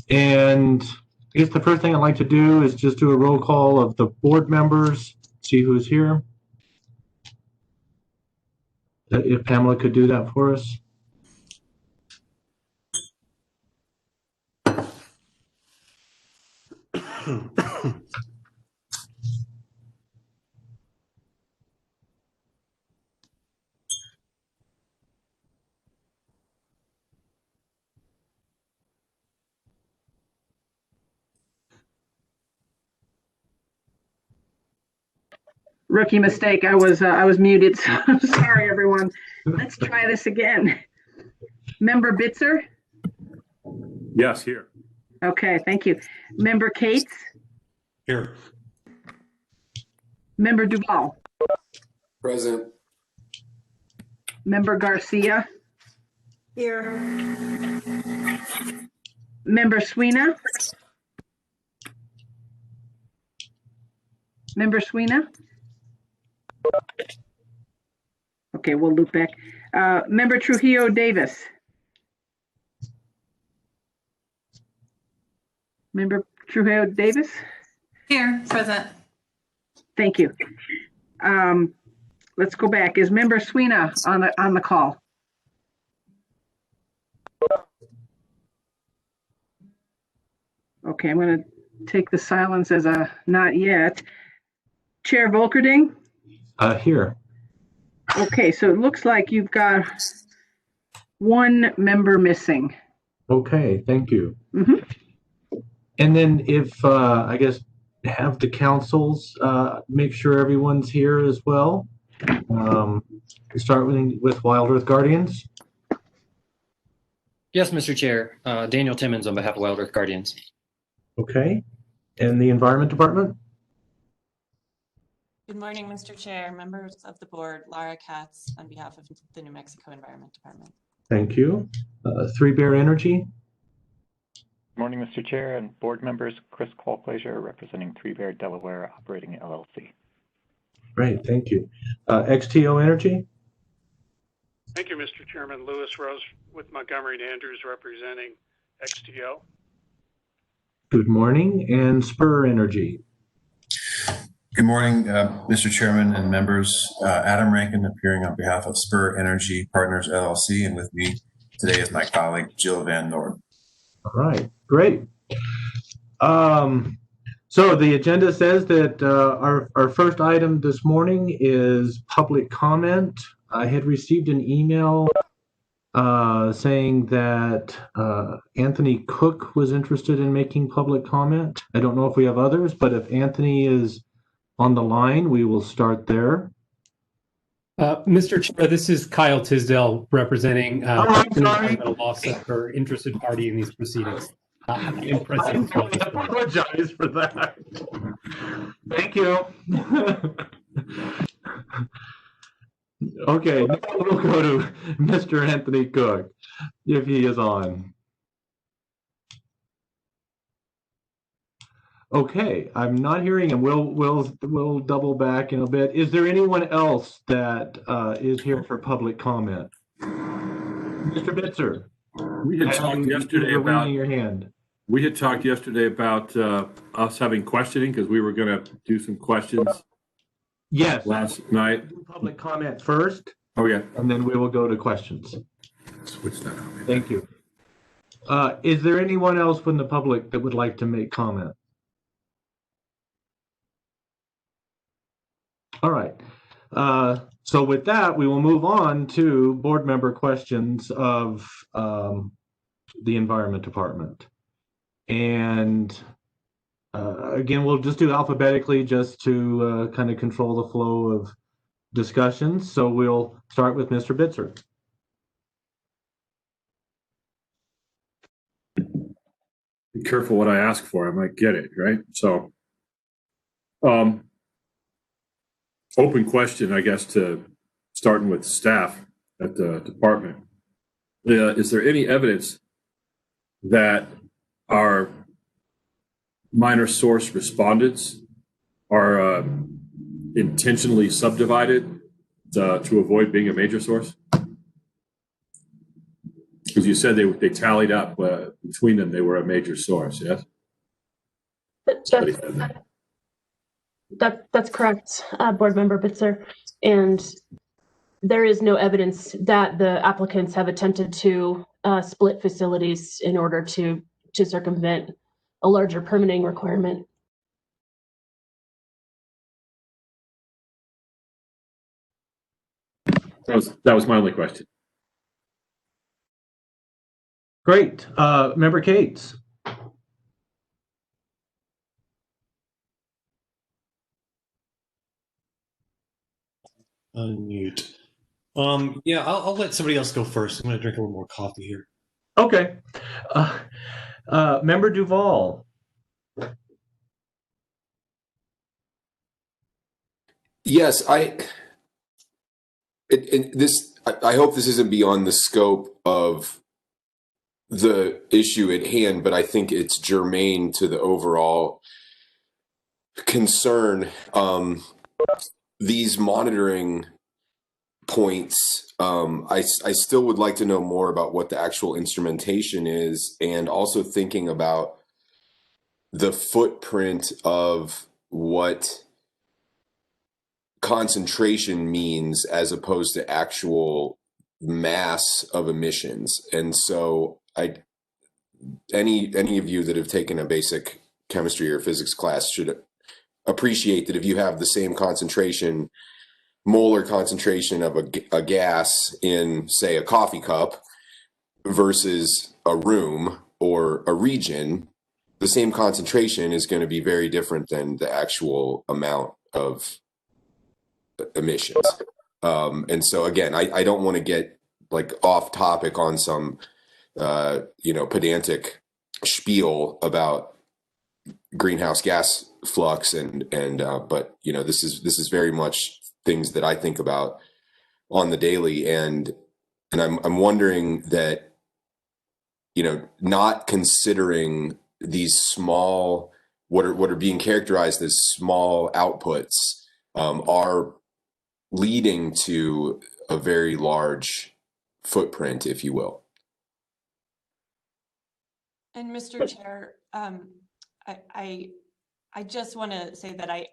And I guess the first thing I'd like to do is just do a roll call of the board members, see who's here. If Pamela could do that for us. Rookie mistake. I was muted. So I'm sorry, everyone. Let's try this again. Member Bitzer? Yes, here. Okay, thank you. Member Cates? Here. Member Duval? Present. Member Garcia? Here. Member Sweeney? Member Sweeney? Okay, we'll loop back. Member Trujillo Davis? Member Trujillo Davis? Here, present. Thank you. Let's go back. Is Member Sweeney on the call? Okay, I'm going to take the silence as a not yet. Chair Volkerding? Here. Okay, so it looks like you've got one member missing. Okay, thank you. Mhm. And then if, I guess, have the councils make sure everyone's here as well. Start with Wild Earth Guardians. Yes, Mr. Chair. Daniel Timmons on behalf of Wild Earth Guardians. Okay. And the Environment Department? Good morning, Mr. Chair, members of the board, Lara Katz on behalf of the New Mexico Environment Department. Thank you. Three Bear Energy? Good morning, Mr. Chair and board members. Chris Colclaser representing Three Bear Delaware Operating LLC. Great, thank you. XTO Energy? Thank you, Mr. Chairman. Lewis Rose with Montgomery and Andrews representing XTO. Good morning. And Spur Energy? Good morning, Mr. Chairman and members. Adam Rankin appearing on behalf of Spur Energy Partners LLC, and with me today is my colleague Jill Van Noord. All right, great. So the agenda says that our first item this morning is public comment. I had received an email saying that Anthony Cook was interested in making public comment. I don't know if we have others, but if Anthony is on the line, we will start there. Mr. Chair, this is Kyle Tisdale representing environmental law center, interested party in these proceedings. I apologize for that. Thank you. Okay, now we'll go to Mr. Anthony Cook, if he is on. Okay, I'm not hearing him. We'll double back in a bit. Is there anyone else that is here for public comment? Mr. Bitzer. We had talked yesterday about raising your hand. We had talked yesterday about us having questioning because we were going to do some questions. Yes. Last night. Public comment first. Oh yeah. And then we will go to questions. Switch that on. Thank you. Is there anyone else from the public that would like to make comment? All right. So with that, we will move on to board member questions of the Environment Department. And again, we'll just do alphabetically just to kind of control the flow of discussions. So we'll start with Mr. Bitzer. Be careful what I ask for. I might get it, right? So, open question, I guess, to starting with staff at the department. Is there any evidence that our minor source respondents are intentionally subdivided to avoid being a major source? Because you said they tallied up between them, they were a major source, yes? Somebody said that. That's correct, Board Member Bitzer. And there is no evidence that the applicants have attempted to split facilities in order to circumvent a larger permitting requirement. That was my only question. Great. Member Cates. Unmute. Yeah, I'll let somebody else go first. I'm going to drink a little more coffee here. Okay. Member Duval. Yes, I hope this isn't beyond the scope of the issue at hand, but I think it's germane to the overall concern. These monitoring points, I still would like to know more about what the actual instrumentation is, and also thinking about the footprint of what concentration means as opposed to actual mass of emissions. And so any of you that have taken a basic chemistry or physics class should appreciate that if you have the same concentration, molar concentration of a gas in, say, a coffee cup versus a room or a region, the same concentration is going to be very different than the actual amount of emissions. And so again, I don't want to get like off topic on some pedantic spiel about greenhouse gas flux but this is very much things that I think about on the daily, and I'm wondering that not considering these small what are being characterized as small outputs are leading to a very large footprint, if you will. And Mr. Chair, I just want to say that I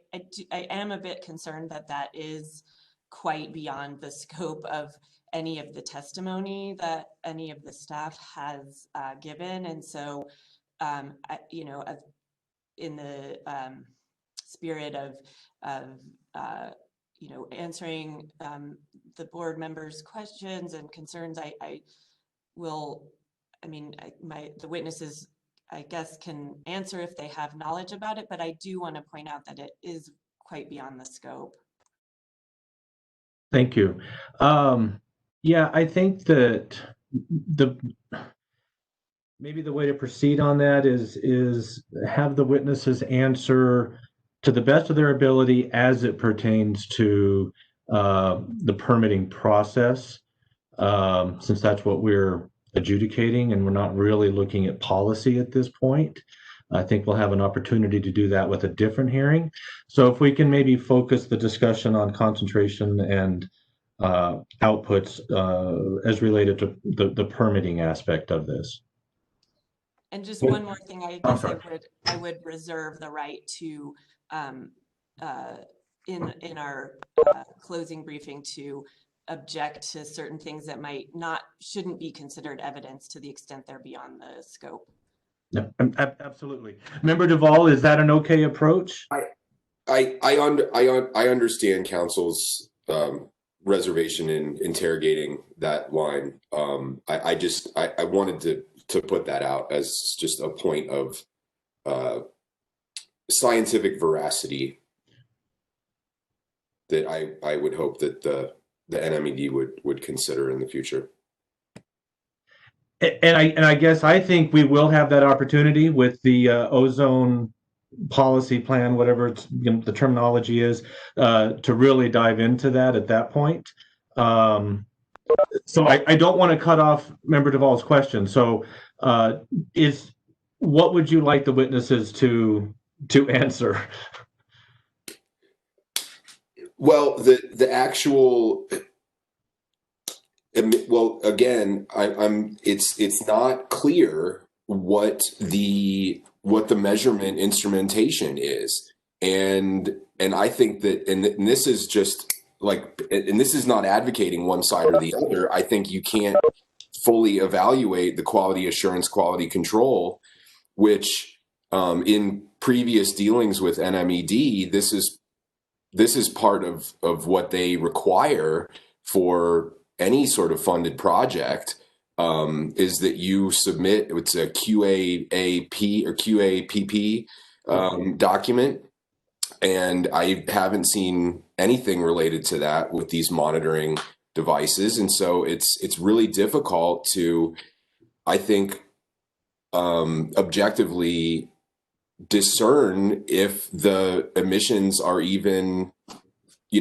am a bit concerned that is quite beyond the scope of any of the testimony that any of the staff has given. And so, in the spirit of answering the board members' questions and concerns, the witnesses, I guess, can answer if they have knowledge about it, but I do want to point out that it is quite beyond the scope. Thank you. Yeah, I think that maybe the way to proceed on that is have the witnesses answer to the best of their ability as it pertains to the permitting process, since that's what we're adjudicating and we're not really looking at policy at this point. I think we'll have an opportunity to do that with a different hearing. So if we can maybe focus the discussion on concentration and outputs as related to the permitting aspect of this. And just one more thing, I guess I would reserve the right to, in our closing briefing, to object to certain things that shouldn't be considered evidence to the extent they're beyond the scope. No, absolutely. Member Duval, is that an okay approach? I understand council's reservation in interrogating that line. I wanted to put that out as just a point of scientific veracity that I would hope that the NMED would consider in the future. And I guess I think we will have that opportunity with the ozone policy plan, whatever the terminology is, to really dive into that at that point. So I don't want to cut off Member Duval's question. So what would you like the witnesses to answer? Well, the actual Well, again, it's not clear what the measurement instrumentation is, and I think that, and this is just like, and this is not advocating one side or the other. I think you can't fully evaluate the quality assurance, quality control, which in previous dealings with NMED, this is part of what they require for any sort of funded project, is that you submit, it's a QAAP or QAPP document. And I haven't seen anything related to that with these monitoring devices. And so it's really difficult to, I think, objectively discern if the emissions are even,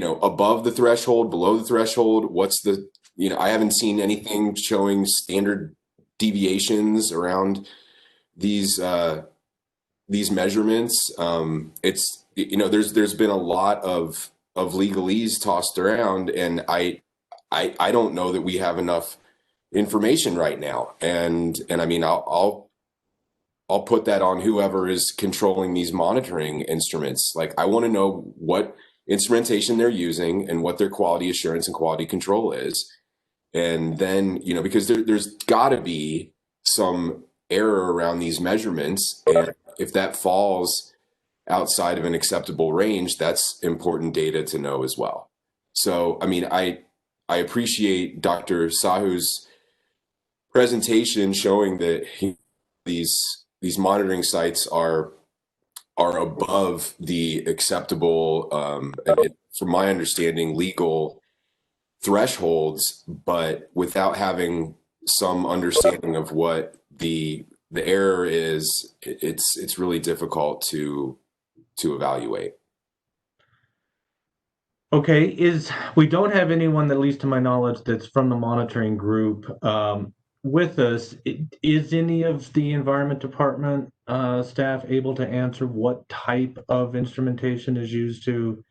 above the threshold, below the threshold. What's the, I haven't seen anything showing standard deviations around these measurements. It's, there's been a lot of legalese tossed around, and I don't know that we have enough information right now. And I mean, I'll put that on whoever is controlling these monitoring instruments. Like, I want to know what instrumentation they're using and what their quality assurance and quality control is. And then, because there's got to be some error around these measurements. And if that falls outside of an acceptable range, that's important data to know as well. So, I mean, I appreciate Dr. Sahu's presentation showing that these monitoring sites are above the acceptable, from my understanding, legal thresholds, but without having some understanding of what the error is, it's really difficult to evaluate. Okay, we don't have anyone, at least to my knowledge, that's from the monitoring group with us. Is any of the Environment Department staff able to answer what type of instrumentation is used to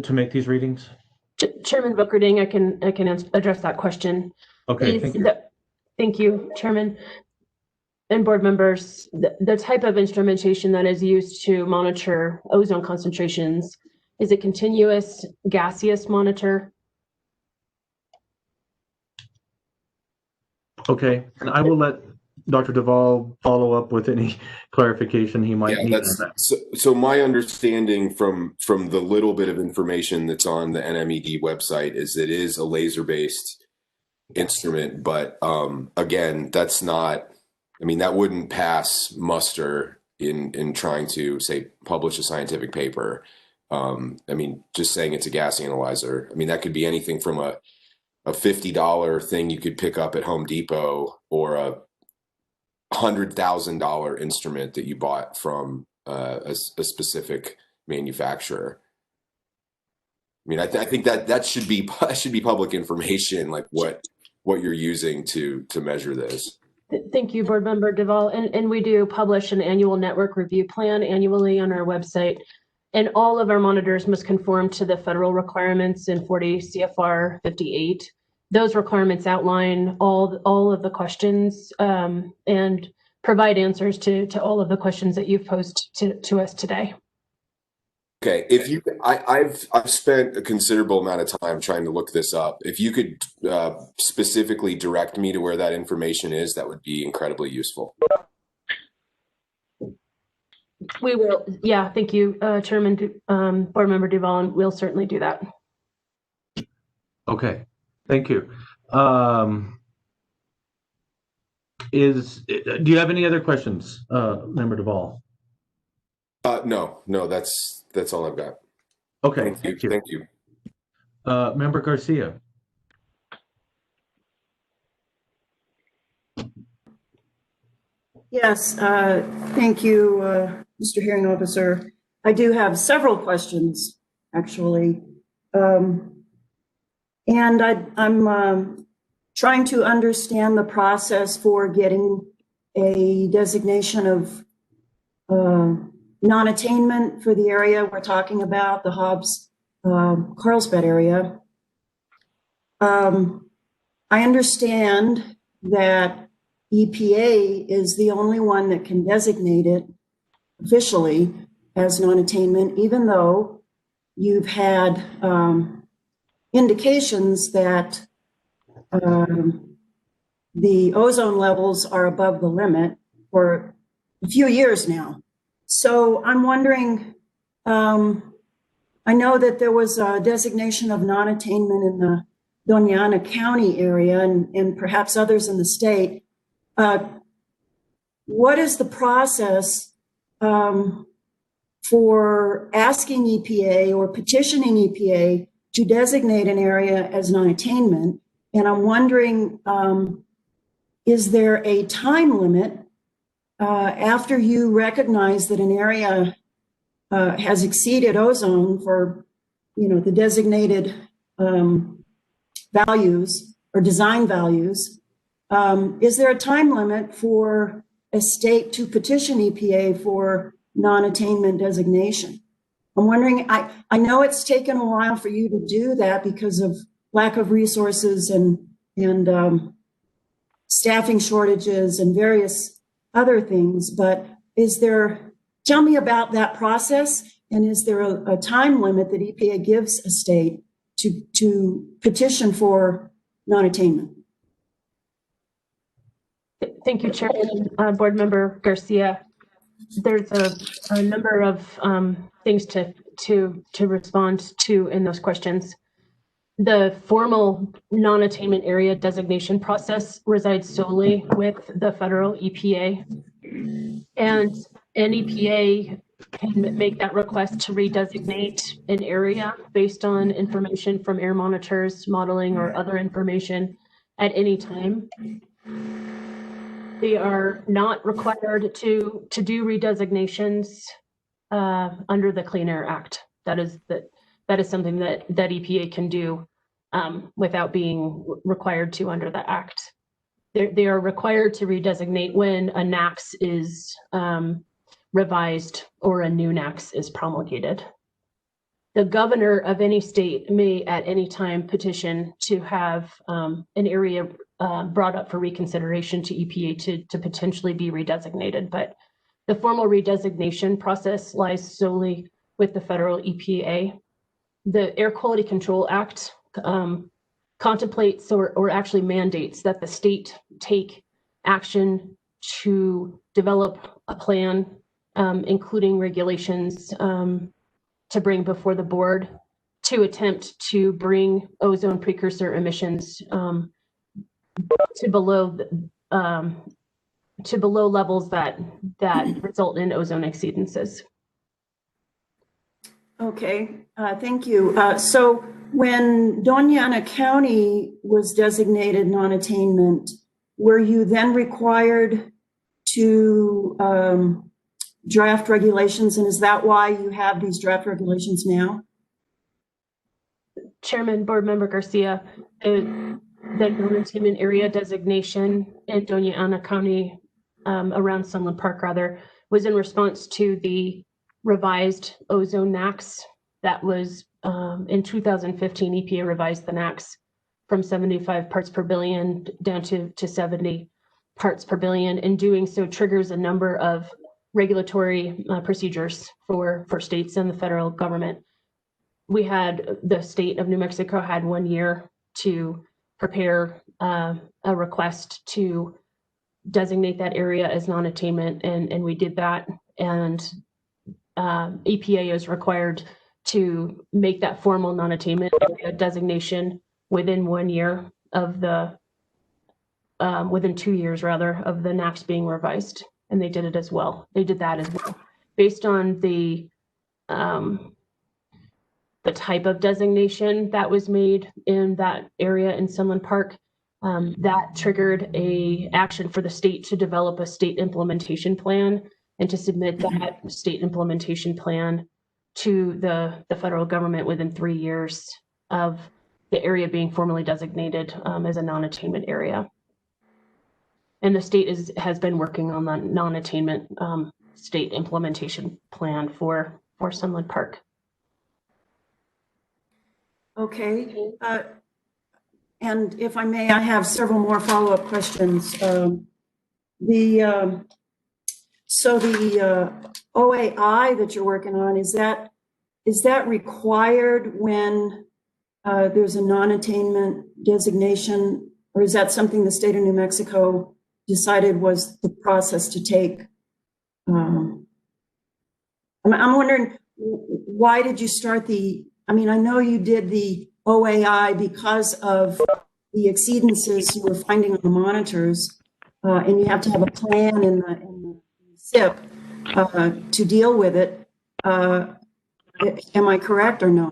make these readings? Chairman Bookerding, I can address that question. Okay, thank you. Thank you, Chairman and board members. The type of instrumentation that is used to monitor ozone concentrations is a continuous gaseous monitor. Okay, and I will let Dr. Duvall follow up with any clarification he might need. So my understanding from the little bit of information that's on the NMED website is it is a laser-based instrument, but again, that's not, I mean, that wouldn't pass muster in trying to, say, publish a scientific paper. I mean, just saying it's a gas analyzer, I mean, that could be anything from a $50 thing you could pick up at Home Depot, or a $100,000 instrument that you bought from a specific manufacturer. I mean, I think that should be public information, like what you're using to measure this. Thank you, Board Member Duvall. And we do publish an annual network review plan annually on our website. And all of our monitors must conform to the federal requirements in 40 CFR 58. Those requirements outline all of the questions and provide answers to all of the questions that you've posed to us today. Okay, I've spent a considerable amount of time trying to look this up. If you could specifically direct me to where that information is, that would be incredibly useful. We will. Yeah, thank you, Chairman, Board Member Duvall, and we'll certainly do that. Okay, thank you. Do you have any other questions, Member Duvall? No, that's all I've got. Okay, thank you. Member Garcia. Yes, thank you, Mr. Hearing Officer. I do have several questions, actually. And I'm trying to understand the process for getting a designation of non-attainment for the area we're talking about, the Hobbs Carlsbad area. I understand that EPA is the only one that can designate it officially as non-attainment, even though you've had indications that the ozone levels are above the limit for a few years now. So I'm wondering, I know that there was a designation of non-attainment in the Doña Ana County area and perhaps others in the state. What is the process for asking EPA or petitioning EPA to designate an area as non-attainment? And I'm wondering, is there a time limit after you recognize that an area has exceeded ozone for, the designated values or design values? Is there a time limit for a state to petition EPA for non-attainment designation? I'm wondering, I know it's taken a while for you to do that because of lack of resources and staffing shortages and various other things, but tell me about that process, and is there a time limit that EPA gives a state to petition for non-attainment? Thank you, Chairman. Board Member Garcia. There's a number of things to respond to in those questions. The formal non-attainment area designation process resides solely with the federal EPA, and an EPA can make that request to redesignate an area based on information from air monitors, modeling, or other information at any time. They are not required to do redesignations under the Clean Air Act. That is something that EPA can do without being required to under the Act. They are required to redesignate when a NAAQS is revised or a new NAAQS is promulgated. The governor of any state may at any time petition to have an area brought up for reconsideration to EPA to potentially be redesignated, but the formal redesignation process lies solely with the federal EPA. The Air Quality Control Act contemplates or actually mandates that the state take action to develop a plan, including regulations to bring before the board to attempt to bring ozone precursor emissions to below levels that result in ozone exceedances. Okay, thank you. So when Doña Ana County was designated non-attainment, were you then required to draft regulations, and is that why you have these draft regulations now? Chairman, Board Member Garcia, the non-attainment area designation in Doña Ana County, around Sunland Park rather, was in response to the revised ozone NAAQS that was in 2015. EPA revised the NAAQS from 75 parts per billion down to 70 parts per billion. In doing so, triggers a number of regulatory procedures for states and the federal government. We had the state of New Mexico had 1 year to prepare a request to designate that area as non-attainment, and we did that. And EPA is required to make that formal non-attainment area designation within 1 year of the, within 2 years rather, of the NAAQS being revised. And they did it as well. They did that as well. Based on the type of designation that was made in that area in Sunland Park, that triggered a action for the state to develop a state implementation plan and to submit that state implementation plan to the federal government within 3 years of the area being formally designated as a non-attainment area. And the state has been working on the non-attainment state implementation plan for Sunland Park. Okay. and if I may, I have several more follow-up questions. So the OAI that you're working on, is that required when there's a non-attainment designation, or is that something the state of New Mexico decided was the process to take? I'm wondering, why did you start I know you did the OAI because of the exceedances you were finding on the monitors, and you have to have a plan in the SIP to deal with it. Am I correct or no?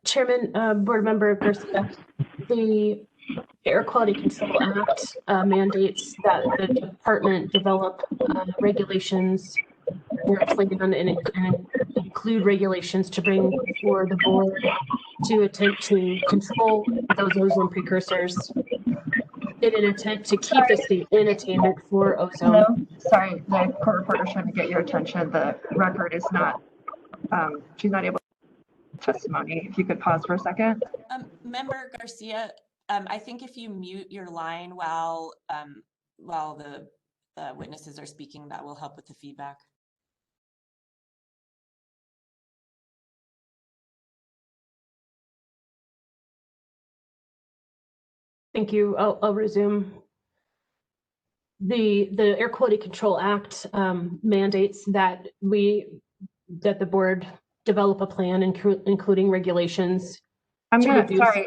Chairman, Board Member Garcia, the Air Quality Control Act mandates that the department develop regulations or plan and include regulations to bring for the board to attempt to control those ozone precursors in an attempt to keep the state in attainment for ozone. Hello, sorry, the court reporter's trying to get your attention. The record is not, she's not able to testimony. If you could pause for a second. Member Garcia, I think if you mute your line while the witnesses are speaking, that will help with the feedback. Thank you. I'll resume. The Air Quality Control Act mandates that the board develop a plan, including regulations. Sorry.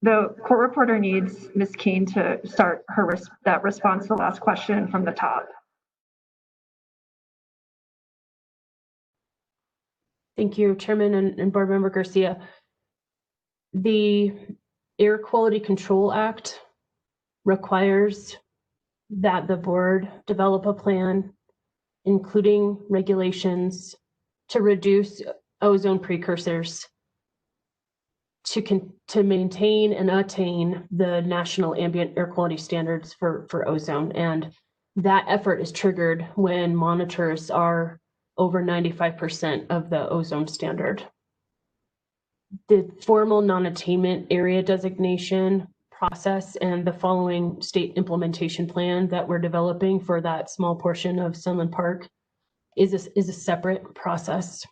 The court reporter needs Ms. Keene to start that response to the last question from the top. Thank you, Chairman and Board Member Garcia. The Air Quality Control Act requires that the board develop a plan, including regulations to reduce ozone precursors to maintain and attain the national ambient air quality standards for ozone. And that effort is triggered when monitors are over 95% of the ozone standard. The formal non-attainment area designation process and the following state implementation plan that we're developing for that small portion of Sunland Park is a separate process.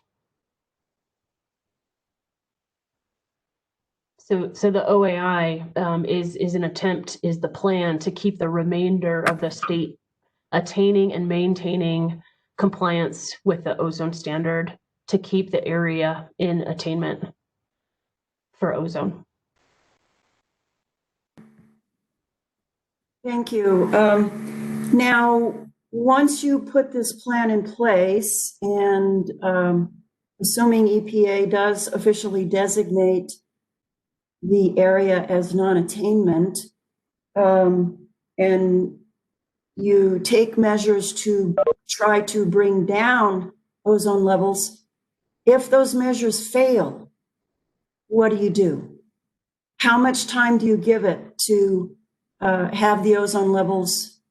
So the OAI is the plan to keep the remainder of the state attaining and maintaining compliance with the ozone standard to keep the area in attainment for ozone. Thank you. Now, once you put this plan in place and assuming EPA does officially designate the area as non-attainment, and you take measures to try to bring down ozone levels, if those measures fail, what do you do? How much time do you give it to have the ozone levels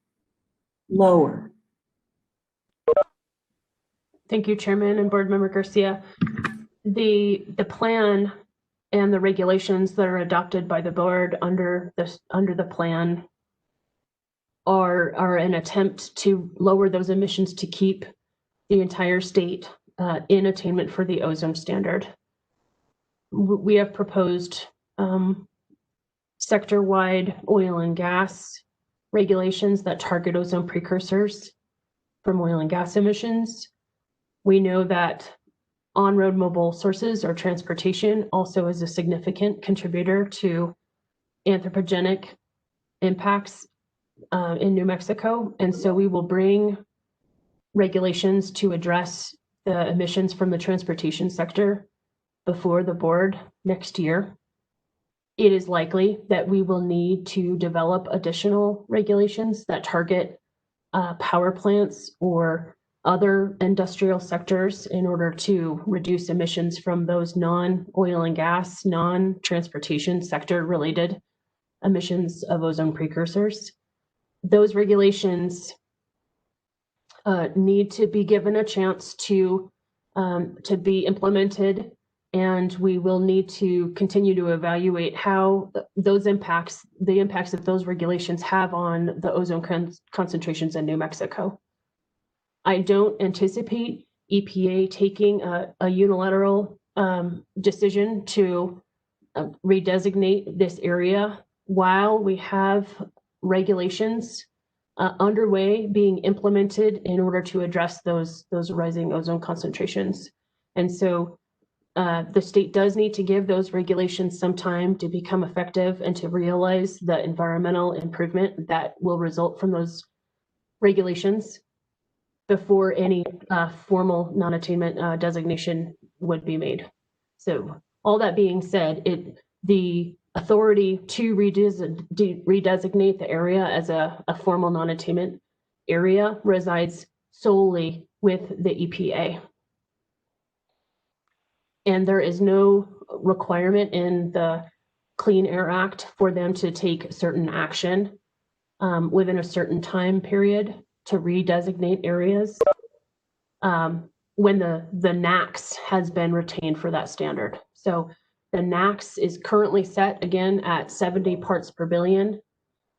lower? Thank you, Chairman and Board Member Garcia. The plan and the regulations that are adopted by the board under the plan are an attempt to lower those emissions to keep the entire state in attainment for the ozone standard. We have proposed sector-wide oil and gas regulations that target ozone precursors from oil and gas emissions. We know that on-road mobile sources or transportation also is a significant contributor to anthropogenic impacts in New Mexico. And so we will bring regulations to address the emissions from the transportation sector before the board next year. It is likely that we will need to develop additional regulations that target power plants or other industrial sectors in order to reduce emissions from those non-oil and gas, non-transportation sector related emissions of ozone precursors. Those regulations need to be given a chance to be implemented and we will need to continue to evaluate how those impacts, the impacts that those regulations have on the ozone concentrations in New Mexico. I don't anticipate EPA taking a unilateral decision to redesignate this area while we have regulations underway being implemented in order to address those rising ozone concentrations. And so the state does need to give those regulations some time to become effective and to realize the environmental improvement that will result from those regulations before any formal non-attainment designation would be made. So all that being said, the authority to redesignate the area as a formal non-attainment area resides solely with the EPA. And there is no requirement in the Clean Air Act for them to take certain action within a certain time period to redesignate areas when the NAAQS has been retained for that standard. So the NAAQS is currently set again at 70 parts per billion.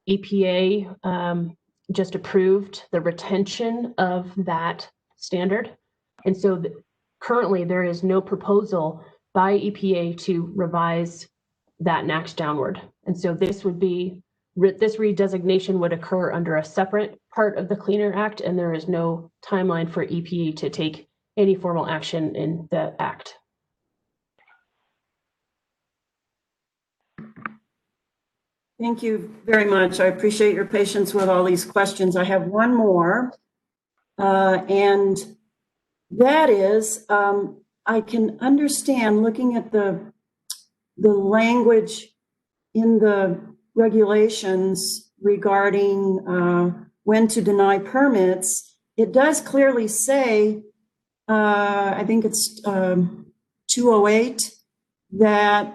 EPA just approved the retention of that standard. And so currently there is no proposal by EPA to revise that NAAQS downward. And so this would be, this redesignation would occur under a separate part of the Clean Air Act, and there is no timeline for EPA to take any formal action in the act. Thank you very much. I appreciate your patience with all these questions. I have one more, and that is, I can understand looking at the language in the regulations regarding when to deny permits. It does clearly say, I think it's 208, that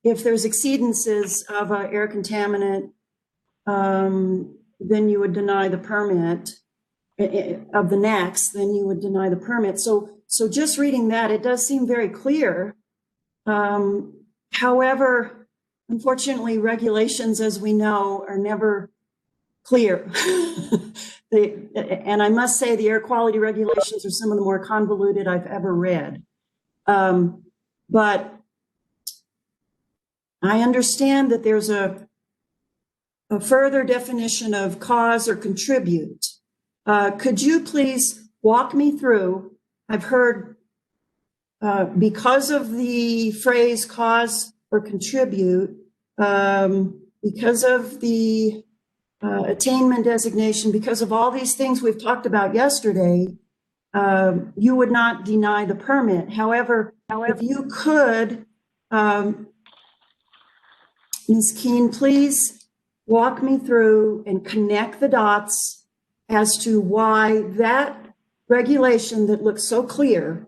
if there's exceedances of an air contaminant, then you would deny the permit of the NAAQS, then you would deny the permit. So just reading that, it does seem very clear. However, unfortunately, regulations, as we know, are never clear. And I must say the air quality regulations are some of the more convoluted I've ever read. But I understand that there's a further definition of cause or contribute. Could you please walk me through? I've heard because of the phrase cause or contribute, because of the attainment designation, because of all these things we've talked about yesterday, you would not deny the permit. However, if you could, Ms. Keene, please walk me through and connect the dots as to why that regulation that looks so clear,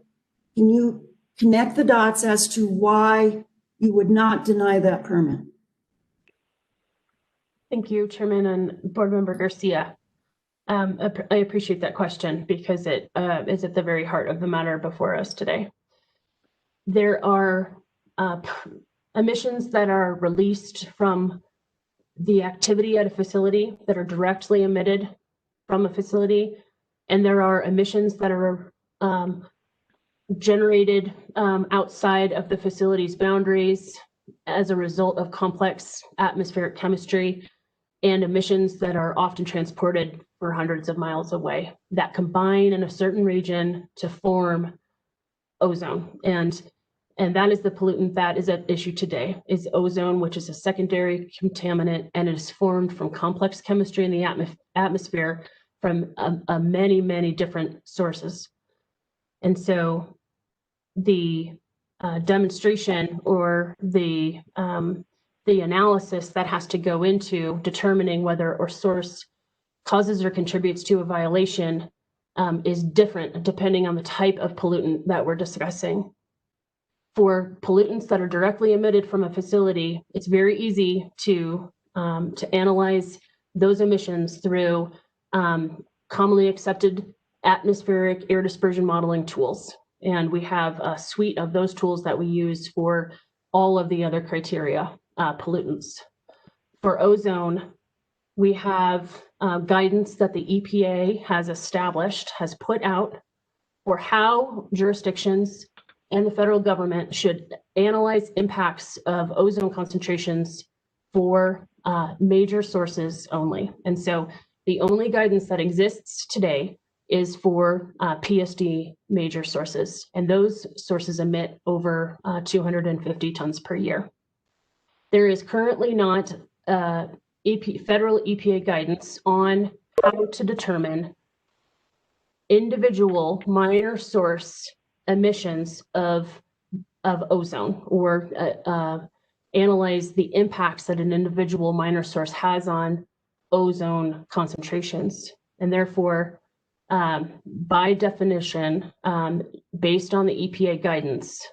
can you connect the dots as to why you would not deny that permit? Thank you, Chairman and Board Member Garcia. I appreciate that question because it is at the very heart of the matter before us today. There are emissions that are released from the activity at a facility that are directly emitted from a facility, and there are emissions that are generated outside of the facility's boundaries as a result of complex atmospheric chemistry, and emissions that are often transported for hundreds of miles away that combine in a certain region to form ozone. And that is the pollutant that is at issue today, is ozone, which is a secondary contaminant, and it is formed from complex chemistry in the atmosphere from many, many different sources. And so the demonstration or the analysis that has to go into determining whether a source causes or contributes to a violation is different depending on the type of pollutant that we're discussing. For pollutants that are directly emitted from a facility, it's very easy to analyze those emissions through commonly accepted atmospheric air dispersion modeling tools. And we have a suite of those tools that we use for all of the other criteria, pollutants. For ozone, we have guidance that the EPA has established, has put out for how jurisdictions and the federal government should analyze impacts of ozone concentrations for major sources only. And so the only guidance that exists today is for PSD major sources, and those sources emit over 250 tons per year. There is currently not federal EPA guidance on how to determine individual minor source emissions of ozone, or analyze the impacts that an individual minor source has on ozone concentrations. And therefore, by definition, based on the EPA guidance,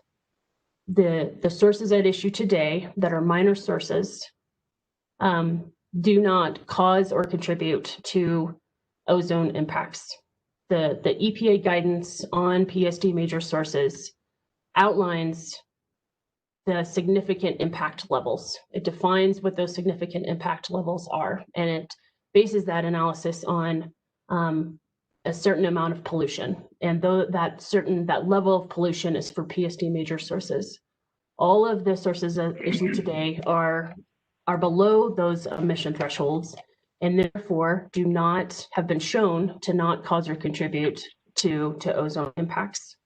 the sources at issue today that are minor sources do not cause or contribute to ozone impacts. The EPA guidance on PSD major sources outlines the significant impact levels. It defines what those significant impact levels are, and it bases that analysis on a certain amount of pollution. And though that level of pollution is for PSD major sources. All of the sources at issue today are below those emission thresholds, and therefore have been shown to not cause or contribute to ozone impacts.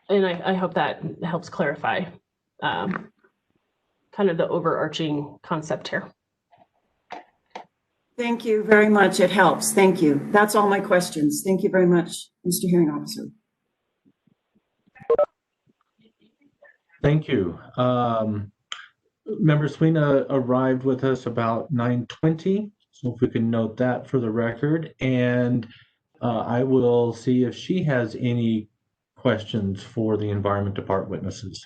And I hope that helps clarify kind of the overarching concept here. Thank you very much. It helps. Thank you. That's all my questions. Thank you very much, Mr. Hearing Officer. Thank you. Member Sweeney arrived with us about 9:20, so if we can note that for the record. And I will see if she has any questions for the Environment Department witnesses.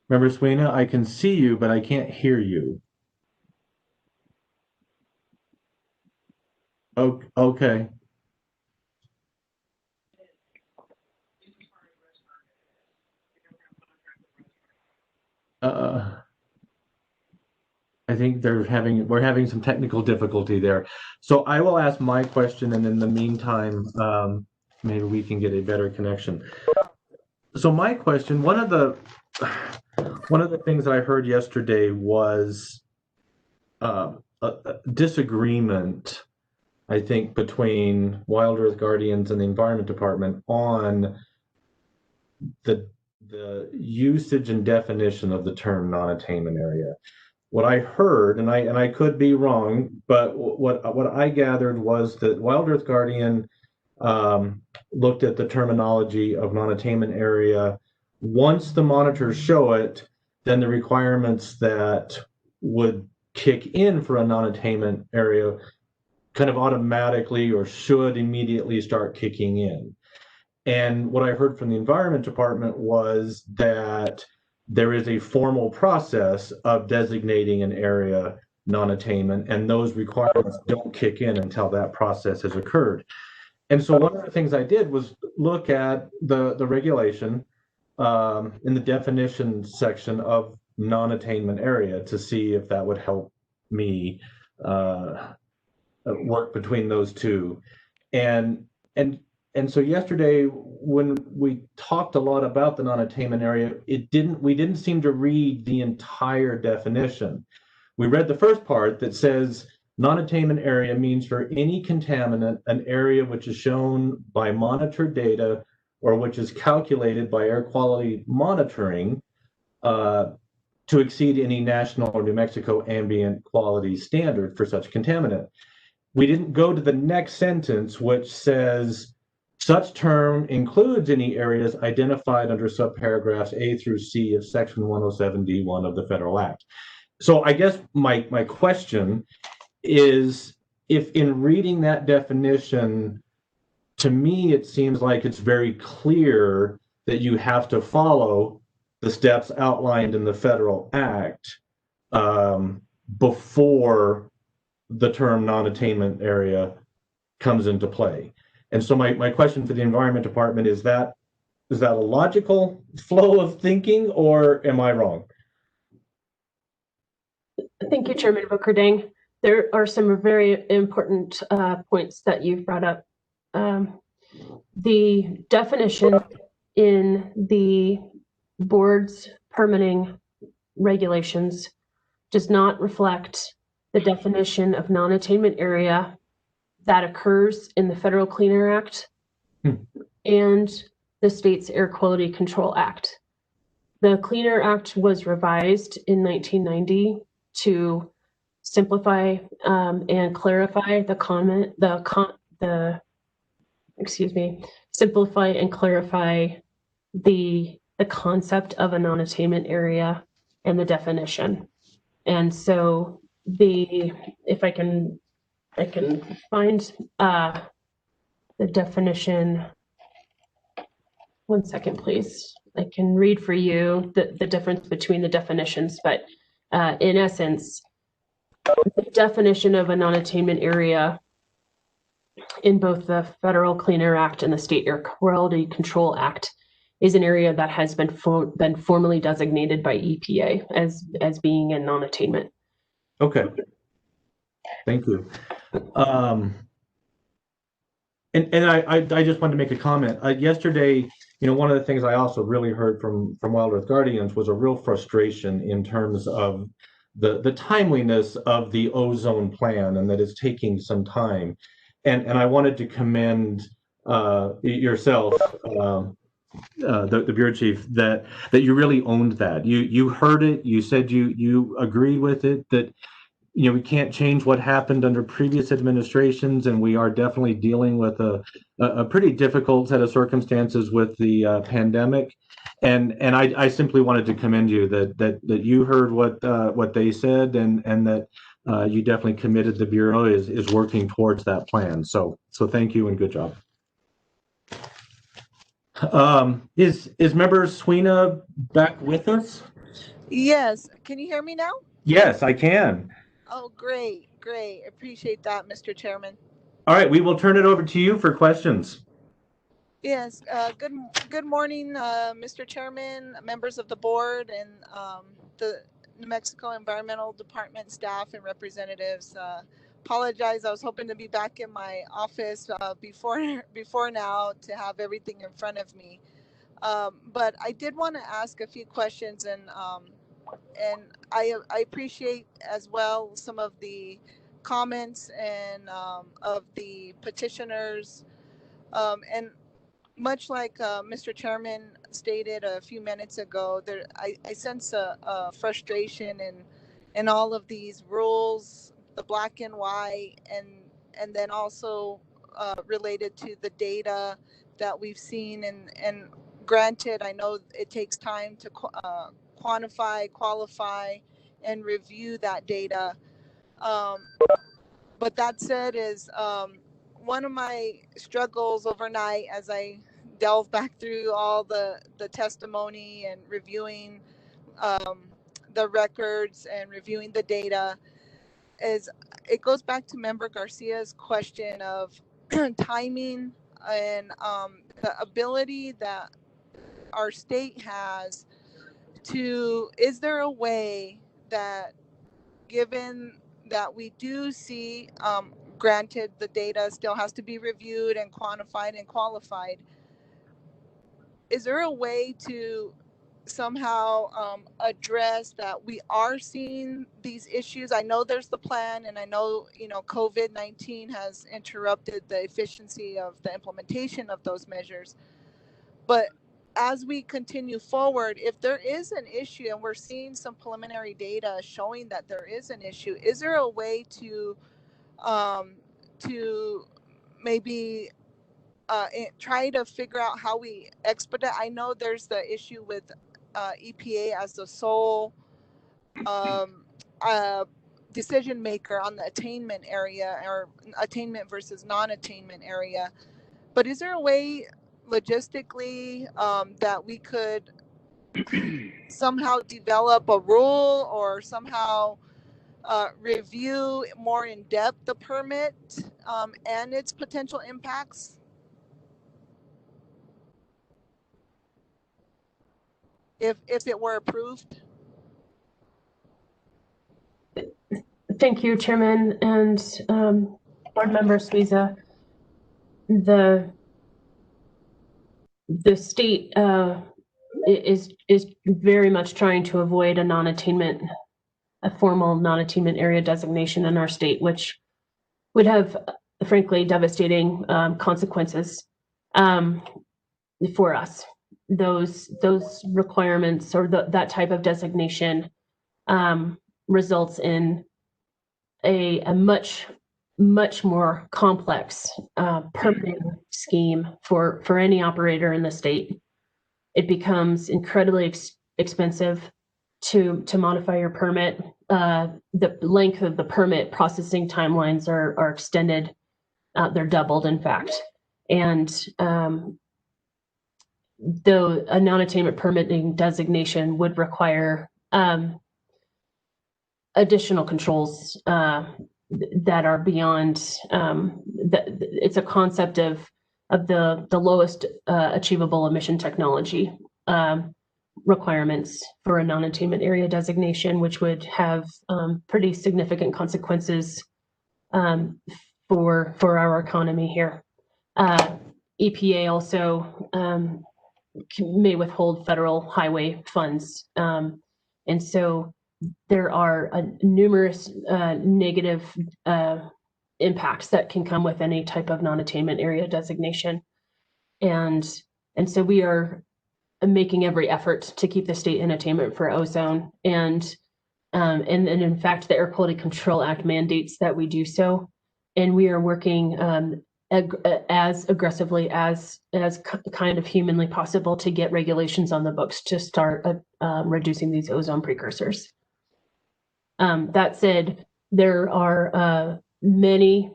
Member Sweeney, I can see you, but I can't hear you. Oh, okay. I think we're having some technical difficulty there. So I will ask my question, and in the meantime, maybe we can get a better connection. So my question, one of the things that I heard yesterday was a disagreement, I think, between Wild Earth Guardians and the Environment Department on the usage and definition of the term non-attainment area. What I heard, and I could be wrong, but what I gathered was that Wild Earth Guardian looked at the terminology of non-attainment area. Once the monitors show it, then the requirements that would kick in for a non-attainment area kind of automatically or should immediately start kicking in. And what I heard from the Environment Department was that there is a formal process of designating an area non-attainment, and those requirements don't kick in until that process has occurred. And so one of the things I did was look at the regulation in the definition section of non-attainment area to see if that would help me work between those two. And so yesterday, when we talked a lot about the non-attainment area, we didn't seem to read the entire definition. We read the first part that says non-attainment area means for any contaminant, an area which is shown by monitored data or which is calculated by air quality monitoring to exceed any national or New Mexico ambient quality standard for such contaminant. We didn't go to the next sentence, which says, such term includes any areas identified under subparagraphs A through C of Section 107D1 of the Federal Act. So I guess my question is, if in reading that definition, to me, it seems like it's very clear that you have to follow the steps outlined in the federal act before the term non-attainment area comes into play. And so my question for the Environment Department is that a logical flow of thinking, or am I wrong? Thank you, Chairman Bokerding. There are some very important points that you've brought up. The definition in the board's permitting regulations does not reflect the definition of non-attainment area that occurs in the Federal Clean Air Act and the state's Air Quality Control Act. The Clean Air Act was revised in 1990 to simplify and clarify simplify and clarify the concept of a non-attainment area and the definition. And so if I can find the definition. One second, please. I can read for you the difference between the definitions, but in essence, the definition of a non-attainment area in both the Federal Clean Air Act and the State Air Quality Control Act is an area that has been formally designated by EPA as being a non-attainment. Okay. Thank you. And I just wanted to make a comment. Yesterday, one of the things I also really heard from Wild Earth Guardians was a real frustration in terms of the timeliness of the ozone plan, and that it's taking some time. And I wanted to commend yourself, the bureau chief, that you really owned that. You heard it. You said you agreed with it, that we can't change what happened under previous administrations, and we are definitely dealing with a pretty difficult set of circumstances with the pandemic. And I simply wanted to commend you that you heard what they said, and that you definitely committed. The Bureau is working towards that plan. So thank you and good job. Is Member Sweeney back with us? Yes. Can you hear me now? Yes, I can. Oh, great. Appreciate that, Mr. Chairman. All right, we will turn it over to you for questions. Yes. Good morning, Mr. Chairman, members of the board, and the New Mexico Environmental Department staff and representatives. Apologize. I was hoping to be back in my office before now to have everything in front of me. But I did want to ask a few questions, and I appreciate as well some of the comments and of the petitioners, and much like Mr. Chairman stated a few minutes ago, I sense a frustration in all of these rules, the black and white, and then also related to the data that we've seen. And granted, I know it takes time to quantify, qualify, and review that data. But that said, is one of my struggles overnight as I delve back through all the testimony and reviewing the records and reviewing the data is it goes back to Member Garcia's question of timing and the ability that our state has to, is there a way that, given that we do see, granted the data still has to be reviewed and quantified and qualified, is there a way to somehow address that we are seeing these issues? I know there's the plan, and I know COVID-19 has interrupted the efficiency of the implementation of those measures, but as we continue forward, if there is an issue and we're seeing some preliminary data showing that there is an issue, is there a way to maybe try to figure out how we expedite? I know there's the issue with EPA as the sole decision maker on the attainment area, or attainment versus non-attainment area. But is there a way logistically that we could somehow develop a rule or somehow review more in depth the permit and its potential impacts? If it were approved? Thank you, Chairman and Board Member Suiza. The state is very much trying to avoid a formal non-attainment area designation in our state, which would have, frankly, devastating consequences for us. Those requirements or that type of designation results in a much more complex permitting scheme for any operator in the state. It becomes incredibly expensive to modify your permit. The length of the permit processing timelines are extended. They're doubled, in fact. And though a non-attainment permitting designation would require additional controls that are beyond, it's a concept of the lowest achievable emission technology requirements for a non-attainment area designation, which would have pretty significant consequences for our economy here. EPA also may withhold federal highway funds. And so there are numerous negative impacts that can come with any type of non-attainment area designation. And so we are making every effort to keep the state in attainment for ozone. And in fact, the Air Quality Control Act mandates that we do so. And we are working as aggressively as kind of humanly possible to get regulations on the books to start reducing these ozone precursors. That said, there are many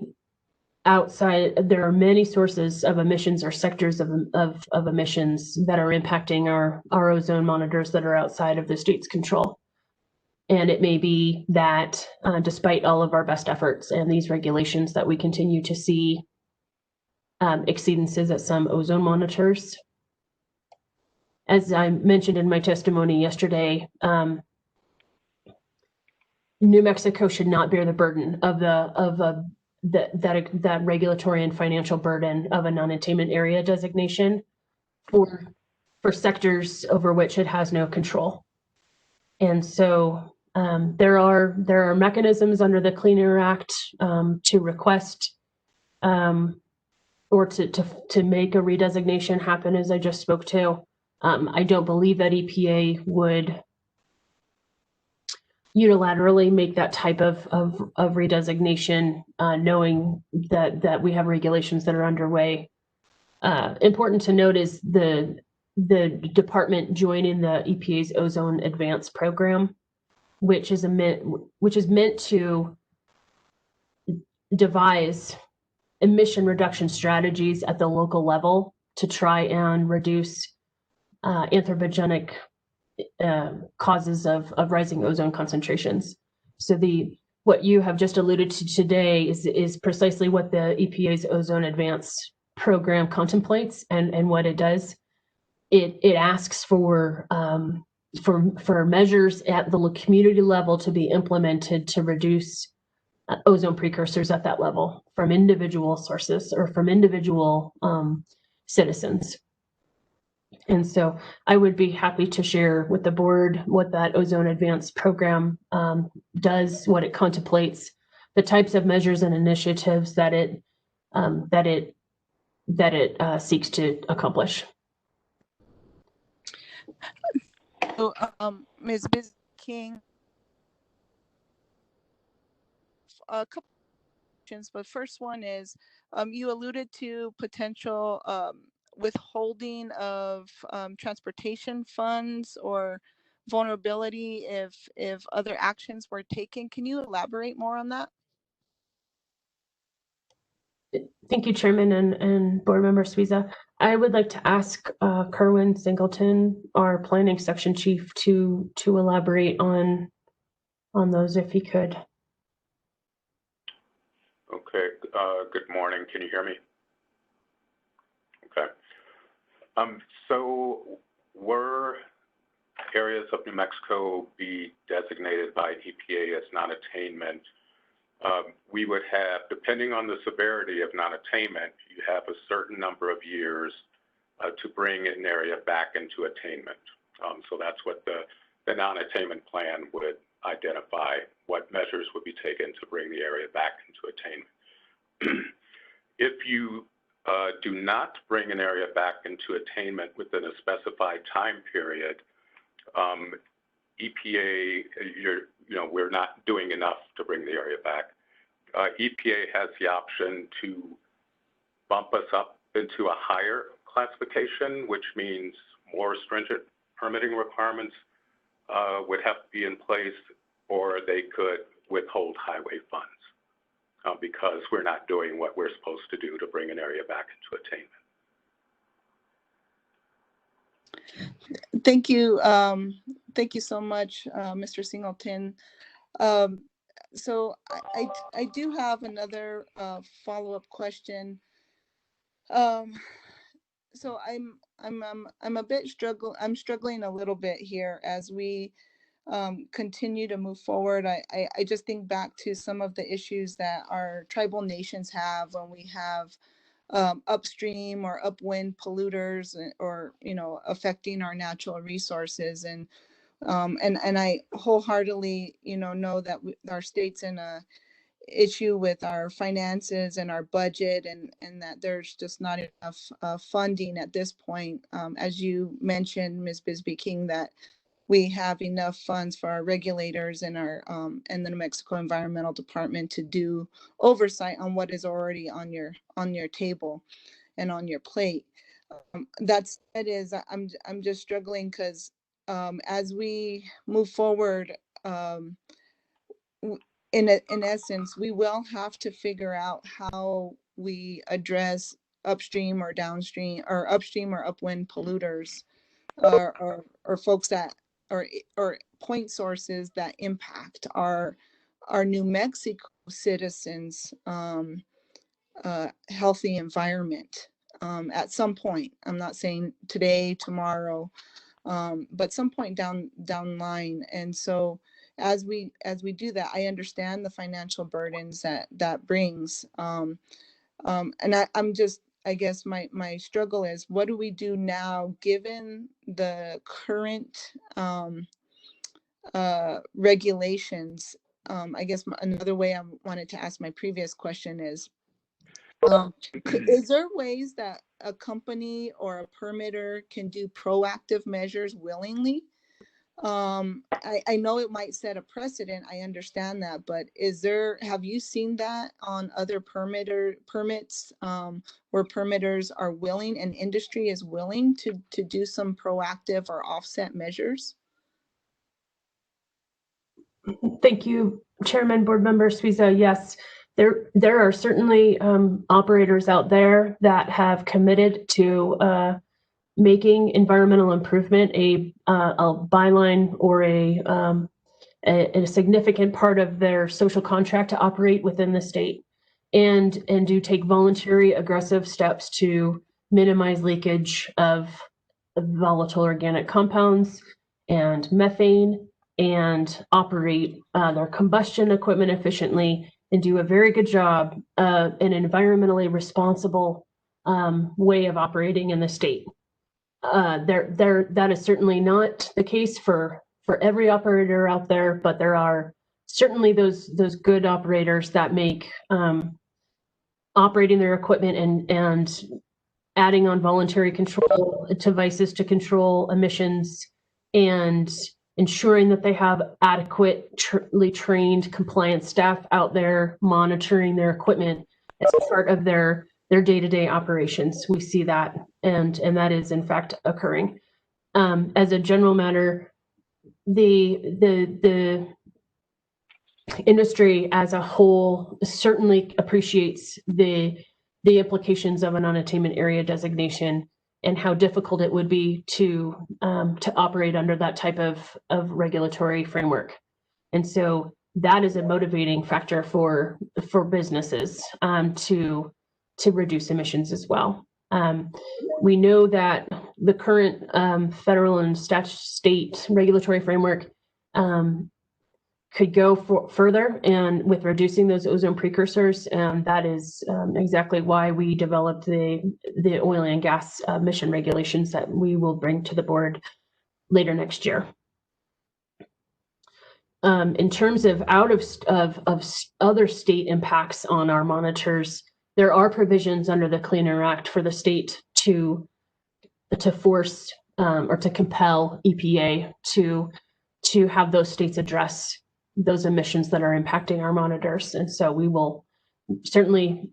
sources of emissions or sectors of emissions that are impacting our ozone monitors that are outside of the state's control. And it may be that despite all of our best efforts and these regulations that we continue to see exceedances at some ozone monitors. As I mentioned in my testimony yesterday, New Mexico should not bear the burden of that regulatory and financial burden of a non-attainment area designation for sectors over which it has no control. And so there are mechanisms under the Clean Air Act to request or to make a redesignation happen, as I just spoke to. I don't believe that EPA would unilaterally make that type of redesignation, knowing that we have regulations that are underway. Important to note is the department joining the EPA's Ozone Advance program, which is meant to devise emission reduction strategies at the local level to try and reduce anthropogenic causes of rising ozone concentrations. So what you have just alluded to today is precisely what the EPA's Ozone Advance program contemplates and what it does. It asks for measures at the community level to be implemented to reduce ozone precursors at that level from individual sources or from individual citizens. And so I would be happy to share with the board what that Ozone Advance program does, what it contemplates, the types of measures and initiatives that it seeks to accomplish. So, Ms. King, a couple questions, but first one is, you alluded to potential withholding of transportation funds or vulnerability if other actions were taken. Can you elaborate more on that? Thank you, Chairman and Board Member Suiza. I would like to ask Kerwin Singleton, our Planning Section Chief, to elaborate on those if he could. Okay. Good morning. Can you hear me? Okay. So were areas of New Mexico be designated by EPA as non-attainment, we would have, depending on the severity of non-attainment, you have a certain number of years to bring an area back into attainment. So that's what the non-attainment plan would identify, what measures would be taken to bring the area back into attainment. If you do not bring an area back into attainment within a specified time period, EPA, we're not doing enough to bring the area back. EPA has the option to bump us up into a higher classification, which means more stringent permitting requirements would have to be in place, or they could withhold highway funds because we're not doing what we're supposed to do to bring an area back into attainment. Thank you. Thank you so much, Mr. Singleton. So I do have another follow-up question. So I'm a bit struggling a little bit here as we continue to move forward. I just think back to some of the issues that our tribal nations have when we have upstream or upwind polluters or affecting our natural resources, and I wholeheartedly know that our state's in a issue with our finances and our budget, and that there's just not enough funding at this point. As you mentioned, Ms. Bisbee King, that we have enough funds for our regulators and our and the New Mexico Environmental Department to do oversight on what is already on your table and on your plate. That said, I'm just struggling because as we move forward, in essence, we will have to figure out how we address upstream or downstream or upstream or upwind polluters or folks that or point sources that impact our New Mexico citizens' healthy environment at some point. I'm not saying today, tomorrow, but some point down the line. And so as we do that, I understand the financial burdens that brings. And I'm just, I guess my struggle is, what do we do now given the current regulations? I guess another way I wanted to ask my previous question is there ways that a company or a permitter can do proactive measures willingly? I know it might set a precedent. I understand that, but have you seen that on other permits where permitters are willing and industry is willing to do some proactive or offset measures? Thank you, Chairman, Board Member Suiza. Yes, there are certainly operators out there that have committed to making environmental improvement a byline or a significant part of their social contract to operate within the state, and do take voluntary aggressive steps to minimize leakage of volatile organic compounds and methane, and operate their combustion equipment efficiently and do a very good job in an environmentally responsible way of operating in the state. That is certainly not the case for every operator out there, but there are certainly those good operators that make operating their equipment and adding on voluntary control devices to control emissions and ensuring that they have adequately trained compliant staff out there monitoring their equipment as part of their day-to-day operations. We see that, and that is in fact occurring. As a general matter, the industry as a whole certainly appreciates the the implications of an unattainment area designation and how difficult it would be to operate under that type of regulatory framework. And so that is a motivating factor for businesses to reduce emissions as well. We know that the current federal and state regulatory framework could go further and with reducing those ozone precursors, and that is exactly why we developed the oil and gas emission regulations that we will bring to the board later next year. In terms of other state impacts on our monitors, there are provisions under the Clean Air Act for the state to force or to compel EPA to have those states address those emissions that are impacting our monitors. And so we will certainly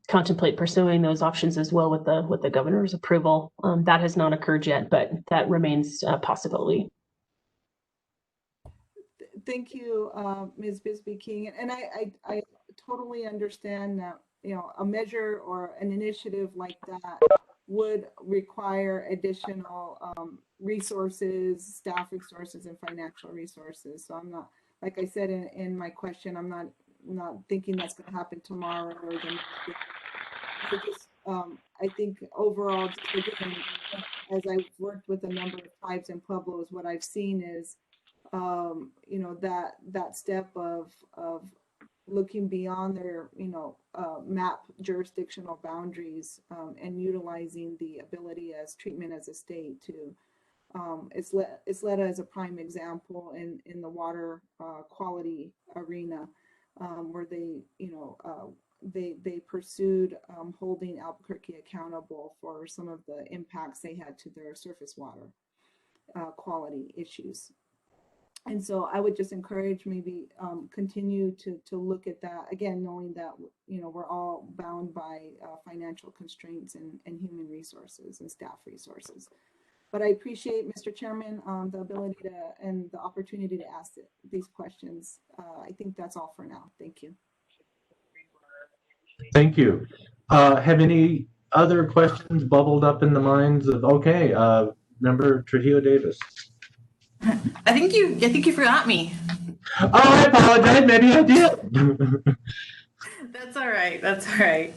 contemplate pursuing those options as well with the governor's approval. That has not occurred yet, but that remains a possibility. Thank you, Ms. Bisbee King. And I totally understand that, you know, a measure or an initiative like that would require additional resources, staff resources, and financial resources. So I'm not, like I said in my question, I'm not thinking that's going to happen tomorrow or the next day. I think overall, just again, as I've worked with a number of tribes and pueblos, what I've seen is, you know, that step of looking beyond their, you know, map jurisdictional boundaries and utilizing the ability as treatment as a state to, it's led as a prime example in the water quality arena, where they, you know, they pursued holding Albuquerque accountable for some of the impacts they had to their surface water quality issues. And so I would just encourage maybe continue to look at that, again, knowing that, you know, we're all bound by financial constraints and human resources and staff resources. But I appreciate, Mr. Chairman, the ability to and the opportunity to ask these questions. I think that's all for now. Thank you. Thank you. Have any other questions bubbled up in the minds of, okay, Member Trujillo Davis? I think you forgot me. Oh, I apologize. Maybe I did. That's all right. That's all right.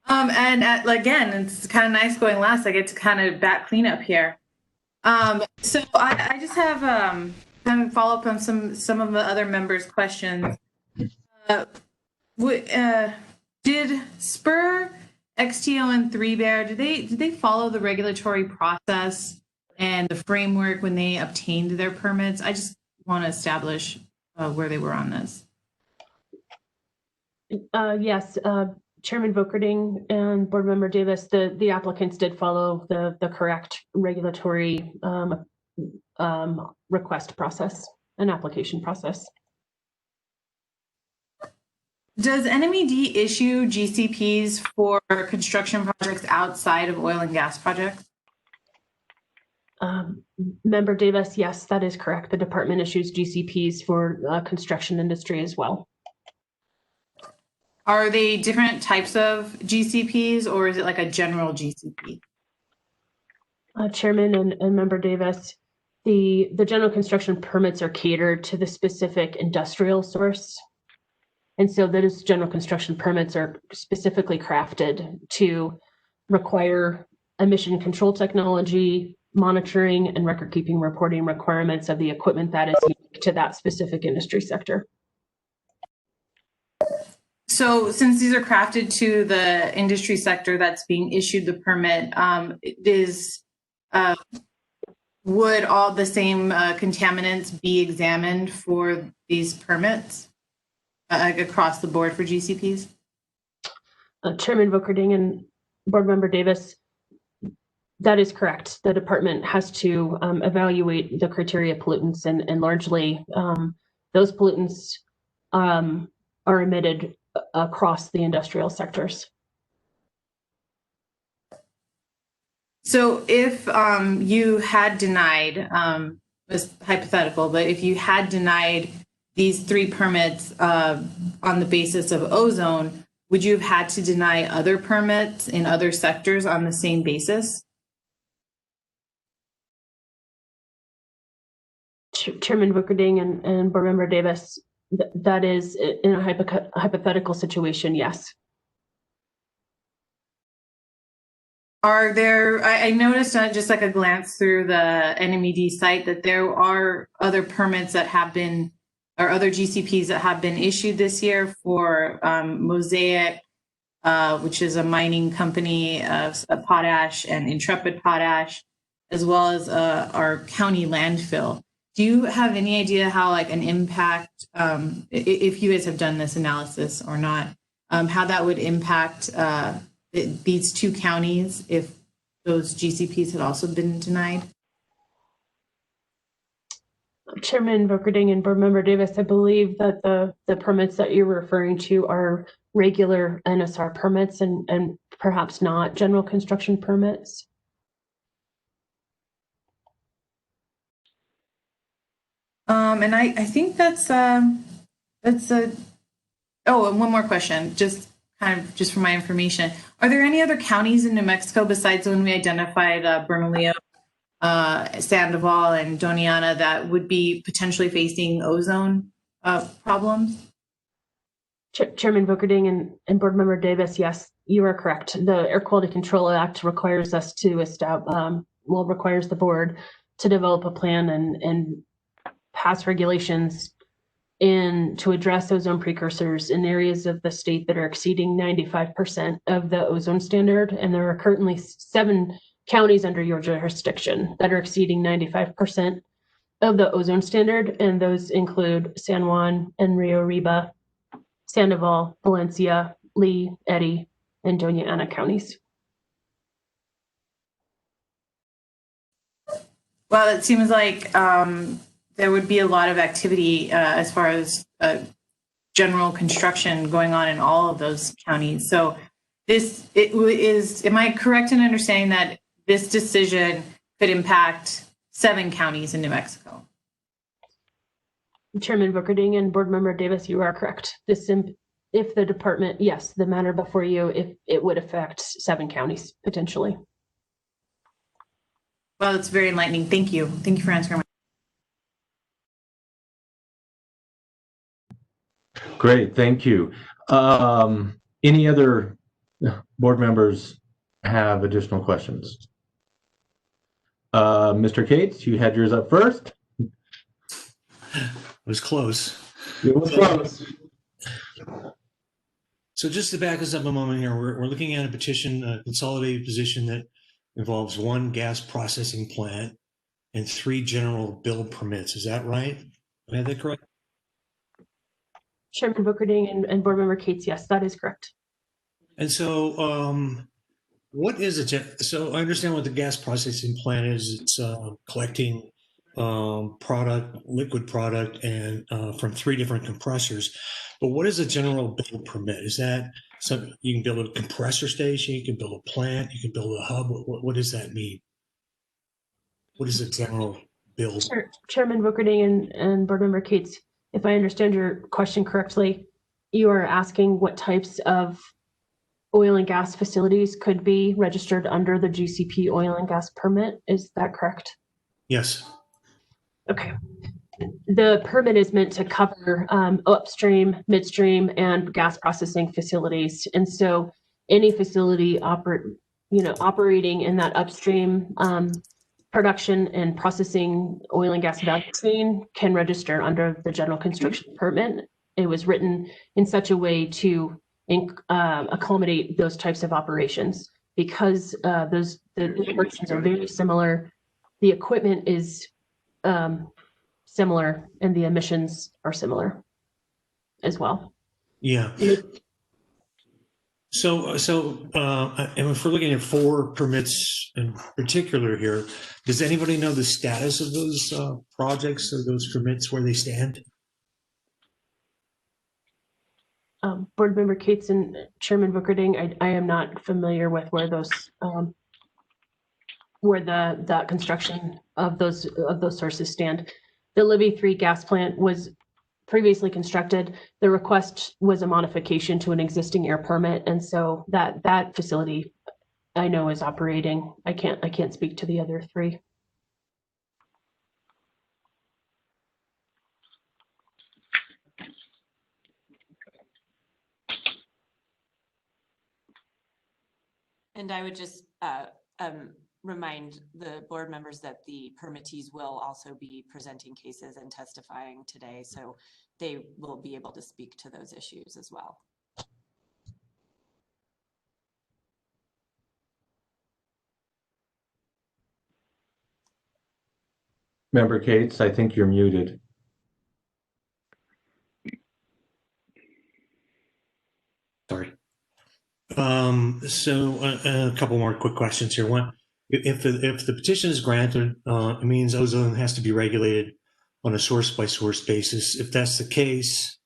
And again, it's kind of nice going last. I get to kind of back clean up here. So I just have kind of follow up on some of the other members' questions. Did Spur, XTO, and Three Bear, did they follow the regulatory process and the framework when they obtained their permits? I just want to establish where they were on this. Yes, Chairman Vokerding and Board Member Davis, the applicants did follow the correct regulatory request process and application process. Does NMED issue GCPs for construction projects outside of oil and gas projects? Member Davis, yes, that is correct. The department issues GCPs for construction industry as well. Are they different types of GCPs, or is it like a general GCP? Chairman and Member Davis, the general construction permits are catered to the specific industrial source. And so those general construction permits are specifically crafted to require emission control technology, monitoring, and record keeping reporting requirements of the equipment that is unique to that specific industry sector. So since these are crafted to the industry sector that's being issued the permit, would all the same contaminants be examined for these permits across the board for GCPs? Chairman Vokerding and Board Member Davis, that is correct. The department has to evaluate the criteria pollutants, and largely those pollutants are emitted across the industrial sectors. So if you had denied, was hypothetical, but if you had denied these 3 permits on the basis of ozone, would you have had to deny other permits in other sectors on the same basis? Chairman Bookerding and Board Member Davis, that is in a hypothetical situation, yes. Are there, I noticed just like a glance through the NMED site that there are other permits that have been, or other GCPs that have been issued this year for Mosaic, which is a mining company of potash, and Intrepid Potash, as well as our county landfill. Do you have any idea how like an impact, if you guys have done this analysis or not, how that would impact these two counties if those GCPs had also been denied? Chairman Bookerding and Board Member Davis, I believe that the permits that you're referring to are regular NSR permits and perhaps not general construction permits. And I think that's oh, and one more question, just for my information. Are there any other counties in New Mexico besides the one we identified, Bernalillo, Sandoval, and Doniana, that would be potentially facing ozone problems? Chairman Bookerding and Board Member Davis, yes, you are correct. The Air Quality Control Act requires us to requires the board to develop a plan and pass regulations to address ozone precursors in areas of the state that are exceeding 95% of the ozone standard. And there are currently 7 counties under your jurisdiction that are exceeding 95% of the ozone standard. And those include San Juan and Rio Arriba, Sandoval, Valencia, Lee, Eddy, and Doña Ana counties. Well, it seems like there would be a lot of activity as far as general construction going on in all of those counties. So am I correct in understanding that this decision could impact 7 counties in New Mexico? Chairman Bookerding and Board Member Davis, you are correct. If the department, yes, the matter before you, if it would affect 7 counties potentially. Well, it's very enlightening. Thank you. Thank you for answering my. Great, thank you. Any other board members have additional questions? Mr. Cates, you had yours up first. It was close. It was close. So just to back us up a moment here, we're looking at a petition, a consolidated position that involves 1 gas processing plant and 3 general build permits. Is that right? Am I have that correct? Chairman Bookerding and Board Member Cates, yes, that is correct. And so what is it? So I understand what the gas processing plant is. It's collecting liquid product, and from 3 different compressors. But what is a general build permit? Is that something you can build a compressor station, you can build a plant, you can build a hub? What does that mean? What is a general build? Chairman Bookerding and Board Member Cates, if I understand your question correctly, you are asking what types of oil and gas facilities could be registered under the GCP oil and gas permit. Is that correct? Yes. Okay. The permit is meant to cover upstream, midstream, and gas processing facilities. And so any facility operating in that upstream production and processing oil and gas value chain can register under the general construction permit. It was written in such a way to accommodate those types of operations because the operations are very similar. The equipment is similar and the emissions are similar as well. Yeah. So and if we're looking at 4 permits in particular here, does anybody know the status of those projects or those permits, where they stand? Board Member Cates and Chairman Bookerding, I am not familiar with where those where the construction of those sources stand. The Libby 3 gas plant was previously constructed. The request was a modification to an existing air permit, and so that facility I know is operating. I can't speak to the other three. And I would just remind the board members that the permittees will also be presenting cases and testifying today, so they will be able to speak to those issues as well. Member Cates, I think you're muted. Sorry. So a couple more quick questions here. One, if the petition is granted, it means ozone has to be regulated on a source-by-source basis. If that's the case,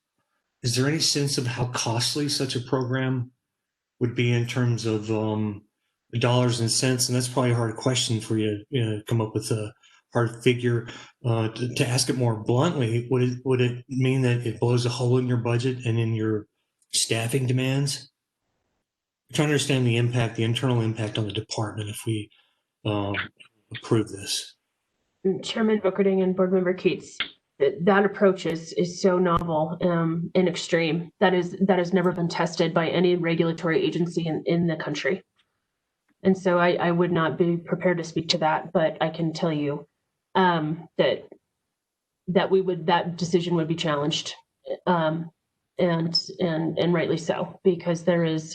is there any sense of how costly such a program would be in terms of dollars and cents? And that's probably a hard question for you to come up with a hard figure. To ask it more bluntly, would it mean that it blows a hole in your budget and in your staffing demands? I'm trying to understand the impact, the internal impact on the department if we approve this. Chairman Bookerding and Board Member Cates, that approach is so novel and extreme. That has never been tested by any regulatory agency in the country. And so I would not be prepared to speak to that, but I can tell you that decision would be challenged, and rightly so, because there is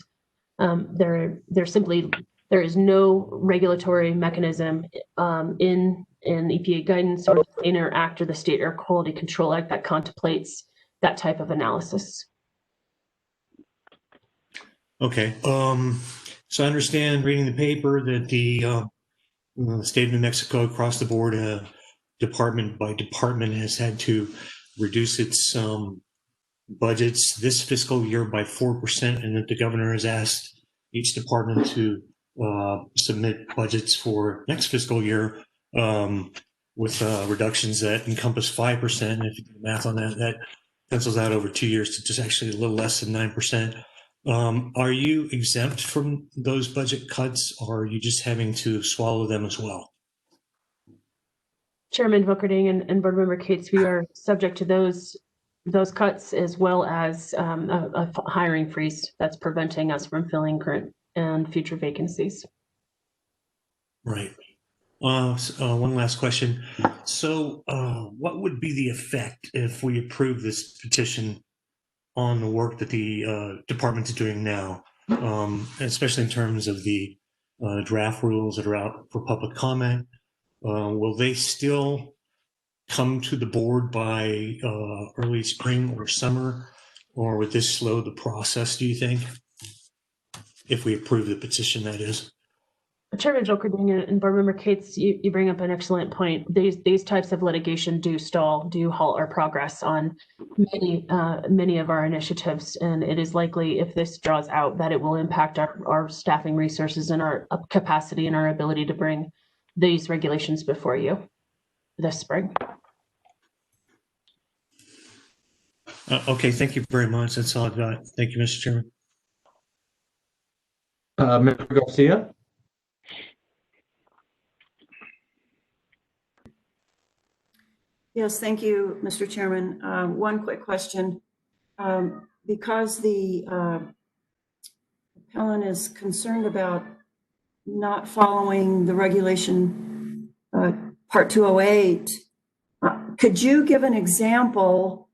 no regulatory mechanism in EPA guidance or the Clean Air Act or the State Air Quality Control Act that contemplates that type of analysis. Okay. So I understand reading the paper that the state of New Mexico across the board, department by department, has had to reduce its budgets this fiscal year by 4%, and that the governor has asked each department to submit budgets for next fiscal year with reductions that encompass 5%. And if you do the math on that, that pencils out over 2 years to just actually a little less than 9%. Are you exempt from those budget cuts, or are you just having to swallow them as well? Chairman Bookerding and Board Member Cates, we are subject to those cuts, as well as a hiring freeze that's preventing us from filling current and future vacancies. Right. One last question. So what would be the effect if we approve this petition on the work that the department is doing now, especially in terms of the draft rules that are out for public comment? Will they still come to the board by early spring or summer, or would this slow the process, do you think, if we approve the petition, that is? Chairman Bookerding and Board Member Cates, you bring up an excellent point. These types of litigation do halt our progress on many of our initiatives, and it is likely, if this draws out, that it will impact our staffing resources and our capacity and our ability to bring these regulations before you this spring. Okay, thank you very much. That's all I've got. Thank you, Mr. Chairman. Member Garcia? Yes, thank you, Mr. Chairman. One quick question. Because the appellant is concerned about not following the regulation Part 208, could you give an example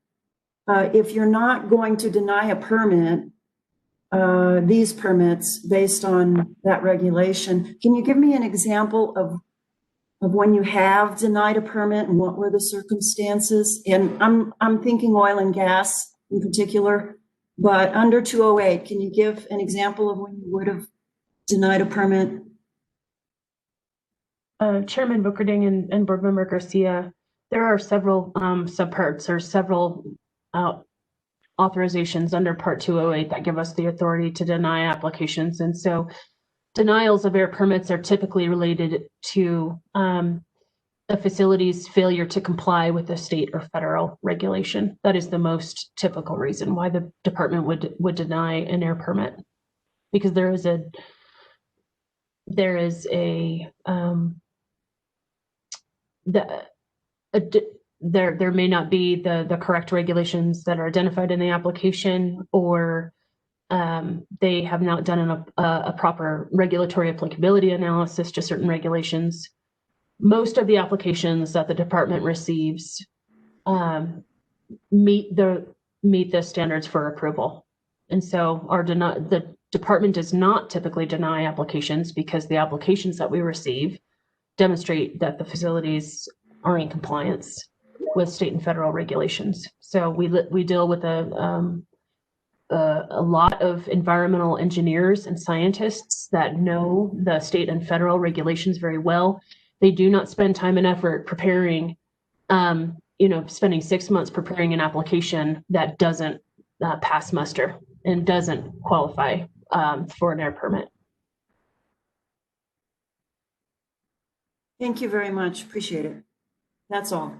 if you're not going to deny a permit, these permits based on that regulation? Can you give me an example of when you have denied a permit and what were the circumstances? And I'm thinking oil and gas in particular, but under 208, can you give an example of when you would have denied a permit? Chairman Bookerding and Board Member Garcia, there are several subparts or several authorizations under Part 208 that give us the authority to deny applications. And so denials of air permits are typically related to a facility's failure to comply with a state or federal regulation. That is the most typical reason why the department would deny an air permit, because there is a there may not be the correct regulations that are identified in the application, or they have not done a proper regulatory applicability analysis to certain regulations. Most of the applications that the department receives meet the standards for approval, and so the department does not typically deny applications because the applications that we receive demonstrate that the facilities are in compliance with state and federal regulations. So we deal with a lot of environmental engineers and scientists that know the state and federal regulations very well. They do not spend time and effort preparing, spending 6 months preparing an application that doesn't pass muster and doesn't qualify for an air permit. Thank you very much. Appreciate it. That's all.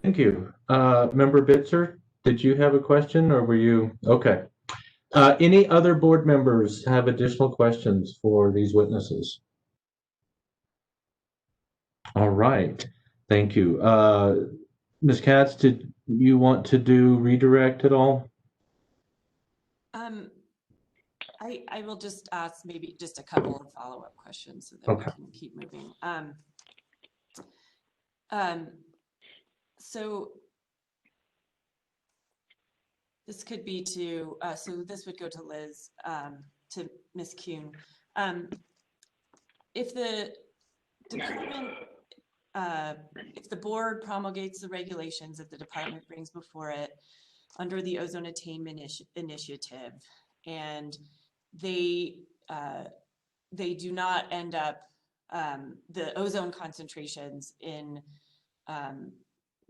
Thank you. Member Bitzer, did you have a question or were you? Okay. Any other board members have additional questions for these witnesses? All right. Thank you. Ms. Katz, did you want to do redirect at all? I will just ask maybe just a couple of follow-up questions so that we can keep moving. So this could be to, so this would go to Liz, to Ms. Kuhn. If the department, if the board promulgates the regulations that the department brings before it under the ozone attainment initiative, and they do not end up, the ozone concentrations in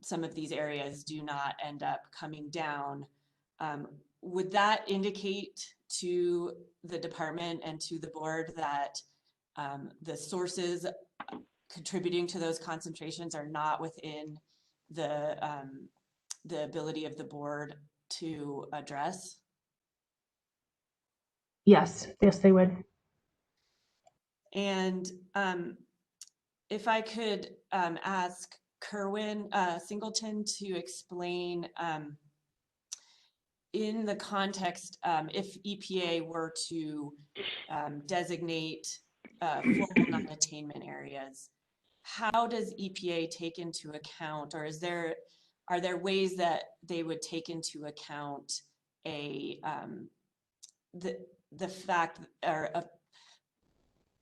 some of these areas do not end up coming down, would that indicate to the department and to the board that the sources contributing to those concentrations are not within the ability of the board to address? Yes, they would. And if I could ask Kerwin Singleton to explain in the context, if EPA were to designate formal non-attainment areas, how does EPA take into account, or are there ways that they would take into account the fact or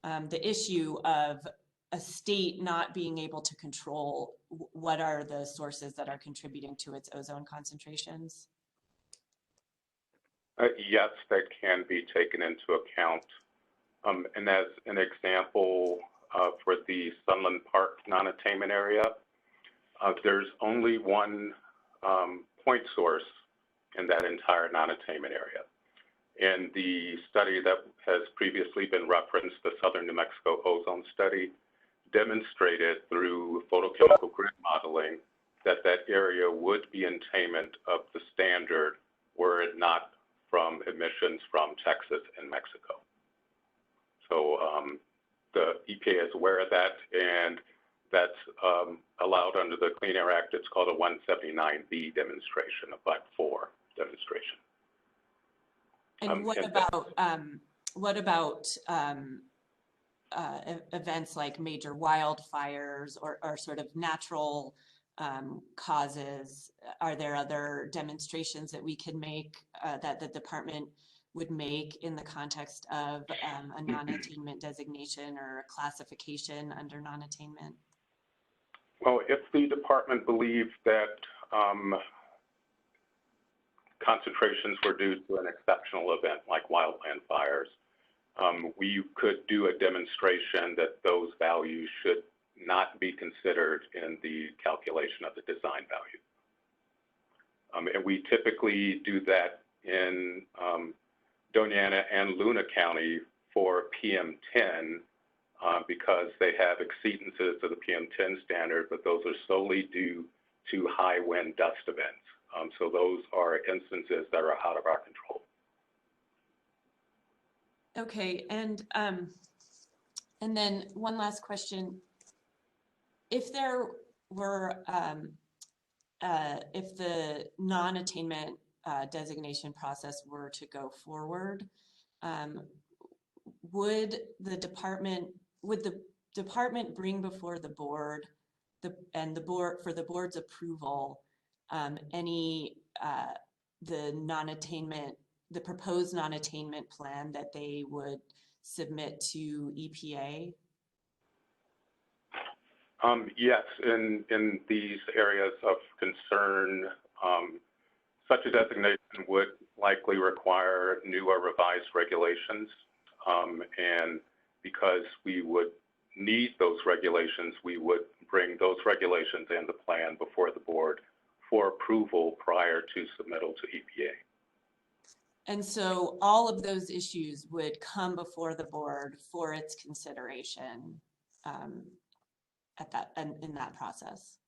the issue of a state not being able to control what are the sources that are contributing to its ozone concentrations? Yes, that can be taken into account. And as an example, for the Sunland Park non-attainment area, there's only one point source in that entire non-attainment area. And the study that has previously been referenced, the Southern New Mexico Ozone Study, demonstrated through photochemical grid modeling that that area would be in attainment of the standard were it not from emissions from Texas and Mexico. So the EPA is aware of that, and that's allowed under the Clean Air Act. It's called a 179B demonstration, a But For demonstration. And what about events like major wildfires or sort of natural causes? Are there other demonstrations that we can make that the department would make in the context of a non-attainment designation or a classification under non-attainment? Well, if the department believed that concentrations were due to an exceptional event like wildland fires, we could do a demonstration that those values should not be considered in the calculation of the design value. And we typically do that in Doña Ana and Luna County for PM10 because they have exceedances of the PM10 standard, but those are solely due to high wind dust events. So those are instances that are out of our control. Okay, and then one last question. If there were, if the non-attainment designation process were to go forward, would the department bring before the board for the board's approval the proposed non-attainment plan that they would submit to EPA? Yes, in these areas of concern, such a designation would likely require new or revised regulations. And because we would need those regulations, we would bring those regulations and the plan before the board for approval prior to submittal to EPA. And so all of those issues would come before the board for its consideration in that process.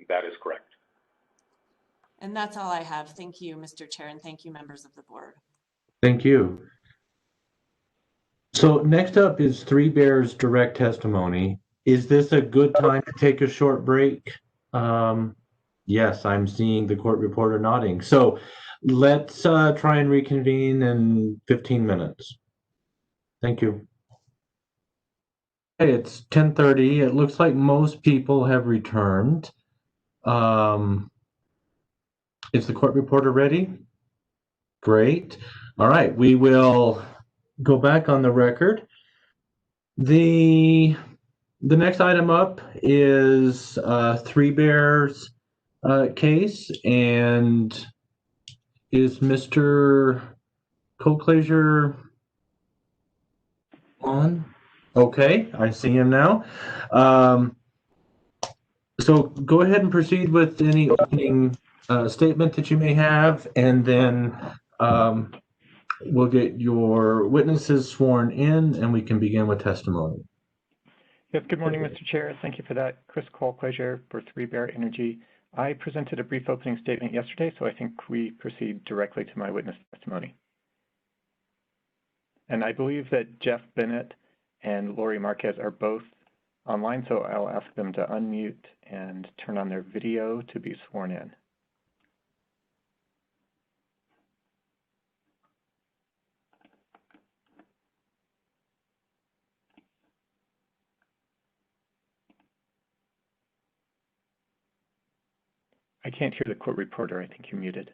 That is correct. And that's all I have. Thank you, Mr. Chair, and thank you, members of the board. Thank you. So next up is Three Bears direct testimony. Is this a good time to take a short break? Yes, I'm seeing the court reporter nodding. So let's try and reconvene in 15 minutes. Thank you. Hey, it's 10:30. It looks like most people have returned. Is the court reporter ready? Great. All right, we will go back on the record. The next item up is Three Bears case, and is Mr. Colclaser on? Okay, I see him now. So go ahead and proceed with any opening statement that you may have, and then we'll get your witnesses sworn in, and we can begin with testimony. Yes, good morning, Mr. Chair. Thank you for that. Chris Colclaser for Three Bear Energy. I presented a brief opening statement yesterday, so I think we proceed directly to my witness testimony. And I believe that Jeff Bennett and Lori Marquez are both online, so I'll ask them to unmute and turn on their video to be sworn in. I can't hear the court reporter. I think you're muted.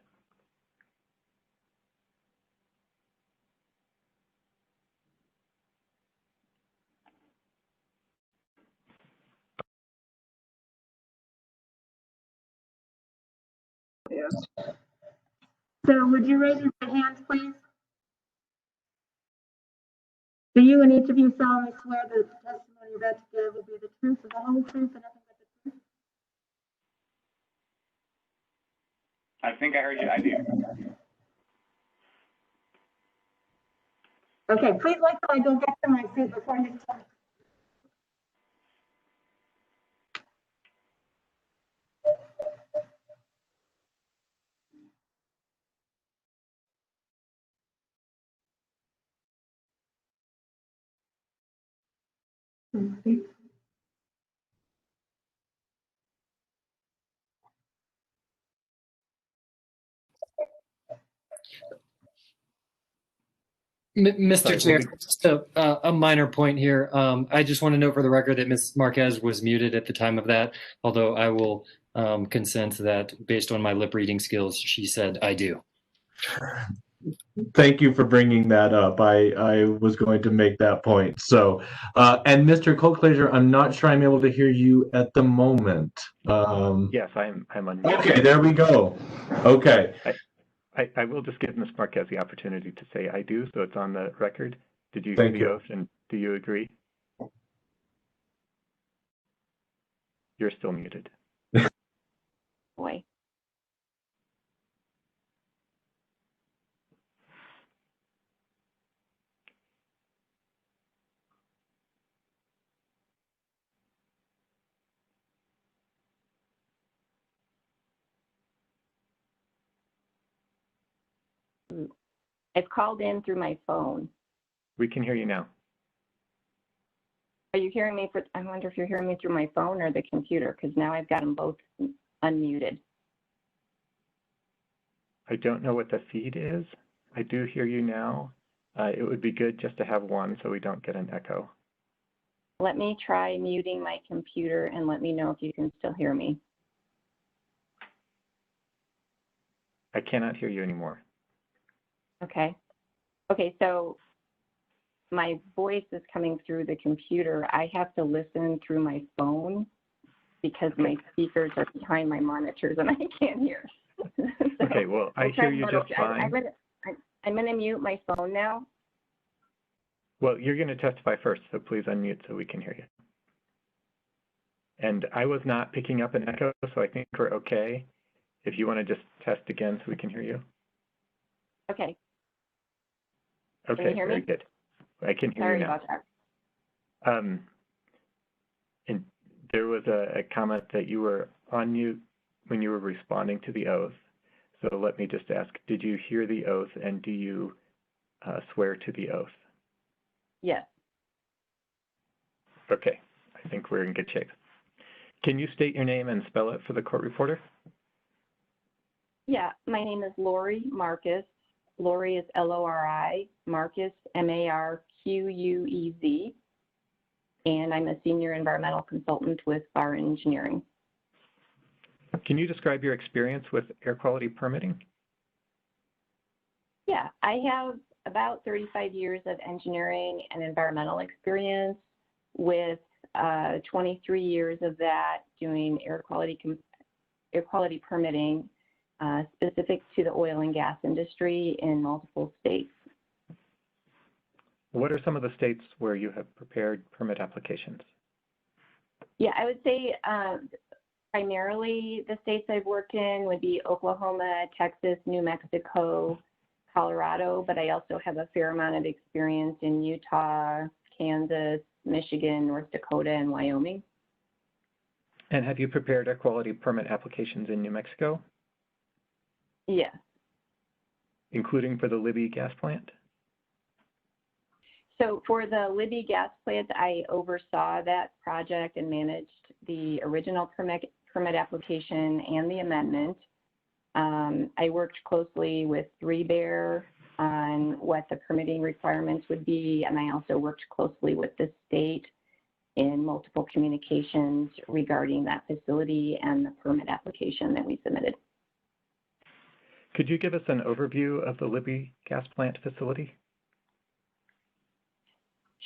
So would you raise your right hands, please? Do you and each of you solemnly swear that the testimony you're about to give will be the truth and the whole truth and nothing but the truth? I think I heard you. I do. Okay, please wait till I go get to my seat before you tell me. Mr. Chair, just a minor point here. I just want to note for the record that Ms. Marquez was muted at the time of that, although I will consent that based on my lip reading skills, she said, I do. Thank you for bringing that up. I was going to make that point. So, and Mr. Colclaser, I'm not sure I'm able to hear you at the moment. Yes, I'm unmuted. Okay, there we go. Okay. I will just give Ms. Marquez the opportunity to say I do, so it's on the record. Did you Thank hear the you. oath, and do you agree? You're still muted. Boy. I've called in through my phone. We can hear you now. Are you hearing me? I wonder if you're hearing me through my phone or the computer, because now I've got them both unmuted. I don't know what the feed is. I do hear you now. It would be good just to have one so we don't get an echo. Let me try muting my computer and let me know if you can still hear me. I cannot hear you anymore. Okay. Okay, so my voice is coming through the computer. I have to listen through my phone because my speakers are behind my monitors and I can't hear. So okay, well, I hear you just fine. I'm going to mute my phone now. Well, you're going to testify first, so please unmute so we can hear you. And I was not picking up an echo, so I think we're okay. If you want to just test again so we can hear you. Okay. Okay, can you hear very me? good. I can hear Sorry you now. about that. And there was a comment that you were on mute when you were responding to the oath. So let me just ask, did you hear the oath and do you swear to the oath? Yes. Okay, I think we're in good shape. Can you state your name and spell it for the court reporter? Yeah, my name is Lori Marcus. Lori is Lori, Marcus, Marquez, and I'm a senior environmental consultant with Bar Engineering. Can you describe your experience with air quality permitting? Yeah, I have about 35 years of engineering and environmental experience, with 23 years of that doing air quality permitting specific to the oil and gas industry in multiple states. What are some of the states where you have prepared permit applications? Yeah, I would say primarily the states I've worked in would be Oklahoma, Texas, New Mexico, Colorado, but I also have a fair amount of experience in Utah, Kansas, Michigan, North Dakota, and Wyoming. And have you prepared air quality permit applications in New Mexico? Yes. Including for the Libby gas plant? So for the Libby gas plant, I oversaw that project and managed the original permit application and the amendment. I worked closely with 3Bear on what the permitting requirements would be, and I also worked closely with the state in multiple communications regarding that facility and the permit application that we submitted. Could you give us an overview of the Libby gas plant facility?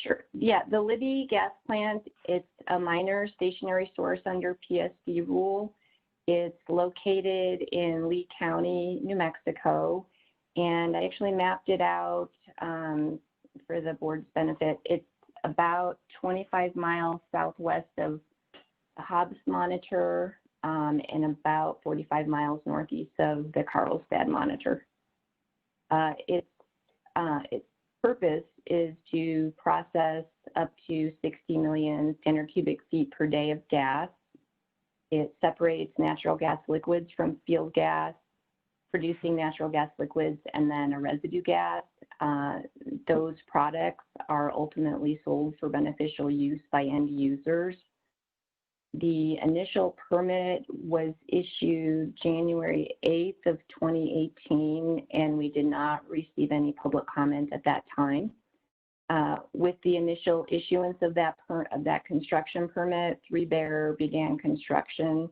Sure. Yeah, the Libby gas plant, it's a minor stationary source under PSD rule. It's located in Lee County, New Mexico, and I actually mapped it out for the board's benefit. It's about 25 miles southwest of Hobbs Monitor and about 45 miles northeast of the Carlsbad Monitor. Its purpose is to process up to 60 million standard cubic feet per day of gas. It separates natural gas liquids from field gas, producing natural gas liquids and then a residue gas. Those products are ultimately sold for beneficial use by end users. The initial permit was issued January 8th of 2018, and we did not receive any public comment at that time. With the initial issuance of that construction permit, 3Bear began construction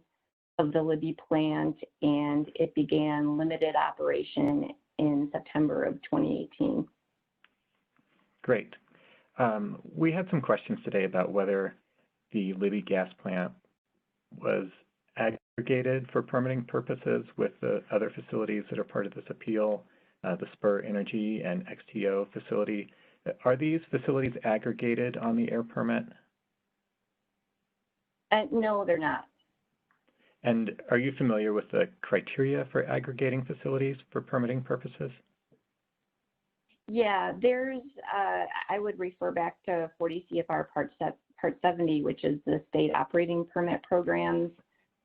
of the Libby plant, and it began limited operation in September of 2018. Great. We had some questions today about whether the Libby gas plant was aggregated for permitting purposes with the other facilities that are part of this appeal, the Spur Energy and XTO facility. Are these facilities aggregated on the air permit? No, they're not. And are you familiar with the criteria for aggregating facilities for permitting purposes? Yeah, there's, I would refer back to 40 CFR Part 70, which is the state operating permit programs,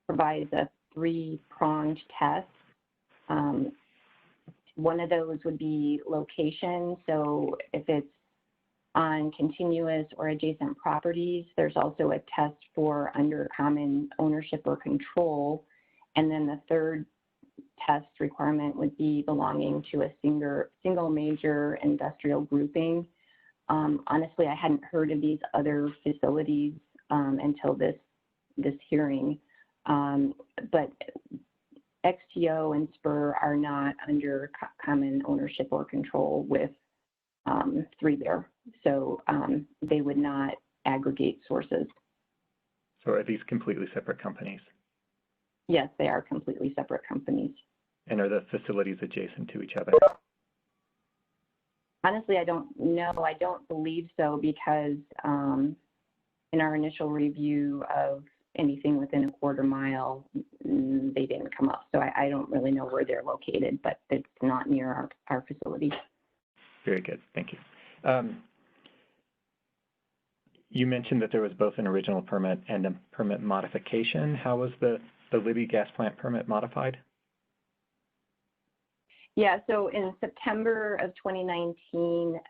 provides a three-pronged test. one of those would be location. So if it's on contiguous or adjacent properties, there's also a test for under common ownership or control. And then the third test requirement would be belonging to a single major industrial grouping. Honestly, I hadn't heard of these other facilities until this hearing, but XTO and Spur are not under common ownership or control with Three Bear, so they would not aggregate sources. So are these completely separate companies? Yes, they are completely separate companies. And are the facilities adjacent to each other? Honestly, I don't know. I don't believe so because in our initial review of anything within a quarter mile, they didn't come up. So I don't really know where they're located, but it's not near our facility. Very good. Thank you. You mentioned that there was both an original permit and a permit modification. How was the Libby gas plant permit modified? Yeah, so in September of 2019,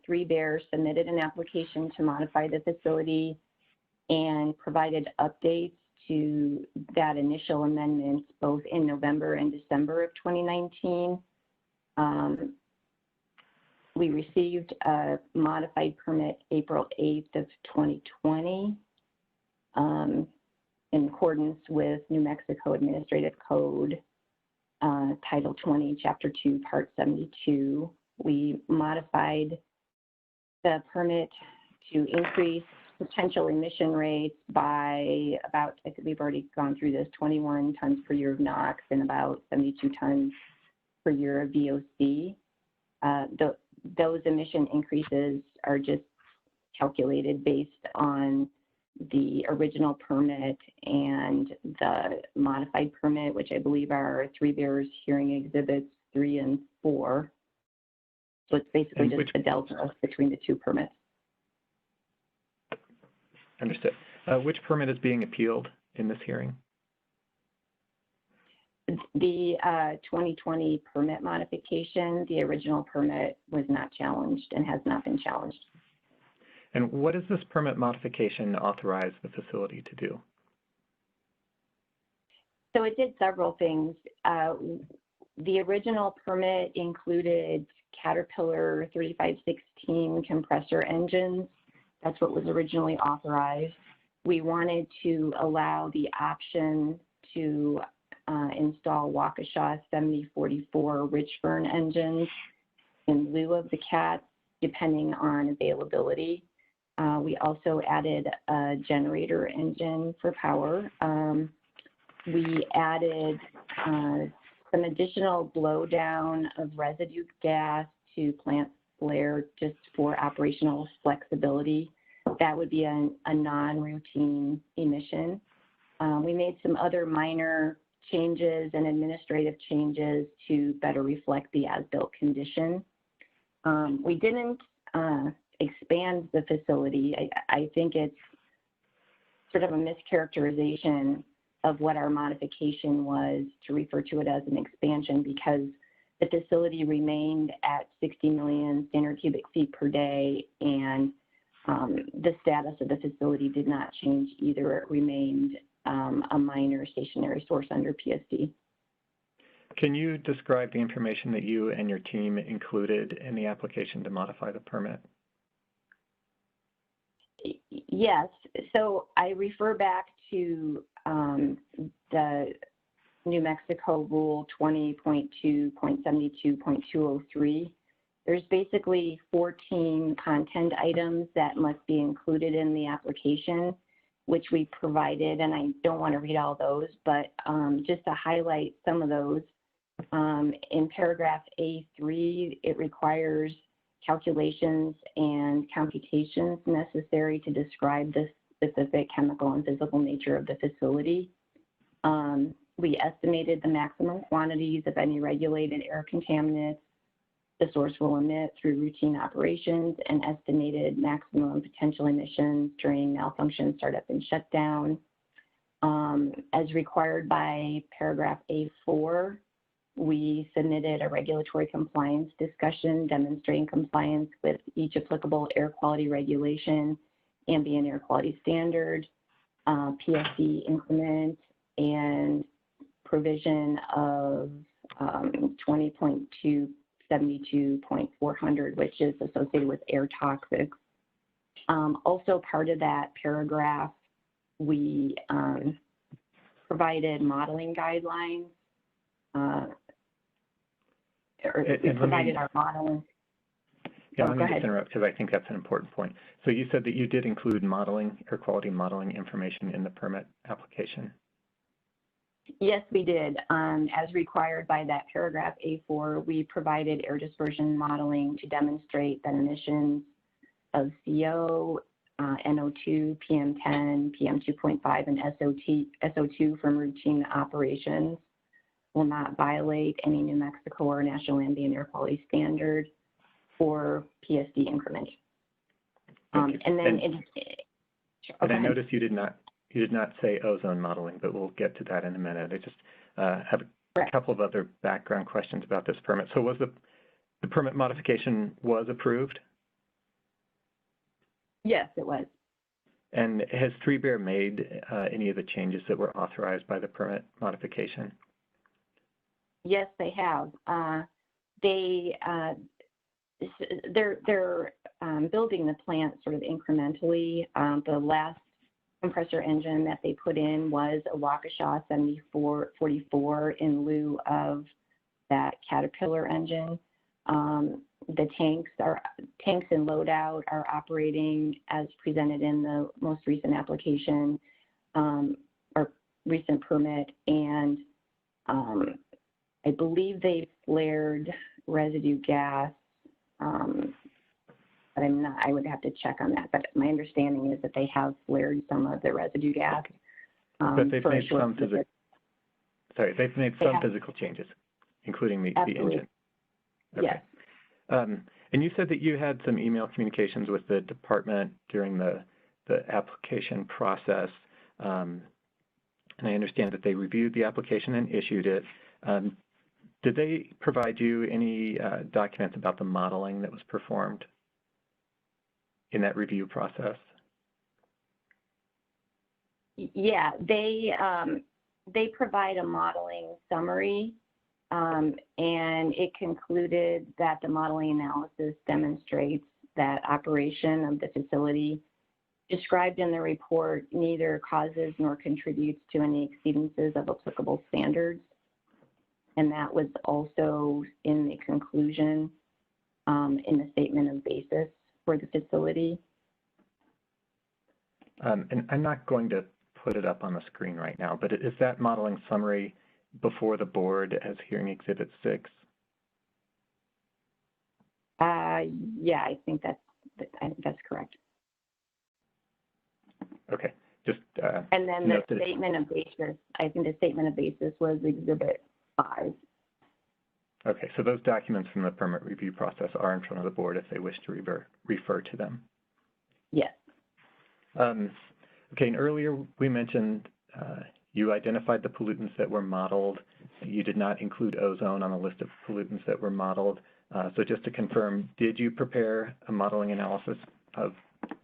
Three Bear submitted an application to modify the facility and provided updates to that initial amendment both in November and December of 2019. We received a modified permit April 8th of 2020 in accordance with New Mexico Administrative Code, Title 20, Chapter 2, Part 72. We modified the permit to increase potential emission rates by about, I think we've already gone through this, 21 tons per year of NOx and about 72 tons per year of VOC. Those emission increases are just calculated based on the original permit and the modified permit, which I believe are Three Bears hearing exhibits 3 and 4. So it's basically just the delta between the two permits. Understood. Which permit is being appealed in this hearing? The 2020 permit modification, the original permit was not challenged and has not been challenged. And what does this permit modification authorize the facility to do? So it did several things. The original permit included Caterpillar 3516 compressor engines. That's what was originally authorized. We wanted to allow the option to install Waukesha 7044 Richburn engines in lieu of the CAT, depending on availability. We also added a generator engine for power. We added some additional blowdown of residue gas to plant flare just for operational flexibility. That would be a non-routine emission. We made some other minor changes and administrative changes to better reflect the as-built condition. We didn't expand the facility. I think it's sort of a mischaracterization of what our modification was to refer to it as an expansion, because the facility remained at 60 million standard cubic feet per day, and the status of the facility did not change either. It remained a minor stationary source under PSD. Can you describe the information that you and your team included in the application to modify the permit? Yes, so I refer back to the New Mexico Rule 20.2.72.203. There's basically 14 content items that must be included in the application, which we provided, and I don't want to read all those, but just to highlight some of those, in paragraph A3, it requires calculations and computations necessary to describe the specific chemical and physical nature of the facility. We estimated the maximum quantities of any regulated air contaminants the source will emit through routine operations, and estimated maximum potential emissions during malfunction, startup, and shutdown. As required by paragraph A4, we submitted a regulatory compliance discussion demonstrating compliance with each applicable air quality regulation, ambient air quality standard, PSC increment, and provision of 20.272.400, which is associated with air toxics. Also part of that paragraph, we provided modeling guidelines, we provided our modeling. Yeah, let me just interrupt because I think that's an important point. So you said that you did include modeling, air quality modeling information in the permit application. Yes, we did. As required by that paragraph A4, we provided air dispersion modeling to demonstrate that emissions of CO, NO2, PM10, PM2.5, and SO2 from routine operations will not violate any New Mexico or National Ambient Air Quality Standard or PSD increment. And then and I noticed you did not say ozone modeling, but we'll get to that in a minute. I just have a couple of other background questions about this permit. So was the permit modification was approved? Yes, it was. And has Three Bear made any of the changes that were authorized by the permit modification? Yes, they have. They're building the plant sort of incrementally. The last compressor engine that they put in was a Waukesha 7444 in lieu of that Caterpillar engine. The tanks and loadout are operating as presented in the most recent application or recent permit, and I believe they flared residue gas. But I would have to check on that. But my understanding is that they have flared some of the residue gas. But they've made some physical changes, including the engine. Okay. Yes. And you said that you had some email communications with the department during the application process. And I understand that they reviewed the application and issued it. Did they provide you any documents about the modeling that was performed in that review process? Yeah, they provide a modeling summary, and it concluded that the modeling analysis demonstrates that operation of the facility described in the report neither causes nor contributes to any exceedances of applicable standards. And that was also in the conclusion in the statement of basis for the facility. And I'm not going to put it up on the screen right now, but is that modeling summary before the board as hearing Exhibit 6? Yeah, I think that's correct. Okay, just. And then the statement of basis, I think the statement of basis was Exhibit 5. Okay, so those documents from the permit review process are in front of the board if they wish to refer to them. Yes. Okay, and earlier we mentioned you identified the pollutants that were modeled. You did not include ozone on the list of pollutants that were modeled. So just to confirm, did you prepare a modeling analysis of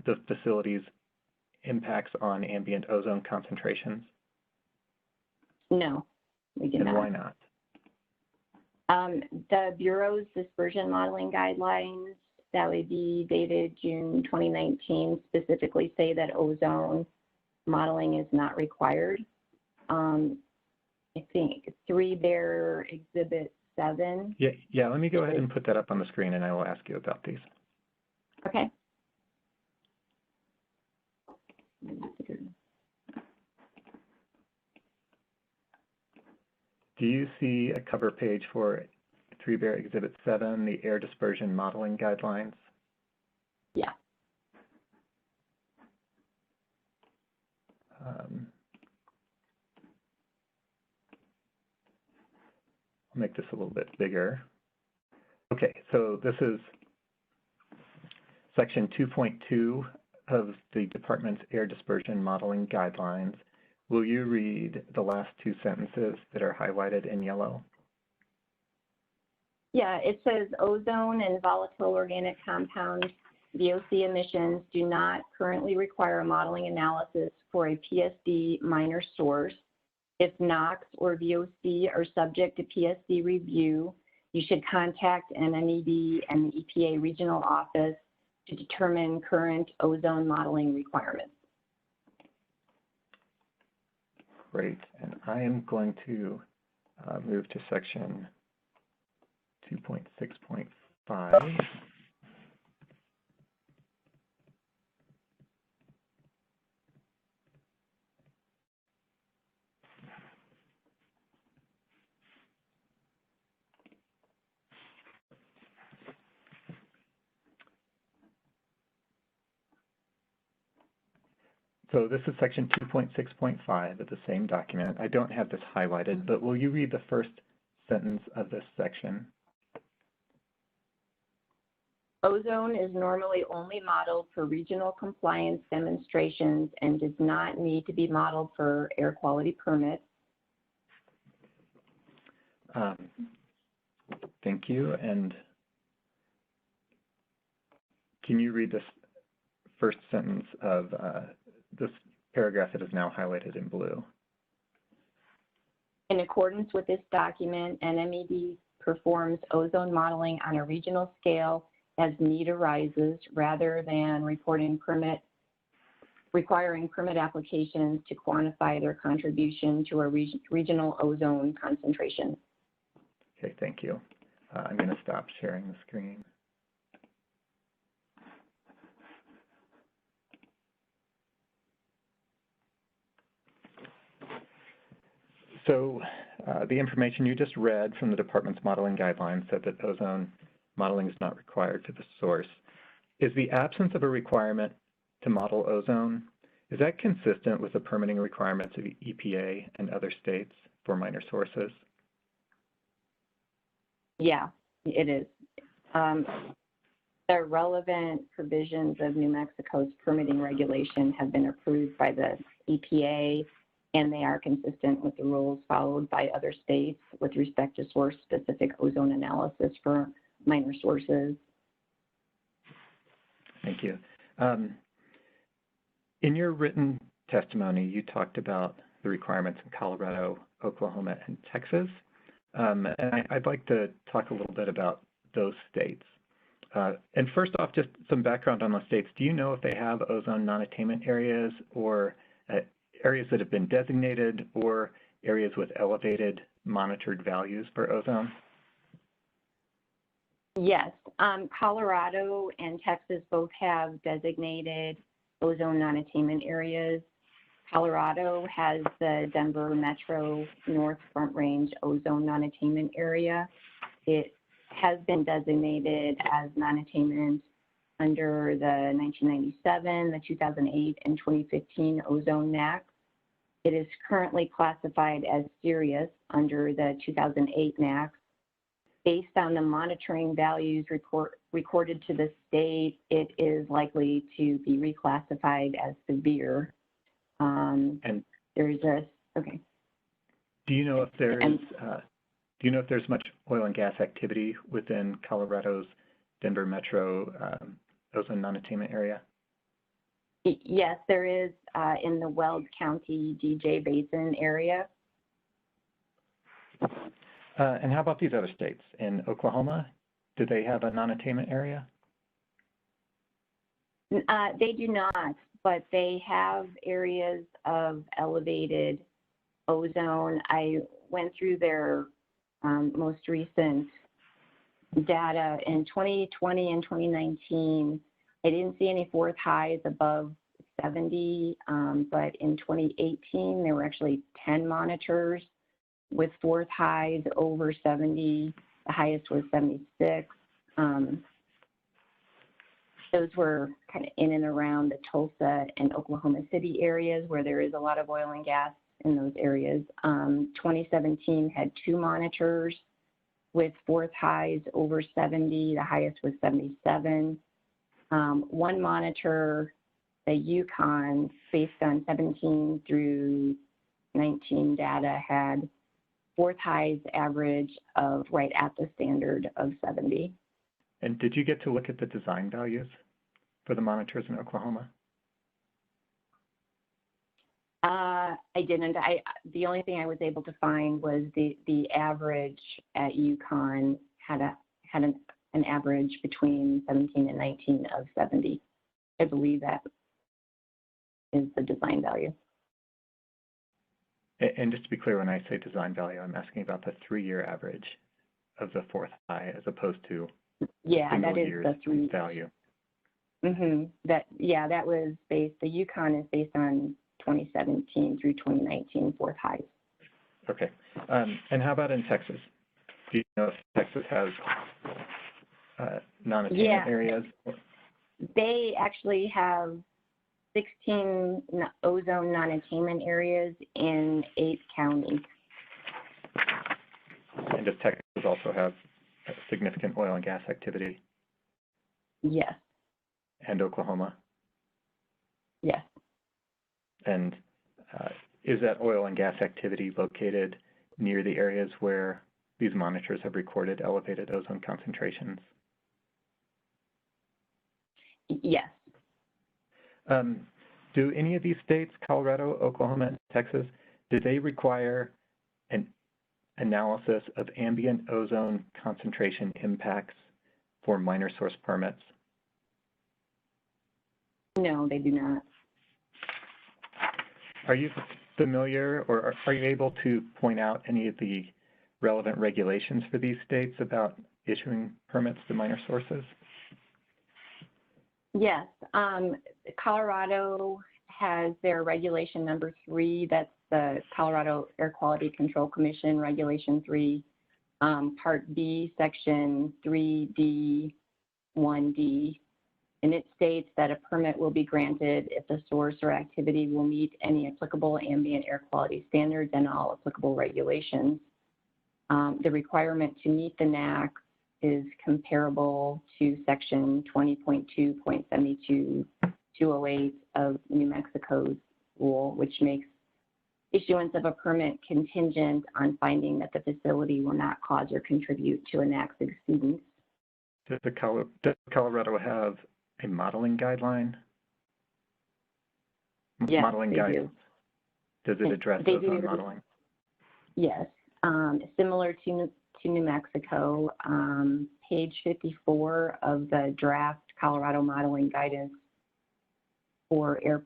the facility's impacts on ambient ozone concentrations? No, we did not. And why not? The Bureau's dispersion modeling guidelines that would be dated June 2019 specifically say that ozone modeling is not required. I think Three Bear Exhibit 7. Yeah, let me go ahead and put that up on the screen and I will ask you about these. Okay. Do you see a cover page for Three Bear Exhibit 7, the air dispersion modeling guidelines? Yeah. I'll make this a little bit bigger. Okay, so this is section 2.2 of the department's air dispersion modeling guidelines. Will you read the last two sentences that are highlighted in yellow? Yeah, it says ozone and volatile organic compound VOC emissions do not currently require a modeling analysis for a PSD minor source. If NOx or VOC are subject to PSD review, you should contact NMED and the EPA regional office to determine current ozone modeling requirements. Great, and I am going to move to section 2.6.5. So this is section 2.6.5 of the same document. I don't have this highlighted, but will you read the first sentence of this section? Ozone is normally only modeled for regional compliance demonstrations and does not need to be modeled for air quality permits. Thank you. And can you read this first sentence of this paragraph that is now highlighted in blue? In accordance with this document, NMED performs ozone modeling on a regional scale as need arises rather than requiring permit applications to quantify their contribution to a regional ozone concentration. Okay, thank you. I'm going to stop sharing the screen. So the information you just read from the department's modeling guidelines said that ozone modeling is not required to the source. Is the absence of a requirement to model ozone, is that consistent with the permitting requirements of EPA and other states for minor sources? Yeah, it is. The relevant provisions of New Mexico's permitting regulation have been approved by the EPA, and they are consistent with the rules followed by other states with respect to source-specific ozone analysis for minor sources. Thank you. In your written testimony, you talked about the requirements in Colorado, Oklahoma, and Texas. And I'd like to talk a little bit about those states. And first off, just some background on those states. Do you know if they have ozone non-attainment areas or areas that have been designated or areas with elevated monitored values for ozone? Yes, Colorado and Texas both have designated ozone non-attainment areas. Colorado has the Denver Metro North Front Range ozone non-attainment area. It has been designated as non-attainment under the 1997, the 2008, and 2015 ozone NAAQS. It is currently classified as serious under the 2008 NAAQS. Based on the monitoring values recorded to the state, it is likely to be reclassified as severe. And there's a, okay. Do you know if there is, do you know if there's much oil and gas activity within Colorado's Denver Metro ozone non-attainment area? Yes, there is in the Weld County DJ Basin area. And how about these other states? In Oklahoma, do they have a non-attainment area? They do not, but they have areas of elevated ozone. I went through their most recent data in 2020 and 2019. I didn't see any fourth highs above 70, but in 2018, there were actually 10 monitors with fourth highs over 70. The highest was 76. Those were kind of in and around the Tulsa and Oklahoma City areas where there is a lot of oil and gas in those areas. 2017 had 2 monitors with fourth highs over 70. The highest was 77. One monitor, the Yukon, based on 17 through 19 data, had Fourth highs average of right at the standard of 70. And did you get to look at the design values for the monitors in Oklahoma? I didn't. The only thing I was able to find was the average at Yukon had an average between 17 and 19 of 70. I believe that is the design value. And just to be clear, when I say design value, I'm asking about the 3-year average of the fourth high as opposed to that is the 3 value. That was based. The Yukon is based on 2017 through 2019 fourth highs. Okay. And how about in Texas? Do you know if Texas has non-attainment areas? They actually have 16 ozone non-attainment areas in 8 counties. And does Texas also have significant oil and gas activity? Yes. And Oklahoma? Yes. And is that oil and gas activity located near the areas where these monitors have recorded elevated ozone concentrations? Yes. Do any of these states, Colorado, Oklahoma, and Texas, do they require an analysis of ambient ozone concentration impacts for minor source permits? No, they do not. Are you familiar or are you able to point out any of the relevant regulations for these states about issuing permits to minor sources? Yes. Colorado has their regulation number 3. That's the Colorado Air Quality Control Commission Regulation 3, Part B, Section 3D, 1D. And it states that a permit will be granted if the source or activity will meet any applicable ambient air quality standards and all applicable regulations. The requirement to meet the NAAQS is comparable to Section 20.2.72.208 of New Mexico's rule, which makes issuance of a permit contingent on finding that the facility will not cause or contribute to a NAAQS exceedance. Does Colorado have a modeling guideline? Yes, modeling they guidance. Do. Does it address ozone modeling? Yes. Similar to New Mexico, page 54 of the draft Colorado modeling guidance for air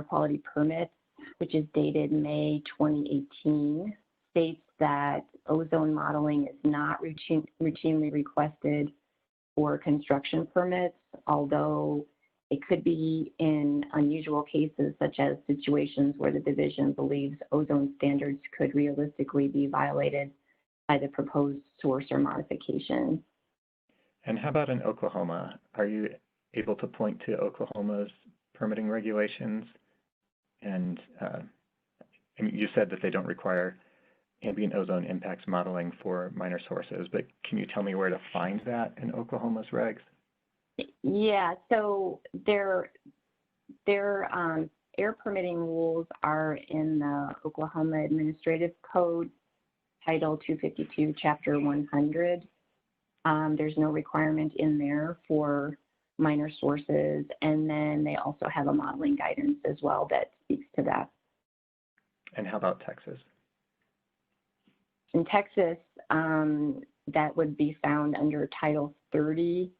quality permits, which is dated May 2018, states that ozone modeling is not routinely requested for construction permits, although it could be in unusual cases, such as situations where the division believes ozone standards could realistically be violated by the proposed source or modification. And how about in Oklahoma? Are you able to point to Oklahoma's permitting regulations? And you said that they don't require ambient ozone impacts modeling for minor sources, but can you tell me where to find that in Oklahoma's regs? Yeah, so their air permitting rules are in the Oklahoma Administrative Code, Title 252, Chapter 100. There's no requirement in there for minor sources, and then they also have a modeling guidance as well that speaks to that. And how about Texas? In Texas, that would be found under Title 30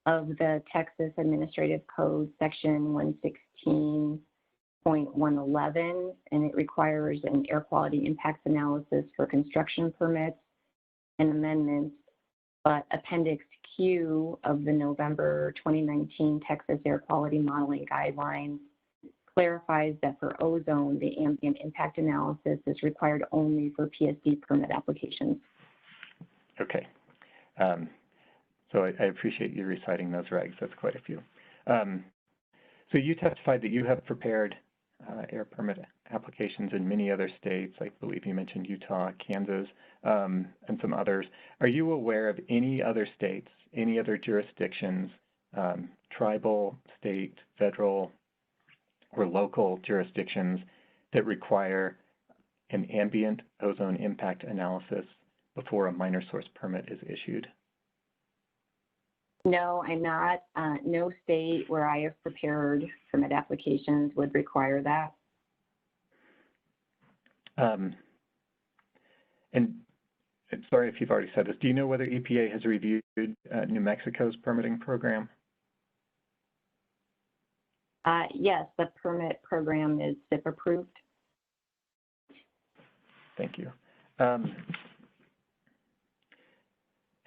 of the Texas Administrative Code, Section 116.111, and it requires an air quality impacts analysis for construction permits and amendments. But Appendix Q of the November 2019 Texas Air Quality Modeling Guidelines clarifies that for ozone, the ambient impact analysis is required only for PSD permit applications. Okay. So I appreciate you reciting those regs. That's quite a few. So you testified that you have prepared air permit applications in many other states. I believe you mentioned Utah, Kansas, and some others. Are you aware of any other states, any other jurisdictions, tribal, state, federal, or local jurisdictions that require an ambient ozone impact analysis before a minor source permit is issued? No, I'm not. No state where I have prepared permit applications would require that. And sorry if you've already said this, do you know whether EPA has reviewed New Mexico's permitting program? Yes, the permit program is SIP approved. Thank you. Have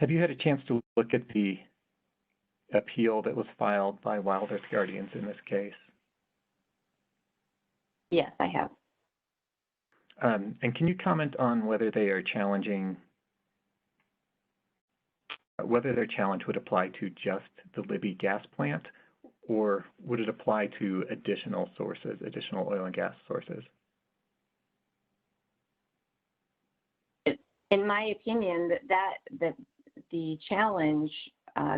you had a chance to look at the appeal that was filed by Wild Earth Guardians in this case? Yes, I have. And can you comment on whether they are challenging, whether their challenge would apply to just the Libby gas plant, or would it apply to additional sources, additional oil and gas sources? In my opinion, that the challenge,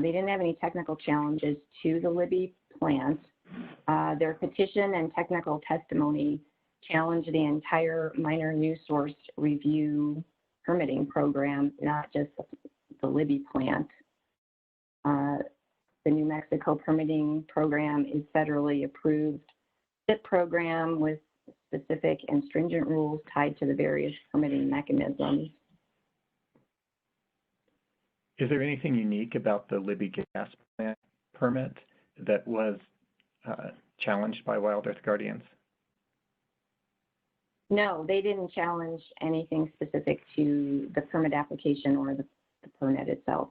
they didn't have any technical challenges to the Libby plant. Their petition and technical testimony challenged the entire minor new source review permitting program, not just the Libby plant. The New Mexico permitting program is federally approved SIP program with specific and stringent rules tied to the various permitting mechanisms. Is there anything unique about the Libby gas plant permit that was challenged by Wild Earth Guardians? No, they didn't challenge anything specific to the permit application or the permit itself.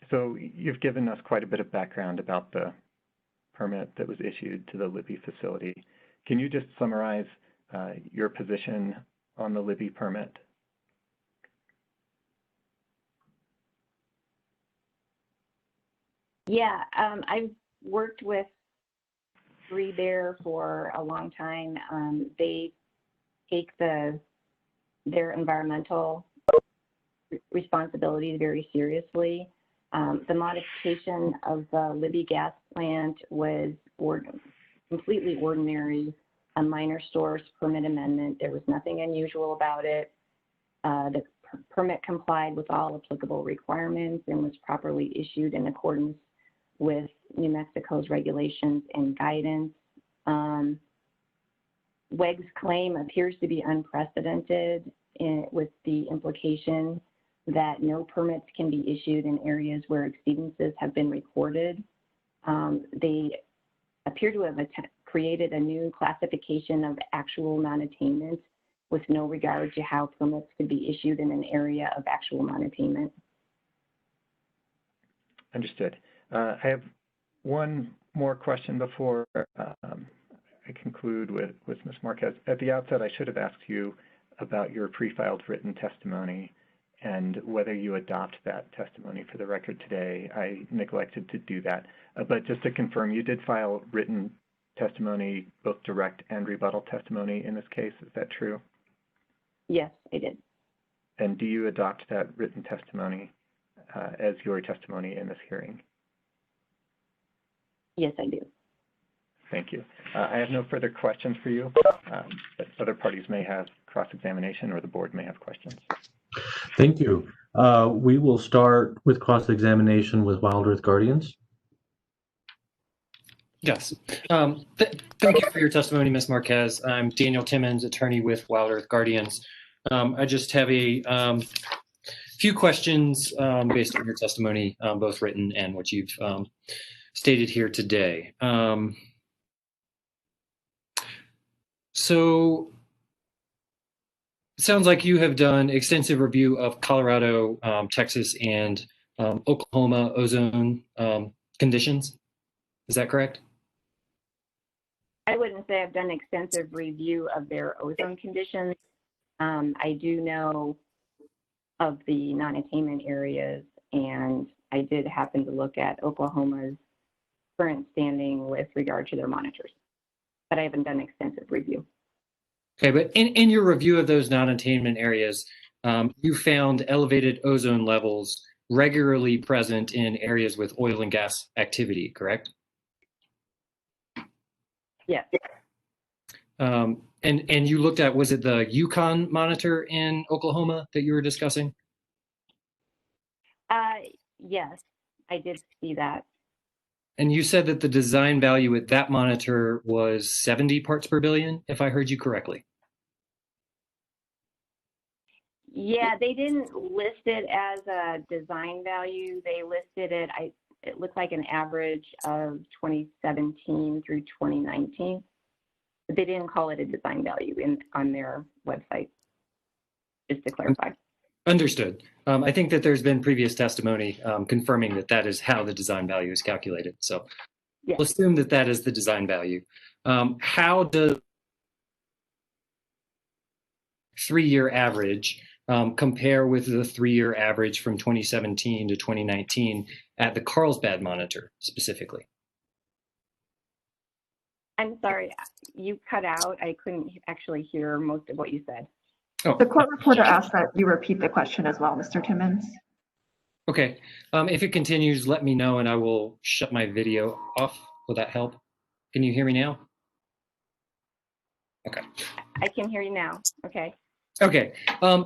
So you've given us quite a bit of background about the permit that was issued to the Libby facility. Can you just summarize your position on the Libby permit? Yeah, I've worked with Three Bear for a long time. They take their environmental responsibilities very seriously. The modification of the Libby gas plant was completely ordinary, a minor source permit amendment. There was nothing unusual about it. The permit complied with all applicable requirements and was properly issued in accordance with New Mexico's regulations and guidance. WEG's claim appears to be unprecedented with the implication that no permits can be issued in areas where exceedances have been recorded. They appear to have created a new classification of actual non-attainment with no regard to how permits could be issued in an area of actual non-attainment. Understood. I have one more question before I conclude with Ms. Marquez. At the outset, I should have asked you about your pre-filed written testimony and whether you adopt that testimony for the record today. I neglected to do that. But just to confirm, you did file written testimony, both direct and rebuttal testimony in this case. Is that true? Yes, I did. And do you adopt that written testimony as your testimony in this hearing? Yes, I do. Thank you. I have no further questions for you, but other parties may have cross-examination or the board may have questions. Thank you. We will start with cross-examination with Wild Earth Guardians. Yes. Thank you for your testimony, Ms. Marquez. I'm Daniel Timmons, attorney with Wild Earth Guardians. I just have a few questions based on your testimony, both written and what you've stated here today. So it sounds like you have done extensive review of Colorado, Texas, and Oklahoma ozone conditions. Is that correct? I wouldn't say I've done extensive review of their ozone conditions. I do know of the non-attainment areas, and I did happen to look at Oklahoma's current standing with regard to their monitors, but I haven't done extensive review. Okay, but in your review of those non-attainment areas, you found elevated ozone levels regularly present in areas with oil and gas activity, correct? Yes. And you looked at, was it the Yukon monitor in Oklahoma that you were discussing? Yes, I did see that. And you said that the design value at that monitor was 70 parts per billion, if I heard you correctly. Yeah, they didn't list it as a design value. They listed it, it looked like an average of 2017 through 2019. But they didn't call it a design value on their website, just to clarify. Understood. I think that there's been previous testimony confirming that that is how the design value is calculated. So we'll assume that that is the design value. How does 3-year average compare with the 3-year average from 2017 to 2019 at the Carlsbad monitor specifically? I'm sorry, you cut out. I couldn't actually hear most of what you said. Oh. The court reporter asked that you repeat the question as well, Mr. Timmons. Okay. If it continues, let me know and I will shut my video off. Will that help? Can you hear me now? Okay. I can hear you now. Okay. Okay.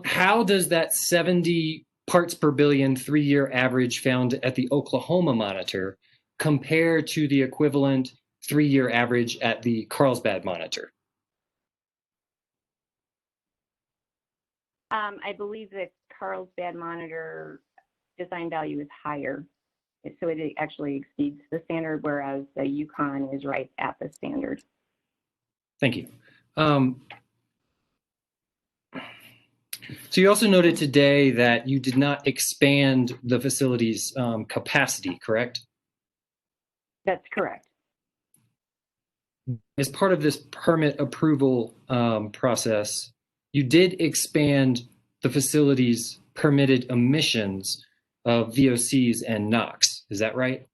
How does that 70 parts per billion 3-year average found at the Oklahoma monitor compare to the equivalent 3-year average at the Carlsbad monitor? I believe the Carlsbad monitor design value is higher. So it actually exceeds the standard, whereas the Yukon is right at the standard. Thank you. So you also noted today that you did not expand the facility's capacity, correct? That's correct. As part of this permit approval process, you did expand the facility's permitted emissions of VOCs and NOx. Is that right?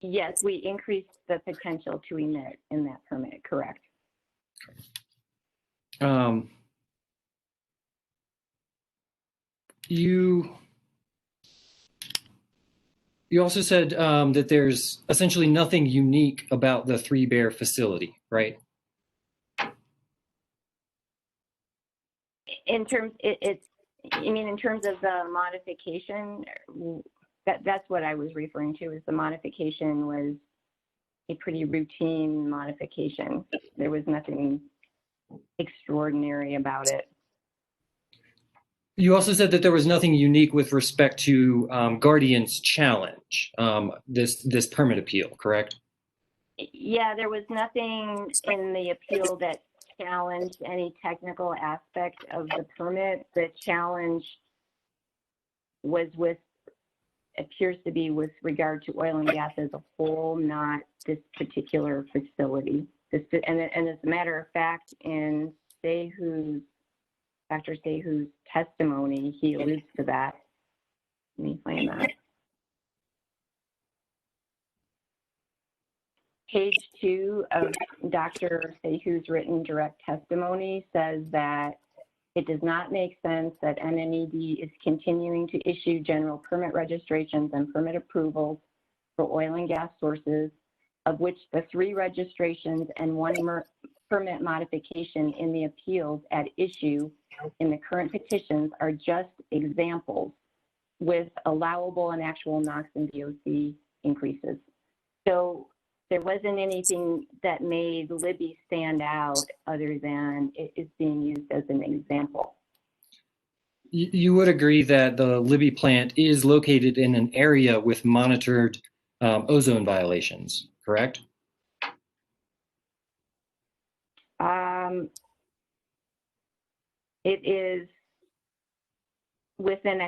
Yes, we increased the potential to emit in that permit, correct. You also said that there's essentially nothing unique about the Three Bear facility, right? In terms, you mean in terms of the modification? That's what I was referring to. Is the modification was a pretty routine modification. There was nothing extraordinary about it. You also said that there was nothing unique with respect to Guardian's challenge, this permit appeal, correct? Yeah, there was nothing in the appeal that challenged any technical aspect of the permit. The challenge appears to be with regard to oil and gas as a whole, not this particular facility. And as a matter of fact, in Dr. Sehu's testimony, he alludes to that. Let me find that. Page 2 of Dr. Sehu's written direct testimony says that it does not make sense that NNED is continuing to issue general permit registrations and permit approvals for oil and gas sources, of which the 3 registrations and 1 permit modification in the appeals at issue in the current petitions are just examples with allowable and actual NOx and VOC increases. So there wasn't anything that made Libby stand out other than it is being used as an example. You would agree that the Libby plant is located in an area with monitored ozone violations, correct? It is within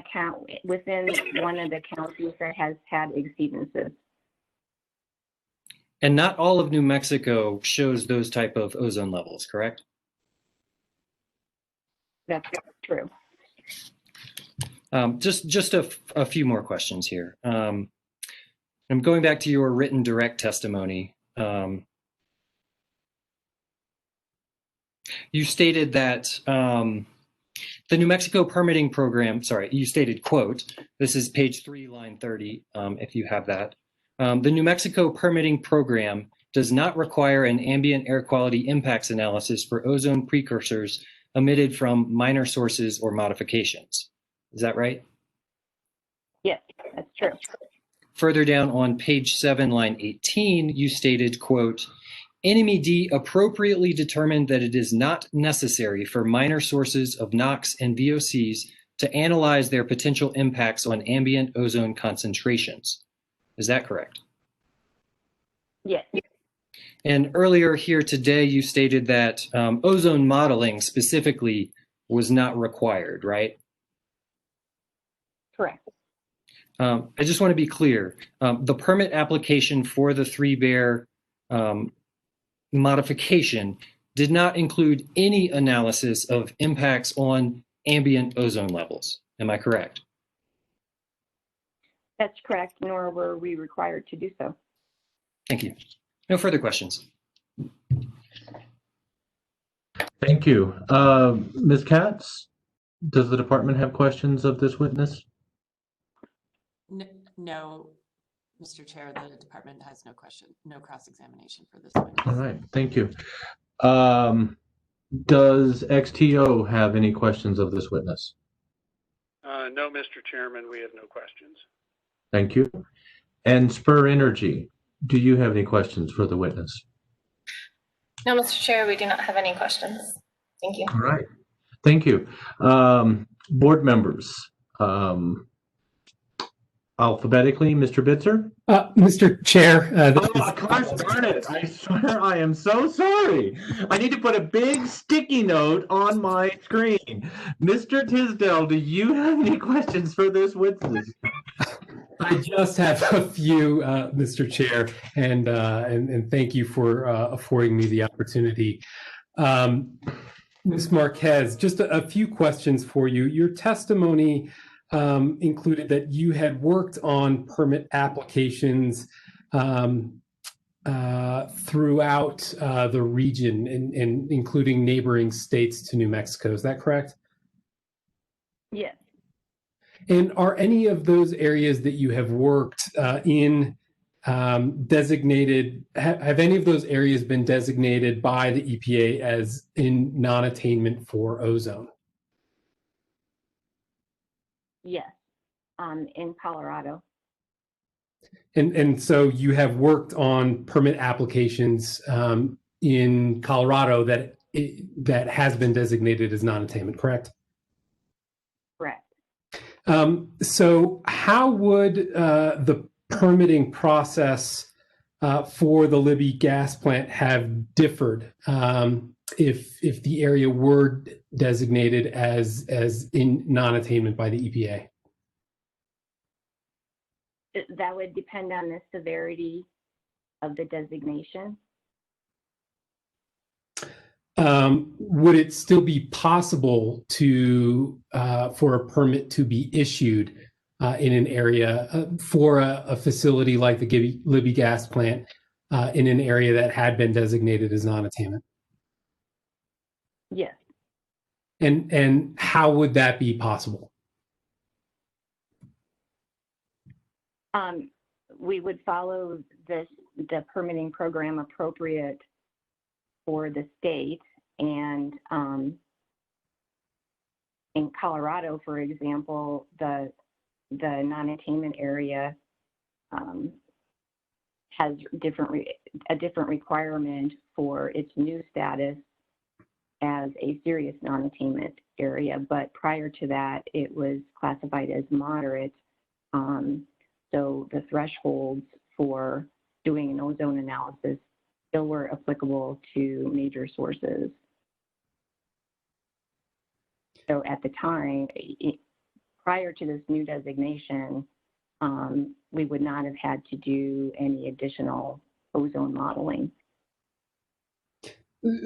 one of the counties that has had exceedances. And not all of New Mexico shows those type of ozone levels, correct? That's true. Just a few more questions here. I'm going back to your written direct testimony. You stated that The New Mexico permitting program, sorry, you stated, quote, this is page 3, line 30, if you have that. The New Mexico permitting program does not require an ambient air quality impacts analysis for ozone precursors emitted from minor sources or modifications. Is that right? Yes, that's true. Further down on page 7, line 18, you stated, quote, NMED appropriately determined that it is not necessary for minor sources of NOx and VOCs to analyze their potential impacts on ambient ozone concentrations. Is that correct? Yes. And earlier here today, you stated that ozone modeling specifically was not required, right? Correct. I just want to be clear. The permit application for the 3-bear modification did not include any analysis of impacts on ambient ozone levels. Am I correct? That's correct, nor were we required to do so. Thank you. No further questions. Thank you. Ms. Katz, does the department have questions of this witness? No, Mr. Chair, the department has no question, no cross-examination for this one. All right, thank you. Does XTO have any questions of this witness? No, Mr. Chairman, we have no questions. Thank you. And Spur Energy, do you have any questions for the witness? No, Mr. Chair, we do not have any questions. Thank you. All right, thank you. Board members, alphabetically, Mr. Bitzer? Mr. Chair. Gosh darn it. I swear I am so sorry. I need to put a big sticky note on my screen. Mr. Tisdale, do you have any questions for this witness? I just have a few, Mr. Chair, and thank you for affording me the opportunity. Ms. Marquez, just a few questions for you. Your testimony included that you had worked on permit applications throughout the region, and including neighboring states to New Mexico. Is that correct? Yes. And are any of those areas that you have worked in designated, have any of those areas been designated by the EPA as in non-attainment for ozone? Yes, in Colorado. And so you have worked on permit applications in Colorado that has been designated as non-attainment, correct? Correct. So how would the permitting process for the Libby gas plant have differed if the area were designated as in non-attainment by the EPA? That would depend on the severity of the designation. Would it still be possible to for a permit to be issued in an area for a facility like the Libby gas plant in an area that had been designated as non-attainment? Yes. And how would that be possible? We would follow the permitting program appropriate for the state, and in Colorado, for example, the non-attainment area has a different requirement for its new status as a serious non-attainment area, but prior to that, it was classified as moderate. So the thresholds for doing an ozone analysis still were applicable to major sources. So at the time, prior to this new designation, we would not have had to do any additional ozone modeling.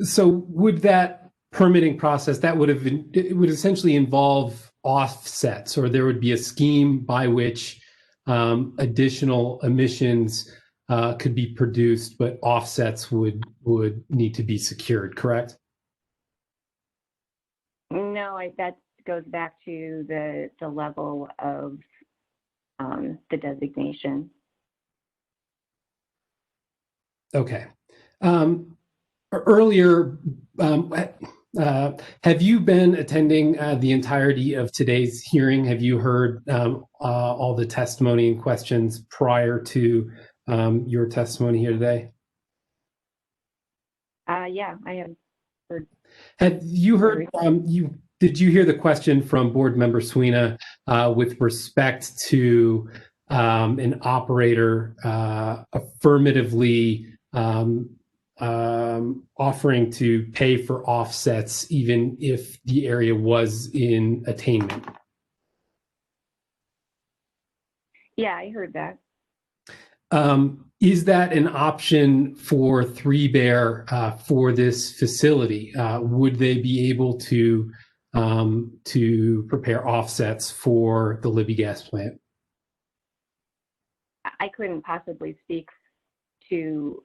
So would that permitting process, it would essentially involve offsets, or there would be a scheme by which additional emissions could be produced, but offsets would need to be secured, correct? No, that's goes back to the level of the designation. Okay. Earlier, have you been attending the entirety of today's hearing? Have you heard all the testimony and questions prior to your testimony here today? Yeah, I have heard. Have you heard, did you hear the question from Board Member Sweeney with respect to an operator affirmatively offering to pay for offsets even if the area was in attainment? Yeah, I heard that. Is that an option for Three Bear for this facility? Would they be able to prepare offsets for the Libby gas plant? I couldn't possibly speak to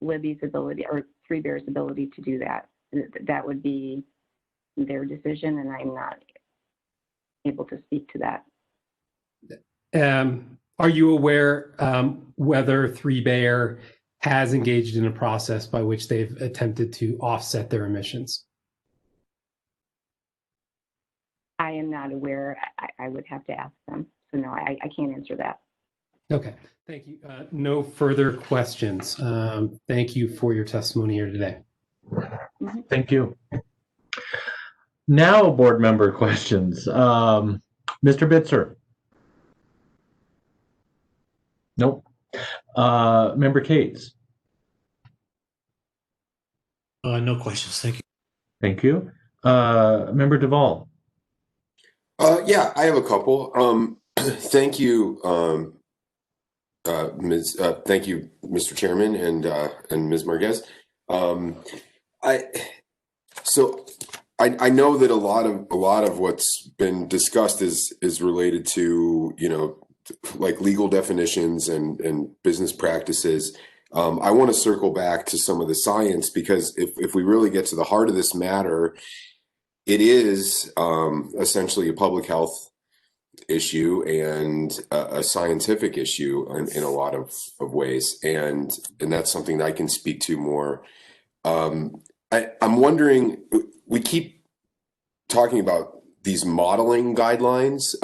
Libby's ability or Three Bear's ability to do that. That would be their decision, and I'm not able to speak to that. Are you aware whether Three Bear has engaged in a process by which they've attempted to offset their emissions? I am not aware. I would have to ask them. So no, I can't answer that. Okay, thank you. No further questions. Thank you for your testimony here today. Thank you. Now, board member questions. Mr. Bitzer? Nope. Member Cates? No questions. Thank you. Thank you. Member Duvall? Yeah, I have a couple. Thank you, thank you, Mr. Chairman and Ms. Marquez. I know that a lot of what's been discussed is related to, you know, like legal definitions and business practices. I want to circle back to some of the science, because if we really get to the heart of this matter, it is essentially a public health issue and a scientific issue in a lot of ways, and that's something that I can speak to more. I'm wondering, we keep talking about these modeling guidelines.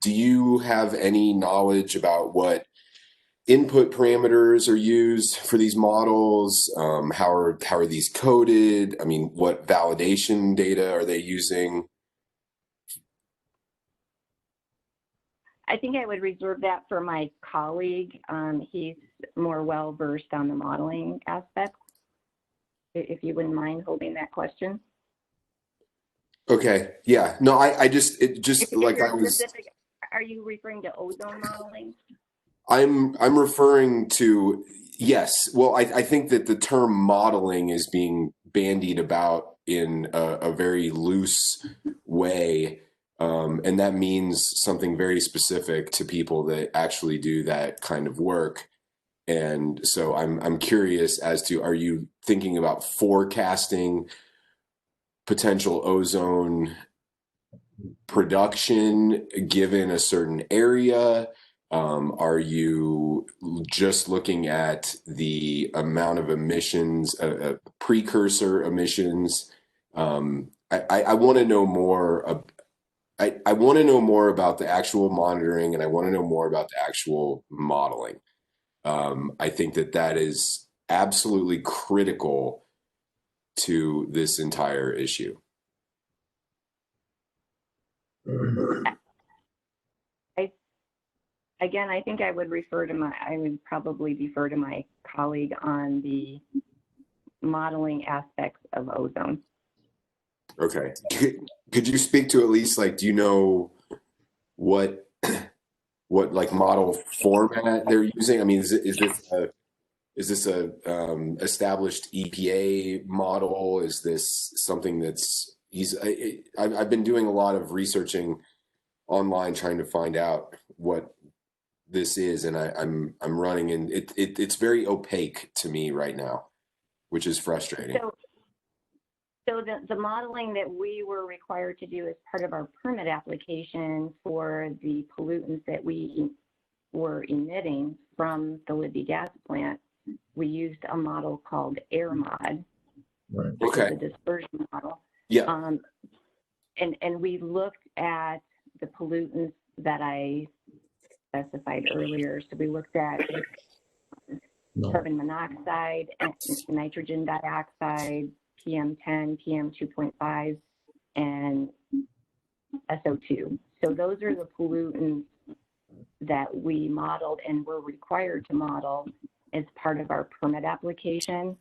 Do you have any knowledge about what input parameters are used for these models? How are these coded? I mean, what validation data are they using? I think I would reserve that for my colleague. He's more well-versed on the modeling aspects. If you wouldn't mind holding that question. Okay. Yeah. No, I just like I was. Specific, are you referring to ozone modeling? I'm referring to, yes. Well, I think that the term modeling is being bandied about in a very loose way. And that means something very specific to people that actually do that kind of work. And so I'm curious as to, are you thinking about forecasting potential ozone production given a certain area? Are you just looking at the amount of emissions, precursor emissions? I want to know more. I want to know more about the actual monitoring, and I want to know more about the actual modeling. I think that is absolutely critical to this entire issue. Again, I think I would probably defer to my colleague on the modeling aspects of ozone. Okay. Could you speak to at least, like, do you know what like model format they're using? I mean, is this a established EPA model? Is this something that's I've been doing a lot of researching online trying to find out what this is, and I'm running, and it's very opaque to me right now, which is frustrating. So the modeling that we were required to do as part of our permit application for the pollutants that we were emitting from the Libby gas plant, we used a model called AirMod, Right. which Okay. is a dispersion model. Yeah. And we looked at the pollutants that I specified earlier. So we looked at carbon monoxide, nitrogen dioxide, PM10, PM2.5, and SO2. So those are the pollutants that we modeled and were required to model as part of our permit application.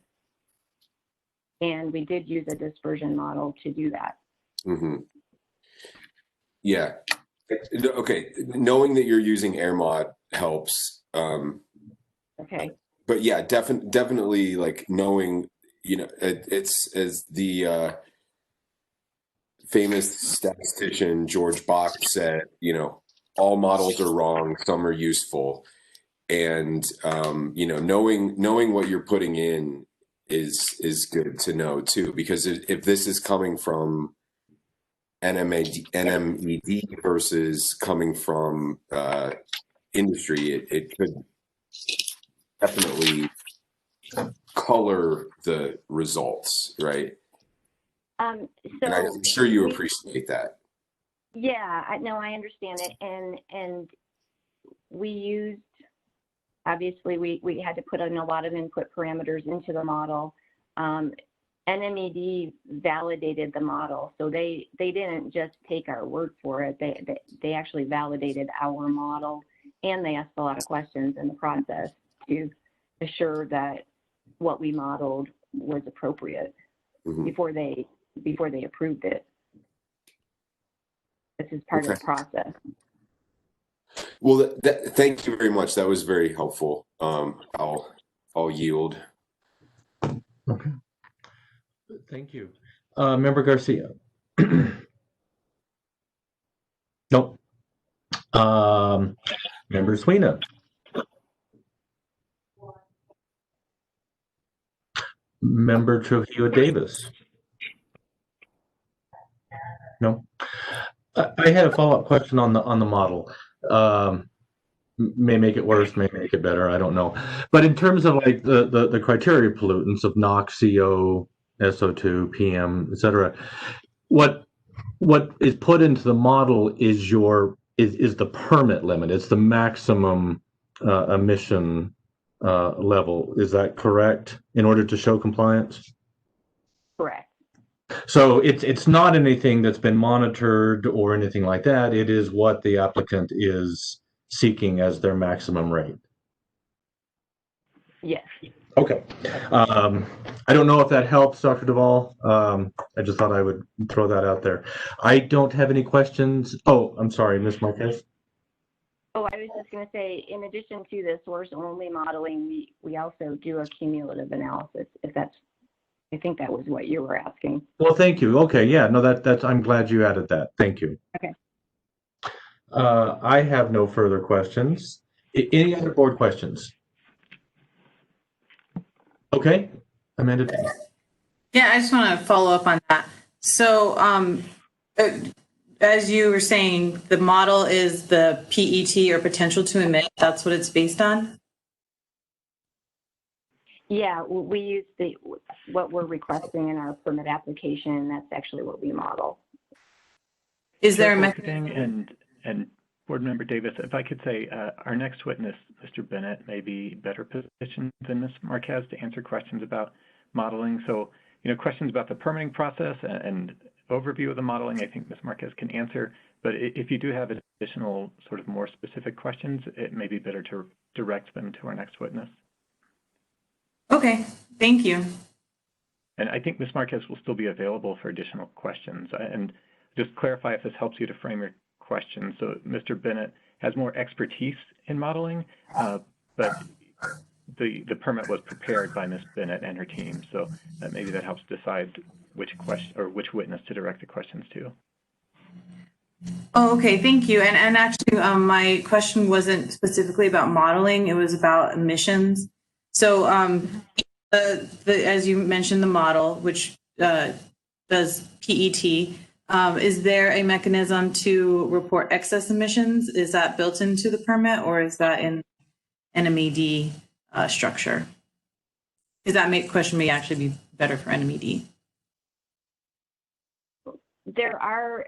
And we did use a dispersion model to do that. Mm-hmm. Yeah. Okay. Knowing that you're using AirMod helps. Okay. But yeah, definitely like knowing, it's as the famous statistician George Bach said, all models are wrong, some are useful. And, knowing what you're putting in is good to know too, because if this is coming from NMED versus coming from industry, it could definitely color the results, right? So and I'm sure you appreciate that. Yeah, I understand it. And we used, obviously we had to put in a lot of input parameters into the model. NMED validated the model. So they didn't just take our word for it. They actually validated our model, and they asked a lot of questions in the process to assure that what we modeled was appropriate before they approved it. This is part of the process. Well, thank you very much. That was very helpful. I'll yield. Okay. Thank you. Member Garcia. Nope. Member Sweeney. Member Trujillo Davis. No. I had a follow-up question on the model. May make it worse, may make it better. I don't know. But in terms of like the criteria pollutants of NOx, CO, SO2, PM, etc., what is put into the model is the permit limit. It's the maximum emission level. Is that correct? In order to show compliance? Correct. So it's not anything that's been monitored or anything like that. It is what the applicant is seeking as their maximum rate. Yes. Okay. I don't know if that helps, Dr. Duvall. I just thought I would throw that out there. I don't have any questions. Oh, I'm sorry, Ms. Marquez. Oh, I was just going to say, in addition to the source-only modeling, we also do a cumulative analysis, I think that was what you were asking. Well, thank you. Okay, yeah, no, that's. I'm glad you added that. Thank you. Okay. I have no further questions. Any other board questions? Okay, Amanda. Yeah, I just want to follow up on that. So, as you were saying, the model is the PET, or potential to emit. That's what it's based on? Yeah, we use what we're requesting in our permit application. That's actually what we model. Is there a mechanism? And Board Member Davis, if I could say, our next witness, Mr. Bennett, may be better positioned than Ms. Marquez to answer questions about modeling. So, questions about the permitting process and overview of the modeling, I think Ms. Marquez can answer. But if you do have additional sort of more specific questions, it may be better to direct them to our next witness. Okay, thank you. And I think Ms. Marquez will still be available for additional questions. And just clarify if this helps you to frame your question. So Mr. Bennett has more expertise in modeling, but the permit was prepared by Ms. Bennett and her team. So maybe that helps decide which question or which witness to direct the questions to. Oh, okay, thank you. And actually, my question wasn't specifically about modeling. It was about emissions. So as you mentioned, the model, which does PET. Is there a mechanism to report excess emissions? Is that built into the permit, or is that in NMED structure? Because that question may actually be better for NMED. There are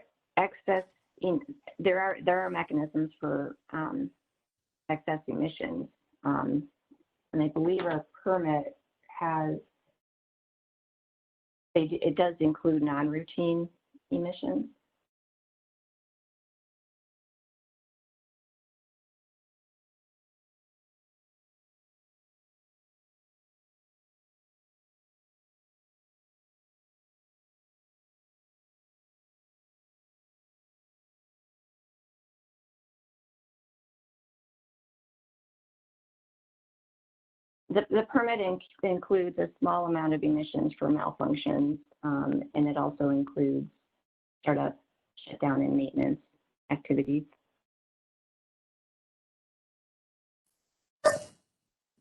there are mechanisms for excess emissions, and I believe our permit has it does include non-routine emissions. The permit includes a small amount of emissions for malfunctions, and it also includes startup, shutdown, and maintenance activities.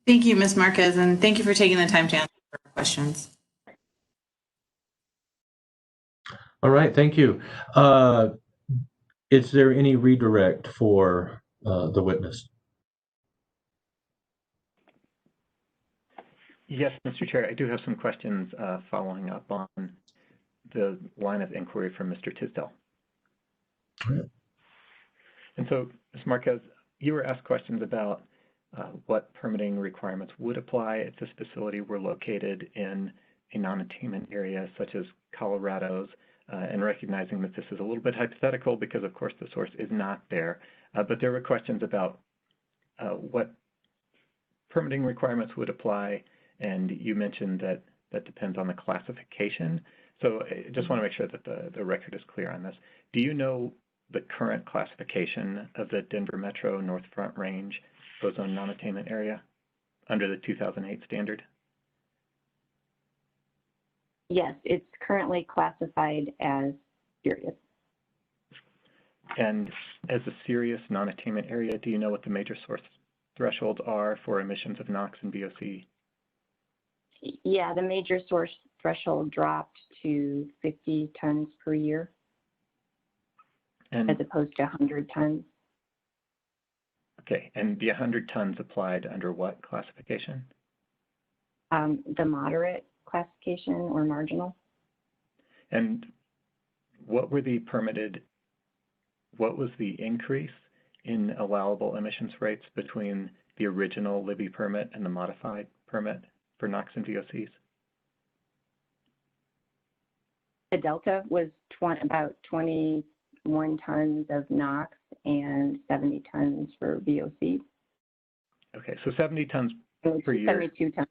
Thank you, Ms. Marquez, and thank you for taking the time to answer our questions. All right, thank you. Is there any redirect for the witness? Yes, Mr. Chair, I do have some questions following up on the line of inquiry from Mr. Tisdale. Right. And so, Ms. Marquez, you were asked questions about what permitting requirements would apply if this facility were located in a non-attainment area such as Colorado's, and recognizing that this is a little bit hypothetical because, of course, the source is not there. But there were questions about what permitting requirements would apply, and you mentioned that that depends on the classification. So I just want to make sure that the record is clear on this. Do you know the current classification of the Denver Metro North Front Range ozone non-attainment area under the 2008 standard? Yes, it's currently classified as serious. And as a serious non-attainment area, do you know what the major source thresholds are for emissions of NOx and VOC? Yeah, the major source threshold dropped to 50 tons per year, and, as opposed to 100 tons. Okay, and the 100 tons applied under what classification? The moderate classification or marginal. And what were the what was the increase in allowable emissions rates between the original Libby permit and the modified permit for NOx and VOCs? The delta was about 21 tons of NOx and 70 tons for VOC. Okay, so 70 tons per year. 72 tons.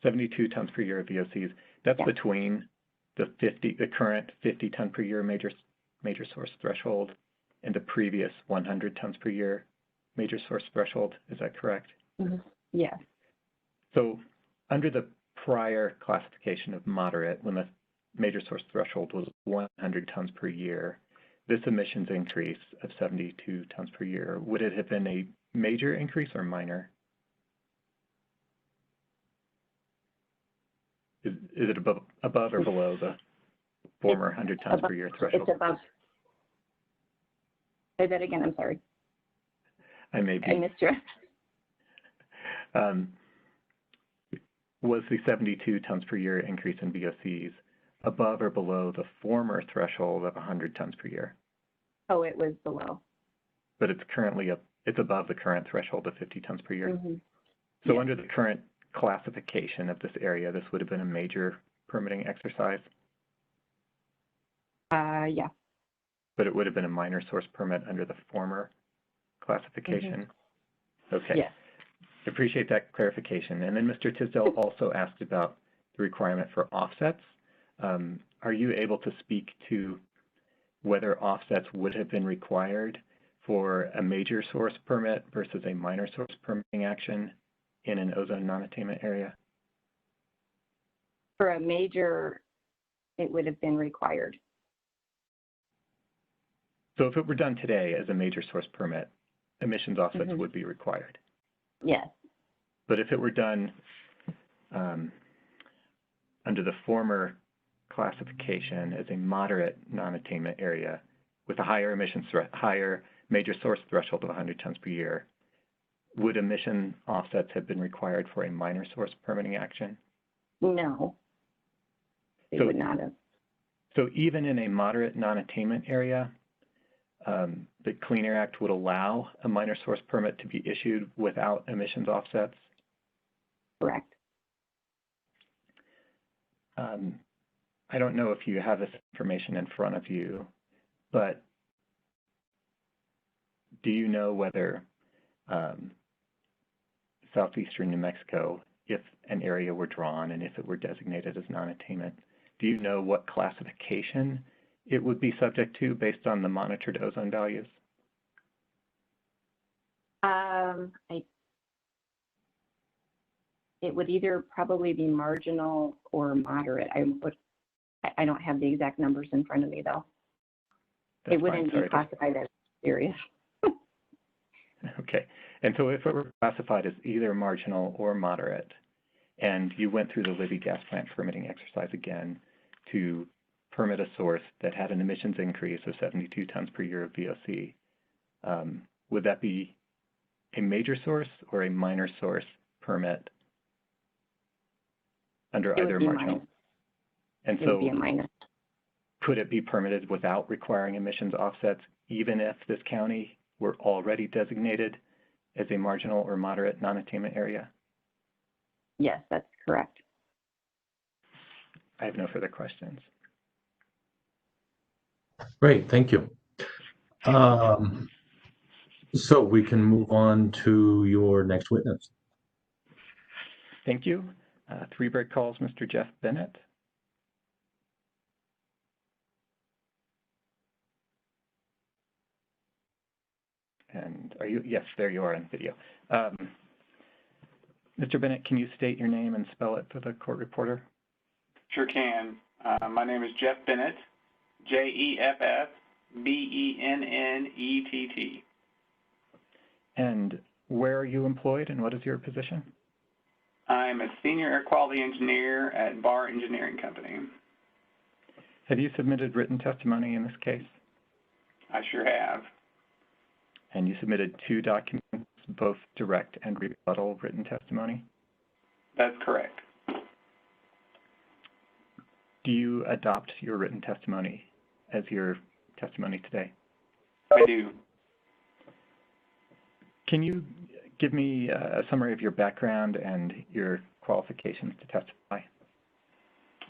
72 tons per year of VOCs. That's between the current 50 ton per year major source threshold and the previous 100 tons per year major source threshold. Is that correct? Mm-hmm. Yeah. So under the prior classification of moderate, when the major source threshold was 100 tons per year, this emissions increase of 72 tons per year, would it have been a major increase or minor? Is it above or below the former 100 tons per year threshold? It's above. Say that again, I'm sorry. I missed you. Was the 72 tons per year increase in VOCs above or below the former threshold of 100 tons per year? Oh, it was below. But it's currently it's above the current threshold of 50 tons per year. Mm-hmm. So under the current classification of this area, this would have been a major permitting exercise? Yeah. But it would have been a minor source permit under the former classification? Mm-hmm. Okay. Yeah. Appreciate that clarification. And then Mr. Tisdale also asked about the requirement for offsets. Are you able to speak to whether offsets would have been required for a major source permit versus a minor source permitting action in an ozone non-attainment area? For a major, it would have been required. So if it were done today as a major source permit, emissions offsets Mm-hmm. would be required. Yes. But if it were done under the former classification as a moderate non-attainment area with a higher higher major source threshold of 100 tons per year, would emission offsets have been required for a minor source permitting action? No, they would not have. So even in a moderate non-attainment area, the Clean Air Act would allow a minor source permit to be issued without emissions offsets? Correct. I don't know if you have this information in front of you, but do you know whether southeastern New Mexico, if an area were drawn and if it were designated as non-attainment, do you know what classification it would be subject to based on the monitored ozone values? It would either probably be marginal or moderate. I don't have the exact numbers in front of me though. It wouldn't be classified as serious. Okay, and so if it were classified as either marginal or moderate, and you went through the Libby gas plant permitting exercise again to permit a source that had an emissions increase of 72 tons per year of VOC, would that be a major source or a minor source permit under either marginal? Minor. And it would be a minor. Could it be permitted without requiring emissions offsets, even if this county were already designated as a marginal or moderate non-attainment area? Yes, that's correct. I have no further questions. Great, thank you. So we can move on to your next witness. Thank you. Three break calls, Mr. Jeff Bennett. And are you, yes, there you are in video. Mr. Bennett, can you state your name and spell it for the court reporter? Sure can. My name is Jeff Bennett, Jeffbennett. And where are you employed and what is your position? I'm a senior air quality engineer at Barr Engineering Company. Have you submitted written testimony in this case? I sure have. And you submitted 2 documents, both direct and rebuttal written testimony? That's correct. Do you adopt your written testimony as your testimony today? I do. Can you give me a summary of your background and your qualifications to testify?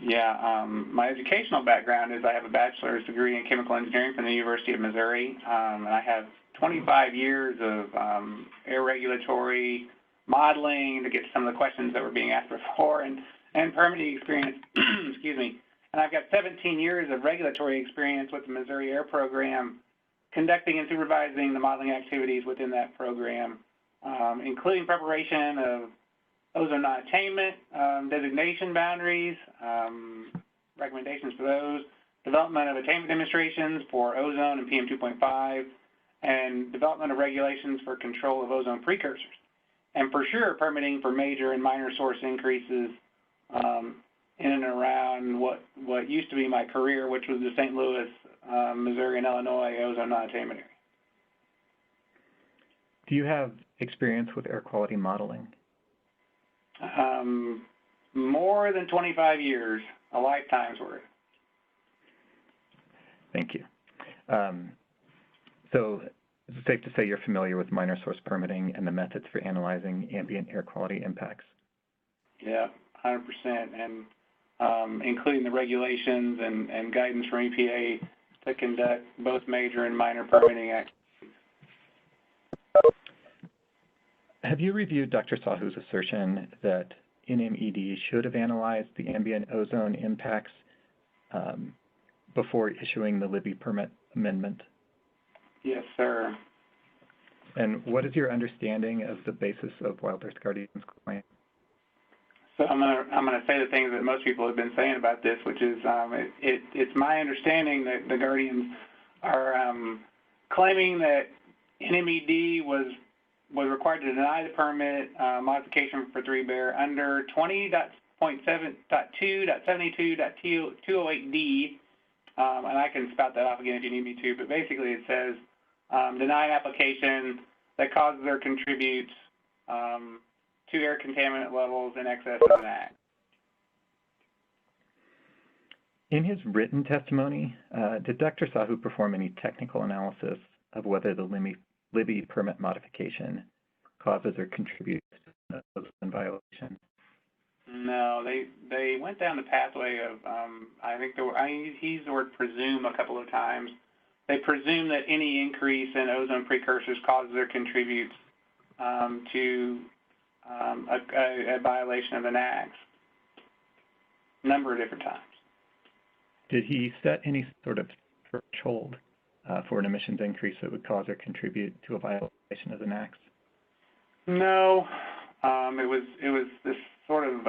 Yeah, my educational background is I have a bachelor's degree in chemical engineering from the University of Missouri, and I have 25 years of air regulatory modeling to get to some of the questions that were being asked before, and permitting experience, excuse me. And I've got 17 years of regulatory experience with the Missouri Air Program, conducting and supervising the modeling activities within that program, including preparation of ozone non-attainment, designation boundaries, recommendations for those, development of attainment demonstrations for ozone and PM 2.5, and development of regulations for control of ozone precursors. And for sure, permitting for major and minor source increases in and around what used to be my career, which was the St. Louis, Missouri, and Illinois ozone non-attainment area. Do you have experience with air quality modeling? More than 25 years, a lifetime's worth. Thank you. So is it safe to say you're familiar with minor source permitting and the methods for analyzing ambient air quality impacts? Yeah, 100%, and including the regulations and guidance from EPA to conduct both major and minor permitting activities. Have you reviewed Dr. Sahu's assertion that NMED should have analyzed the ambient ozone impacts before issuing the Libby permit amendment? Yes, sir. And what is your understanding of the basis of Wild Earth Guardian's claim? So I'm gonna say the things that most people have been saying about this, which is it's my understanding that the Guardians are claiming that NMED was required to deny the permit modification for 3 Bear under .7.2.72.208D, and I can spout that off again if you need me to, but basically it says deny an application that causes or contributes to air contaminant levels in excess of an act. In his written testimony, did Dr. Sahu perform any technical analysis of whether the Libby permit modification causes or contributes to ozone violation? No, they went down the pathway of I think he used the word presume a couple of times. They presume that any increase in ozone precursors causes or contributes to a violation of an act. A number of different times. Did he set any sort of threshold for an emissions increase that would cause or contribute to a violation of the NAAQS? No, it was this sort of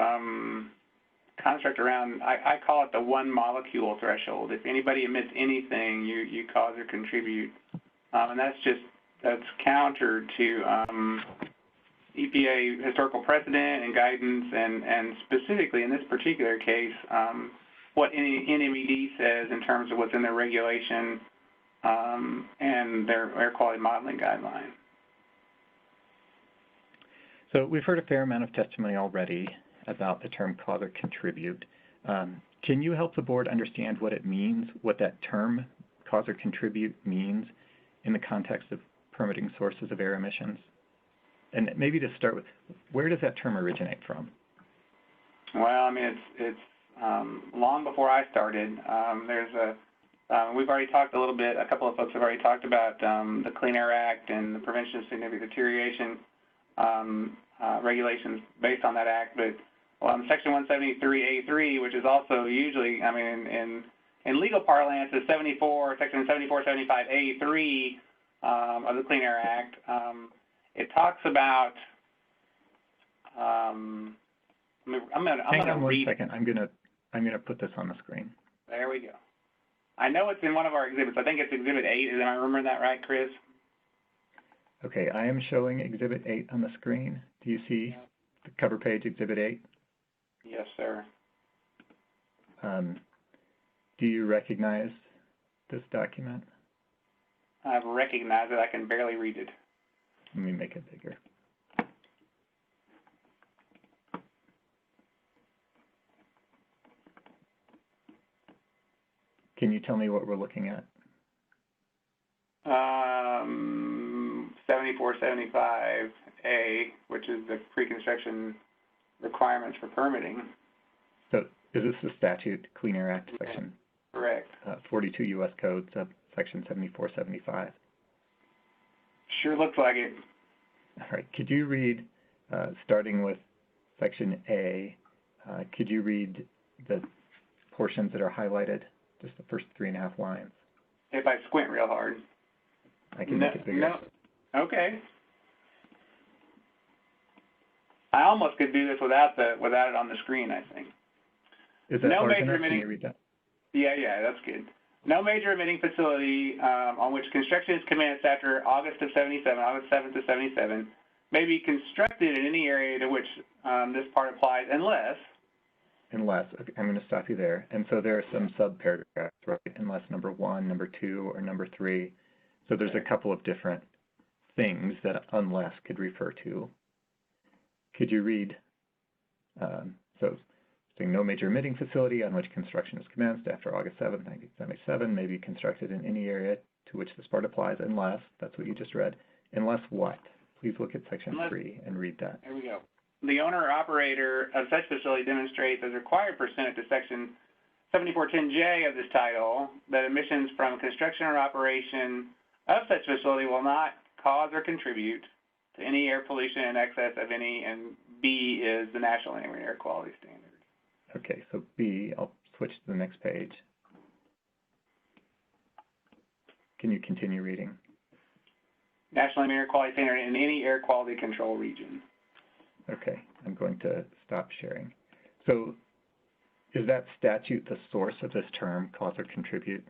construct around. I call it the one molecule threshold. If anybody emits anything, you cause or contribute, and that's counter to EPA historical precedent and guidance, and specifically in this particular case, what NMED says in terms of what's in their regulation and their air quality modeling guideline. So we've heard a fair amount of testimony already about the term cause or contribute. Can you help the board understand what it means, what that term cause or contribute means in the context of permitting sources of air emissions? And maybe to start with, where does that term originate from? Well, I mean, it's long before I started. We've already talked a little bit, a couple of folks have already talked about the Clean Air Act and the Prevention of Significant Deterioration regulations based on that act, but Section 173A3, which is also usually, I mean, in legal parlance, is Section 7475A3 of the Clean Air Act. It talks about. I'm gonna one read. Second. I'm gonna put this on the screen. There we go. I know it's in one of our exhibits. I think it's Exhibit 8. Am I remembering that right, Chris? Okay, I am showing Exhibit 8 on the screen. Do you see the cover page, Exhibit 8? Yes, sir. Do you recognize this document? I recognize it. I can barely read it. Let me make it bigger. Can you tell me what we're looking at? 7475A, which is the pre-construction requirements for permitting. So is this the statute, Clean Air Act, section? Correct. 42 U.S. Code, section 7475. Sure looks like it. All right. Could you read, starting with section A, could you read the portions that are highlighted, just the first 3.5 lines? If I squint real hard. I can make it bigger. No. Okay. I almost could do this without it on the screen, I think. Is that large enough? Can you read that? Yeah, that's good. No major emitting facility on which construction is commenced after August 7th of 77, may be constructed in any area to which this part applies unless, okay, I'm going to stop you there. And so there are some sub-paragraphs, right? Unless number 1, number 2, or number 3. So there's a couple of different things that unless could refer to. Could you read, so saying no major emitting facility on which construction is commenced after August 7th, 1977 may be constructed in any area to which this part applies unless, that's what you just read, unless what? Please look at section 3 and read that. There we go. The owner or operator of such facility demonstrates as required pursuant to section 7410J of this title that emissions from construction or operation of such facility will not cause or contribute to any air pollution in excess of any, and B is the National Ambient Air Quality Standard. Okay, so B, I'll switch to the next page. Can you continue reading? National Ambient Air Quality Standard in any air quality control region. Okay, I'm going to stop sharing. So is that statute the source of this term, cause or contribute?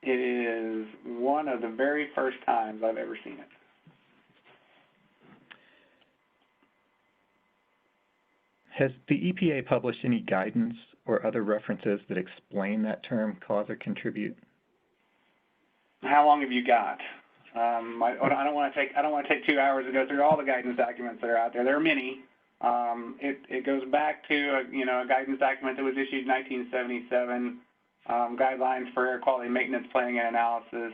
It is one of the very first times I've ever seen it. Has the EPA published any guidance or other references that explain that term, cause or contribute? How long have you got? I don't want to take 2 hours to go through all the guidance documents that are out there. There are many. It goes back to a guidance document that was issued in 1977, guidelines for air quality maintenance planning and analysis.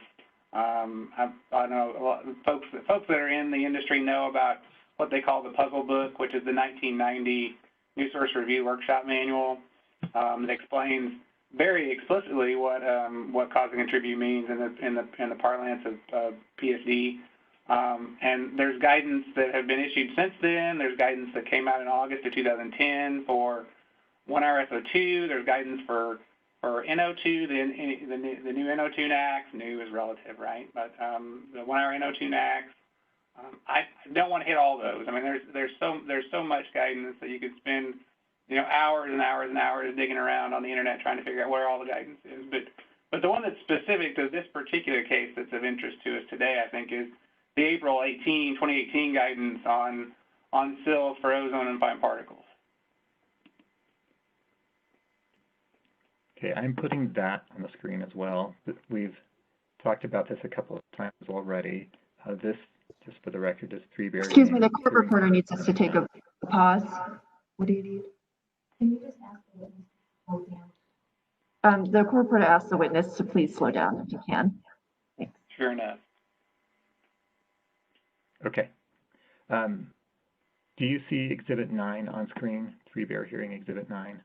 I know a lot of folks that are in the industry know about what they call the Puzzle Book, which is the 1990 New Source Review Workshop Manual. That explains very explicitly what cause and contribute means in the parlance of PSD. And there's guidance that have been issued since then. There's guidance that came out in August of 2010 for 1RSO2. There's guidance for NO2, the new NO2 NAAQS. New is relative, right? But the 1R NO2 NAAQS. I don't want to hit all those. I mean, there's so much guidance that you could spend hours and hours and hours digging around on the internet trying to figure out where all the guidance is. But the one that's specific to this particular case that's of interest to us today, I think, is the April 2018 guidance on sills for ozone and fine particles. Okay, I'm putting that on the screen as well. We've talked about this a couple of times already. This, just for the record, is 3 Bear. Excuse me, the court reporter needs us to take a pause. What do you need? Can you just ask the witness to slow down? The court reporter asked the witness to please slow down if you can. Thanks. Sure enough. Okay. Do you see Exhibit 9 on screen? 3 Bear Hearing Exhibit 9.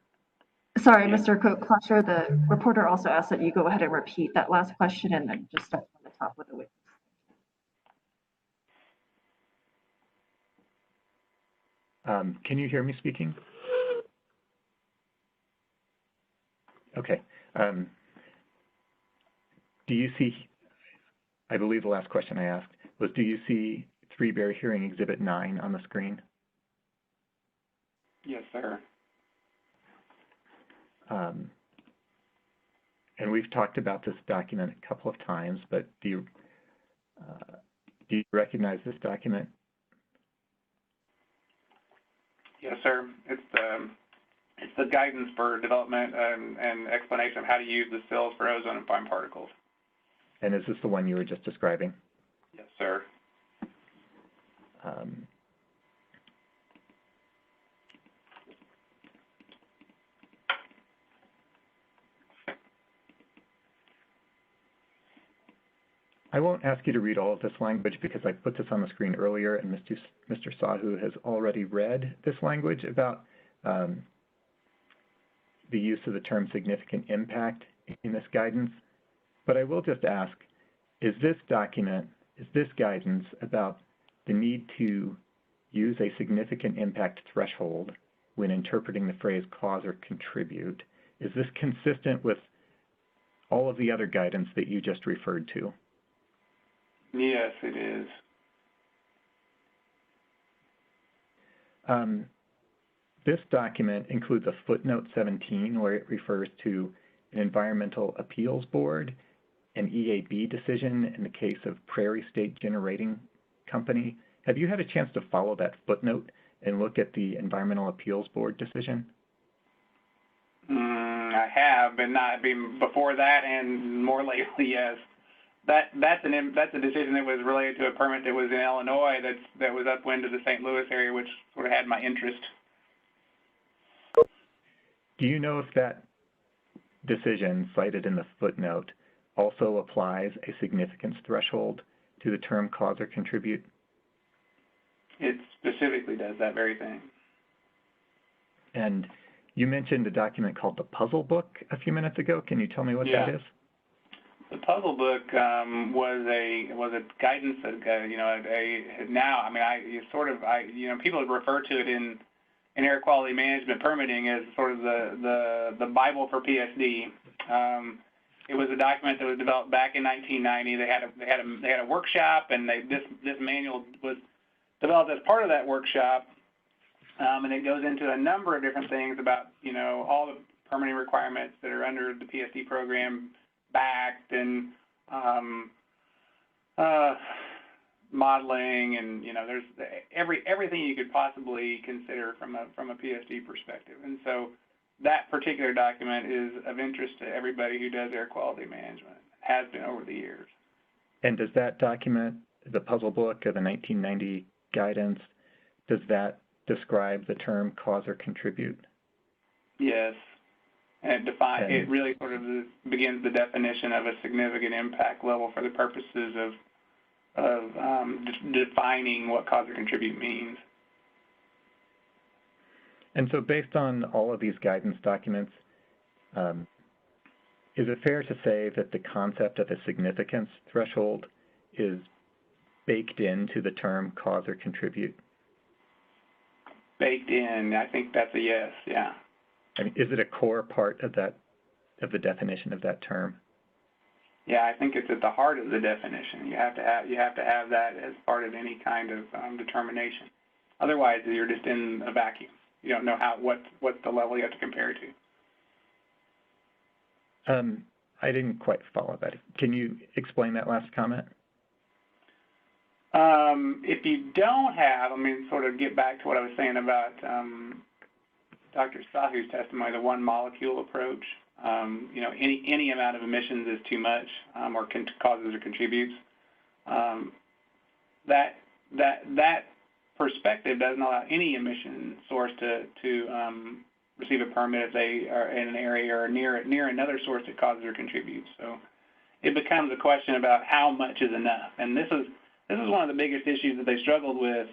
Sorry, Mr. Clasher, the reporter also asked that you go ahead and repeat that last question and then just start from the top with the witness. Can you hear me speaking? Okay. Do you see, I believe the last question I asked was, do you see 3 Bear Hearing Exhibit 9 on the screen? Yes, sir. And we've talked about this document a couple of times, but do you recognize this document? Yes, sir. It's the guidance for development and explanation of how to use the sills for ozone and fine particles. And is this the one you were just describing? Yes, sir. I won't ask you to read all of this language because I put this on the screen earlier and Mr. Sahu has already read this language about the use of the term significant impact in this guidance. But I will just ask, is this guidance about the need to use a significant impact threshold when interpreting the phrase cause or contribute? Is this consistent with all of the other guidance that you just referred to? Yes, it is. This document includes a footnote 17 where it refers to an environmental appeals board, an EAB decision in the case of Prairie State Generating Company. Have you had a chance to follow that footnote and look at the environmental appeals board decision? I have, but not before that and more lately, yes. That's a decision that was related to a permit that was in Illinois that was upwind of the St. Louis area, which sort of had my interest. Do you know if that decision cited in the footnote also applies a significance threshold to the term cause or contribute? It specifically does that very thing. And you mentioned a document called the Puzzle Book a few minutes ago. Can you tell me what that is? The Puzzle Book was a guidance that people refer to it in air quality management permitting as sort of the Bible for PSD. It was a document that was developed back in 1990. They had a workshop, and this manual was developed as part of that workshop, and it goes into a number of different things about all the permitting requirements that are under the PSD program backed, and modeling, and there's everything you could possibly consider from a PSD perspective. And so that particular document is of interest to everybody who does air quality management, has been over the years. And does that document, the puzzle book of the 1990 guidance, does that describe the term cause or contribute? Yes. And it really sort of begins the definition of a significant impact level for the purposes of defining what cause or contribute means. And so based on all of these guidance documents, is it fair to say that the concept of a significance threshold is baked into the term cause or contribute? Baked in, I think that's a yes, yeah. I mean, is it a core part of the definition of that term? Yeah, I think it's at the heart of the definition. You have to have that as part of any kind of determination. Otherwise, you're just in a vacuum. You don't know what the level you have to compare to. I didn't quite follow that. Can you explain that last comment? If you don't have, sort of get back to what I was saying about Dr. Sahu's testimony, the one molecule approach. Any amount of emissions is too much, or causes or contributes. That perspective doesn't allow any emission source to receive a permit if they are in an area or near another source that causes or contributes. So it becomes a question about how much is enough, and this is one of the biggest issues that they struggled with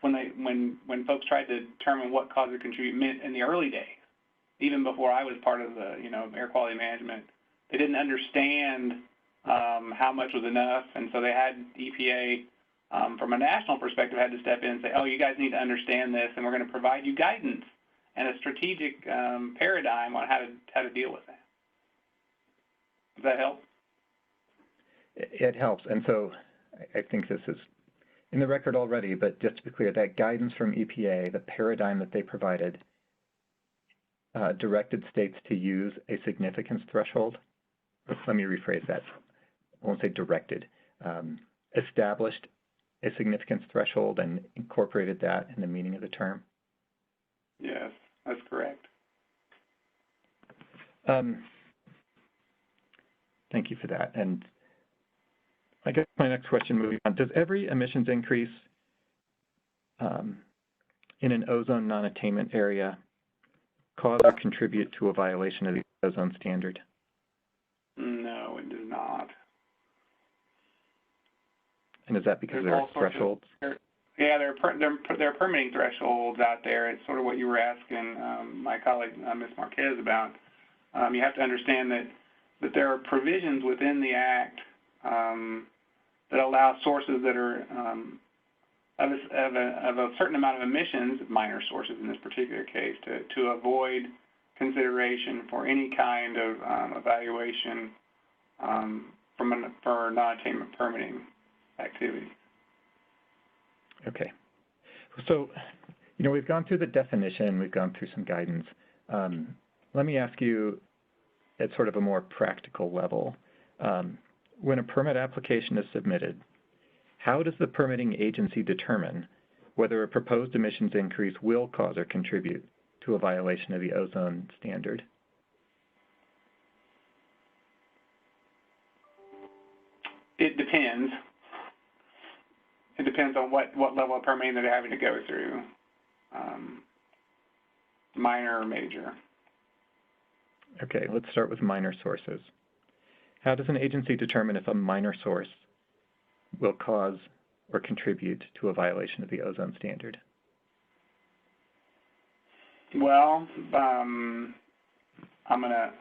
when folks tried to determine what cause or contribute meant in the early days, even before I was part of the air quality management. They didn't understand how much was enough, and so they had EPA from a national perspective had to step in and say, oh, you guys need to understand this, and we're going to provide you guidance and a strategic paradigm on how to deal with that. Does that help? It helps. And so I think this is in the record already, but just to be clear, that guidance from EPA, the paradigm that they provided, directed states to use a significance threshold. Let me rephrase that. I won't say directed. Established a significance threshold and incorporated that in the meaning of the term. Yes, that's correct. Thank you for that. And I guess my next question, moving on, does every emissions increase in an ozone non-attainment area cause or contribute to a violation of the ozone standard? No, it does not. And is that because there are thresholds? Yeah, there are permitting thresholds out there. It's sort of what you were asking my colleague, Ms. Marquez, about. You have to understand that there are provisions within the Act that allow sources that are of a certain amount of emissions, minor sources in this particular case, to avoid consideration for any kind of evaluation for non-attainment permitting activity. Okay. So, we've gone through the definition, we've gone through some guidance. Let me ask you at sort of a more practical level. When a permit application is submitted, how does the permitting agency determine whether a proposed emissions increase will cause or contribute to a violation of the ozone standard? It depends. It depends on what level of permitting they're having to go through, minor or major. Okay, let's start with minor sources. How does an agency determine if a minor source will cause or contribute to a violation of the ozone standard? Well, I'm gonna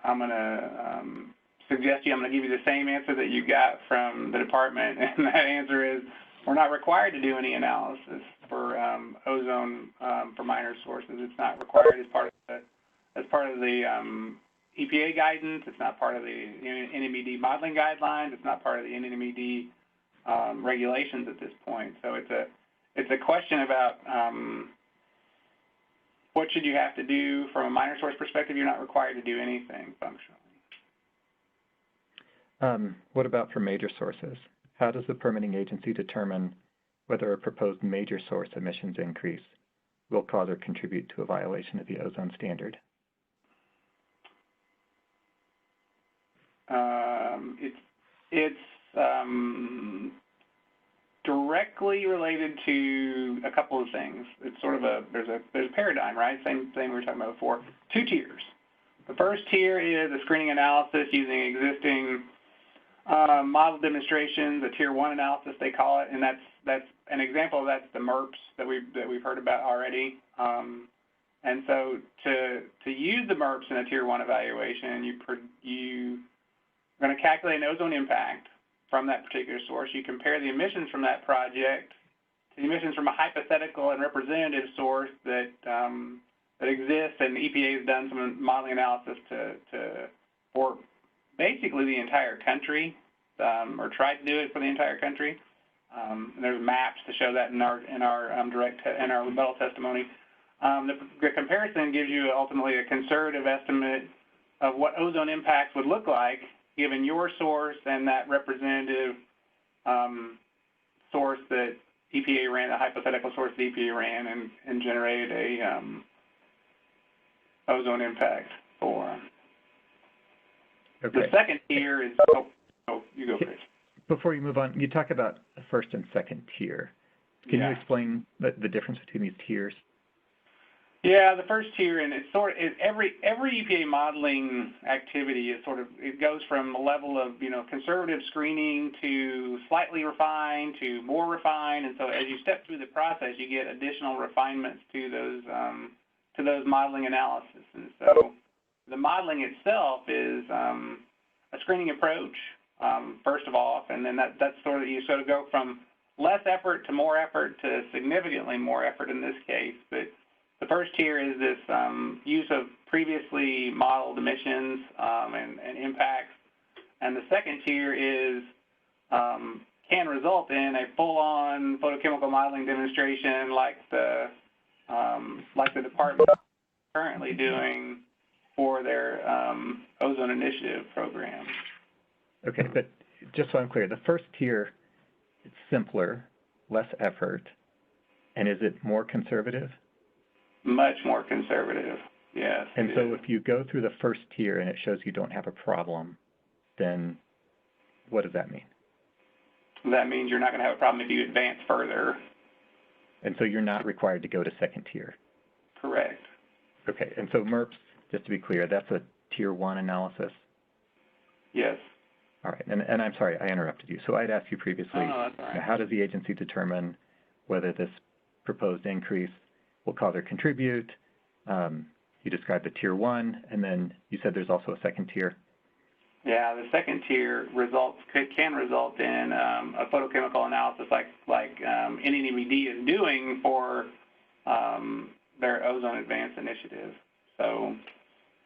suggest I'm gonna give you the same answer that you got from the department, and that answer is we're not required to do any analysis for ozone for minor sources. It's not required as part of the EPA guidance. It's not part of the NMED modeling guidelines. It's not part of the NMED regulations at this point. So it's a question about what should you have to do from a minor source perspective. You're not required to do anything functionally. What about for major sources? how does the permitting agency determine whether a proposed major source emissions increase will cause or contribute to a violation of the ozone standard? It's directly related to a couple of things. It's sort of there's a paradigm, right? Same thing we were talking about before. 2 tiers. The first tier is a screening analysis using existing model demonstrations, a tier 1 analysis they call it, and that's an example of that's the MERPs that we've heard about already. And so to use the MERPs in a tier 1 evaluation, you're going to calculate an ozone impact from that particular source. You compare the emissions from that project to the emissions from a hypothetical and representative source that exists, and the EPA has done some modeling analysis for basically the entire country, or tried to do it for the entire country. And there's maps to show that in our rebuttal testimony. The comparison gives you ultimately a conservative estimate of what ozone impacts would look like given your source and that representative source that EPA ran, the hypothetical source that EPA ran, and generated a ozone impact for. Okay. The second tier is, you go first. Before you move on, you talk about first and second tier. Can you explain the difference between these tiers? Yeah, the first tier, and it's sort of every EPA modeling activity is it goes from a level of conservative screening to slightly refined to more refined, and so as you step through the process, you get additional refinements to those modeling analysis. And so the modeling itself is a screening approach first of all, and then that's you sort of go from less effort to more effort to significantly more effort in this case, but. The first tier is this use of previously modeled emissions and impacts, and the second tier is can result in a full-on photochemical modeling demonstration like the department is currently doing for their ozone initiative program. Okay, but just so I'm clear, the first tier, it's simpler, less effort, and is it more conservative? Much more conservative, yes. And so if you go through the first tier and it shows you don't have a problem, then what does that mean? That means you're not going to have a problem if you advance further. And so you're not required to go to second tier? Correct. Okay, and so MERPs, just to be clear, that's a tier 1 analysis? Yes. All right, and I'm sorry, I interrupted you. So I'd asked you previously, that's all right. How does the agency determine whether this proposed increase will cause or contribute? You described the tier 1, and then you said there's also a second tier. Yeah, the second tier can result in a photochemical analysis like NNEBD is doing for their ozone advance initiative. So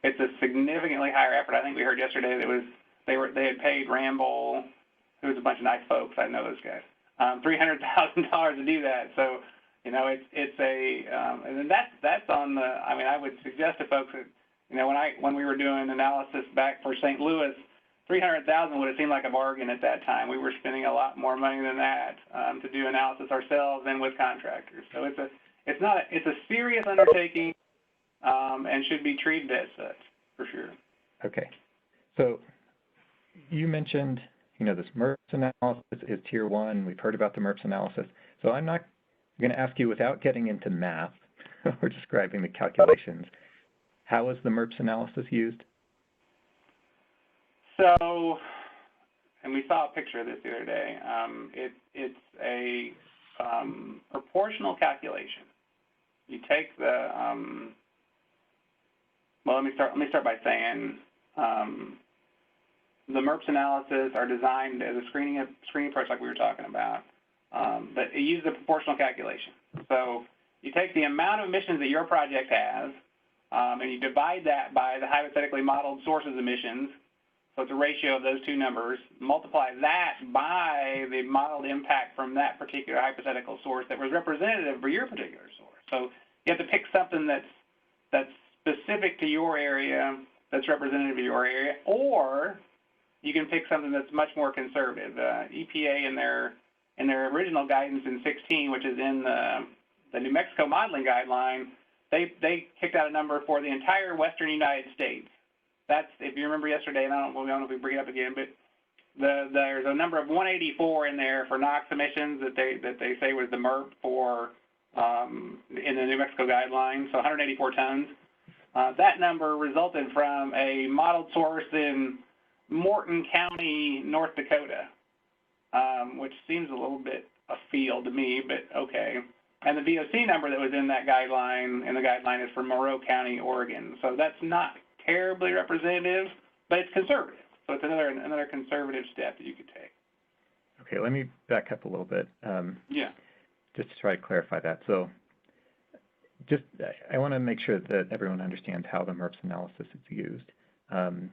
it's a significantly higher effort. I think we heard yesterday that they had paid Ramble, who was a bunch of nice folks. I know those guys. $300,000 to do that. So. It's and that's on the. I mean, I would suggest to folks that when we were doing analysis back for St. Louis, $300,000 would have seemed like a bargain at that time. We were spending a lot more money than that to do analysis ourselves and with contractors. So it's a serious undertaking and should be treated as such for sure. Okay, so you mentioned this MERPS analysis is tier 1. We've heard about the MERPS analysis. So I'm going to ask you, without getting into math or describing the calculations, how is the MERPS analysis used? So, and we saw a picture of this the other day. It's a proportional calculation. You take the well, let me start by saying the MERPS analysis are designed as a screening approach like we were talking about. But it uses a proportional calculation. So you take the amount of emissions that your project has, and you divide that by the hypothetically modeled sources emissions. So it's a ratio of those two numbers. Multiply that by the modeled impact from that particular hypothetical source that was representative for your particular source. So you have to pick something that's specific to your area, that's representative of your area, or you can pick something that's much more conservative. EPA in their original guidance in 16, which is in the New Mexico modeling guideline, they kicked out a number for the entire western United States. That's, if you remember yesterday, and I don't know if we bring it up again, but there's a number of 184 in there for NOx emissions that they say was the MERP for in the New Mexico guideline, so 184 tons. That number resulted from a modeled source in Morton County, North Dakota, which seems a little bit afield to me, but okay. And the VOC number that was in that guideline, is for Moreau County, Oregon. So that's not terribly representative, but it's conservative. So it's another conservative step that you could take. Okay, let me back up a little bit. Yeah. Just to try to clarify that. So I want to make sure that everyone understands how the MERPS analysis is used. And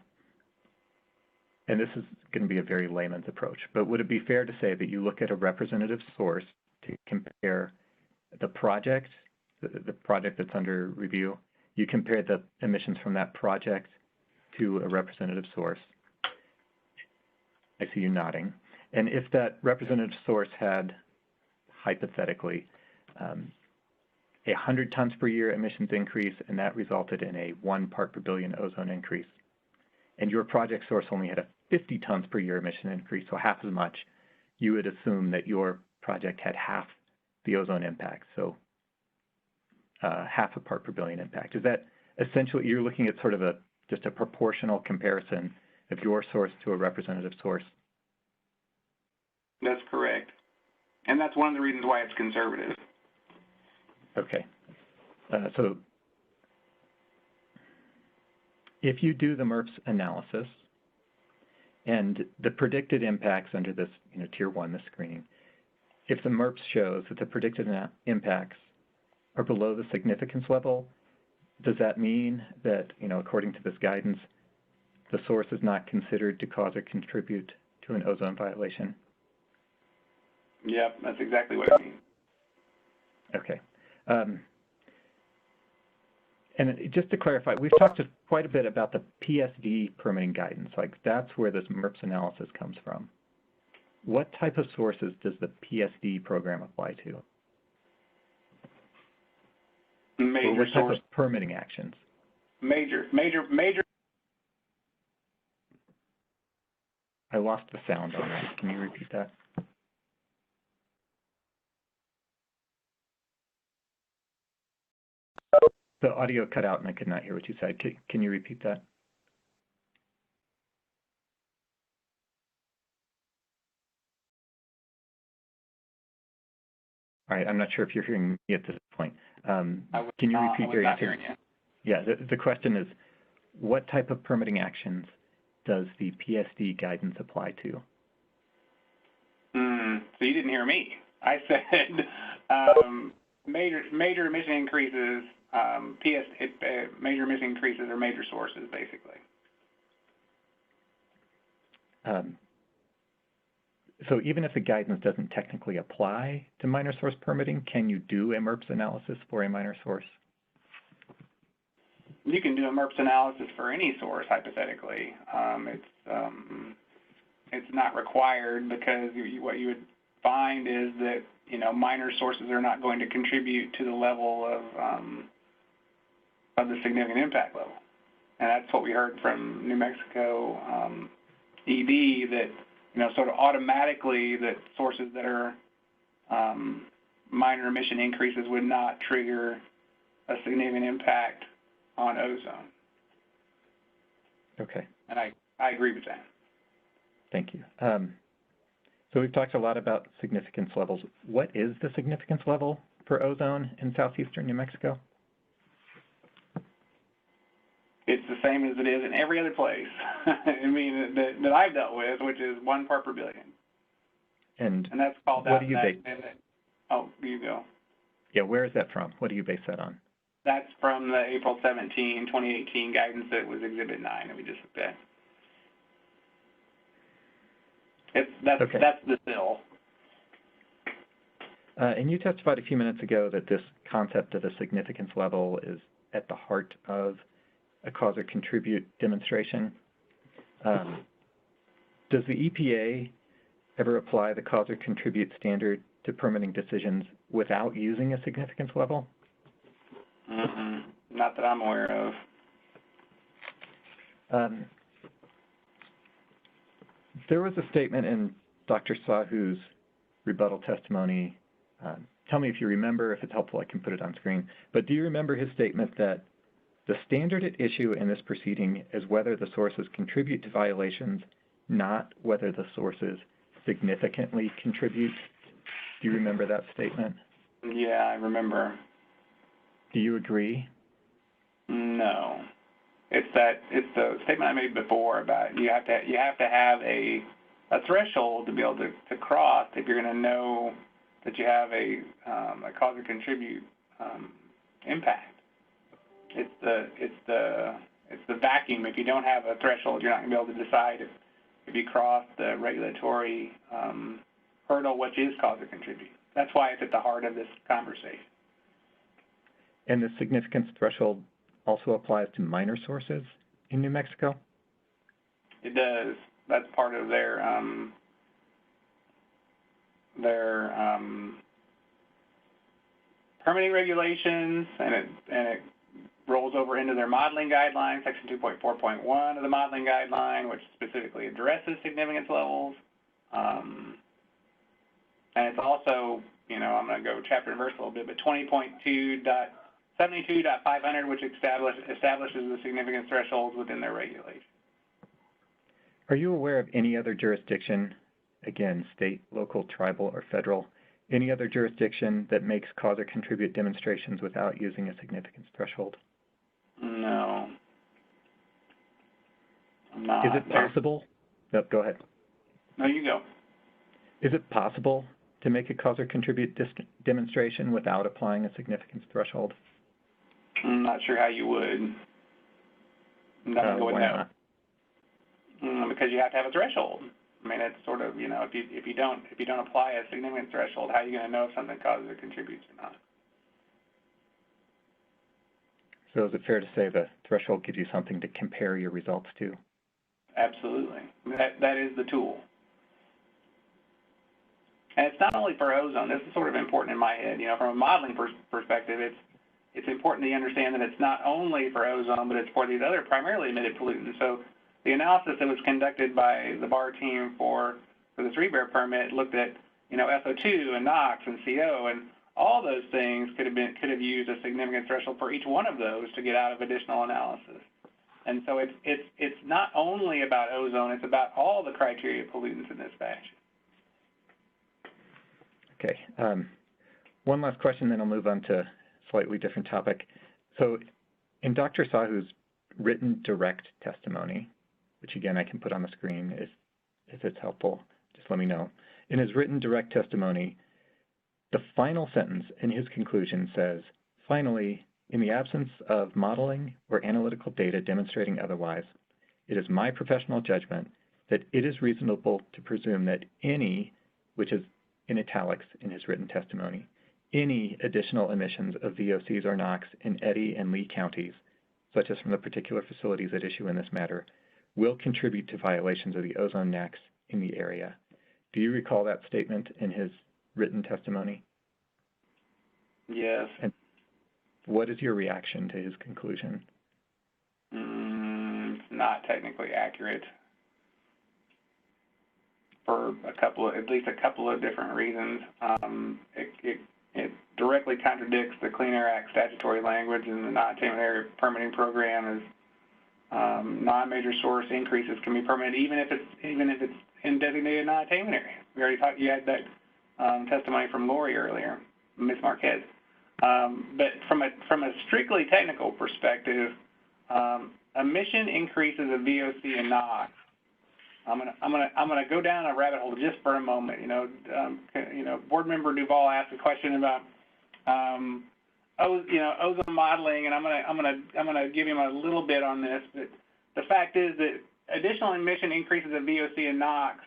this is going to be a very layman's approach, but would it be fair to say that you look at a representative source to compare the project that's under review, you compare the emissions from that project to a representative source? I see you nodding. And if that representative source had, hypothetically, 100 tons per year emissions increase, and that resulted in a 1 part per billion ozone increase, and your project source only had a 50 tons per year emission increase, so half as much, you would assume that your project had half the ozone impact, so half a part per billion impact. Is that essentially, you're looking at sort of just a proportional comparison of your source to a representative source? That's correct. And that's one of the reasons why it's conservative. Okay. So if you do the MERPS analysis and the predicted impacts under this, tier 1, the screening, if the MERPS shows that the predicted impacts are below the significance level, does that mean that, according to this guidance, the source is not considered to cause or contribute to an ozone violation? Yep, that's exactly what I mean. Okay. And just to clarify, we've talked quite a bit about the PSD permitting guidance, like that's where this MERPS analysis comes from. What type of sources does the PSD program apply to? Major what type source. of permitting actions? Major. I lost the sound on that. Can you repeat that? The audio cut out and I could not hear what you said. Can you repeat that? All right, I'm not sure if you're hearing me at this point. Can you repeat your answer? Yeah, the question is, what type of permitting actions does the PSD guidance apply to? So you didn't hear me. I said major emission increases. Major emission increases are major sources, basically. So even if the guidance doesn't technically apply to minor source permitting, can you do a MERPS analysis for a minor source? You can do a MERPS analysis for any source, hypothetically. It's not required because what you would find is that minor sources are not going to contribute to the level of the significant impact level, and that's what we heard from New Mexico ED, that sort of automatically that sources that are minor emission increases would not trigger a significant impact on ozone. Okay. And I agree with that. Thank you. So we've talked a lot about significance levels. What is the significance level for ozone in southeastern New Mexico? It's the same as it is in every other place. I mean, that I've dealt with, which is 1 part per billion. And that's called what out. do you base? Oh, you go. Yeah, where is that from? What do you base that on? That's from the April 17, 2018 guidance that was Exhibit 9 that we just looked at. That's the bill. And you testified a few minutes ago that this concept of a significance level is at the heart of a cause or contribute demonstration. Does the EPA ever apply the cause or contribute standard to permitting decisions without using a significance level? Not that I'm aware of. There was a statement in Dr. Sahu's rebuttal testimony. Tell me if you remember. If it's helpful, I can put it on screen. But do you remember his statement that the standard at issue in this proceeding is whether the sources contribute to violations, not whether the sources significantly contribute? Do you remember that statement? Yeah, I remember. Do you agree? No. It's the statement I made before about you have to have a threshold to be able to cross if you're going to know that you have a cause or contribute impact. It's the vacuum. If you don't have a threshold, you're not going to be able to decide if you cross the regulatory hurdle, which is cause or contribute. That's why it's at the heart of this conversation. And the significance threshold also applies to minor sources in New Mexico? It does. That's part of their permitting regulations, and it rolls over into their modeling guidelines, section 2.4.1 of the modeling guideline, which specifically addresses significance levels. And it's also, I'm going to go chapter and verse a little bit, but 20.2.72.500, which establishes the significance thresholds within their regulations. Are you aware of any other jurisdiction, again, state, local, tribal, or federal, any other jurisdiction that makes cause or contribute demonstrations without using a significance threshold? No. I'm not. Is it possible? No, go ahead. No, you go. Is it possible to make a cause or contribute demonstration without applying a significance threshold? I'm not sure how you would. I'm not going to go with why no. not? Because you have to have a threshold. I mean, it's sort of, if you don't apply a significance threshold, how are you going to know if something causes or contributes or not? So is it fair to say the threshold gives you something to compare your results to? Absolutely. That is the tool. And it's not only for ozone. This is sort of important in my head. From a modeling perspective, it's important to understand that it's not only for ozone, but it's for these other primarily emitted pollutants. So the analysis that was conducted by the BAR team for the 3-bear permit looked at, SO2 and NOx and CO, and all those things could have used a significant threshold for each one of those to get out of additional analysis. And so it's not only about ozone, it's about all the criteria pollutants in this fashion. Okay. One last question, then I'll move on to a slightly different topic. So in Dr. Sahu's written direct testimony, which again I can put on the screen if it's helpful, just let me know. In his written direct testimony, the final sentence in his conclusion says, finally, in the absence of modeling or analytical data demonstrating otherwise, it is my professional judgment that it is reasonable to presume that any, which is in italics in his written testimony, any additional emissions of VOCs or NOx in Eddy and Lee counties, such as from the particular facilities at issue in this matter, will contribute to violations of the ozone NAAQS in the area. Do you recall that statement in his written testimony? Yes. And what is your reaction to his conclusion? It's not technically accurate for at least a couple of different reasons. It directly contradicts the Clean Air Act statutory language, and the non-attainment area permitting program is non-major source increases can be permitted even if it's in designated non-attainment area. We already thought you had that testimony from Lori earlier, Ms. Marquez. But from a strictly technical perspective, emission increases of VOC and NOx. I'm gonna go down a rabbit hole just for a moment. Board member Duval asked a question about ozone modeling, and I'm gonna give him a little bit on this. But the fact is that additional emission increases of VOC and NOx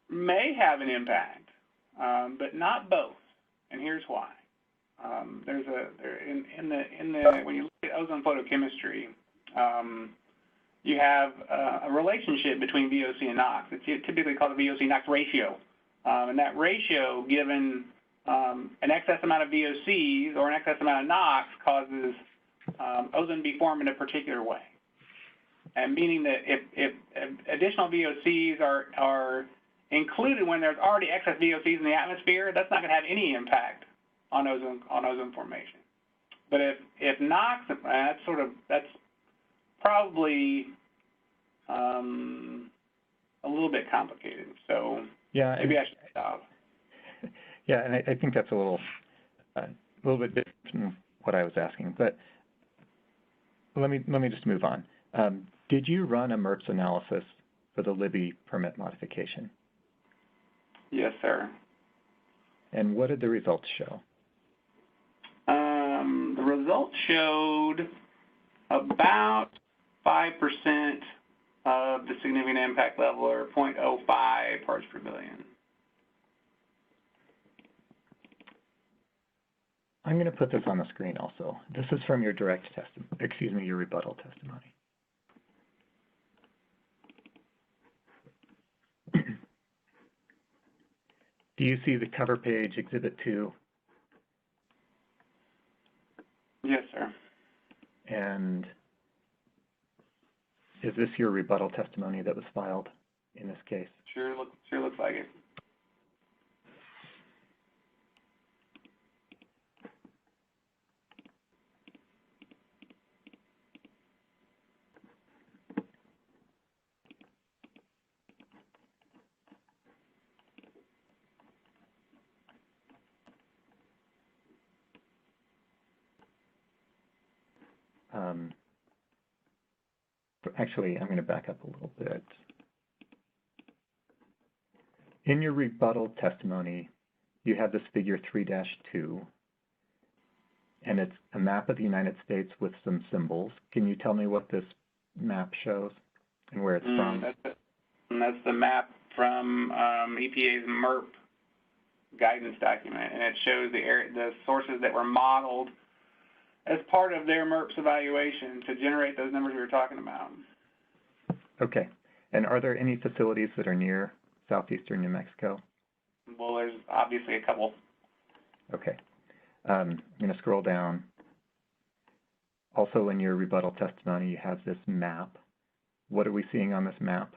may have an impact, but not both. And here's why. When you look at ozone photochemistry, you have a relationship between VOC and NOx. It's typically called the VOC-NOx ratio. And that ratio, given an excess amount of VOCs or an excess amount of NOx, causes ozone to be formed in a particular way. And meaning that if additional VOCs are included when there's already excess VOCs in the atmosphere, that's not going to have any impact on ozone formation. But if NOx, that's probably a little bit complicated. So yeah, maybe I should stop. Yeah, and I think that's a little bit different from what I was asking. But let me just move on. Did you run a MERPS analysis for the Libby permit modification? Yes, sir. And what did the results show? The results showed about 5% of the significant impact level, or 0.05 parts per billion. I'm going to put this on the screen also. This is from your your rebuttal testimony. Do you see the cover page, Exhibit 2? Yes, sir. And is this your rebuttal testimony that was filed in this case? Sure looks like it. Actually, I'm going to back up a little bit. In your rebuttal testimony, you have this figure 3-2, and it's a map of the United States with some symbols. Can you tell me what this map shows and where it's from? That's the map from EPA's MERP guidance document, and it shows the sources that were modeled as part of their MERPS evaluation to generate those numbers we were talking about. Okay. And are there any facilities that are near southeastern New Mexico? Well, there's obviously a couple. Okay. I'm going to scroll down. Also, in your rebuttal testimony, you have this map. What are we seeing on this map?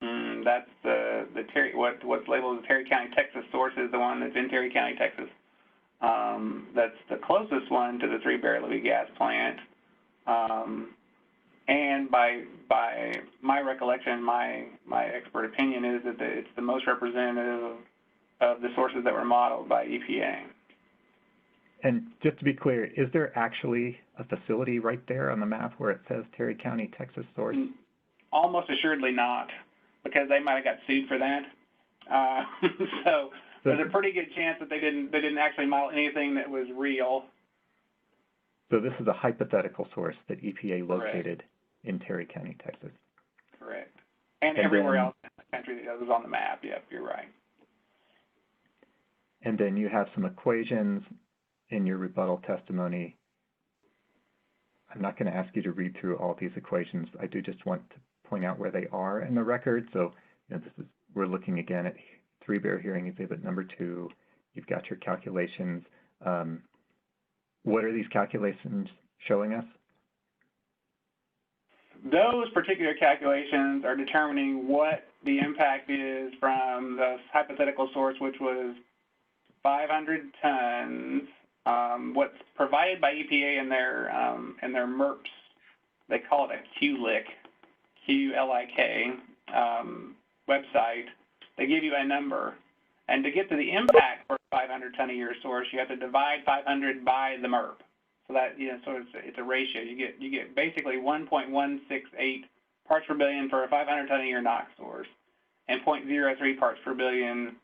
That's what's labeled as Terry County, Texas source is the one that's in Terry County, Texas. That's the closest one to the Three Bear Libby gas plant. And by my recollection, my expert opinion is that it's the most representative of the sources that were modeled by EPA. And just to be clear, is there actually a facility right there on the map where it says Terry County, Texas source? Almost assuredly not, because they might have got sued for that. So there's a pretty good chance that they didn't actually model anything that was real. So this is a hypothetical source that EPA located in Terry County, Texas. Correct. And everywhere else in the country that was on the map. Yep, you're right. And then you have some equations in your rebuttal testimony. I'm not going to ask you to read through all these equations. I do just want to point out where they are in the record. So we're looking again at Three Bear Hearing Exhibit number 2. You've got your calculations. What are these calculations showing us? Those particular calculations are determining what the impact is from the hypothetical source, which was 500 tons. What's provided by EPA in their MERPS, they call it a QLIK, Q-L-I-K website. They give you a number, and to get to the impact for a 500 ton a year source, you have to divide 500 by the MERP. So that so it's a ratio. You get basically 1.168 parts per billion for a 500 ton a year NOx source, and 0.03 parts per billion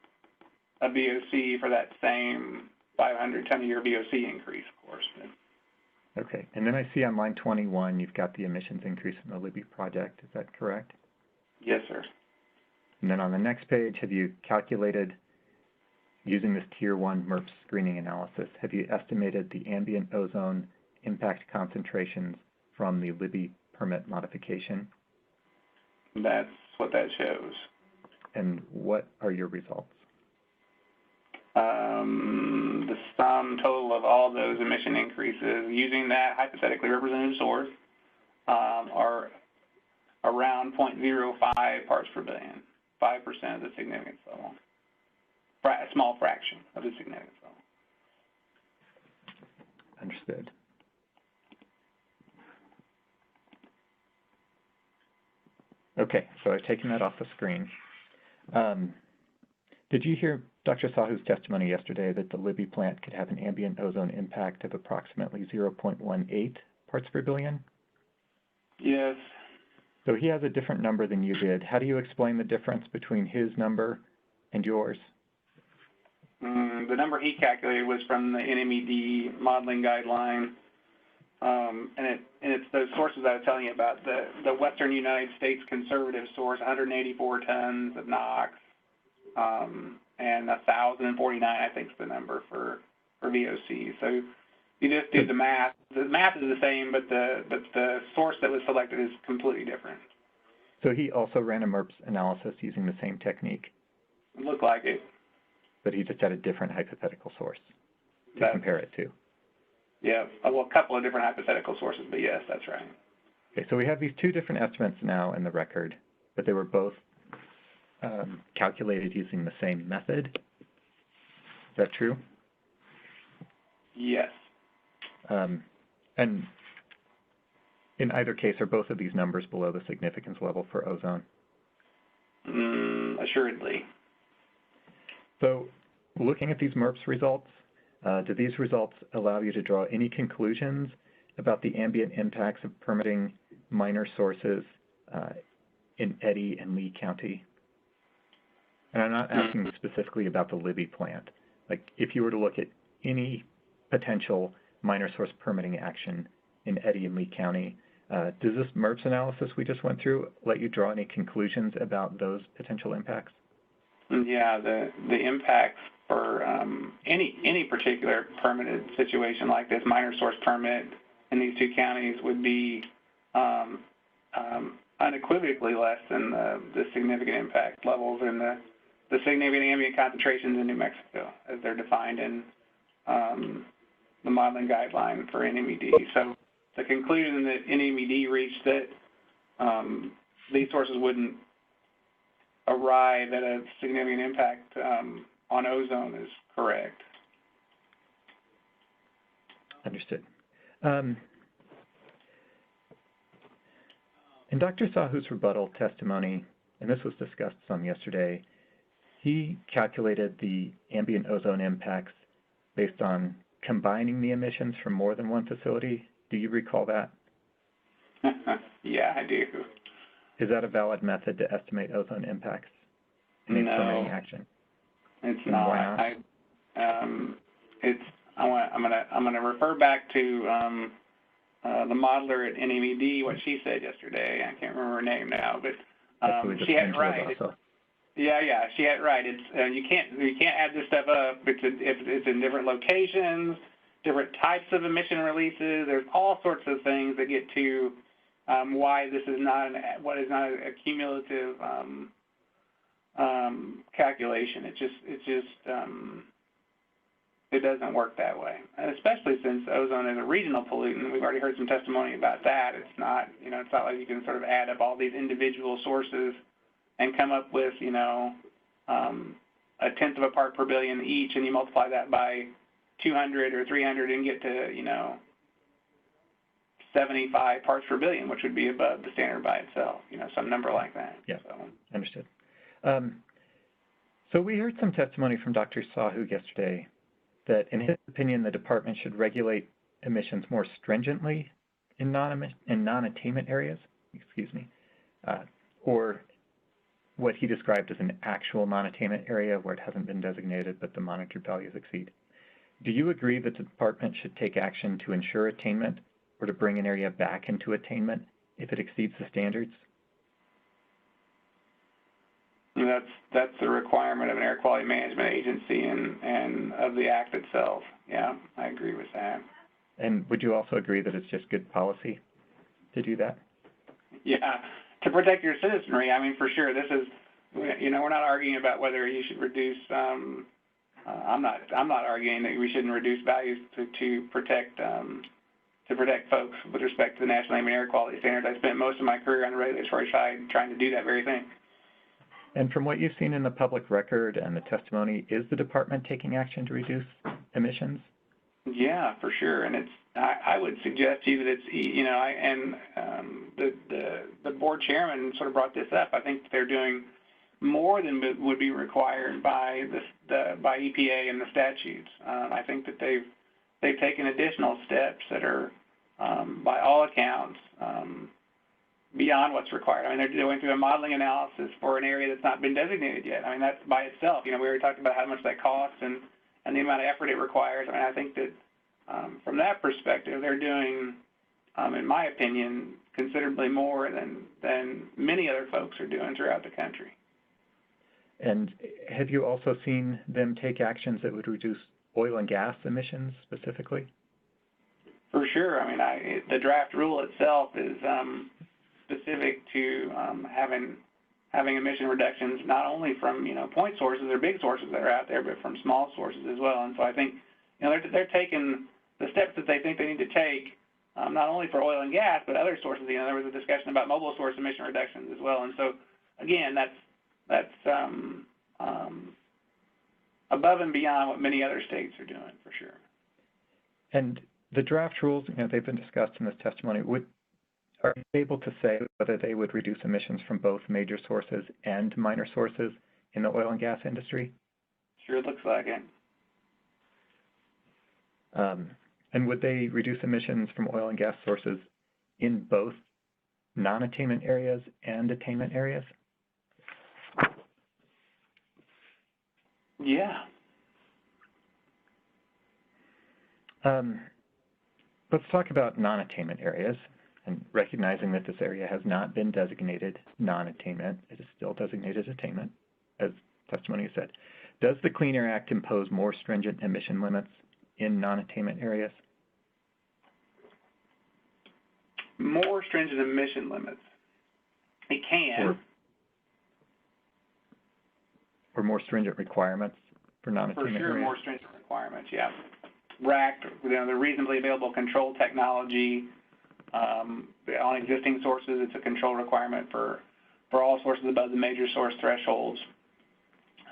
of VOC for that same 500 ton a year VOC increase, of course. Okay, and then I see on line 21 you've got the emissions increase in the Libby project. Is that correct? Yes, sir. And then on the next page, have you calculated, using this Tier 1 MERPS screening analysis, have you estimated the ambient ozone impact concentrations from the Libby permit modification? That's what that shows. And what are your results? The sum total of all those emission increases using that hypothetically representative source are around 0.05 parts per billion, 5% of the significance level, a small fraction of the significance level. Understood. Okay, so I've taken that off the screen. Did you hear Dr. Sahu's testimony yesterday that the Libby plant could have an ambient ozone impact of approximately 0.18 parts per billion? Yes. So he has a different number than you did. How do you explain the difference between his number and yours? The number he calculated was from the NMED modeling guideline, and it's those sources I was telling you about. The Western United States conservative source, 184 tons of NOx, and 1,049, I think, is the number for VOC. So you just do the math. The math is the same, but the source that was selected is completely different. So he also ran a MERPS analysis using the same technique? It looked like it. But he just had a different hypothetical source to compare it to? Yeah, well, a couple of different hypothetical sources, but yes, that's right. Okay, so we have these two different estimates now in the record, but they were both calculated using the same method. Is that true? Yes. And in either case, are both of these numbers below the significance level for ozone? Assuredly. So looking at these MERPS results, do these results allow you to draw any conclusions about the ambient impacts of permitting minor sources in Eddy and Lee County? And I'm not asking specifically about the Libby plant. Like, if you were to look at any potential minor source permitting action in Eddy and Lee County, does this MERPS analysis we just went through let you draw any conclusions about those potential impacts? Yeah, the impacts for any particular permitted situation like this, minor source permit in these two counties would be unequivocally less than the significant impact levels and the significant ambient concentrations in New Mexico as they're defined in the modeling guideline for NMED. So the conclusion that NMED reached that these sources wouldn't arrive at a significant impact on ozone is correct. Understood. In Dr. Sahu's rebuttal testimony, and this was discussed some yesterday, he calculated the ambient ozone impacts based on combining the emissions from more than one facility. Do you recall that? Yeah, I do. Is that a valid method to estimate ozone impacts in a permitting action? It's and not. Why not? I'm gonna refer back to the modeler at NMED, what she said yesterday. I can't remember her name now, but she had it right. Yeah, she had it right. It's you can't add this stuff up. It's in different locations, different types of emission releases. There's all sorts of things that get to why this is not a cumulative calculation. It doesn't work that way, and especially since ozone is a regional pollutant. We've already heard some testimony about that. It's not like you can sort of add up all these individual sources and come up with, a tenth of a part per billion each, and you multiply that by 200 or 300 and get to, 75 parts per billion, which would be above the standard by itself, some number like that. Yeah, understood. So we heard some testimony from Dr. Sahu yesterday that, in his opinion, the department should regulate emissions more stringently in non-attainment areas, or what he described as an actual non-attainment area where it hasn't been designated but the monitored values exceed. Do you agree that the department should take action to ensure attainment or to bring an area back into attainment if it exceeds the standards? That's the requirement of an air quality management agency and of the act itself. Yeah, I agree with that. And would you also agree that it's just good policy to do that? Yeah, to protect your citizenry. I mean, for sure, this is, you know, we're not arguing about whether you should reduce. I'm not arguing that we shouldn't reduce values to protect folks with respect to the National Ambient Air Quality Standards. I spent most of my career on the regulatory side trying to do that very thing. And from what you've seen in the public record and the testimony, is the department taking action to reduce emissions? Yeah, for sure. And it's, I would suggest to you that it's, you know, the board chairman sort of brought this up. I think they're doing more than would be required by by EPA and the statutes. I think that they've taken additional steps that are, by all accounts, beyond what's required. I mean, they're going through a modeling analysis for an area that's not been designated yet. I mean, that's by itself. You know, we already talked about how much that costs and the amount of effort it requires. I mean, I think that from that perspective, they're doing, in my opinion, considerably more than many other folks are doing throughout the country. And have you also seen them take actions that would reduce oil and gas emissions specifically? For sure. I mean, the draft rule itself is specific to having emission reductions not only from, you know, point sources or big sources that are out there, but from small sources as well. And so I think, you know, they're taking the steps that they think they need to take, not only for oil and gas, but other sources. You know, there was a discussion about mobile source emission reductions as well. And so, again, that's above and beyond what many other states are doing, for sure. And the draft rules, you know, they've been discussed in this testimony. Are you able to say whether they would reduce emissions from both major sources and minor sources in the oil and gas industry? Sure looks like it. And would they reduce emissions from oil and gas sources in both non-attainment areas and attainment areas? Yeah. Let's talk about non-attainment areas, and recognizing that this area has not been designated non-attainment, it is still designated attainment, as testimony said. Does the Clean Air Act impose more stringent emission limits in non-attainment areas? More stringent emission limits. It can. Or more stringent requirements for non-attainment areas? For sure, more stringent requirements, yeah. RACT, you know, the reasonably available control technology on existing sources, it's a control requirement for all sources above the major source thresholds.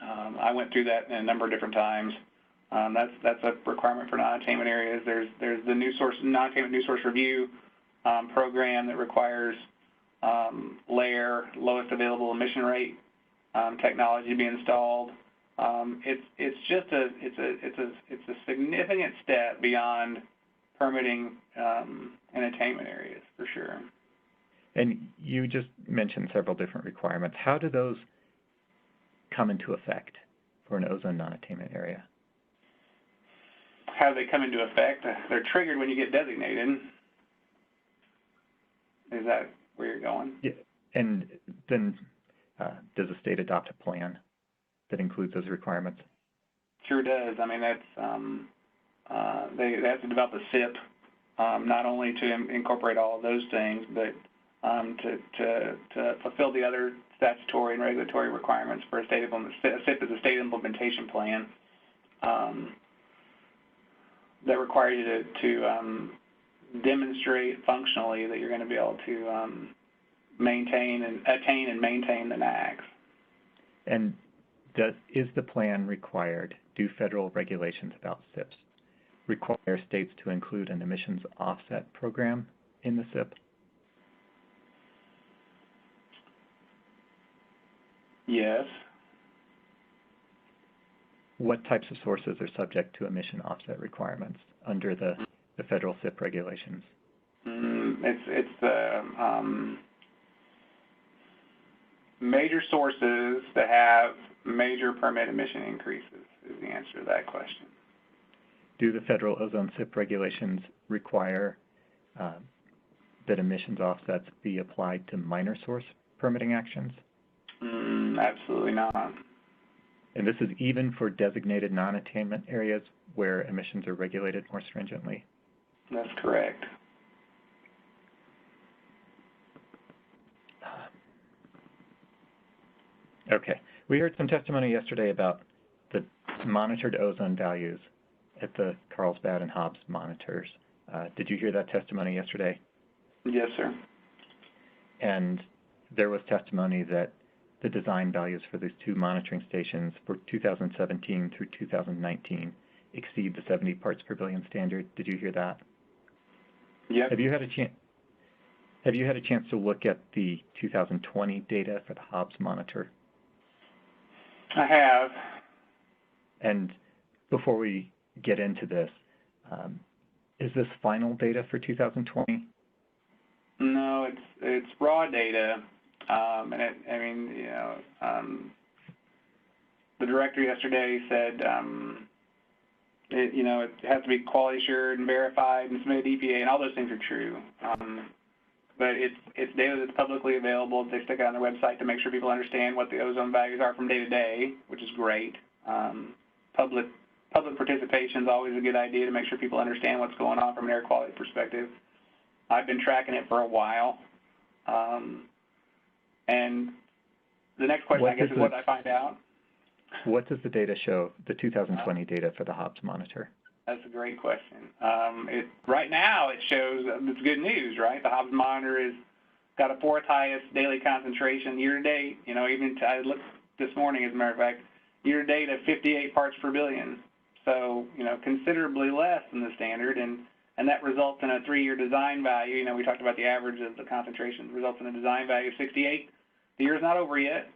I went through that a number of different times. That's a requirement for non-attainment areas. There's the non-attainment new source review program that requires LAIR, lowest available emission rate technology to be installed. It's a significant step beyond permitting in attainment areas, for sure. And you just mentioned several different requirements. How do those come into effect for an ozone non-attainment area? How do they come into effect? They're triggered when you get designated. Is that where you're going? Yeah. And then does the state adopt a plan that includes those requirements? Sure does. I mean, that's they have to develop a SIP, not only to incorporate all of those things, but to fulfill the other statutory and regulatory requirements for a state implementation. SIP is a state implementation plan that requires you to demonstrate functionally that you're going to be able to attain and maintain the NAAQS. And is the plan required, do federal regulations about SIPs require states to include an emissions offset program in the SIP? Yes. What types of sources are subject to emission offset requirements under the federal SIP regulations? It's the major sources that have major permit emission increases is the answer to that question. Do the federal ozone SIP regulations require that emissions offsets be applied to minor source permitting actions? Absolutely not. And this is even for designated non-attainment areas where emissions are regulated more stringently? That's correct. Okay. We heard some testimony yesterday about the monitored ozone values at the Carlsbad and Hobbs monitors. Did you hear that testimony yesterday? Yes, sir. And there was testimony that the design values for these two monitoring stations for 2017 through 2019 exceed the 70 parts per billion standard. Did you hear that? Yep. Have you had a chance to look at the 2020 data for the Hobbs monitor? I have. And before we get into this, is this final data for 2020? No, it's raw data, and the director yesterday said, it has to be quality assured and verified and submitted to EPA, and all those things are true. But it's data that's publicly available. They stick it on their website to make sure people understand what the ozone values are from day to day, which is great. Public participation is always a good idea to make sure people understand what's going on from an air quality perspective. I've been tracking it for a while. And the next question, I guess, is what I find out. What does the data show, the 2020 data for the Hobbs monitor? That's a great question. Right now, it shows, it's good news, right? The Hobbs monitor has got a fourth highest daily concentration year to date. I looked this morning, as a matter of fact, year to date at 58 parts per billion. So, considerably less than the standard. And that results in a 3-year design value. We talked about the average of the concentration, results in a design value of 68. The year's not over yet,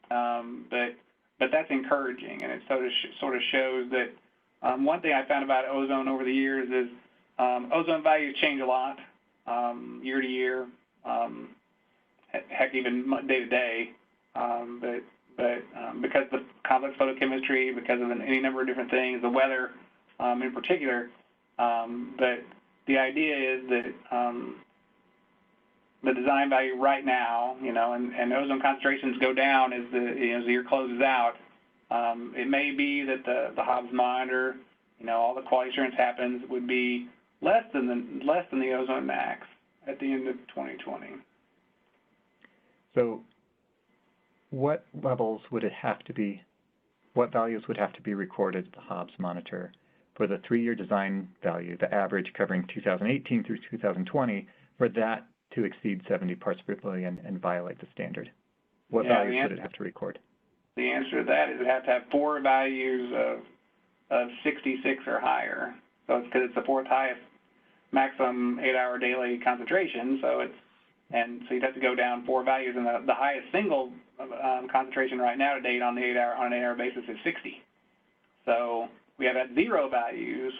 but that's encouraging, and it sort of shows that one thing I found about ozone over the years is ozone values change a lot year to year, heck, even day to day. But because of the complex photochemistry, because of any number of different things, the weather in particular. But the idea is that the design value right now, and ozone concentrations go down as the year closes out. It may be that the Hobbs monitor, all the quality assurance happens, would be less than the ozone max at the end of 2020. So, what levels would it have to be? What values would have to be recorded at the Hobbs monitor for the 3-year design value, the average covering 2018 through 2020, for that to exceed 70 parts per billion and violate the standard? What values would it have to record? The answer to that is it has to have 4 values of 66 or higher. So it's because it's the 4th highest maximum 8-hour daily concentration. So you'd have to go down 4 values, and the highest single concentration right now to date on an 8-hour basis is 60. So we have at 0 values,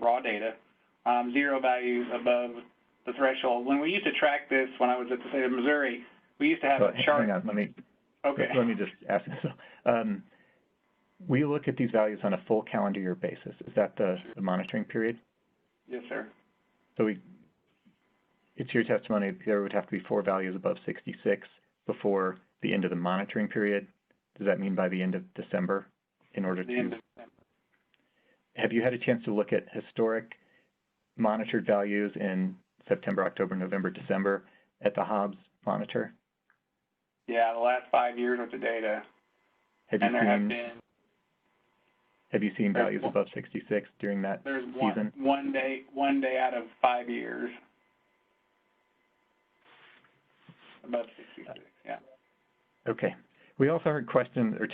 raw data, 0 values above the threshold. When we used to track this, when I was at the state of Missouri, we used to have a chart. Hang on, let me just ask this. We look at these values on a full calendar year basis. Is that the monitoring period? Yes, sir. So it's your testimony there would have to be 4 values above 66 before the end of the monitoring period. Does that mean by the end of December in order to? The end of December. Have you had a chance to look at historic monitored values in September, October, November, December at the Hobbs monitor? Yeah, the last 5 years worth of data. Have you seen values above 66 during that season? One day out of 5 years. Above 66, yeah. Okay. We also heard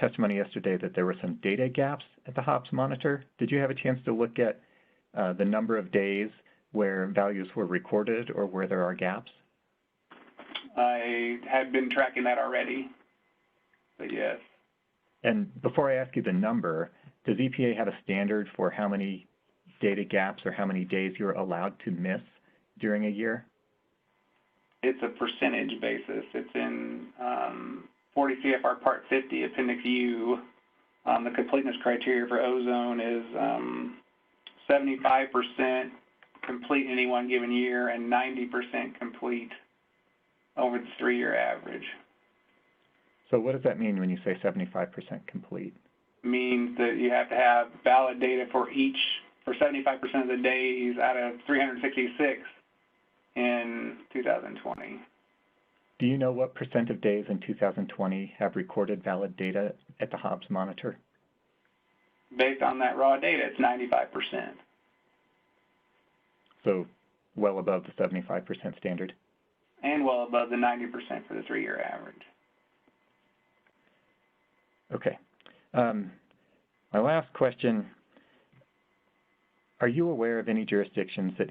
testimony yesterday that there were some data gaps at the Hobbs monitor. Did you have a chance to look at the number of days where values were recorded or where there are gaps? I had been tracking that already, but yes. And before I ask you the number, does EPA have a standard for how many data gaps or how many days you're allowed to miss during a year? It's a percentage basis. It's in 40 CFR Part 50, Appendix U. The completeness criteria for ozone is 75% complete in any one given year and 90% complete over the 3-year average. So what does that mean when you say 75% complete? Means that you have to have valid data for 75% of the days out of 366 in 2020. Do you know what % of days in 2020 have recorded valid data at the Hobbs monitor? Based on that raw data, it's 95%. So well above the 75% standard. And well above the 90% for the 3-year average. Okay. My last question, are you aware of any jurisdictions that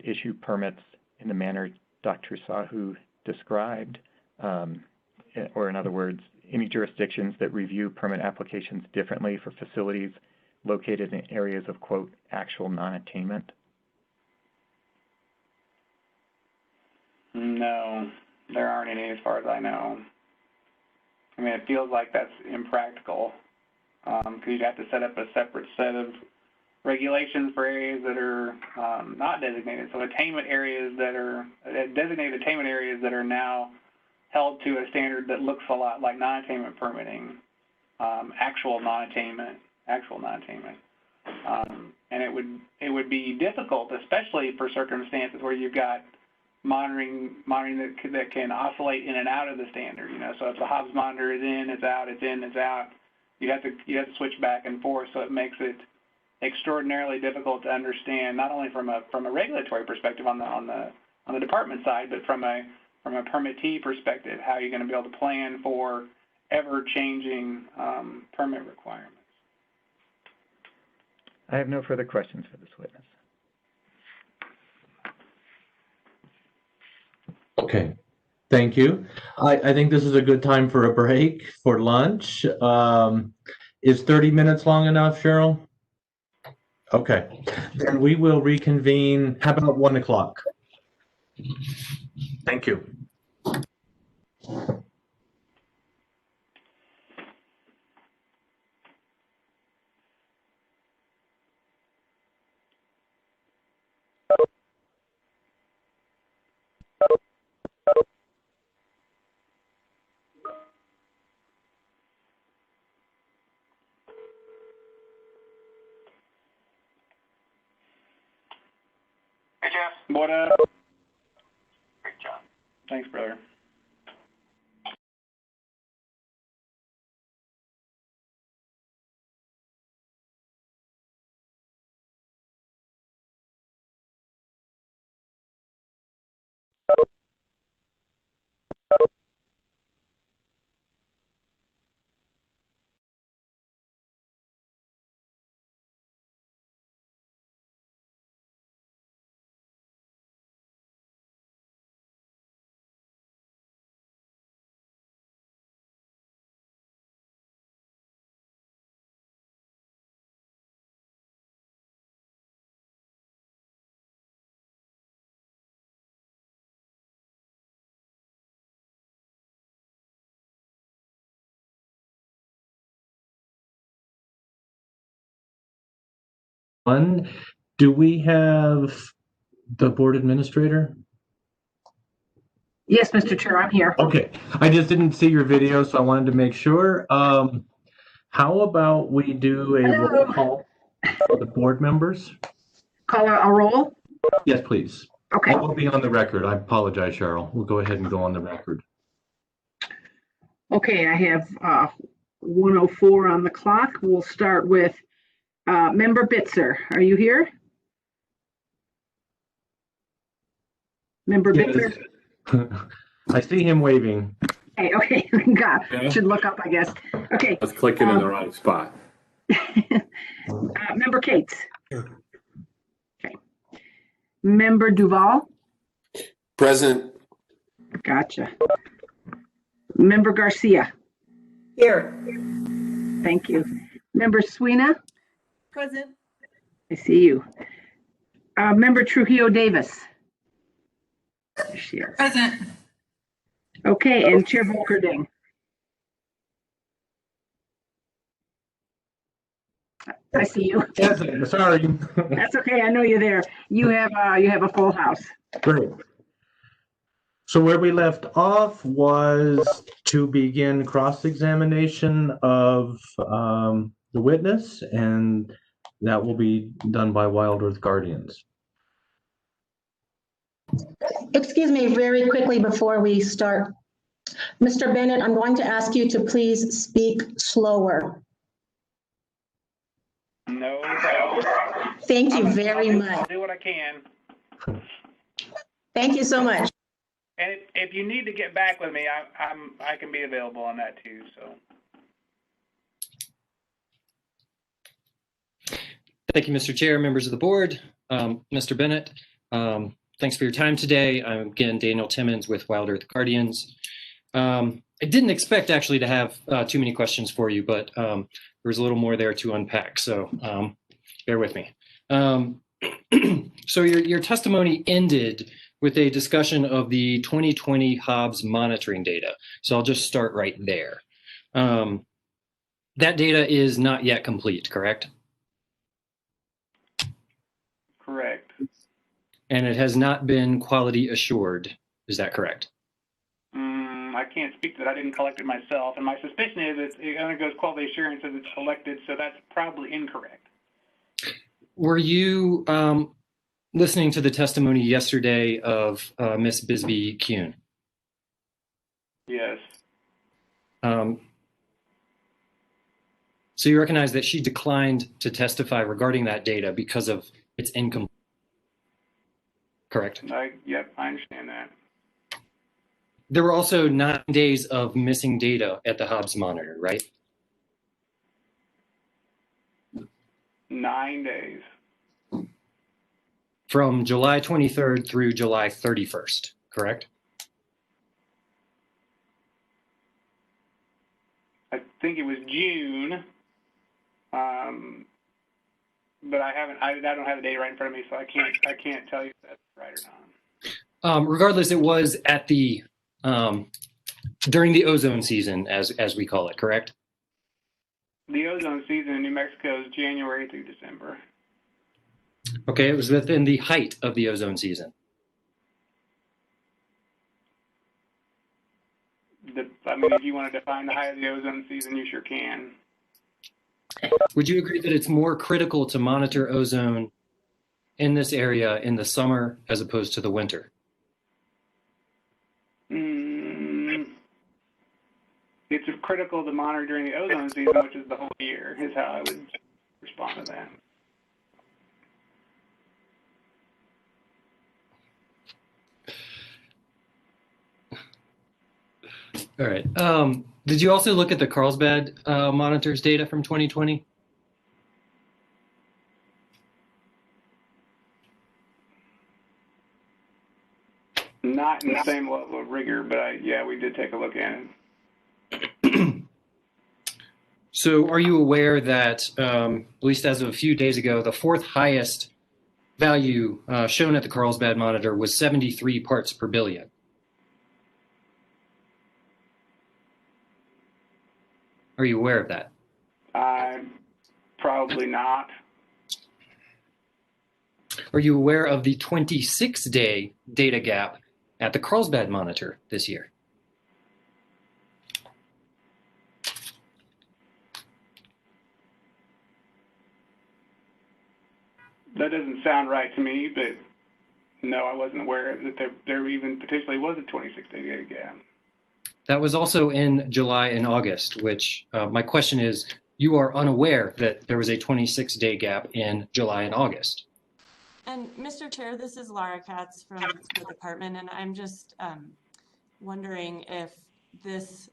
issue permits in the manner Dr. Sahu described? Or in other words, any jurisdictions that review permit applications differently for facilities located in areas of, quote, actual non-attainment? No, there aren't any as far as I know. I mean, it feels like that's impractical because you'd have to set up a separate set of regulations for areas that are not designated. So attainment areas that are designated attainment areas that are now held to a standard that looks a lot like non-attainment permitting, actual non-attainment. And it would be difficult, especially for circumstances where you've got monitoring that can oscillate in and out of the standard. You know, so if the Hobbs monitor is in, it's out, it's in, it's out. You have to switch back and forth. So it makes it extraordinarily difficult to understand, not only from a regulatory perspective on the department side, but from a permittee perspective, how you're going to be able to plan for ever-changing permit requirements. I have no further questions for this witness. Okay, thank you. I think this is a good time for a break for lunch. Is 30 minutes long enough, Cheryl? Okay, then we will reconvene. How about 1 o'clock? Thank you. Hey, Jeff. What up? Great job. Thanks, brother. Do we have the board administrator? Yes, Mr. Chair, I'm here. Okay, I just didn't see your video, so I wanted to make sure. How about we do a roll call for the board members? Call a roll? Yes, please. Okay. That will be on the record. I apologize, Cheryl. We'll go ahead and go on the record. Okay, I have 1:04 on the clock. We'll start with Member Bitzer. Are you here? Member Bitzer? I see him waving. Hey, okay, God, should look up, I guess. Okay. I was clicking in the wrong spot. Member Cates? Okay. Member Duval? Present. Gotcha. Member Garcia? Here. Thank you. Member Sweeney? Present. I see you. Member Trujillo Davis? There she is. Present. Okay, and Chair Volkerding? I see you. Yes, sorry. That's okay. I know you're there. You have a full house. Great. So where we left off was to begin cross-examination of the witness, and that will be done by Wild Earth Guardians. Excuse me, very quickly before we start. Mr. Bennett, I'm going to ask you to please speak slower. No problem. Thank you very I'll much. do what I can. Thank you so much. And if you need to get back with me, I can be available on that too. So. Thank you, Mr. Chair, members of the board. Mr. Bennett, thanks for your time today. I'm again Daniel Timmons with Wild Earth Guardians. I didn't expect actually to have too many questions for you, but there was a little more there to unpack, so bear with me. So your testimony ended with a discussion of the 2020 Hobbs monitoring data. So I'll just start right there. That data is not yet complete, correct? Correct. And it has not been quality assured. Is that correct? I can't speak to that. I didn't collect it myself. And my suspicion is it undergoes quality assurance as it's collected, so that's probably incorrect. Were you listening to the testimony yesterday of Ms. Bisbee Kuhn? Yes. So you recognize that she declined to testify regarding that data because of its incomplete, correct? Yep, I understand that. There were also 9 days of missing data at the Hobbs monitor, right? 9 days. From July 23rd through July 31st, correct? I think it was June. But I don't have the data right in front of me, so I can't tell you if that's right or not. Regardless, it was at the during the ozone season, as we call it, correct? The ozone season in New Mexico is January through December. Okay, it was within the height of the ozone season. If you want to define the height of the ozone season, you sure can. Would you agree that it's more critical to monitor ozone in this area in the summer as opposed to the winter? It's critical to monitor during the ozone season, which is the whole year, is how I would respond to that. All right. Did you also look at the Carlsbad monitors data from 2020? Not in the same level of rigor, but yeah, we did take a look at it. So are you aware that, at least as of a few days ago, the 4th highest value shown at the Carlsbad monitor was 73 parts per billion? Are you aware of that? Probably not. Are you aware of the 26-day data gap at the Carlsbad monitor this year? That doesn't sound right to me, but no, I wasn't aware that there even potentially was a 26-day data gap. That was also in July and August, which my question is, you are unaware that there was a 26-day gap in July and August. And Mr. Chair, this is Laura Katz from the department, and I'm just wondering if this,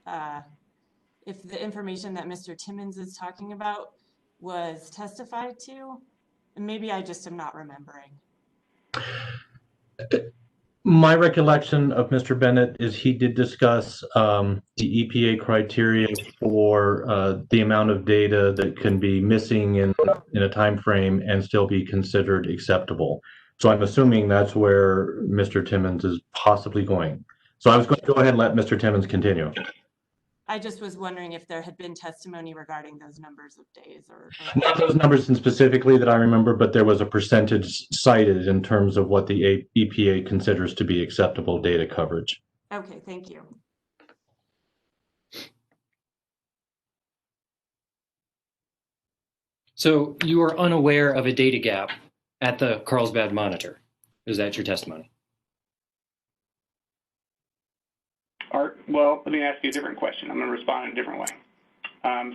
if the information that Mr. Timmons is talking about was testified to, and maybe I just am not remembering. My recollection of Mr. Bennett is he did discuss the EPA criteria for the amount of data that can be missing in a time frame and still be considered acceptable. So I'm assuming that's where Mr. Timmons is possibly going. So I was going to go ahead and let Mr. Timmons continue. I just was wondering if there had been testimony regarding those numbers of days or Not those numbers specifically that I remember, but there was a percentage cited in terms of what the EPA considers to be acceptable data coverage. Okay, thank you. So you are unaware of a data gap at the Carlsbad monitor. Is that your testimony? Well, let me ask you a different question. I'm going to respond in a different way.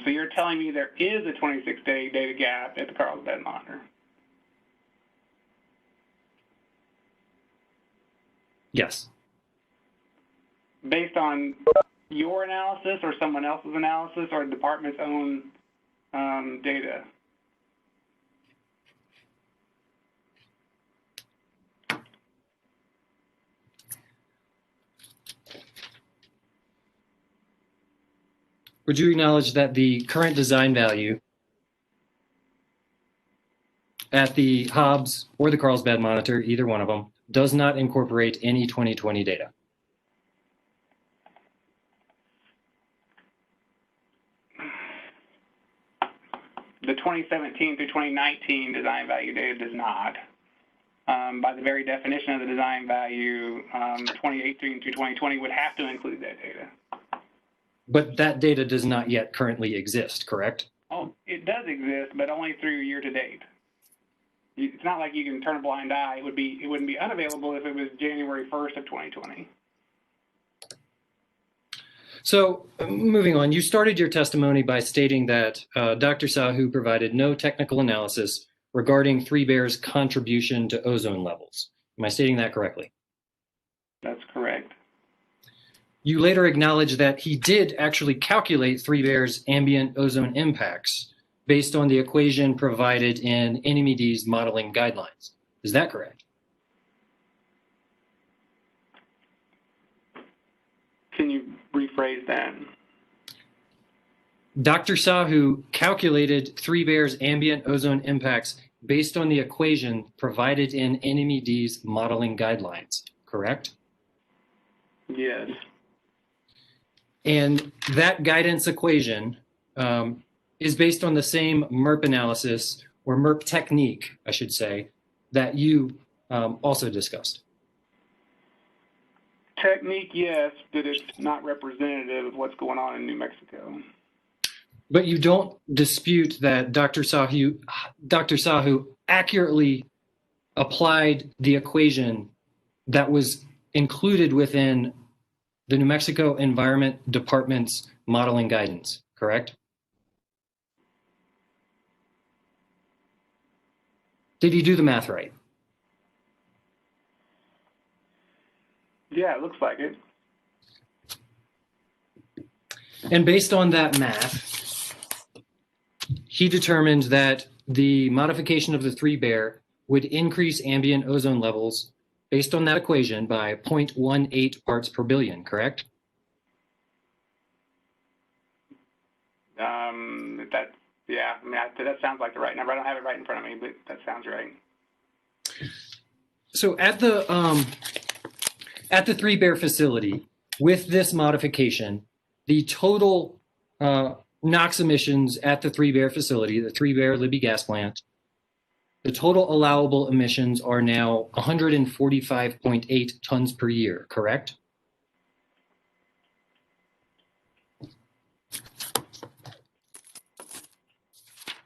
So you're telling me there is a 26-day data gap at the Carlsbad monitor? Yes. Based on your analysis or someone else's analysis or the department's own data? Would you acknowledge that the current design value at the Hobbs or the Carlsbad monitor, either one of them, does not incorporate any 2020 data? The 2017 through 2019 design value data does not. By the very definition of the design value, 2018 to 2020 would have to include that data. But that data does not yet currently exist, correct? Oh, it does exist, but only through year to date. It's not like you can turn a blind eye. It wouldn't be unavailable if it was January 1st of 2020. So moving on, you started your testimony by stating that Dr. Sahu provided no technical analysis regarding 3Bear's contribution to ozone levels. Am I stating that correctly? That's correct. You later acknowledged that he did actually calculate 3Bear's ambient ozone impacts based on the equation provided in NMED's modeling guidelines. Is that correct? Can you rephrase that? Dr. Sahu calculated 3Bear's ambient ozone impacts based on the equation provided in NMED's modeling guidelines, correct? Yes. And that guidance equation is based on the same MERP analysis, or MERP technique, I should say, that you also discussed. Technique, yes, but it's not representative of what's going on in New Mexico. But you don't dispute that Dr. Sahu accurately applied the equation that was included within the New Mexico Environment Department's modeling guidance, correct? Did he do the math right? Yeah, it looks like it. And based on that math, he determined that the modification of the 3Bear would increase ambient ozone levels based on that equation by 0.18 parts per billion, correct? Yeah, I mean, that sounds like the right number. I don't have it right in front of me, but that sounds right. So at the 3Bear facility, with this modification, the total NOx emissions at the 3Bear facility, the 3Bear Libby gas plant, the total allowable emissions are now 145.8 tons per year, correct?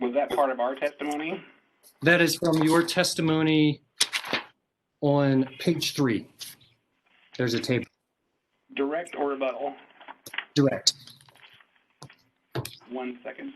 Was that part of our testimony? That is from your testimony on page 3. There's a table. Direct or rebuttal? Direct. 1 second.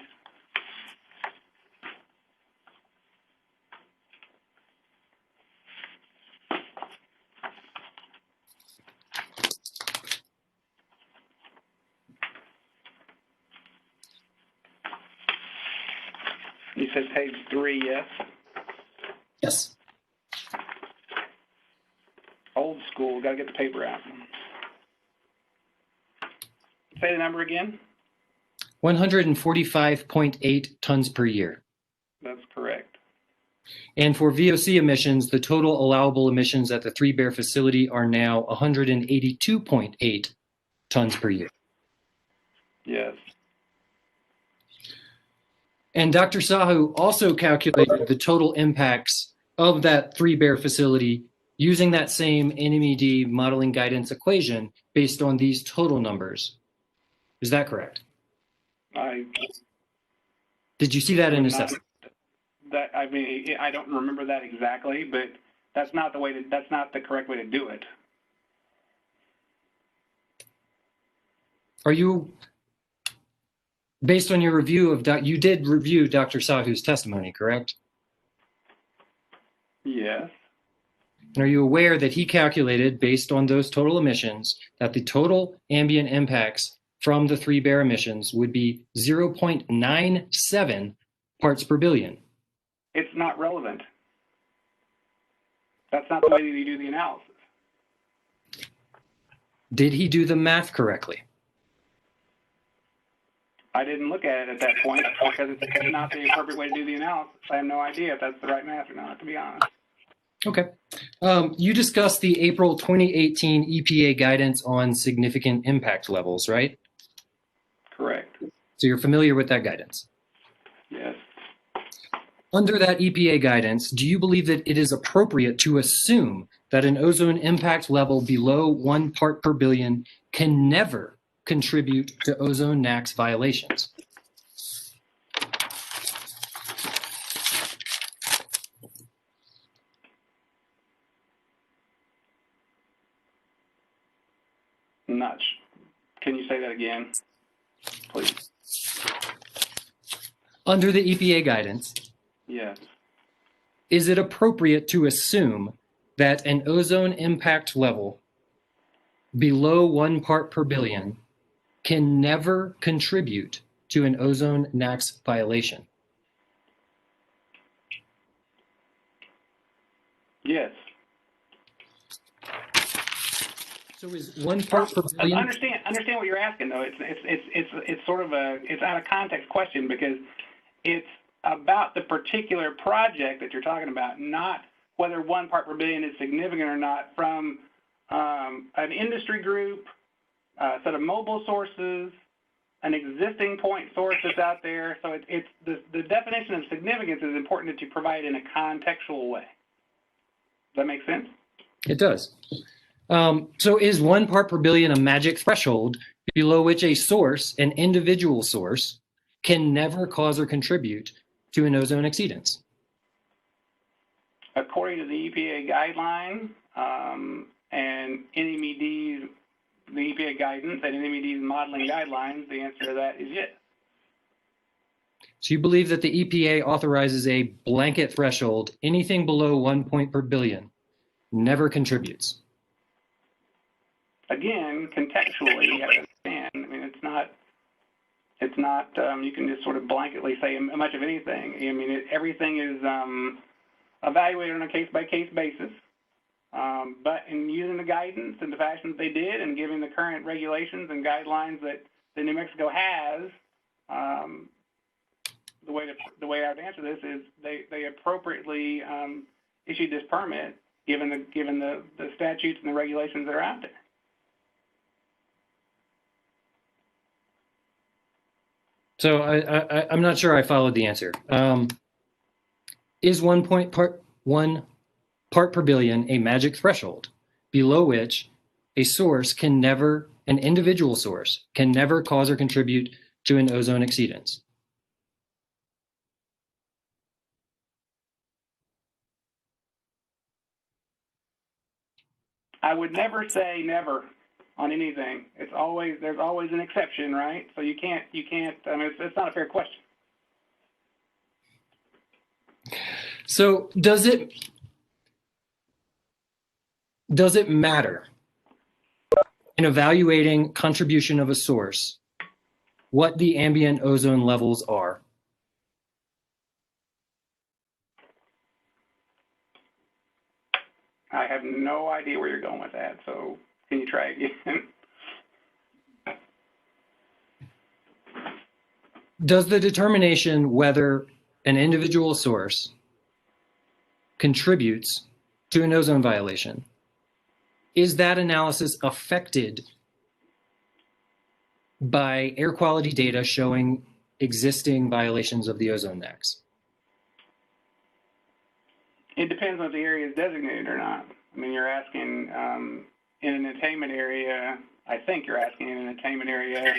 You said page 3, yes? Yes. Old school, gotta get the paper out. Say the number again? 145.8 tons per year. That's correct. And for VOC emissions, the total allowable emissions at the 3Bear facility are now 182.8 tons per year. Yes. And Dr. Sahu also calculated the total impacts of that 3Bear facility using that same NMED modeling guidance equation based on these total numbers. Is that correct? Did you see that in assessment? I mean, I don't remember that exactly, but that's not the correct way to do it. Are you, based on your review of, you did review Dr. Sahu's testimony, correct? Yes. And are you aware that he calculated, based on those total emissions, that the total ambient impacts from the 3 bare emissions would be 0.97 parts per billion? It's not relevant. That's not the way that you do the analysis. Did he do the math correctly? I didn't look at it at that point because it's not the appropriate way to do the analysis. I have no idea if that's the right math or not, to be honest. Okay. You discussed the April 2018 EPA guidance on significant impact levels, right? Correct. So you're familiar with that guidance? Yes. Under that EPA guidance, do you believe that it is appropriate to assume that an ozone impact level below 1 part per billion can never contribute to ozone NAAQS violations? Can you say that again, please? Under the EPA guidance, Yes. is it appropriate to assume that an ozone impact level below 1 part per billion can never contribute to an ozone NAAQS violation? Yes. So is 1 part per billion? Understand what you're asking, though. It's sort of it's out of context question because it's about the particular project that you're talking about, not whether 1 part per billion is significant or not from an industry group, a set of mobile sources, an existing point source that's out there. So it's the definition of significance is important that you provide in a contextual way. Does that make sense? It does. So is 1 part per billion a magic threshold below which a source, an individual source, can never cause or contribute to an ozone exceedance? According to the EPA guideline and NMED's, the EPA guidance and NMED's modeling guidelines, the answer to that is yes. So you believe that the EPA authorizes a blanket threshold, anything below 1 point per billion never contributes? Again, contextually, you have to understand. I mean, it's not. You can just sort of blanketly say much of anything. I mean, everything is evaluated on a case-by-case basis. But in using the guidance and the fashion that they did, and giving the current regulations and guidelines that New Mexico has, the way I would answer this is they appropriately issued this permit given the statutes and the regulations that are out there. So I'm not sure I followed the answer. Is 1 part per billion a magic threshold below which a source can never, an individual source, can never cause or contribute to an ozone exceedance? I would never say never on anything. There's always an exception, right? So you can't. I mean, it's not a fair question. So does it matter in evaluating contribution of a source what the ambient ozone levels are? I have no idea where you're going with that. So can you try again? Does the determination whether an individual source contributes to an ozone violation, is that analysis affected by air quality data showing existing violations of the ozone NAAQS? It depends on if the area is designated or not. I mean, you're asking in an attainment area. I think you're asking in an attainment area,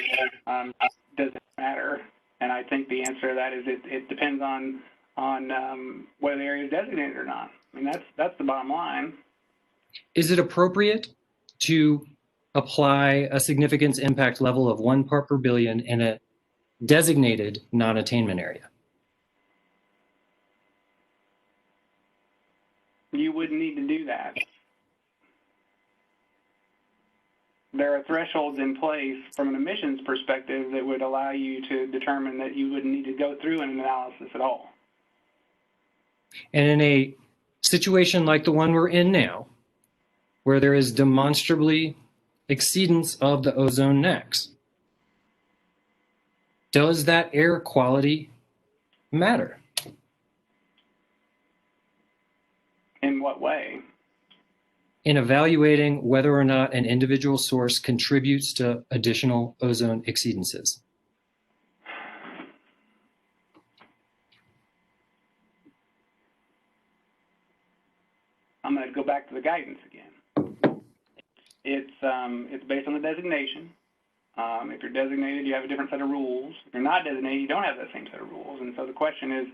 does it matter? And I think the answer to that is it depends on whether the area is designated or not. I mean, that's the bottom line. Is it appropriate to apply a significance impact level of 1 part per billion in a designated non-attainment area? You wouldn't need to do that. There are thresholds in place from an emissions perspective that would allow you to determine that you wouldn't need to go through an analysis at all. And in a situation like the one we're in now, where there is demonstrably exceedance of the ozone necks, does that air quality matter? In what way? In evaluating whether or not an individual source contributes to additional ozone exceedances. I'm going to go back to the guidance again. It's based on the designation. If you're designated, you have a different set of rules. If you're not designated, you don't have that same set of rules. And so the question is,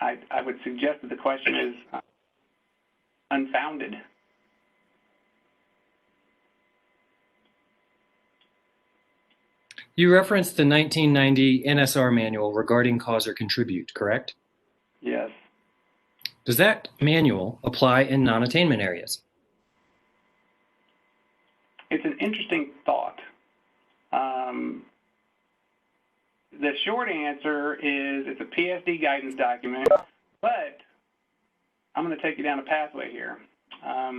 I would suggest that the question is unfounded. You referenced the 1990 NSR manual regarding cause or contribute, correct? Yes. Does that manual apply in non-attainment areas? It's an interesting thought. The short answer is it's a PSD guidance document, but I'm going to take you down a pathway here. A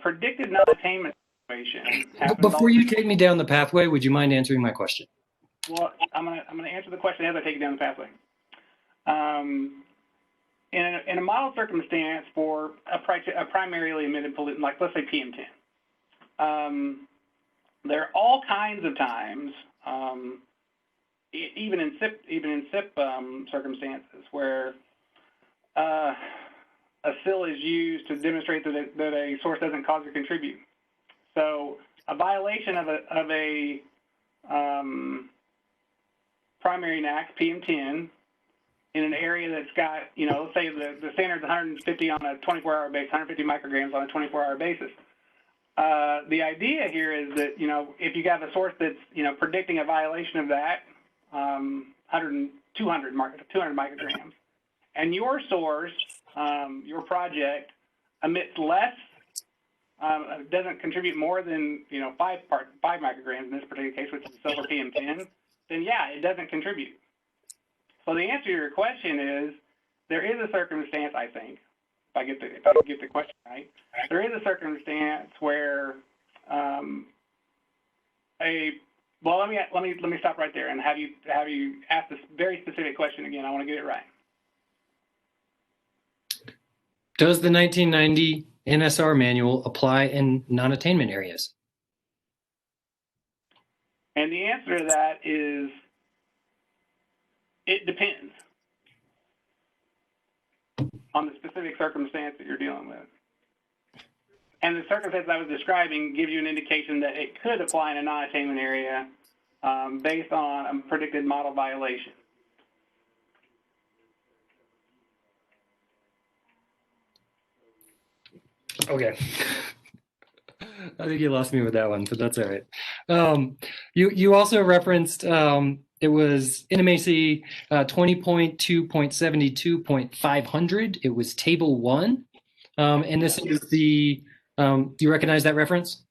predicted non-attainment situation happens. Before you take me down the pathway, would you mind answering my question? Well, I'm going to answer the question as I take you down the pathway. In a model circumstance for a primarily emitted pollutant, like let's say PM10, there are all kinds of times, even in SIP circumstances, where a SIL is used to demonstrate that a source doesn't cause or contribute. So a violation of a primary NAC PM10 in an area that's got, let's say the standard is 150 on a 24-hour basis, 150 micrograms on a 24-hour basis. The idea here is that, if you have a source that's, predicting a violation of that, 200 micrograms, and your source, your project, emits less, doesn't contribute more than, 5 micrograms in this particular case, which is silver PM10, then yeah, it doesn't contribute. So the answer to your question is, there is a circumstance, I think, if I get the question right, there is a circumstance where well, let me stop right there and have you ask this very specific question again. I want to get it right. Does the 1990 NSR manual apply in non-attainment areas? And the answer to that is, it depends on the specific circumstance that you're dealing with. And the circumstance I was describing gives you an indication that it could apply in a non-attainment area based on a predicted model violation. Okay. I think you lost me with that one, but that's all right. You also referenced it was NMAC 20.2.72.500. It was table 1. And this is the, do you recognize that reference?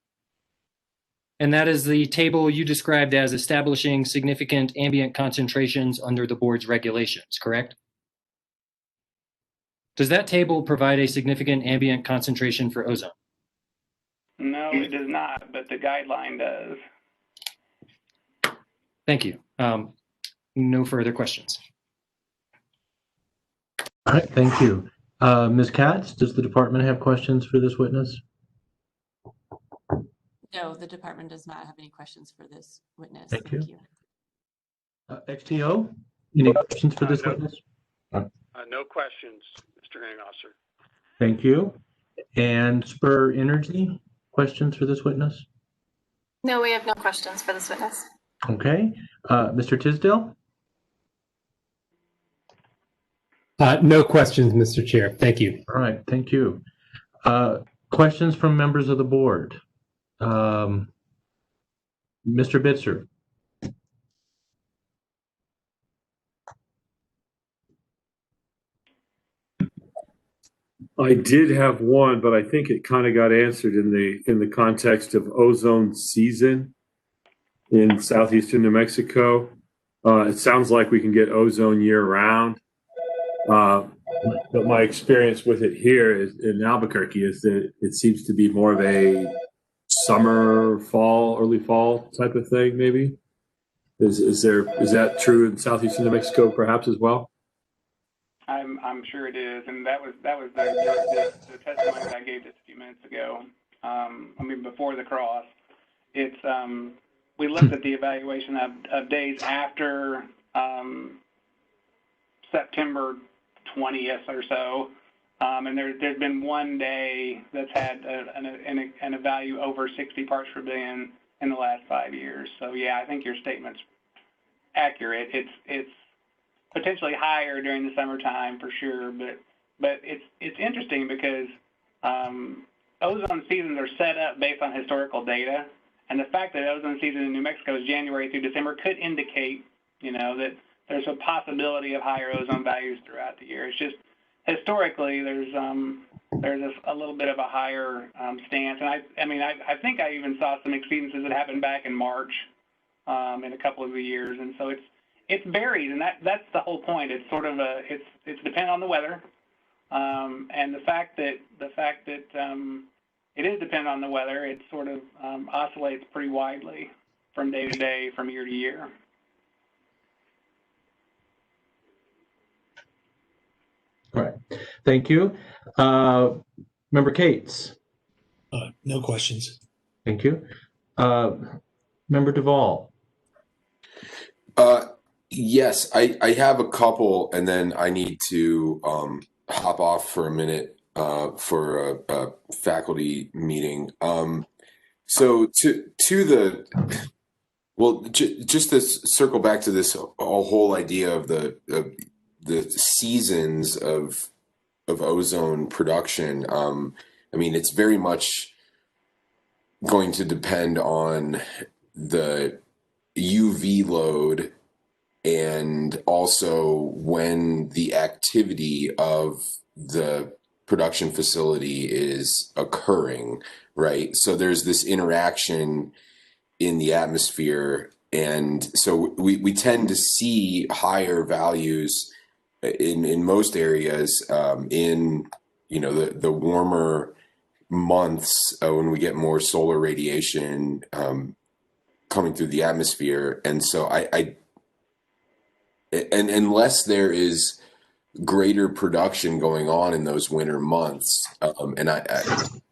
And that is the table you described as establishing significant ambient concentrations under the board's regulations, correct? Does that table provide a significant ambient concentration for ozone? No, it does not, but the guideline does. Thank you. No further questions. All right, thank you. Ms. Katz, does the department have questions for this witness? No, the department does not have any questions for this witness. Thank you. XTO, any questions for this witness? No questions, Mr. Hangosser. Thank you. And Spur Energy, questions for this witness? No, we have no questions for this witness. Okay. Mr. Tisdale? No questions, Mr. Chair. Thank you. All right, thank you. Questions from members of the board? Mr. Bitzer. I did have one, but I think it kind of got answered in the context of ozone season in southeastern New Mexico. It sounds like we can get ozone year round. But my experience with it here is in Albuquerque is that it seems to be more of a summer, fall, early fall type of thing. Maybe is that true in southeastern New Mexico perhaps as well? I'm sure it is, and that was the testimony that I gave just a few minutes ago. I mean, before the cross, it's we looked at the evaluation of days after September 20th or so, and there's been one day that's had a value over 60 parts per billion in the last 5 years. So yeah, I think your statement's accurate. It's potentially higher during the summertime for sure, but it's interesting because ozone seasons are set up based on historical data, and the fact that ozone season in New Mexico is January through December could indicate, that there's a possibility of higher ozone values throughout the year. It's just historically there's a little bit of a higher stance, and I think I even saw some exceedances that happened back in March in a couple of the years, and so it varies, and that's the whole point. It's sort of it's dependent on the weather, and the fact that it is dependent on the weather. It sort of oscillates pretty widely from day to day, from year to year. All right, thank you. Member Cates. No questions. Thank you. Member Duvall. Yes, I have a couple, and then I need to hop off for a minute for a faculty meeting. So just to circle back to this whole idea of the seasons of ozone production. I mean, it's very much going to depend on the UV load and also when the activity of the production facility is occurring, right? So there's this interaction in the atmosphere, and so we tend to see higher values in most areas in the warmer months when we get more solar radiation coming through the atmosphere. And so and unless there is greater production going on in those winter months, and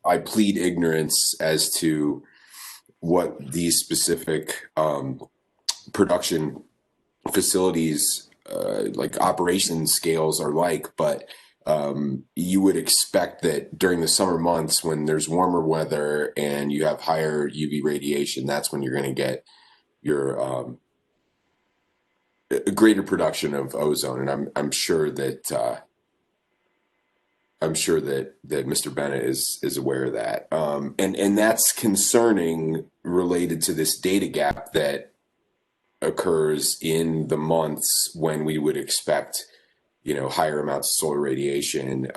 I plead ignorance as to what these specific production facilities like operation scales are like, but you would expect that during the summer months when there's warmer weather and you have higher UV radiation, that's when you're going to get your a greater production of ozone, and I'm sure that Mr. Bennett is aware of that, and that's concerning related to this data gap that occurs in the months when we would expect higher amounts of solar radiation.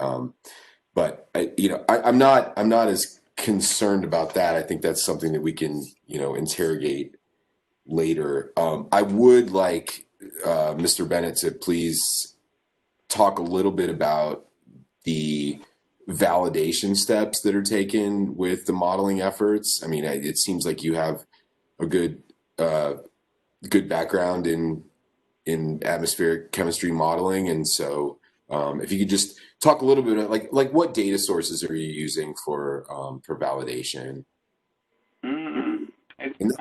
But I'm not as concerned about that. I think that's something that we can interrogate later. I would like Mr. Bennett to please talk a little bit about the validation steps that are taken with the modeling efforts. I mean, it seems like you have a good background in atmospheric chemistry modeling, and so if you could just talk a little bit about, like what data sources are you using for validation? Mm-hmm. And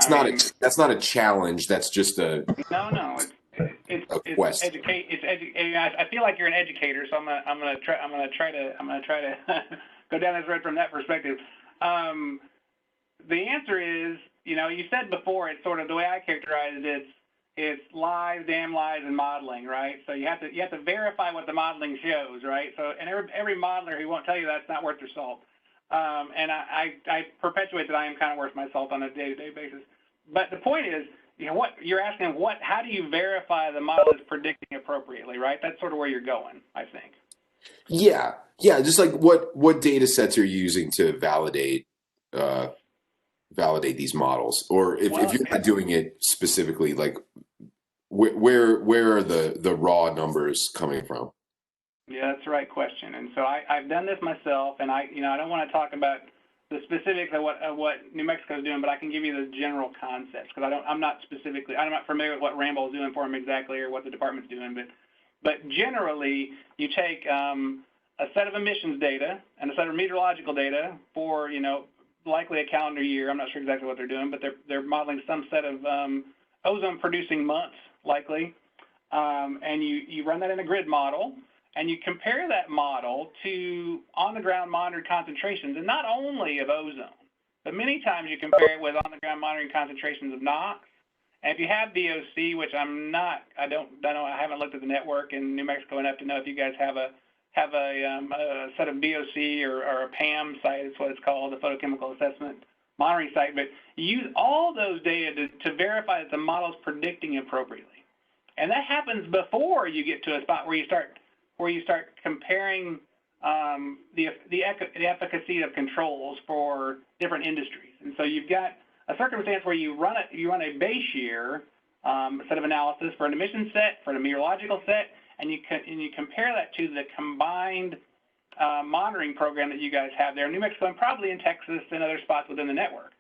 that's not a challenge. That's just a quest. I feel like you're an educator, so I'm gonna try to go down this road from that perspective. The answer is, you said before, it's sort of the way I characterize it. It's lies, damn lies, and modeling, right? So you have to verify what the modeling shows, right? So and every modeler who won't tell you that's not worth their salt. And I perpetuate that I am kind of worth my salt on a day-to-day basis. But the point is, what you're asking, how do you verify the model is predicting appropriately, right? That's sort of where you're going, I think. Yeah. Just like what data sets are you using to validate these models, or if you're not doing it specifically, like where are the raw numbers coming from? Yeah, that's the right question. And so I've done this myself, and I don't want to talk about the specifics of what New Mexico is doing, but I can give you the general concepts because I'm not familiar with what Rambo is doing for them exactly or what the department's doing, but generally you take a set of emissions data and a set of meteorological data for likely a calendar year. I'm not sure exactly what they're doing, but they're modeling some set of ozone producing months likely, and you run that in a grid model. And you compare that model to on-the-ground monitored concentrations, and not only of ozone, but many times you compare it with on-the-ground monitoring concentrations of NOx. And if you have VOC, which I haven't looked at the network in New Mexico enough to know if you guys have a set of VOC or a PAM site, is what it's called, the photochemical assessment monitoring site. But you use all those data to verify that the model is predicting appropriately. And that happens before you get to a spot where you start comparing the efficacy of controls for different industries. And so you've got a circumstance where you run a base year set of analysis for an emission set, for a meteorological set, and you compare that to the combined monitoring program that you guys have there in New Mexico and probably in Texas and other spots within the network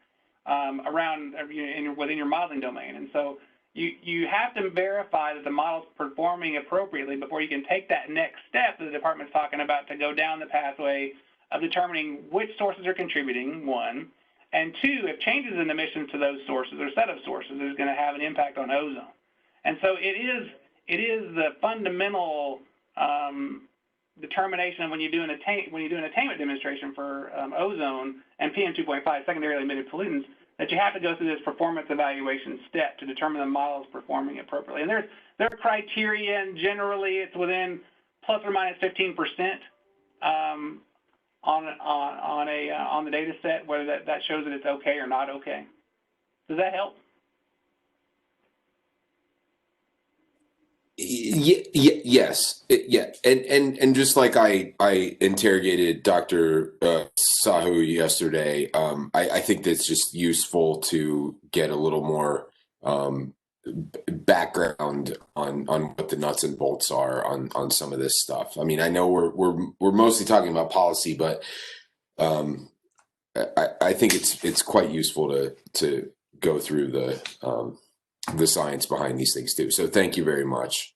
within your modeling domain. And so you have to verify that the model's performing appropriately before you can take that next step that the department's talking about to go down the pathway of determining which sources are contributing, one, and two, if changes in emissions to those sources or set of sources is going to have an impact on ozone. And so it is the fundamental determination when you do an attainment demonstration for ozone and PM2.5, secondarily emitted pollutants, that you have to go through this performance evaluation step to determine the model is performing appropriately. And there are criteria, and generally it's within plus or minus 15% on the data set, whether that shows that it's okay or not okay. Does that help? Yes. And just like I interrogated Dr. Sahu yesterday, I think that's just useful to get a little more background on what the nuts and bolts are on some of this stuff. I mean, I know we're mostly talking about policy, but I think it's quite useful to go through the science behind these things too. So thank you very much.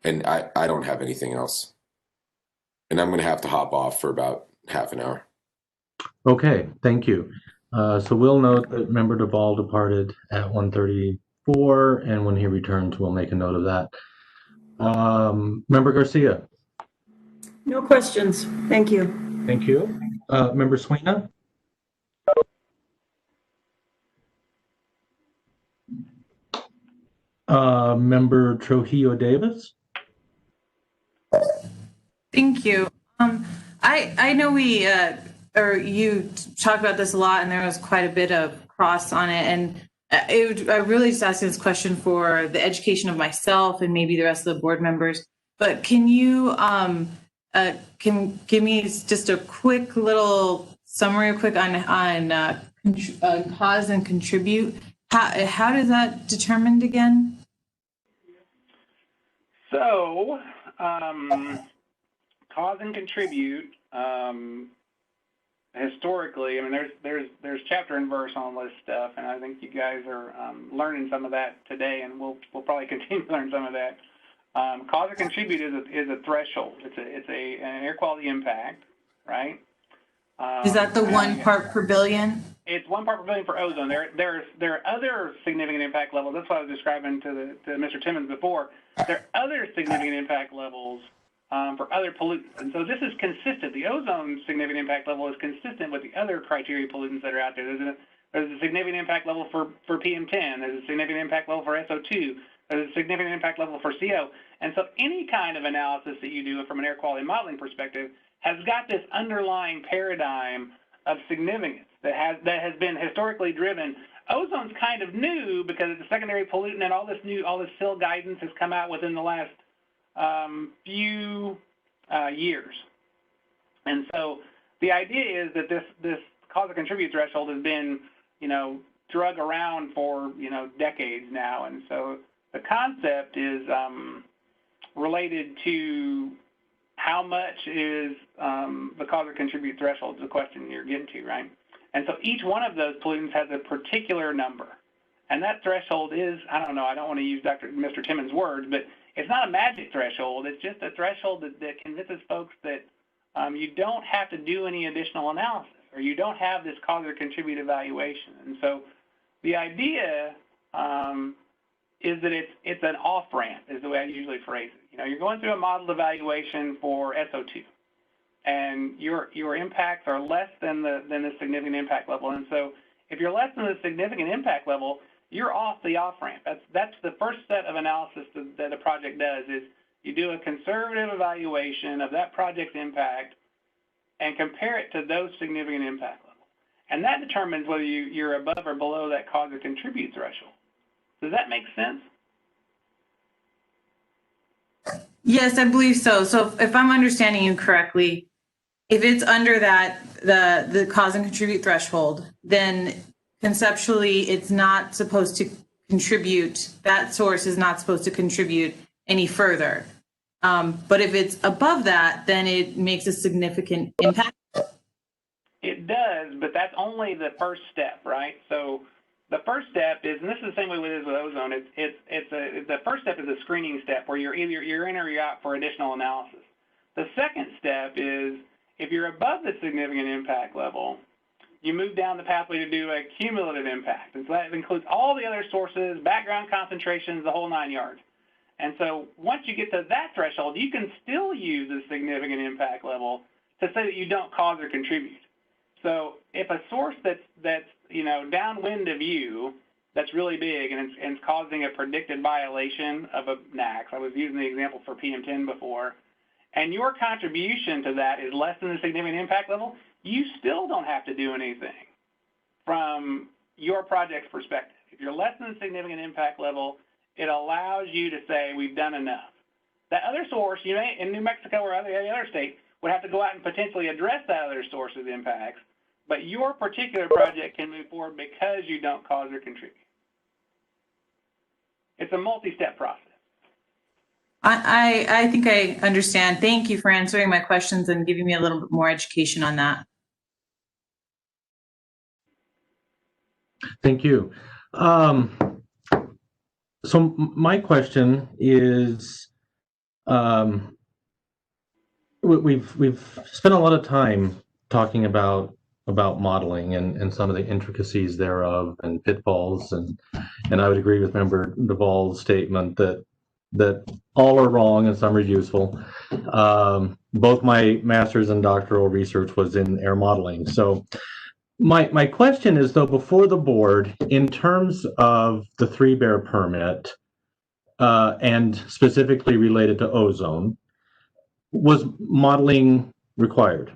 And I don't have anything else. And I'm going to have to hop off for about half an hour. Okay, thank you. So we'll note that Member Duvall departed at 1:34, and when he returns, we'll make a note of that. Member Garcia. No questions. Thank you. Thank you. Member Sweeney. Member Trujillo Davis. Thank you. I know you talked about this a lot, and there was quite a bit of cross on it. And I really just asking this question for the education of myself and maybe the rest of the board members. But can you can give me just a quick little summary, on cause and contribute? How does that determined again? So, cause and contribute, historically, I mean, there's chapter and verse on all this stuff, and I think you guys are learning some of that today, and we'll probably continue to learn some of that. Cause and contribute is a threshold. It's an air quality impact, right? Is that the 1 part per billion? It's 1 part per billion for ozone. There are other significant impact levels. That's what I was describing to Mr. Timmons before. There are other significant impact levels for other pollutants. And so this is consistent. The ozone significant impact level is consistent with the other criteria pollutants that are out there. There's a significant impact level for PM10. There's a significant impact level for SO2. There's a significant impact level for CO. And so any kind of analysis that you do from an air quality modeling perspective has got this underlying paradigm of significance that has been historically driven. Ozone's kind of new because it's a secondary pollutant, and all this fill guidance has come out within the last few years. And so the idea is that this cause or contribute threshold has been, drug around for, decades now. And so the concept is related to how much is the cause or contribute threshold is the question you're getting to, right? And so each one of those pollutants has a particular number. And that threshold is, I don't know, I don't want to use Mr. Timmons' words, but it's not a magic threshold. It's just a threshold that convinces folks that you don't have to do any additional analysis, or you don't have this cause or contribute evaluation. And so the idea is that it's an off-ramp, is the way I usually phrase it. You're going through a modeled evaluation for SO2, and your impacts are less than the significant impact level. And so if you're less than the significant impact level, you're off the off-ramp. That's the first set of analysis that a project does, is you do a conservative evaluation of that project's impact and compare it to those significant impact levels. And that determines whether you're above or below that cause or contribute threshold. Does that make sense? Yes, I believe so. So if I'm understanding you correctly, if it's under that, the cause and contribute threshold, then conceptually it's not supposed to contribute, that source is not supposed to contribute any further. But if it's above that, then it makes a significant impact. It does, but that's only the first step, right? So the first step is, and this is the same way it is with ozone, the first step is a screening step where you're in or you're out for additional analysis. The second step is, if you're above the significant impact level, you move down the pathway to do a cumulative impact. And so that includes all the other sources, background concentrations, the whole 9 yards. And so once you get to that threshold, you can still use the significant impact level to say that you don't cause or contribute. So if a source that's downwind of you, that's really big, and it's causing a predicted violation of a NAAQS, I was using the example for PM10 before, and your contribution to that is less than the significant impact level, you still don't have to do anything from your project's perspective. If you're less than the significant impact level, it allows you to say we've done enough. That other source, in New Mexico or any other state, would have to go out and potentially address that other source's impacts, but your particular project can move forward because you don't cause or contribute. It's a multi-step process. I think I understand. Thank you for answering my questions and giving me a little bit more education on that. Thank you. So my question is, we've spent a lot of time talking about modeling and some of the intricacies thereof and pitfalls, and I would agree with Member Duvall's statement that all are wrong and some are useful. Both my master's and doctoral research was in air modeling. So my question is, though, before the board, in terms of the 3-bear permit, and specifically related to ozone, was modeling required?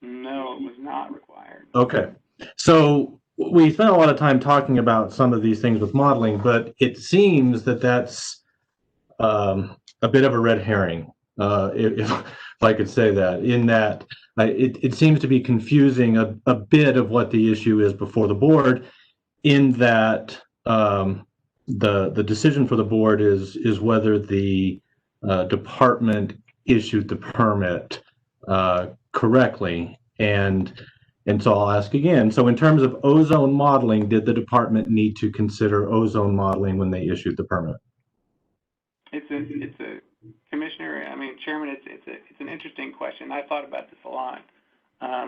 No, it was not required. Okay. So we spent a lot of time talking about some of these things with modeling, but it seems that that's a bit of a red herring, if I could say that, in that it seems to be confusing a bit of what the issue is before the board, in that the decision for the board is whether the department issued the permit correctly. And so I'll ask again. So in terms of ozone modeling, did the department need to consider ozone modeling when they issued the permit? It's a Commissioner, Chairman, it's an interesting question. I thought about this a lot.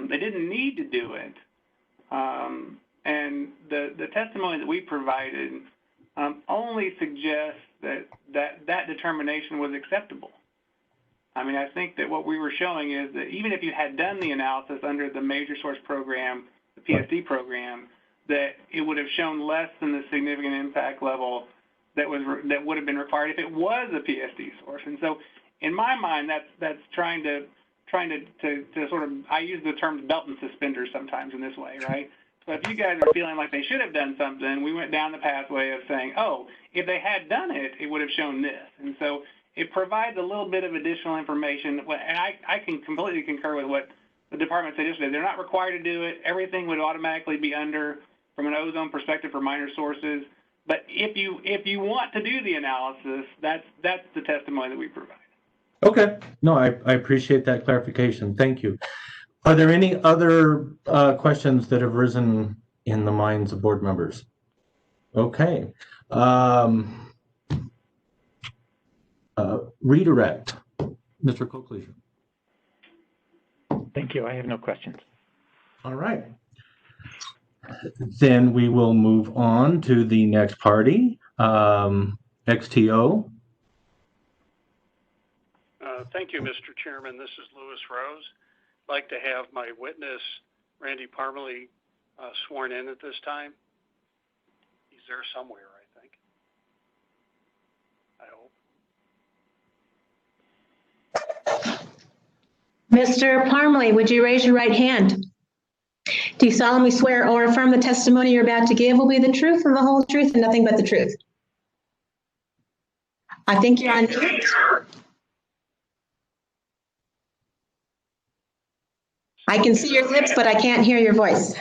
They didn't need to do it. And the testimony that we provided only suggests that determination was acceptable. I think that what we were showing is that even if you had done the analysis under the major source program, the PSD program, that it would have shown less than the significant impact level that would have been required if it was a PSD source. And so in my mind, that's trying to trying to sort of, I use the term belt and suspenders sometimes in this way, right? So if you guys are feeling like they should have done something, we went down the pathway of saying, oh, if they had done it, it would have shown this. And so it provides a little bit of additional information. And I can completely concur with what the department said yesterday. They're not required to do it. Everything would automatically be under from an ozone perspective for minor sources. But if you want to do the analysis, that's the testimony that we provide. Okay. No, I appreciate that clarification. Thank you. Are there any other questions that have risen in the minds of board members? Okay. Redirect. Mr. Coakley. Thank you. I have no questions. All right. Then we will move on to the next party, XTO. Thank you, Mr. Chairman. This is Louis Rose. I'd like to have my witness, Randy Parmalee, sworn in at this time. He's there somewhere, I think. I hope. Mr. Parmalee, would you raise your right hand? Do you solemnly swear or affirm the testimony you're about to give will be the truth and the whole truth and nothing but the truth? I think you're on mute. I can see your lips, but I can't hear your voice.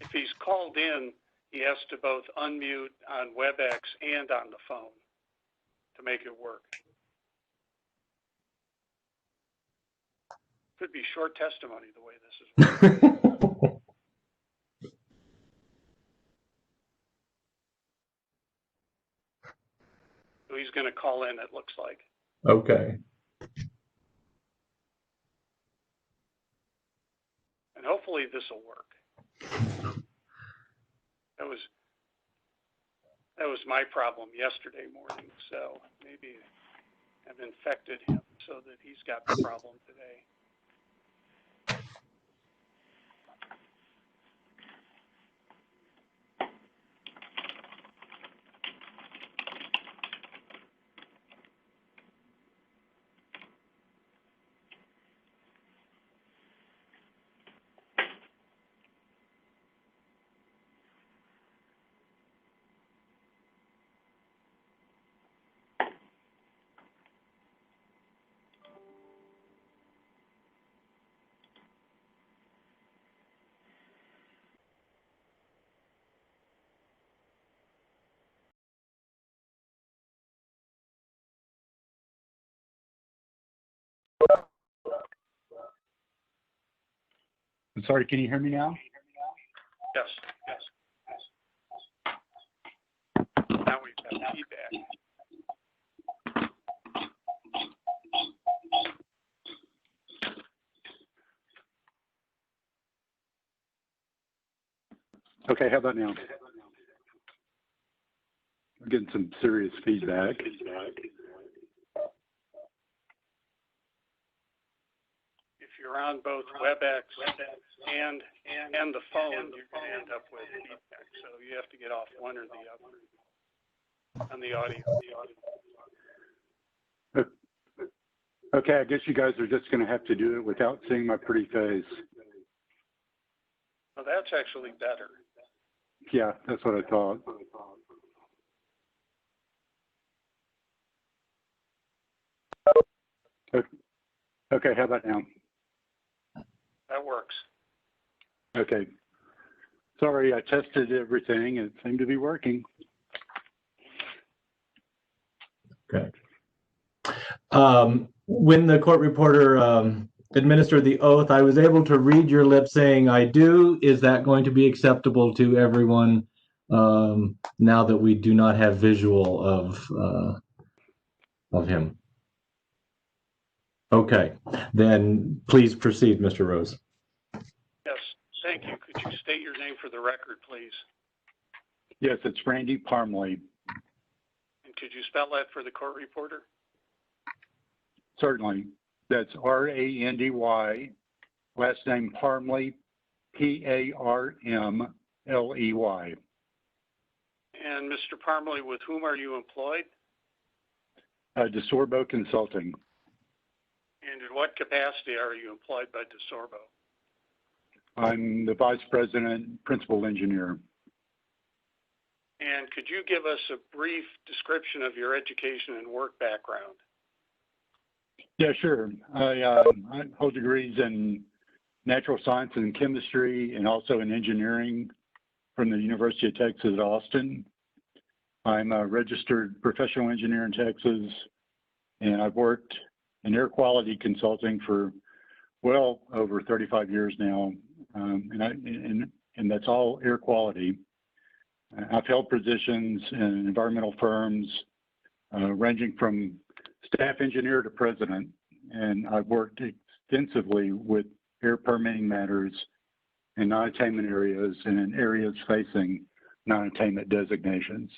If he's called in, he has to both unmute on WebEx and on the phone to make it work. Could be short testimony the way this is working. So he's going to call in, it looks like. Okay. And hopefully this will work. That was my problem yesterday morning, so maybe I've infected him so that he's got the problem today. I'm sorry, can you hear me now? Yes. Now we've got feedback. Okay, how about now? I'm getting some serious feedback. If you're on both WebEx and the phone, you're going to end up with feedback. So you have to get off one or the other on the audio. Okay, I guess you guys are just going to have to do it without seeing my pretty face. Well, that's actually better. Yeah, that's what I thought. Okay, how about now? That works. Okay. Sorry, I tested everything and it seemed to be working. Okay. When the court reporter administered the oath, I was able to read your lips saying, I do. Is that going to be acceptable to everyone now that we do not have visual of him? Okay, then please proceed, Mr. Rose. Yes, thank you. Could you state your name for the record, please? Yes, it's Randy Parmalee. And could you spell that for the court reporter? Certainly. That's R-A-N-D-Y, last name Parmalee, P-A-R-M-L-E-Y. And Mr. Parmalee, with whom are you employed? DeSorbo Consulting. And in what capacity are you employed by DeSorbo? I'm the Vice President, Principal Engineer. And could you give us a brief description of your education and work background? Yeah, sure. I hold degrees in natural science and chemistry and also in engineering from the University of Texas at Austin. I'm a registered professional engineer in Texas, and I've worked in air quality consulting for well over 35 years now, and that's all air quality. I've held positions in environmental firms ranging from staff engineer to president, and I've worked extensively with air permitting matters in non-attainment areas and in areas facing non-attainment designations.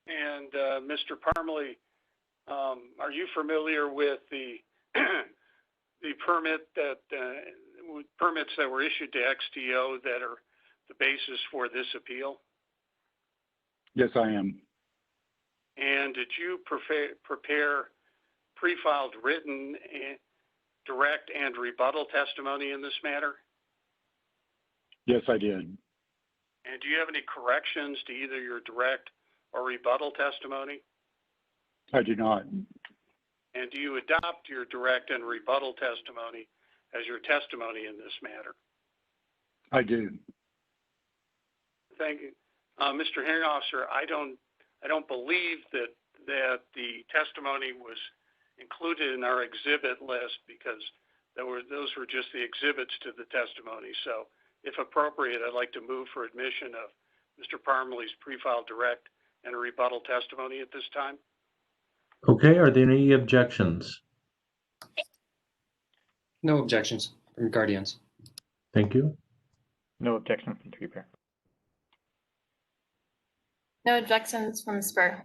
And Mr. Parmalee, are you familiar with the the permits that were issued to XTO that are the basis for this appeal? Yes, I am. And did you prepare pre-filed written direct and rebuttal testimony in this matter? Yes, I did. And do you have any corrections to either your direct or rebuttal testimony? I do not. And do you adopt your direct and rebuttal testimony as your testimony in this matter? I do. Thank you. Mr. Hearing Officer, I don't believe that the testimony was included in our exhibit list because those were just the exhibits to the testimony. So if appropriate, I'd like to move for admission of Mr. Parmalee's pre-filed direct and rebuttal testimony at this time. Okay, are there any objections? No objections from guardians. Thank you. No objection from tree pair. No objections from Spur.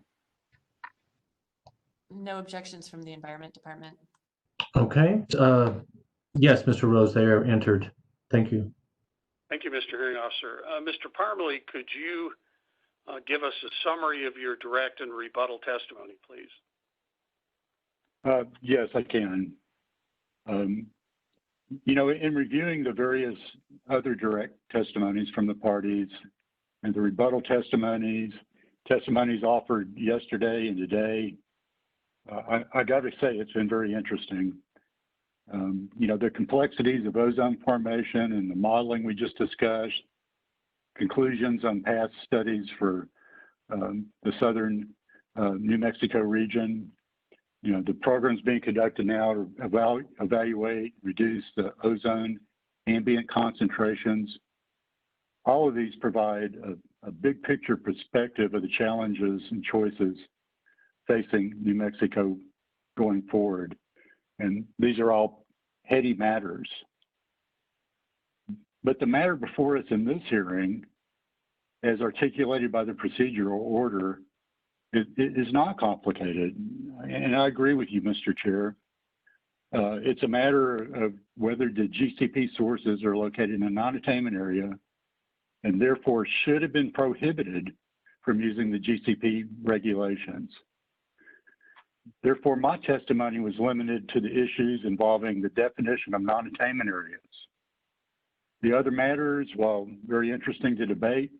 No objections from the Environment Department. Okay. Yes, Mr. Rose, they are entered. Thank you. Thank you, Mr. Hearing Officer. Mr. Parmalee, could you give us a summary of your direct and rebuttal testimony, please? Yes, I can. You know, in reviewing the various other direct testimonies from the parties and the rebuttal testimonies offered yesterday and today, I got to say it's been very interesting. You know, the complexities of ozone formation and the modeling we just discussed, conclusions on past studies for the southern New Mexico region, you know, the programs being conducted now to evaluate, reduce the ozone ambient concentrations. All of these provide a big picture perspective of the challenges and choices facing New Mexico going forward. And these are all heady matters. But the matter before us in this hearing, as articulated by the procedural order, it is not complicated. And I agree with you, Mr. Chair. It's a matter of whether the GCP sources are located in a non-attainment area and therefore should have been prohibited from using the GCP regulations. Therefore, my testimony was limited to the issues involving the definition of non-attainment areas. The other matters, while very interesting to debate,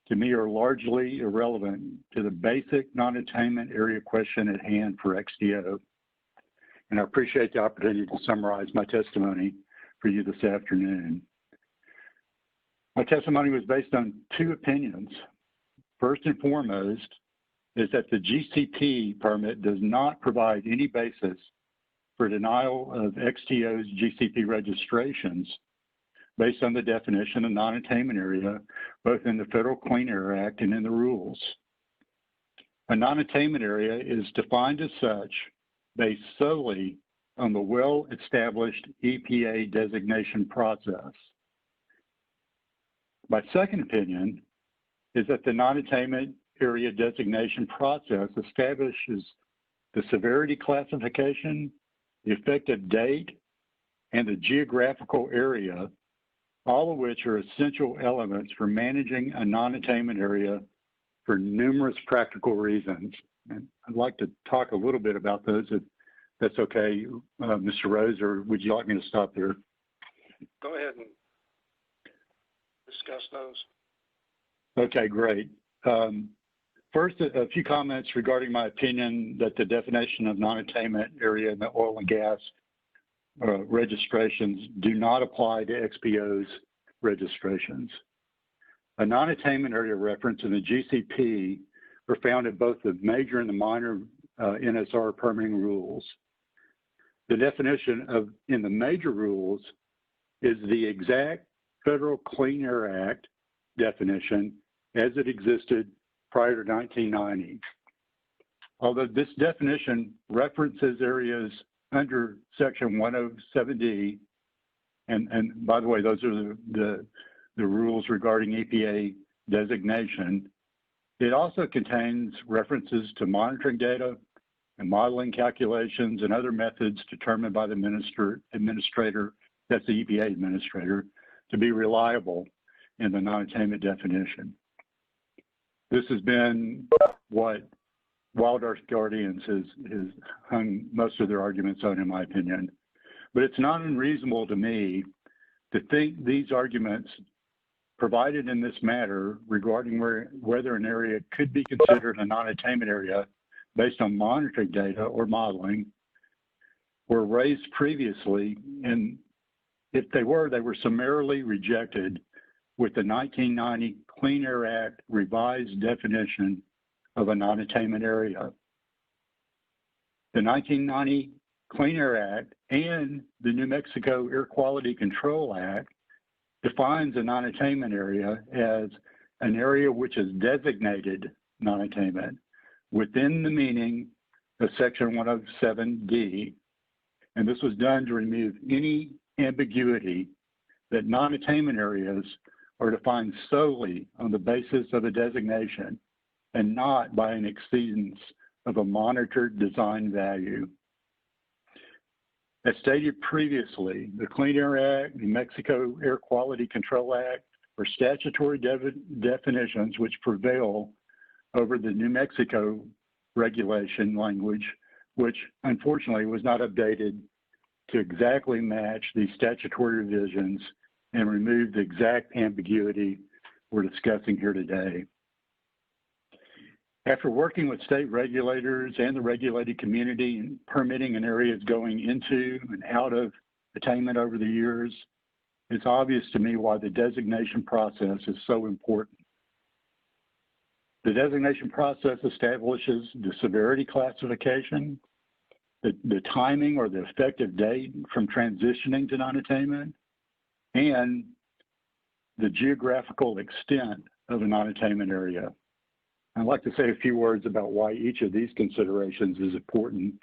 to me are largely irrelevant to the basic non-attainment area question at hand for XTO. And I appreciate the opportunity to summarize my testimony for you this afternoon. My testimony was based on two opinions. First and foremost is that the GCP permit does not provide any basis for denial of XTO's GCP registrations based on the definition of non-attainment area, both in the Federal Clean Air Act and in the rules. A non-attainment area is defined as such based solely on the well-established EPA designation process. My second opinion is that the non-attainment area designation process establishes the severity classification, the effective date, and the geographical area, all of which are essential elements for managing a non-attainment area for numerous practical reasons. And I'd like to talk a little bit about those, if that's okay, Mr. Rose, or would you like me to stop there? Go ahead and discuss those. Okay, great. First, a few comments regarding my opinion that the definition of non-attainment area in the oil and gas registrations do not apply to XPO's registrations. A non-attainment area reference in the GCP are found in both the major and the minor NSR permitting rules. The definition in the major rules is the exact Federal Clean Air Act definition as it existed prior to 1990. Although this definition references areas under Section 107D, and by the way, those are the rules regarding EPA designation, it also contains references to monitoring data and modeling calculations and other methods determined by the administrator, that's the EPA administrator, to be reliable in the non-attainment definition. This has been what Wild Earth Guardians has hung most of their arguments on, in my opinion. But it's not unreasonable to me to think these arguments provided in this matter regarding whether an area could be considered a non-attainment area based on monitoring data or modeling were raised previously, and if they were summarily rejected with the 1990 Clean Air Act revised definition of a non-attainment area. The 1990 Clean Air Act and the New Mexico Air Quality Control Act defines a non-attainment area as an area which is designated non-attainment within the meaning of Section 107D. And this was done to remove any ambiguity that non-attainment areas are defined solely on the basis of a designation and not by an exceedance of a monitored design value. As stated previously, the Clean Air Act, New Mexico Air Quality Control Act are statutory definitions which prevail over the New Mexico regulation language, which unfortunately was not updated to exactly match these statutory revisions and remove the exact ambiguity we're discussing here today. After working with state regulators and the regulated community in permitting in areas going into and out of attainment over the years, it's obvious to me why the designation process is so important. The designation process establishes the severity classification, the timing or the effective date from transitioning to non-attainment, and the geographical extent of a non-attainment area. I'd like to say a few words about why each of these considerations is important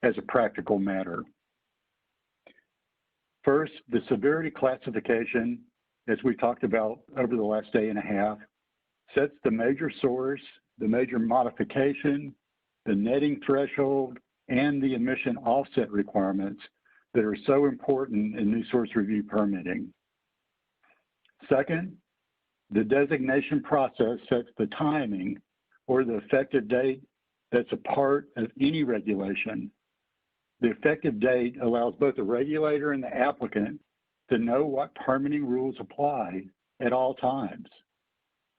as a practical matter. First, the severity classification, as we talked about over the last day and a half, sets the major source, the major modification, the netting threshold, and the emission offset requirements that are so important in new source review permitting. Second, the designation process sets the timing or the effective date that's a part of any regulation. The effective date allows both the regulator and the applicant to know what permitting rules apply at all times.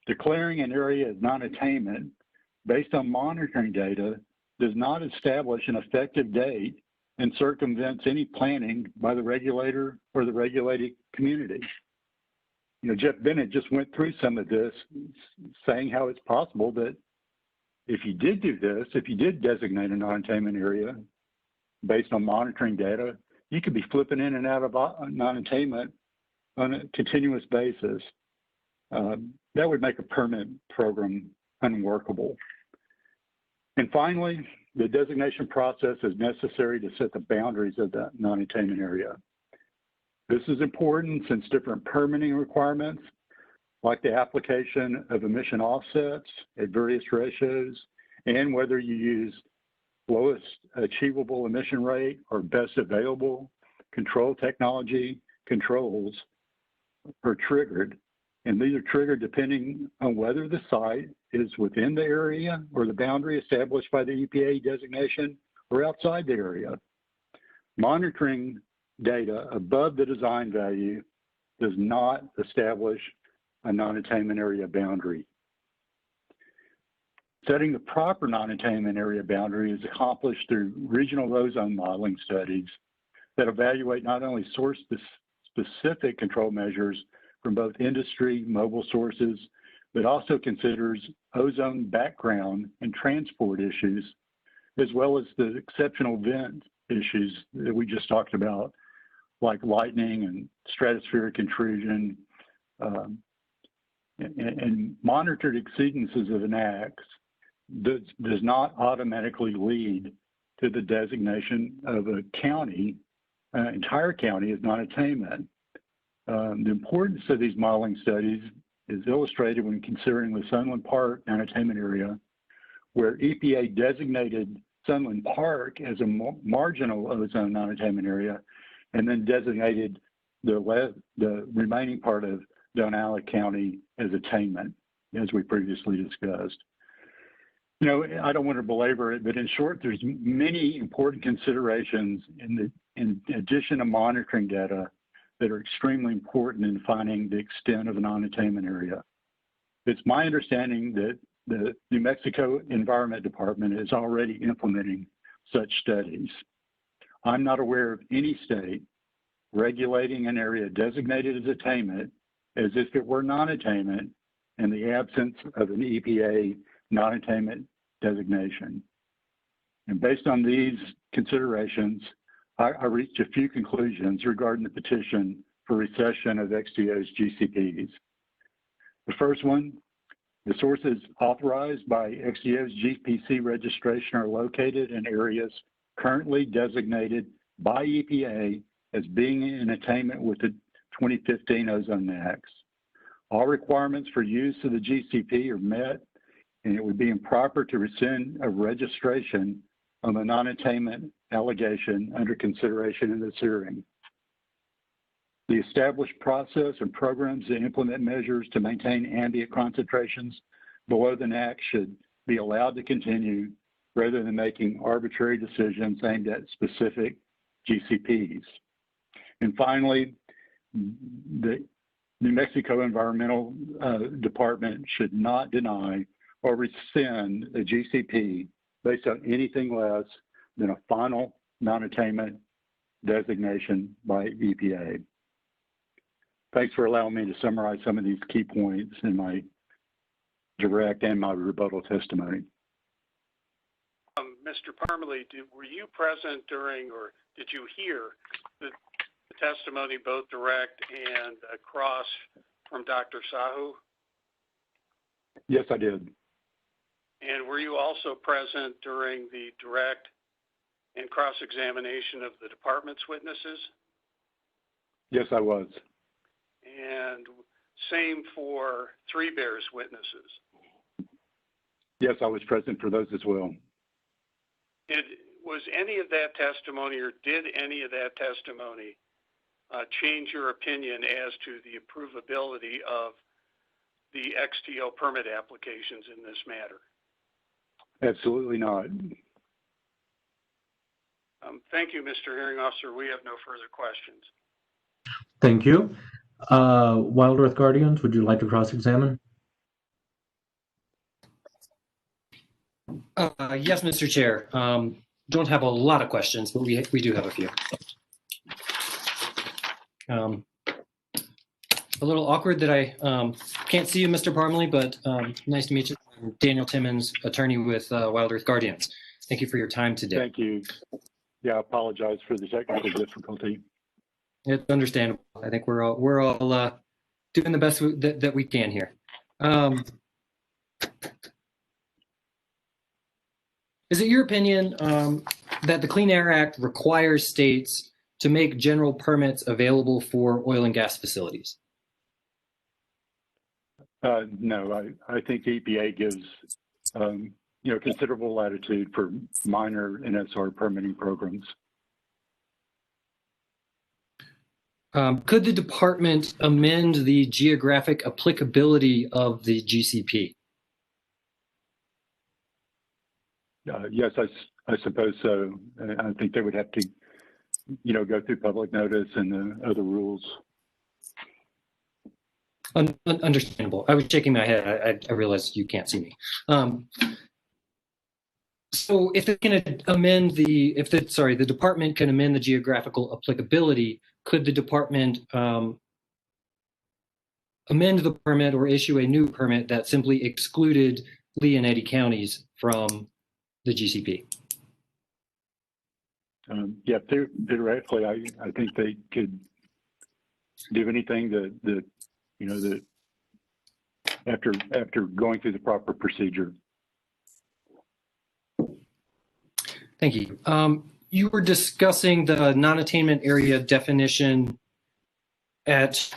Declaring an area as non-attainment based on monitoring data does not establish an effective date and circumvents any planning by the regulator or the regulated community. You know, Jeff Bennett just went through some of this, saying how it's possible that if you did do this, if you did designate a non-attainment area based on monitoring data, you could be flipping in and out of non-attainment on a continuous basis. That would make a permit program unworkable. And finally, the designation process is necessary to set the boundaries of that non-attainment area. This is important since different permitting requirements, like the application of emission offsets at various ratios, and whether you use lowest achievable emission rate or best available control technology controls are triggered. And these are triggered depending on whether the site is within the area or the boundary established by the EPA designation or outside the area. Monitoring data above the design value does not establish a non-attainment area boundary. Setting the proper non-attainment area boundary is accomplished through regional ozone modeling studies that evaluate not only source-specific control measures from both industry, mobile sources, but also considers ozone background and transport issues, as well as the exceptional event issues that we just talked about, like lightning and stratospheric intrusion, and monitored exceedances of an axe does not automatically lead to the designation of a county, entire county, as non-attainment. The importance of these modeling studies is illustrated when considering the Sunland Park non-attainment area, where EPA designated Sunland Park as a marginal ozone non-attainment area, and then designated the remaining part of Donala County as attainment, as we previously discussed. You know, I don't want to belabor it, but in short, there's many important considerations in addition to monitoring data that are extremely important in defining the extent of a non-attainment area. It's my understanding that the New Mexico Environment Department is already implementing such studies. I'm not aware of any state regulating an area designated as attainment as if it were non-attainment in the absence of an EPA non-attainment designation. And based on these considerations, I reached a few conclusions regarding the petition for recession of XTO's GCPs. The first one, the sources authorized by XTO's GPC registration are located in areas currently designated by EPA as being in attainment with the 2015 ozone max. All requirements for use of the GCP are met, and it would be improper to rescind a registration on the non-attainment allegation under consideration in this hearing. The established process and programs that implement measures to maintain ambient concentrations below the NAC should be allowed to continue rather than making arbitrary decisions aimed at specific GCPs. And finally, the New Mexico Environmental Department should not deny or rescind a GCP based on anything less than a final non-attainment designation by EPA. Thanks for allowing me to summarize some of these key points in my direct and my rebuttal testimony. Mr. Parmalee, were you present during, or did you hear the testimony, both direct and cross, from Dr. Sahu? Yes, I did. And were you also present during the direct and cross-examination of the department's witnesses? Yes, I was. And same for Three Bears witnesses? Yes, I was present for those as well. Was any of that testimony, or did any of that testimony change your opinion as to the approvability of the XTO permit applications in this matter? Absolutely not. Thank you, Mr. Hearing Officer. We have no further questions. Thank you. Wild Earth Guardians, would you like to cross-examine? Yes, Mr. Chair. Don't have a lot of questions, but we do have a few. A little awkward that I can't see you, Mr. Parmalee, but nice to meet you. I'm Daniel Timmons, attorney with Wild Earth Guardians. Thank you for your time today. Thank you. Yeah, I apologize for the technical difficulty. It's understandable. I think we're all doing the best that we can here. Is it your opinion that the Clean Air Act requires states to make general permits available for oil and gas facilities? No, I think the EPA gives considerable latitude for minor NSR permitting programs. Could the department amend the geographic applicability of the GCP? Yes, I suppose so. I think they would have to, go through public notice and the other rules. Understandable. I was shaking my head. I realized you can't see me. So if it can amend the department can amend the geographical applicability, could the department amend the permit or issue a new permit that simply excluded Lee and Eddy counties from the GCP? Yeah, theoretically, I think they could do anything that after going through the proper procedure. Thank you. You were discussing the non-attainment area definition at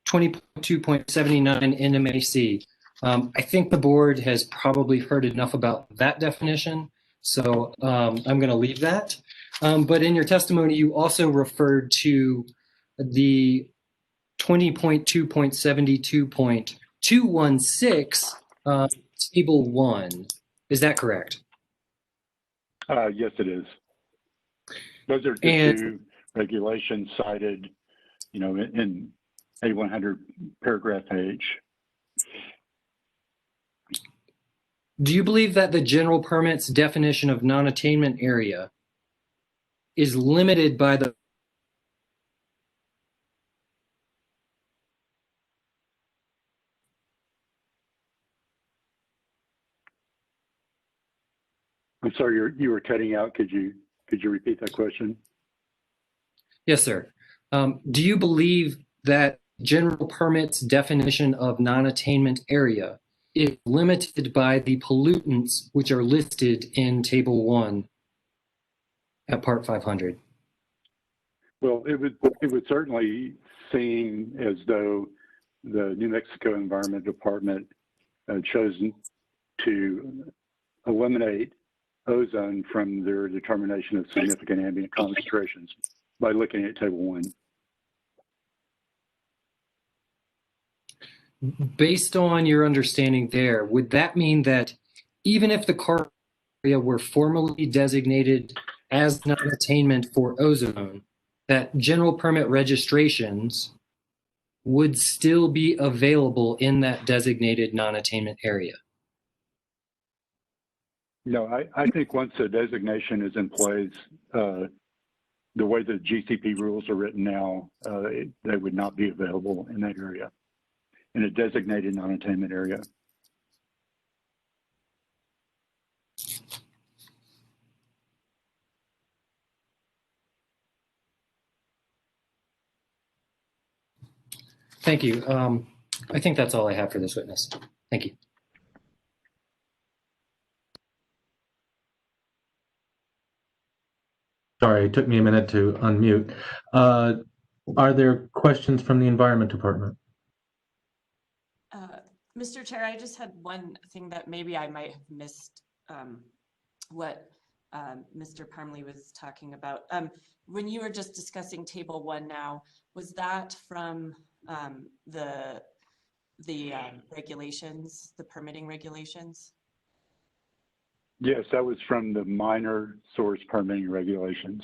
20.2.79 NMAC. I think the board has probably heard enough about that definition, so I'm going to leave that. But in your testimony, you also referred to the 20.2.72.216 Table 1. Is that correct? Yes, it is. Those are the two regulations cited, in A100 paragraph H. Do you believe that the general permit's definition of non-attainment area is limited by the I'm sorry, you were cutting out. Could you repeat that question? Yes, sir. Do you believe that general permit's definition of non-attainment area is limited by the pollutants which are listed in Table 1 at Part 500? Well, it would certainly seem as though the New Mexico Environment Department chosen to eliminate ozone from their determination of significant ambient concentrations by looking at Table 1. Based on your understanding there, would that mean that even if the car area were formally designated as non-attainment for ozone, that general permit registrations would still be available in that designated non-attainment area? No, I think once a designation is in place, the way the GCP rules are written now, they would not be available in that area, in a designated non-attainment area. Thank you. I think that's all I have for this witness. Thank you. Sorry, it took me a minute to unmute. Are there questions from the Environment Department? Mr. Chair, I just had one thing that maybe I might have missed what Mr. Parmley was talking about. When you were just discussing Table 1 now, was that from the regulations, the permitting regulations? Yes, that was from the minor source permitting regulations.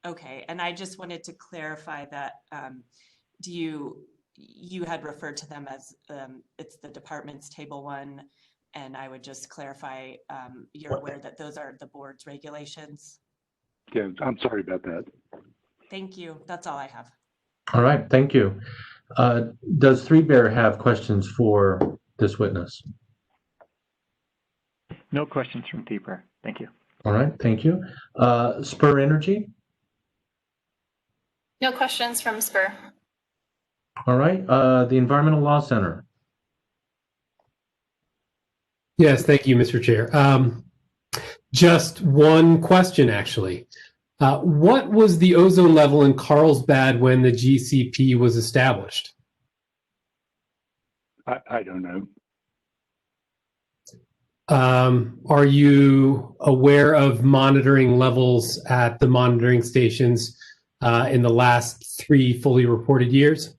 Okay, and I just wanted to clarify that you had referred to them as it's the department's Table 1, and I would just clarify you're aware that those are the board's regulations? Yeah, I'm sorry about that. Thank you. That's all I have. All right, thank you. Does Three Bear have questions for this witness? No questions from Three Bear. Thank you. All right, thank you. Spur Energy? No questions from Spur. All right, the Environmental Law Center. Yes, thank you, Mr. Chair. Just one question, actually. What was the ozone level in Carlsbad when the GCP was established? I don't know. Are you aware of monitoring levels at the monitoring stations in the last 3 fully reported years?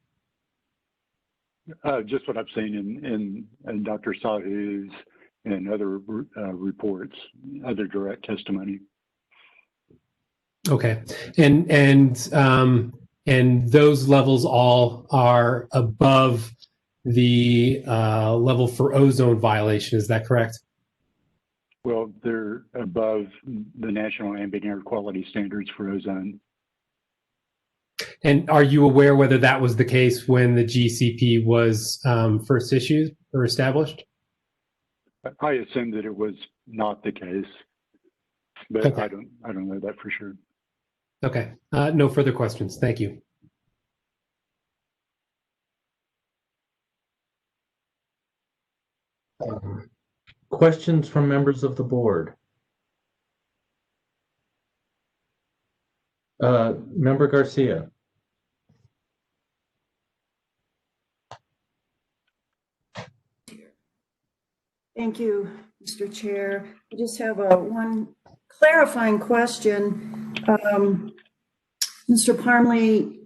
Just what I've seen in Dr. Sahu's and other reports, other direct testimony. Okay, and those levels all are above the level for ozone violation. Is that correct? Well, they're above the national ambient air quality standards for ozone. And are you aware whether that was the case when the GCP was first issued or established? I assume that it was not the case, but okay. I don't know that for sure. Okay, no further questions. Thank you. Questions from members of the board? Member Garcia. Thank you, Mr. Chair. I just have one clarifying question. Mr. Parmley,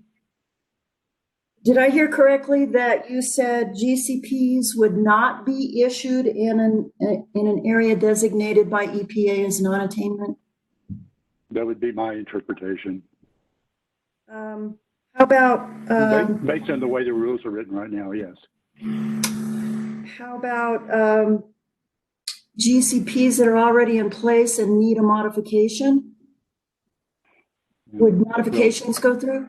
did I hear correctly that you said GCPs would not be issued in an area designated by EPA as non-attainment? That would be my interpretation. How about based on the way the rules are written right now? Yes. How about GCPs that are already in place and need a modification? Would modifications go through?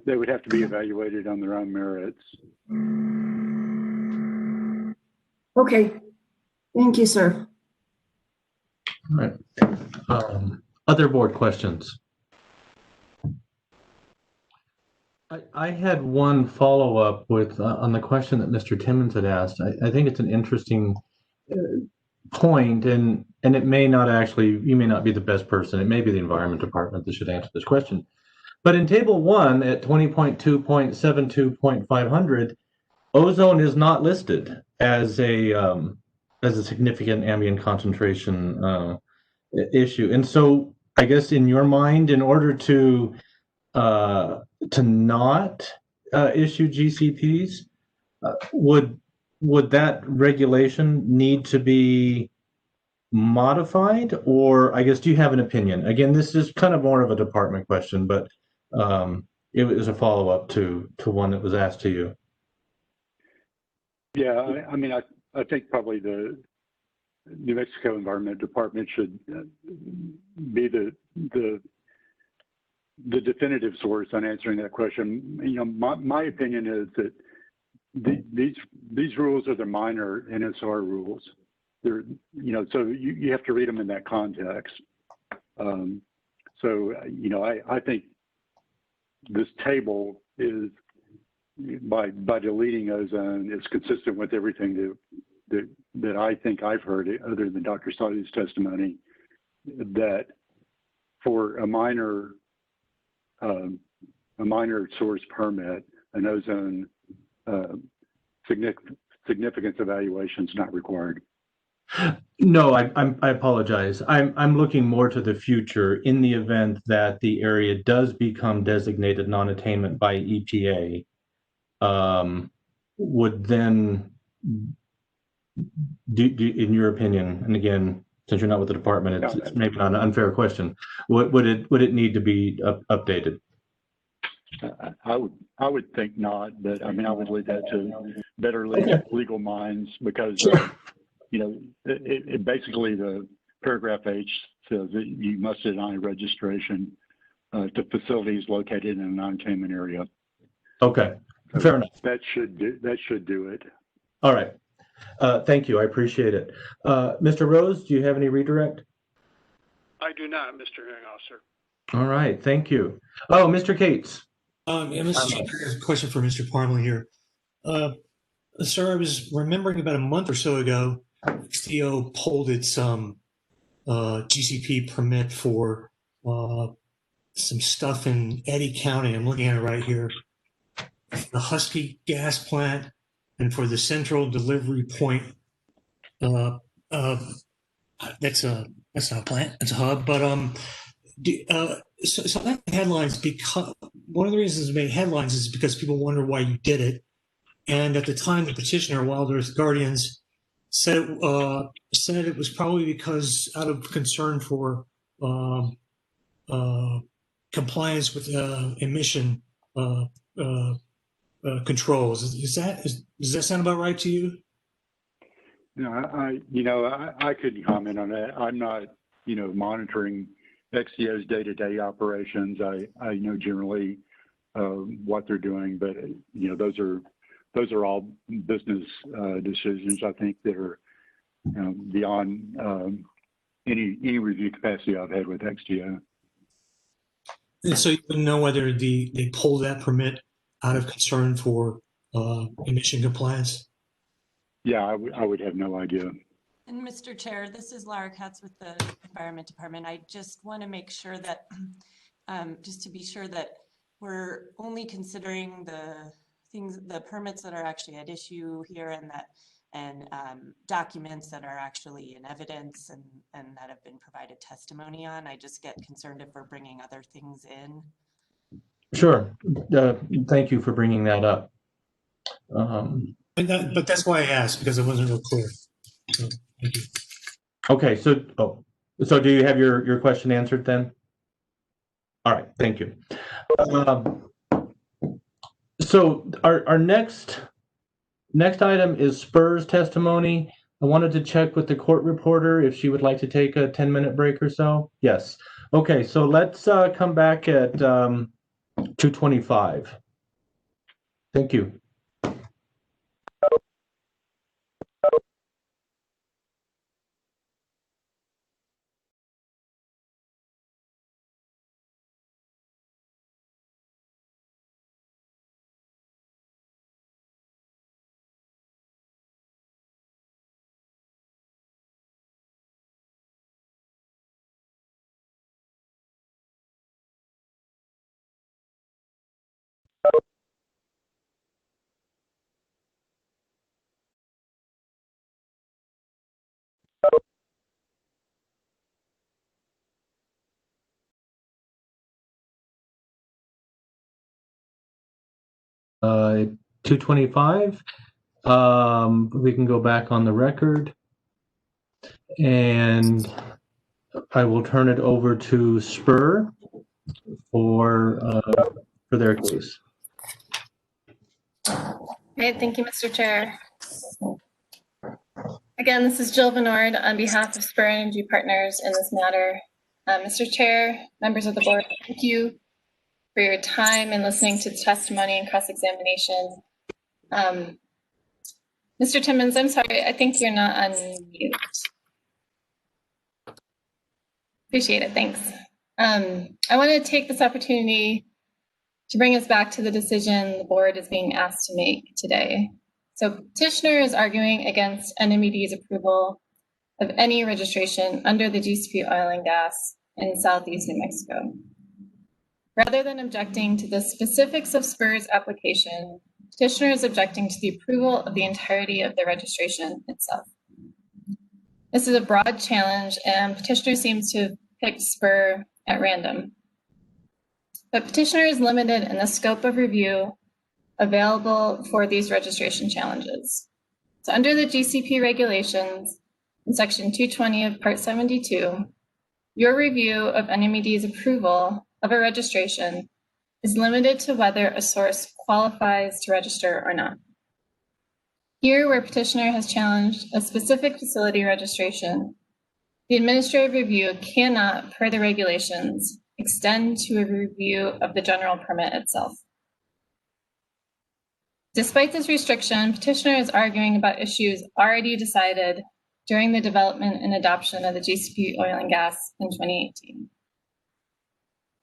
They would have to be evaluated on their own merits. Okay. Thank you, sir. All right. Other board questions? I had one follow-up with on the question that Mr. Timmons had asked. I think it's an interesting point, and it may not actually, you may not be the best person. It may be the Environment Department that should answer this question. But in Table 1 at 20.2.72.500, ozone is not listed as a significant ambient concentration issue. And so I guess in your mind, in order to not issue GCPs, would that regulation need to be modified? Or I guess, do you have an opinion? Again, this is kind of more of a department question, but it was a follow-up to one that was asked to you. Yeah, I mean, I think probably the New Mexico Environment Department should be the definitive source on answering that question. You know, my opinion is that these rules are the minor NSR rules. They're, you know, so you have to read them in that context. So, you know, I think this table is, by deleting ozone, is consistent with everything that I think I've heard, other than Dr. Sahu's testimony, that for a minor source permit, an ozone significance evaluation is not required. No, I apologize. I'm looking more to the future in the event that the area does become designated non-attainment by EPA. Would then, in your opinion, and again, since you're not with the department, it's maybe not an unfair question. Would it need to be updated? I would think not, but I mean, I would leave that to better legal minds, because you know, it basically, the paragraph H says that you must deny registration to facilities located in a non-attainment area. Okay, fair enough. That should do it. All right. Thank you. I appreciate it. Mr. Rose, do you have any redirect? I do not, Mr. Hearing Officer. All right. Thank you. Oh, Mr. Cates. Yeah, Mr. Chief, I have a question for Mr. Parmley here. Sir, I was remembering about a month or so ago, XTO pulled its GCP permit for some stuff in Eddy County. I'm looking at it right here. The Husky gas plant, and for the central delivery point. That's not a plant, it's a hub. But So that headlines, because one of the reasons it made headlines is because people wonder why you did it. And at the time, the petitioner, Wild Earth Guardians, said it was probably because out of concern for compliance with emission controls. Does that sound about right to you? No, I couldn't comment on that. I'm not, monitoring XTO's day-to-day operations. I know generally what they're doing, but those are all business decisions, I think, that are beyond any review capacity I've had with XTO. And so you wouldn't know whether they pulled that permit out of concern for emission compliance? Yeah, I would have no idea. And Mr. Chair, this is Laura Katz with the Environment Department. I just want to make sure that, just to be sure that we're only considering the permits that are actually at issue here, and documents that are actually in evidence and that have been provided testimony on. I just get concerned if we're bringing other things in. Sure. Thank you for bringing that up. But that's why I asked, because it wasn't real clear. So, thank you. Okay, so do you have your question answered then? All right, thank you. So our next item is Spur's testimony. I wanted to check with the court reporter if she would like to take a 10-minute break or so. Yes. Okay, so let's come back at 2:25. Thank you. Uh, 2:25. We can go back on the record, and I will turn it over to Spur for their case. Great, thank you, Mr. Chair. Again, this is Jill Venord on behalf of Spur Energy Partners in this matter. Mr. Chair, members of the board, thank you for your time and listening to the testimony and cross-examination. Mr. Timmons, I'm sorry, I think you're not on mute. Appreciate it, thanks. I want to take this opportunity to bring us back to the decision the board is being asked to make today. So petitioner is arguing against NMED's approval of any registration under the GCP oil and gas in Southeast New Mexico. Rather than objecting to the specifics of Spur's application, petitioner is objecting to the approval of the entirety of the registration itself. This is a broad challenge, and petitioner seems to have picked Spur at random. But petitioner is limited in the scope of review available for these registration challenges. So under the GCP regulations, in section 220 of part 72, your review of NMED's approval of a registration is limited to whether a source qualifies to register or not. Here, where petitioner has challenged a specific facility registration, the administrative review cannot, per the regulations, extend to a review of the general permit itself. Despite this restriction, petitioner is arguing about issues already decided during the development and adoption of the GCP oil and gas in 2018.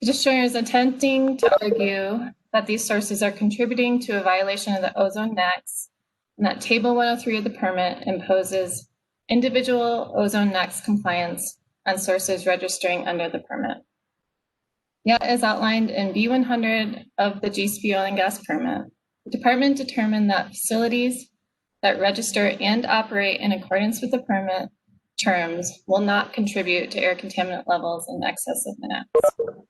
Petitioner is attempting to argue that these sources are contributing to a violation of the ozone NAAQS, and that Table 103 of the permit imposes individual ozone NAAQS compliance on sources registering under the permit. Yet, as outlined in B100 of the GCP oil and gas permit, the department determined that facilities that register and operate in accordance with the permit terms will not contribute to air contaminant levels in excess of the NAAQS.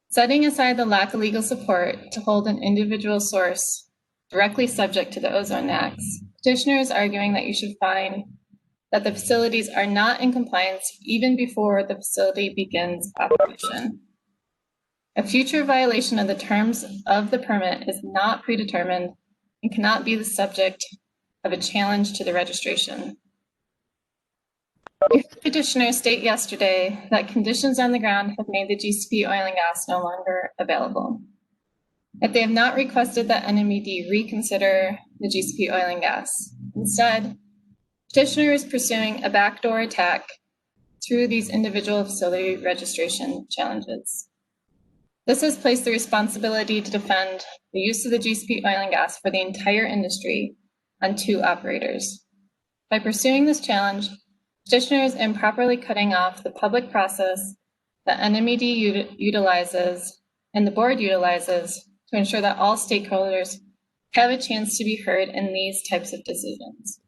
Setting aside the lack of legal support to hold an individual source directly subject to the ozone NAAQS, petitioner is arguing that you should find that the facilities are not in compliance even before the facility begins operation. A future violation of the terms of the permit is not predetermined and cannot be the subject of a challenge to the registration. Petitioner stated yesterday that conditions on the ground have made the GCP oil and gas no longer available. Yet they have not requested that NMED reconsider the GCP oil and gas. Instead, petitioner is pursuing a backdoor attack through these individual facility registration challenges. This has placed the responsibility to defend the use of the GCP oil and gas for the entire industry on two operators. By pursuing this challenge, petitioner is improperly cutting off the public process that NMED utilizes and the board utilizes to ensure that all stakeholders have a chance to be heard in these types of decisions.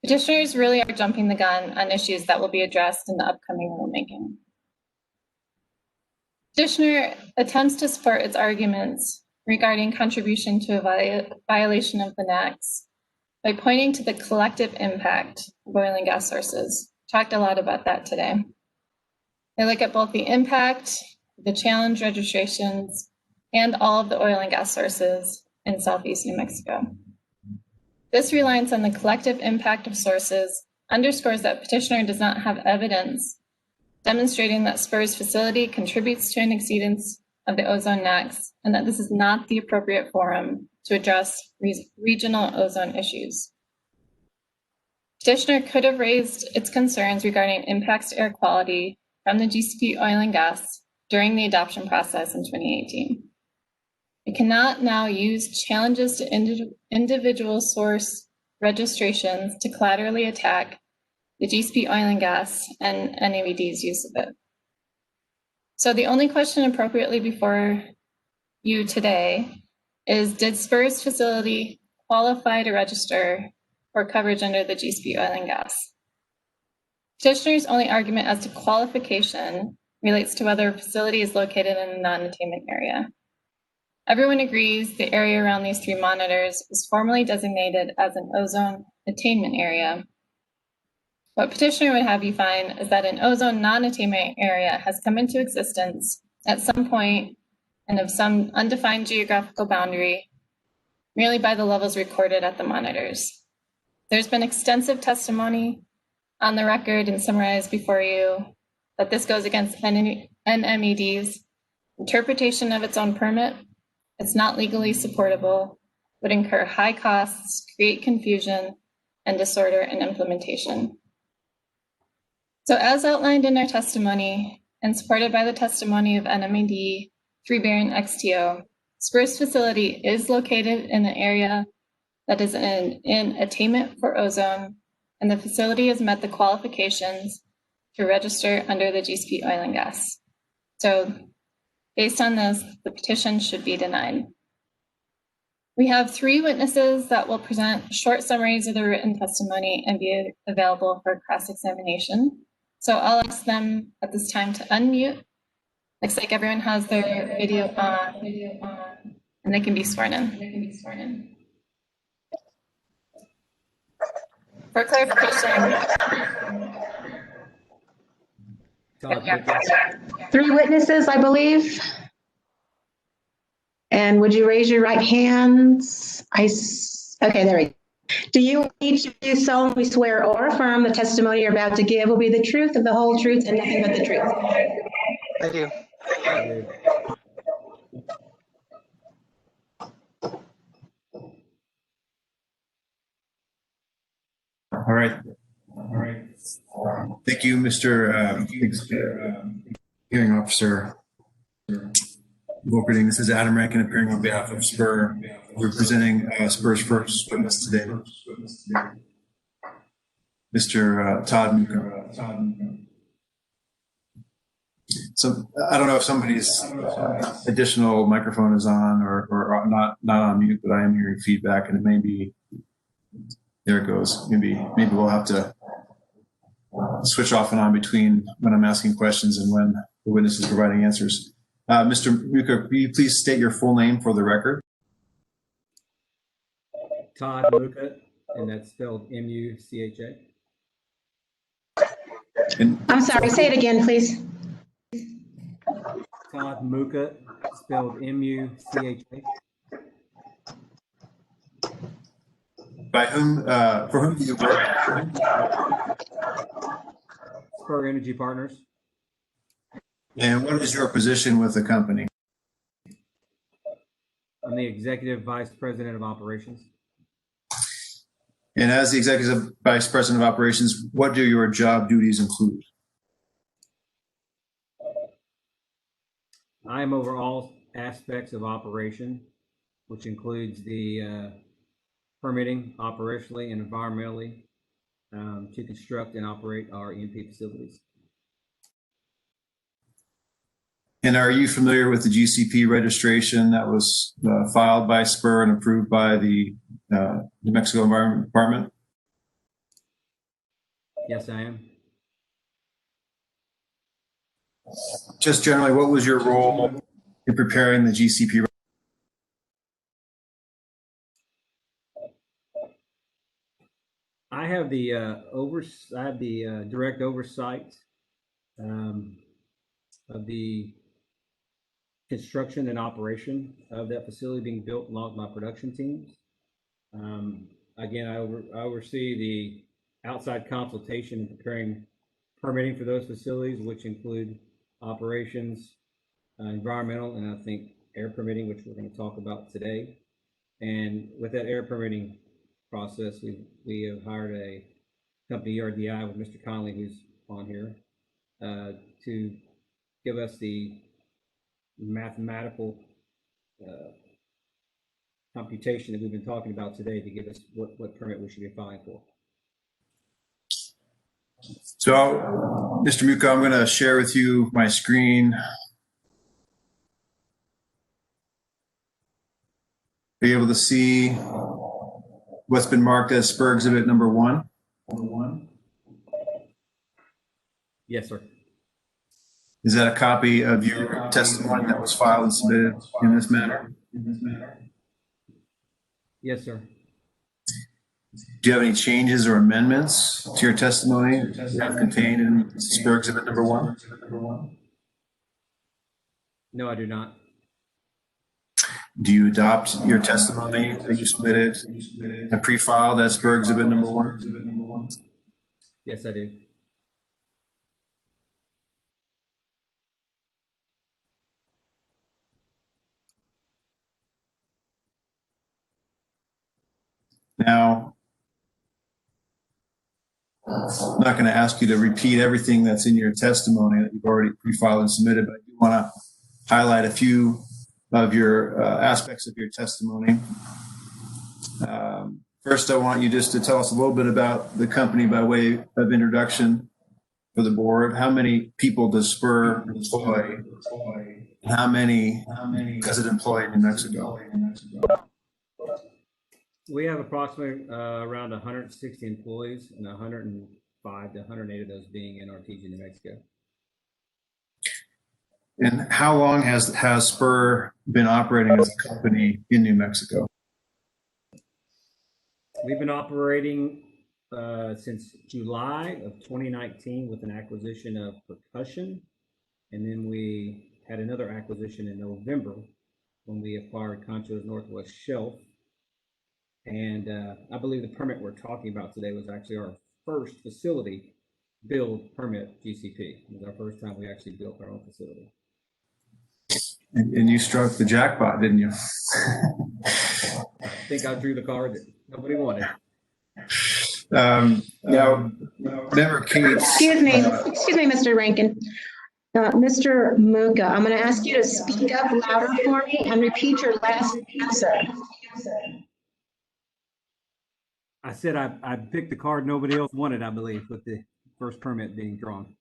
Petitioners really are jumping the gun on issues that will be addressed in the upcoming rulemaking. Petitioner attempts to support its arguments regarding contribution to a violation of the NAAQS by pointing to the collective impact of oil and gas sources. Talked a lot about that today. They look at both the impact, the challenge registrations, and all of the oil and gas sources in Southeast New Mexico. This reliance on the collective impact of sources underscores that petitioner does not have evidence demonstrating that Spur's facility contributes to an exceedance of the ozone NAAQS and that this is not the appropriate forum to address regional ozone issues. Petitioner could have raised its concerns regarding impacts to air quality from the GCP oil and gas during the adoption process in 2018. It cannot now use challenges to individual source registrations to collaterally attack the GCP oil and gas and NAVD's use of it. So the only question appropriately before you today is, did Spur's facility qualify to register for coverage under the GCP oil and gas? Petitioner's only argument as to qualification relates to whether a facility is located in a non-attainment area. Everyone agrees the area around these three monitors was formally designated as an ozone attainment area. What petitioner would have you find is that an ozone non-attainment area has come into existence at some point and of some undefined geographical boundary merely by the levels recorded at the monitors. There's been extensive testimony on the record and summarized before you that this goes against NMED's interpretation of its own permit. It's not legally supportable, would incur high costs, create confusion, and disorder in implementation. So as outlined in our testimony and supported by the testimony of NMED, 3Bear, and XTO, Spur's facility is located in an area that is in attainment for ozone, and the facility has met the qualifications to register under the GCP oil and gas. So based on this, the petition should be denied. We have 3 witnesses that will present short summaries of the written testimony and be available for cross-examination. So I'll ask them at this time to unmute. Looks like everyone has their video on, and they can be sworn in. For clarification. 3 witnesses, I believe. And would you raise your right hands? Okay, there we go. Do you each of you solemnly swear or affirm the testimony you're about to give will be the truth and the whole truth and nothing but the truth? I do. All right. Thank you, Mr. Hearing Officer Volkerding. This is Adam Rankin appearing on behalf of Spur. We're presenting Spur's first witness today, Mr. Todd Newcomb. So I don't know if somebody's additional microphone is on or not on mute, but I am hearing feedback, and it may be, there it goes. Maybe we'll have to switch off and on between when I'm asking questions and when the witness is providing answers. Mr. Muka, will you please state your full name for the record? Todd Muka, and that's spelled M-U-C-H-A. I'm sorry, say it again, please. Todd Muka, spelled M-U-C-H-A. By whom, for whom do you work? Spur Energy Partners. And what is your position with the company? I'm the Executive Vice President of Operations. And as the Executive Vice President of Operations, what do your job duties include? I am over all aspects of operation, which includes the permitting operationally and environmentally to construct and operate our E&P facilities. And are you familiar with the GCP registration that was filed by Spur and approved by the New Mexico Environment Department? Yes, I am. Just generally, what was your role in preparing the GCP? I have the direct oversight of the construction and operation of that facility being built along with my production teams. Again, I oversee the outside consultation and preparing permitting for those facilities, which include operations, environmental, and I think air permitting, which we're going to talk about today. And with that air permitting process, we have hired a company, ERDI, with Mr. Conley, who's on here, to give us the mathematical computation that we've been talking about today to give us what permit we should be filing for. So, Mr. Muka, I'm going to share with you my screen. Be able to see what's been marked as Spur Exhibit number 1. Yes, sir. Is that a copy of your testimony that was filed and submitted in this manner? Yes, sir. Do you have any changes or amendments to your testimony that are contained in Spur Exhibit number 1? No, I do not. Do you adopt your testimony that you submitted and pre-filed as Spur Exhibit number 1? Yes, I do. Now, I'm not going to ask you to repeat everything that's in your testimony that you've already pre-filed and submitted, but I do want to highlight a few of your aspects of your testimony. First, I want you just to tell us a little bit about the company by way of introduction for the board. How many people does Spur employ? How many does it employ in New Mexico? We have approximately around 160 employees, and 105 to 108 of those being in RTG, New Mexico. And how long has Spur been operating as a company in New Mexico? We've been operating since July of 2019 with an acquisition of Percussion, and then we had another acquisition in November when we acquired Concho's Northwest Shelf. And I believe the permit we're talking about today was actually our first facility build permit GCP. It was our first time we actually built our own facility. And you struck the jackpot, didn't you? I think I drew the card that nobody wanted. Now, Member Cates. Excuse me, Mr. Rankin. Mr. Muka, I'm going to ask you to speak up louder for me and repeat your last answer. I said I picked the card nobody else wanted, I believe, with the first permit being drawn.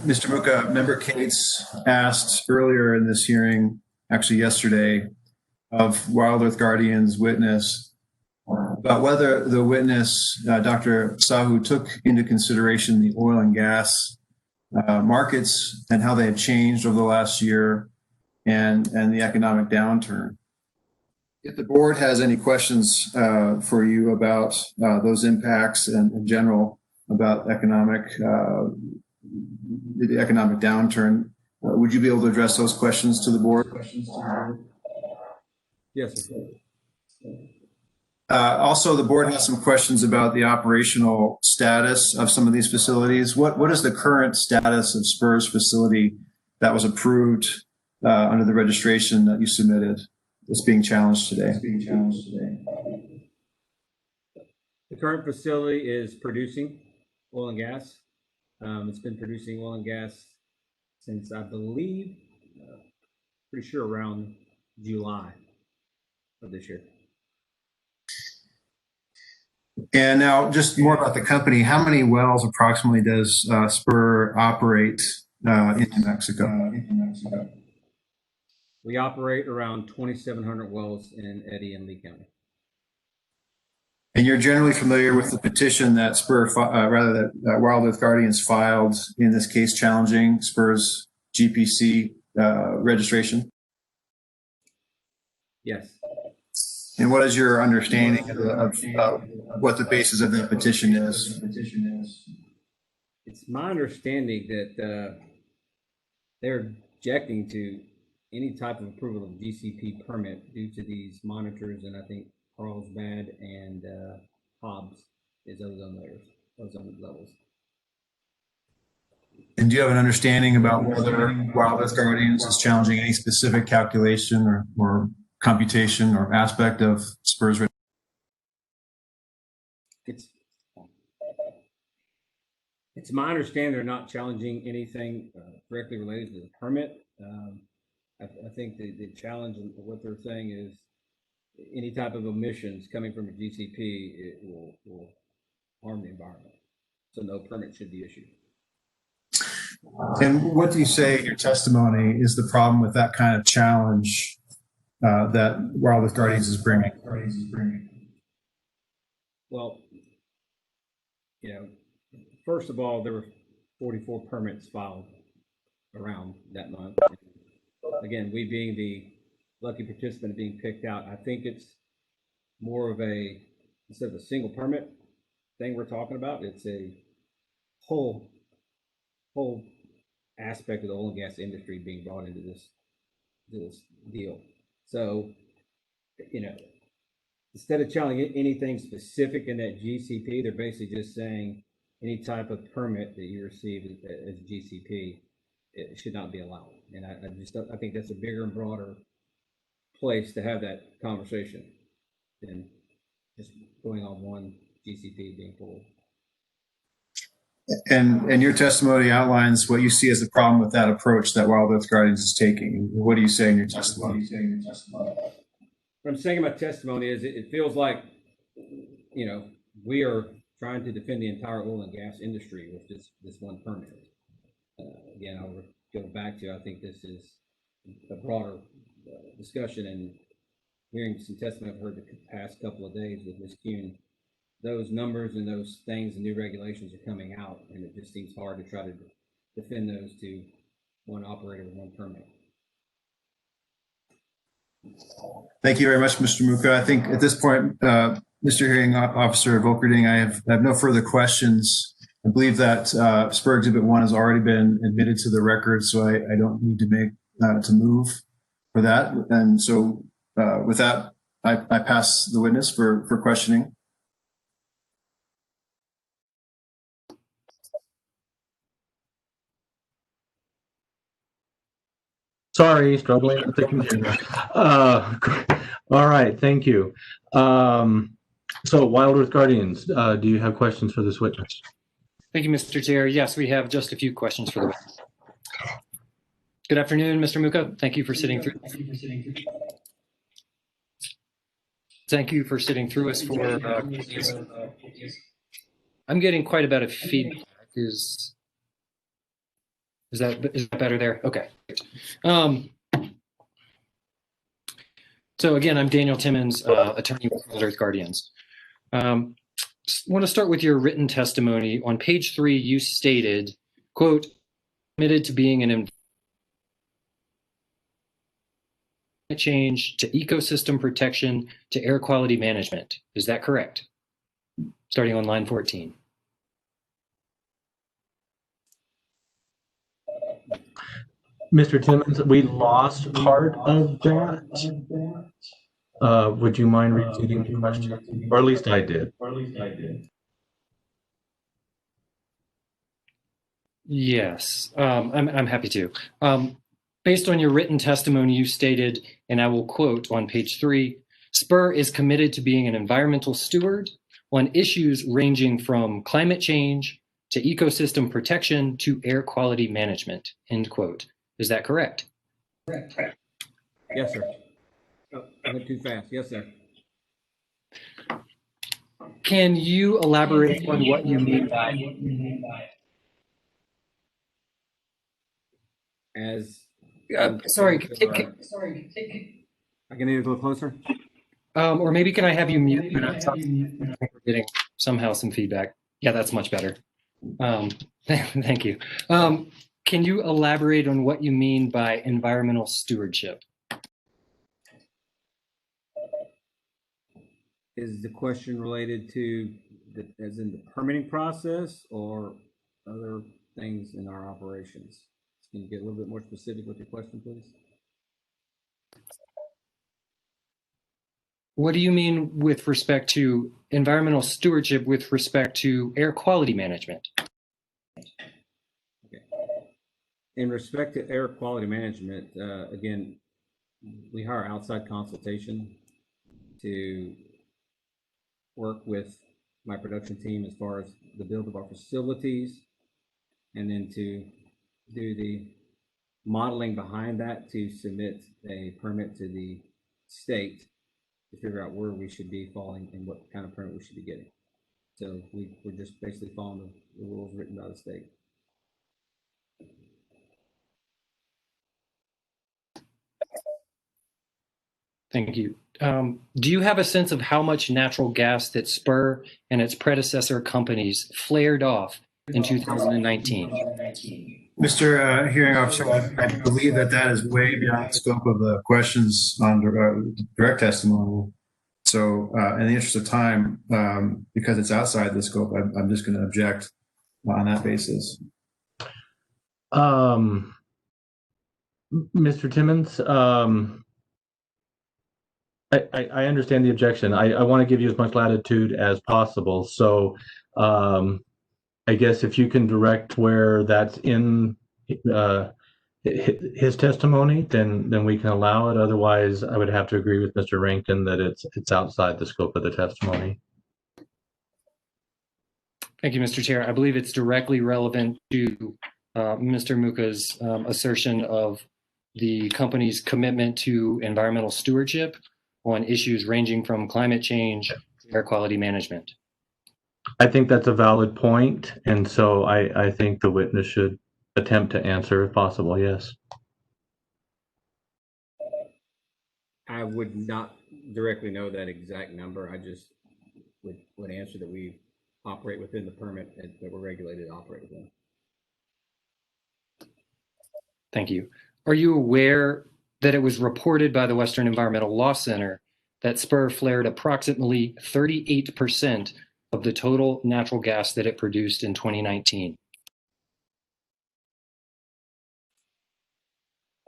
Mr. Muka, Member Cates asked earlier in this hearing, actually yesterday, of Wild Earth Guardian's witness about whether the witness, Dr. Sahu, took into consideration the oil and gas markets and how they have changed over the last year and the economic downturn. If the board has any questions for you about those impacts and in general about the economic downturn, would you be able to address those questions to the board? Yes, sir. Also, the board has some questions about the operational status of some of these facilities. What is the current status of Spur's facility that was approved under the registration that you submitted that's being challenged today? The current facility is producing oil and gas. It's been producing oil and gas since, I believe, pretty sure around July of this year. And now just more about the company. How many wells approximately does Spur operate in New Mexico? We operate around 2,700 wells in Eddy and Lee County. And you're generally familiar with the petition that that Wild Earth Guardians filed in this case challenging Spur's GPC registration? Yes. And what is your understanding of what the basis of that petition is? It's my understanding that they're objecting to any type of approval of GCP permit due to these monitors, and I think Carlsbad and Hobbs is ozone levels. And do you have an understanding about whether Wild Earth Guardians is challenging any specific calculation or computation or aspect of Spur's? It's my understanding they're not challenging anything directly related to the permit. I think the challenge and what they're saying is any type of emissions coming from a GCP, it will harm the environment. So no permit should be issued. And what do you say in your testimony is the problem with that kind of challenge that Wild Earth Guardians is bringing? Well, first of all, there were 44 permits filed around that month. Again, we being the lucky participant being picked out, I think it's more of instead of a single permit thing we're talking about, it's a whole aspect of the oil and gas industry being brought into this deal. So, instead of challenging anything specific in that GCP, they're basically just saying any type of permit that you receive as GCP, it should not be allowed. And I think that's a bigger and broader place to have that conversation than just going on one GCP being pulled. And your testimony outlines what you see as the problem with that approach that Wild Earth Guardians is taking. What do you say in your testimony? What I'm saying in my testimony is it feels like, we are trying to defend the entire oil and gas industry with this one permit. Again, I'll go back to, I think this is a broader discussion, and hearing some testimony I've heard the past couple of days with Ms. Kuhn, those numbers and those things and new regulations are coming out, and it just seems hard to try to defend those to one operator with one permit. Thank you very much, Mr. Muka. I think at this point, Mr. Hearing Officer Volkerding, I have no further questions. I believe that Spur Exhibit 1 has already been admitted to the record, so I don't need to move for that. And so with that, I pass the witness for questioning. Sorry, struggling with the computer. All right, thank you. So, Wild Earth Guardians, do you have questions for this witness? Thank you, Mr. Chair. Yes, we have just a few questions for the witness. Good afternoon, Mr. Muka. Thank you for sitting through. Thank you for sitting through us for. I'm getting quite a bit of feedback. Is that better there? Okay. So again, I'm Daniel Timmons, attorney with World Earth Guardians. Want to start with your written testimony. On page 3, you stated, quote, committed to being an environment change to ecosystem protection to air quality management. Is that correct? Starting on line 14. Mr. Timmons, we lost part of that. Would you mind repeating the question? Or at least I did. Yes, I'm happy to. Based on your written testimony, you stated, and I will quote on page 3, SPUR is committed to being an environmental steward on issues ranging from climate change to ecosystem protection to air quality management, end quote. Is that correct? Correct. Yes, sir. Oh, I went too fast. Yes, sir. Can you elaborate on what you mean by as sorry, I can need it a little closer. Or maybe can I have you mute? We're getting somehow some feedback. Yeah, that's much better. Thank you. Can you elaborate on what you mean by environmental stewardship? Is the question related to as in the permitting process or other things in our operations? Can you get a little bit more specific with your question, please? What do you mean with respect to environmental stewardship with respect to air quality management? Okay. In respect to air quality management, again, we hire outside consultation to work with my production team as far as the build of our facilities, and then to do the modeling behind that to submit a permit to the state to figure out where we should be falling and what kind of permit we should be getting. So we're just basically following the rules written by the state. Thank you. Do you have a sense of how much natural gas that Spur and its predecessor companies flared off in 2019? Mr. Hearing Officer, I believe that is way beyond the scope of the questions on direct testimony. So in the interest of time, because it's outside the scope, I'm just going to object on that basis. Mr. Timmons, I understand the objection. I want to give you as much latitude as possible. So I guess if you can direct where that's in his testimony, then we can allow it. Otherwise, I would have to agree with Mr. Rankin that it's outside the scope of the testimony. Thank you, Mr. Chair. I believe it's directly relevant to Mr. Muka's assertion of the company's commitment to environmental stewardship on issues ranging from climate change to air quality management. I think that's a valid point, and so I think the witness should attempt to answer if possible. Yes. I would not directly know that exact number. I just would answer that we operate within the permit that we're regulated to operate within. Thank you. Are you aware that it was reported by the Western Environmental Law Center that Spur flared approximately 38% of the total natural gas that it produced in 2019?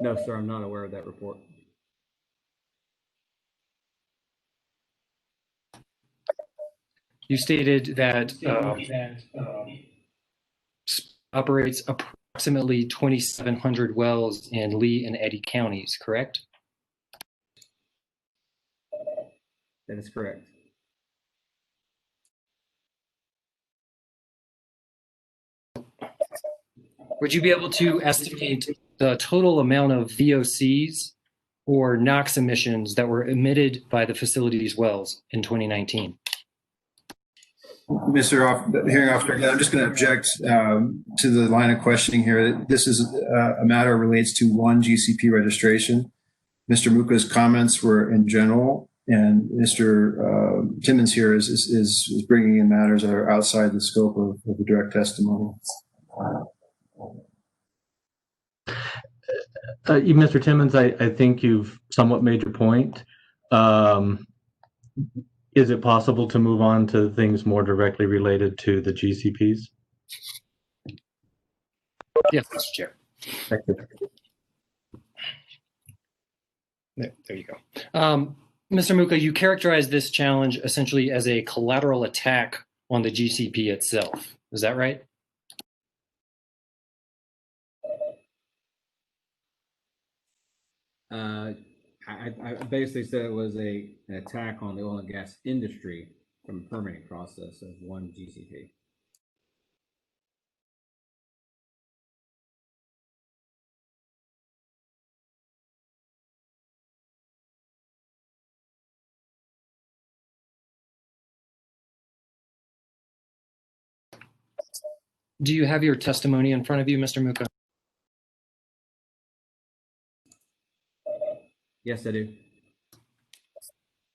No, sir, I'm not aware of that report. You stated that operates approximately 2,700 wells in Lee and Eddy counties, correct? That is correct. Would you be able to estimate the total amount of VOCs or NOx emissions that were emitted by the facility's wells in 2019? Mr. Hearing Officer, again, I'm just going to object to the line of questioning here. This is a matter relates to one GCP registration. Mr. Muka's comments were in general, and Mr. Timmons here is bringing in matters that are outside the scope of the direct testimony. Mr. Timmons, I think you've somewhat made your point. Is it possible to move on to things more directly related to the GCPs? Yes, Mr. Chair. Thank you. There you go. Mr. Muka, you characterized this challenge essentially as a collateral attack on the GCP itself. Is that right? I basically said it was an attack on the oil and gas industry from the permitting process of one GCP. Do you have your testimony in front of you, Mr. Muka? Yes, I do.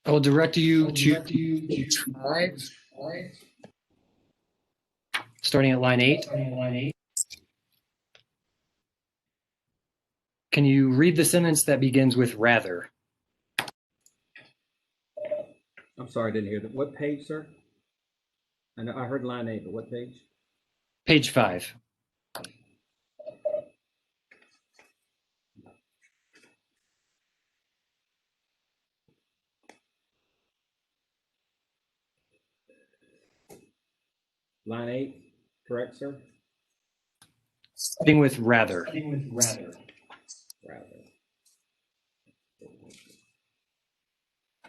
I will direct you to page 5, starting at line 8. Can you read the sentence that begins with rather? I'm sorry, I didn't hear that. What page, sir? I know I heard line 8, but what page? Page 5. Line 8, correct, sir? Starting with rather.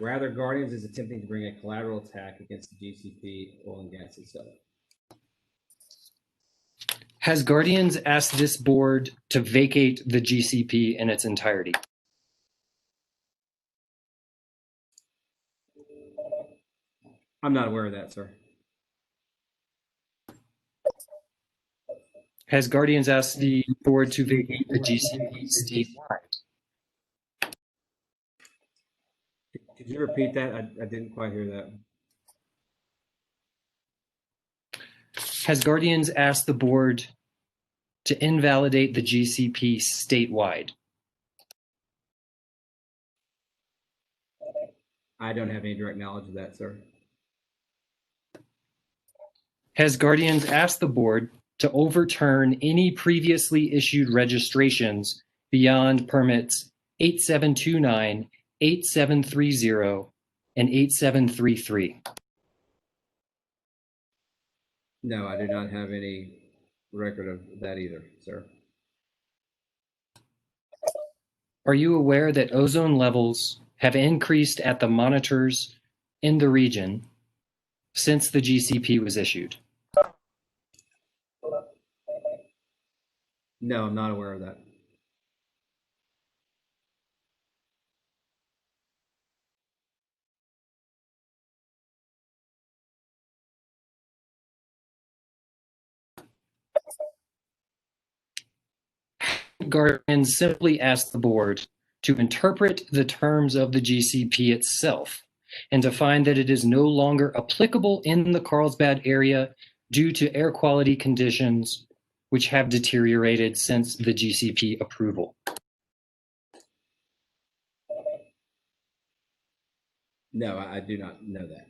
Rather, Guardians is attempting to bring a collateral attack against the GCP oil and gas itself. Has Guardians asked this board to vacate the GCP in its entirety? I'm not aware of that, sir. Has Guardians asked the board to vacate the GCP statewide? Could you repeat that? I didn't quite hear that. Has Guardians asked the board to invalidate the GCP statewide? I don't have any direct knowledge of that, sir. Has Guardians asked the board to overturn any previously issued registrations beyond permits 8729, 8730, and 8733? No, I do not have any record of that either, sir. Are you aware that ozone levels have increased at the monitors in the region since the GCP was issued? No, I'm not aware of that. Guardians simply asked the board to interpret the terms of the GCP itself and to find that it is no longer applicable in the Carlsbad area due to air quality conditions which have deteriorated since the GCP approval. No, I do not know that.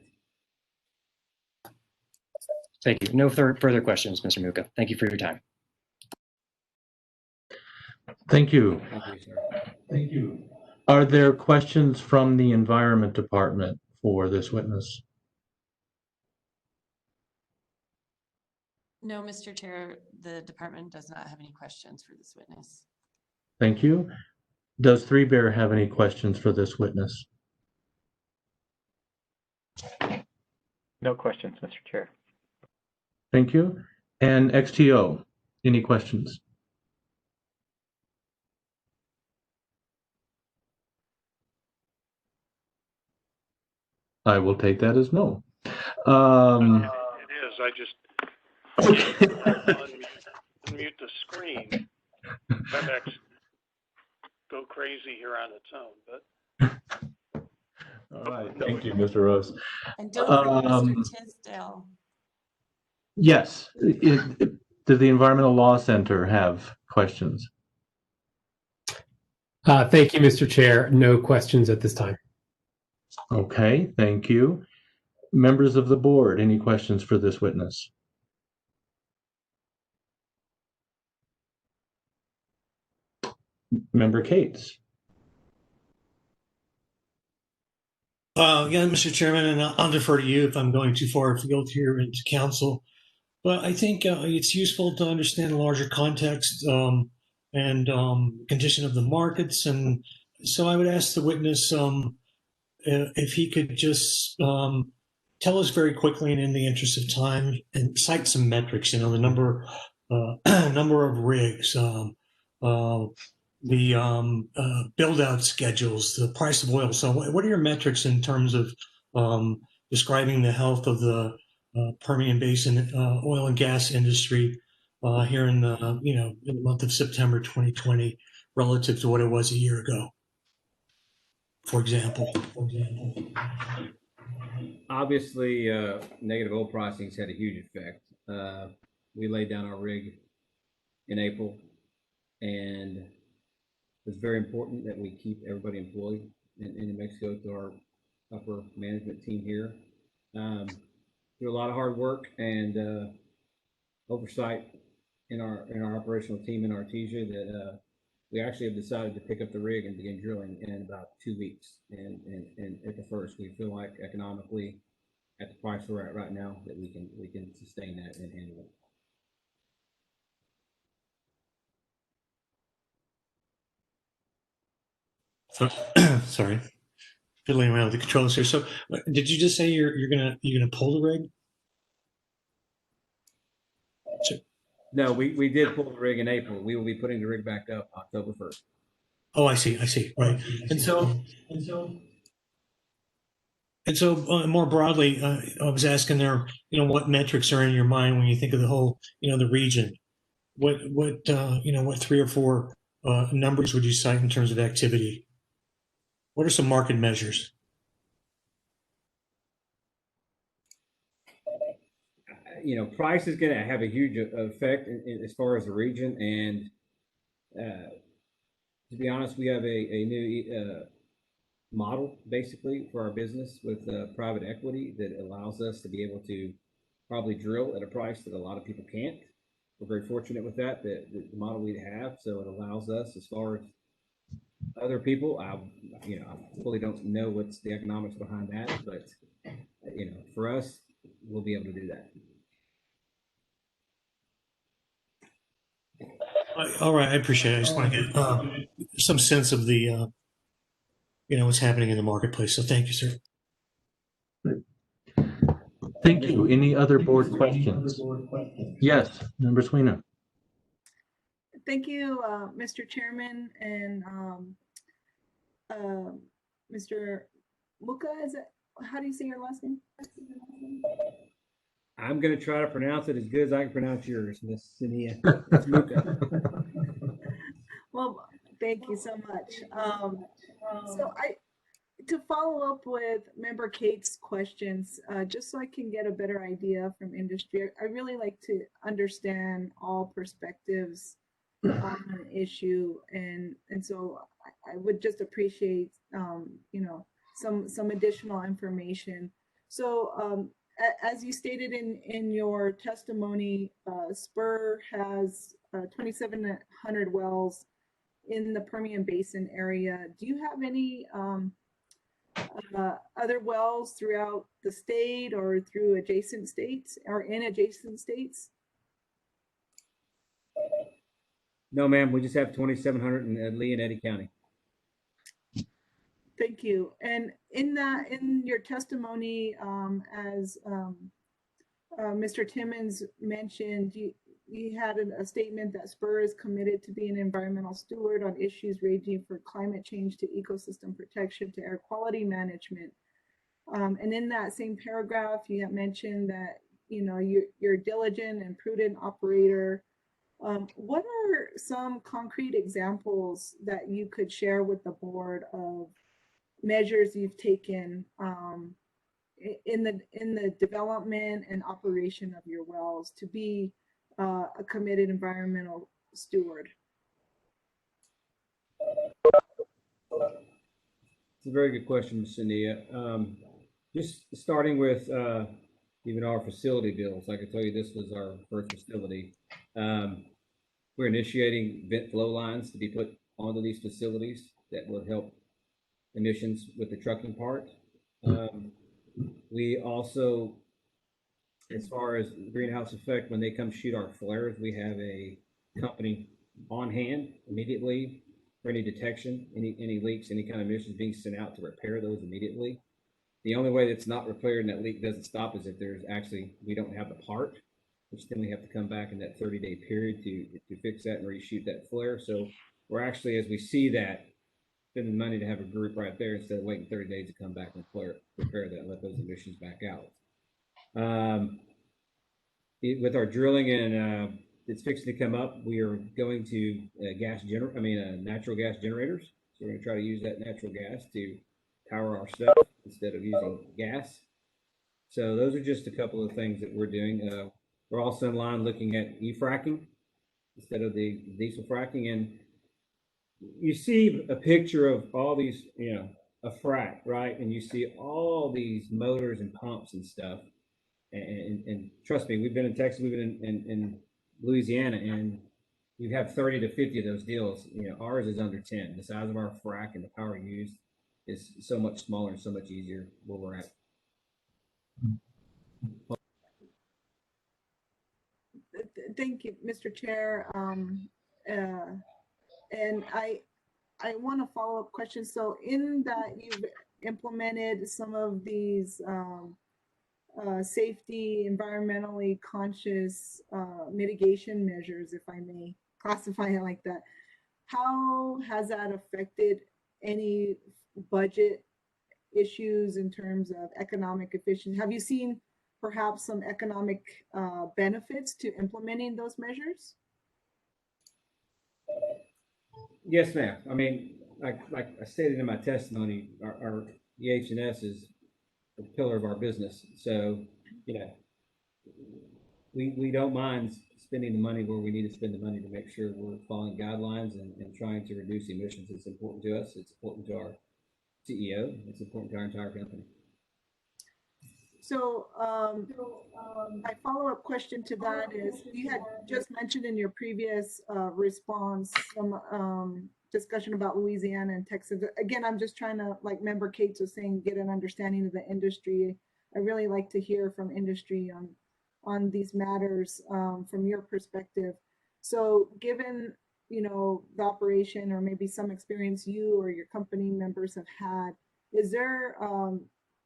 Thank you. No further questions, Mr. Muka. Thank you for your time. Thank you. Thank you, sir. Thank you. Are there questions from the Environment Department for this witness? No, Mr. Chair, the department does not have any questions for this witness. Thank you. Does 3Bear have any questions for this witness? No questions, Mr. Chair. Thank you. And XTO, any questions? I will take that as no. It is. I just unmute the screen. WebEx go crazy. crazy here on its own. But All right, thank you, Mr. Rose. And don't forget Mr. Tisdale. Yes, does the Environmental Law Center have questions? Thank you, Mr. Chair. No questions at this time. Okay, thank you. Members of the board, any questions for this witness? Member Cates. Yeah, Mr. Chairman, and I'll defer to you if I'm going too far afield here into council. But I think it's useful to understand the larger context and condition of the markets. And so I would ask the witness if he could just tell us very quickly and in the interest of time and cite some metrics, the number of rigs, the build out schedules, the price of oil. So what are your metrics in terms of describing the health of the Permian Basin oil and gas industry here in the in the month of September 2020 relative to what it was a year ago, for example? Obviously, negative oil pricing's had a huge effect. We laid down our rig in April, and it's very important that we keep everybody employed in New Mexico through our upper management team here. Do a lot of hard work and oversight in our operational team in Artesia that we actually have decided to pick up the rig and begin drilling in about 2 weeks. And at the first, we feel like economically at the price we're at right now that we can sustain that and handle it. So, sorry, fiddling around with the controls here. So, did you just say you're gonna pull the rig? No, we did pull the rig in April. We will be putting the rig back up October 1st. Oh, I see. Right. And so more broadly, I was asking there, what metrics are in your mind when you think of the whole, the region? What 3 or 4 numbers would you cite in terms of activity? What are some market measures? Price is going to have a huge effect as far as the region. And to be honest, we have a new model basically for our business with private equity that allows us to be able to probably drill at a price that a lot of people can't. We're very fortunate with that, the model we have. So it allows us, as far as other people, I fully don't know what's the economics behind that, but for us, we'll be able to do that. All right, I appreciate it. I just want to get some sense of the, what's happening in the marketplace. So thank you, sir. Thank you. Any other board questions? Yes, Member Sweeney. Thank you, Mr. Chairman and Mr. Muka. Is it? How do you say your last name? I'm going to try to pronounce it as good as I can pronounce yours, Miss Sinia. It's Muka. Well, thank you so much. So to follow up with Member Kate's questions, just so I can get a better idea from industry, I really like to understand all perspectives on an issue, and so I would just appreciate some additional information. So as you stated in your testimony, Spur has 2,700 wells in the Permian Basin area. Do you have any other wells throughout the state or through adjacent states or in adjacent states? No, ma'am. We just have 2,700 in Lee and Eddy County. Thank you. And in your testimony, as Mr. Timmons mentioned, you had a statement that Spur is committed to being an environmental steward on issues ranging from climate change to ecosystem protection to air quality management. And in that same paragraph, you have mentioned that you're a diligent and prudent operator What are some concrete examples that you could share with the board of measures you've taken in the development and operation of your wells to be a committed environmental steward? It's a very good question, Cynthia. Just starting with even our facility bills, I can tell you this was our first facility. We're initiating vent flow lines to be put onto these facilities that will help emissions with the trucking part. We also, as far as greenhouse effect, when they come shoot our flares, we have a company on hand immediately for any detection, any leaks, any kind of emissions being sent out to repair those immediately. The only way that's not repaired and that leak doesn't stop is if there's actually, we don't have the part, which then we have to come back in that 30-day period to fix that and reshoot that flare. So we're actually, as we see that, spending money to have a group right there instead of waiting 30 days to come back and repair that and let those emissions back out. With our drilling and it's fixing to come up, we are going to natural gas generators. So we're going to try to use that natural gas to power our stuff instead of using gas. So those are just a couple of things that we're doing. We're also in line looking at e-fracking instead of the diesel fracking. And you see a picture of all these, a frac, right? And you see all these motors and pumps and stuff. And trust me, we've been in Texas, we've been in Louisiana, and we have 30 to 50 of those deals. Ours is under 10. The size of our frac and the power used is so much smaller and so much easier where we're at. Thank you, Mr. Chair. And I want to follow up question. So in that you've implemented some of these safety, environmentally conscious mitigation measures, if I may classify it like that, how has that affected any budget issues in terms of economic efficiency? Have you seen perhaps some economic benefits to implementing those measures? Yes, ma'am. I mean, like I stated in my testimony, our EH&S is a pillar of our business. So, we don't mind spending the money where we need to spend the money to make sure we're following guidelines and trying to reduce emissions. It's important to us. It's important to our CEO. It's important to our entire company. So my follow-up question to that is, you had just mentioned in your previous response some discussion about Louisiana and Texas. Again, I'm just trying to, like Member Cates was saying, get an understanding of the industry. I really like to hear from industry on these matters from your perspective. So given, the operation or maybe some experience you or your company members have had, is there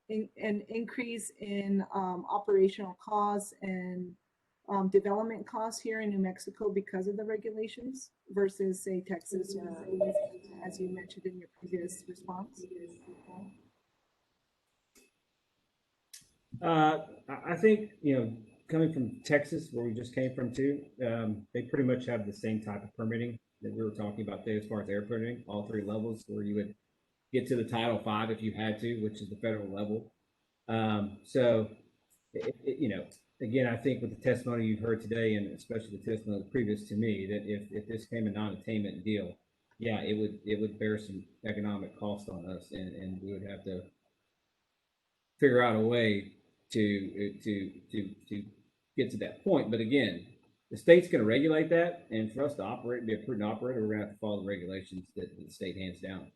an increase in operational costs and development costs here in New Mexico because of the regulations versus, say, Texas or as you mentioned in your previous response? I think, coming from Texas, where we just came from too, they pretty much have the same type of permitting that we were talking about there as far as air permitting, all three levels, where you would get to the Title V if you had to, which is the federal level. So, again, I think with the testimony you've heard today, and especially the testimony previous to me, that if this came a non-attainment deal, yeah, it would bear some economic cost on us, and we would have to figure out a way to get to that point. But again, the state's going to regulate that, and for us to operate and be a prudent operator, we're going to have to follow the regulations that the state hands down.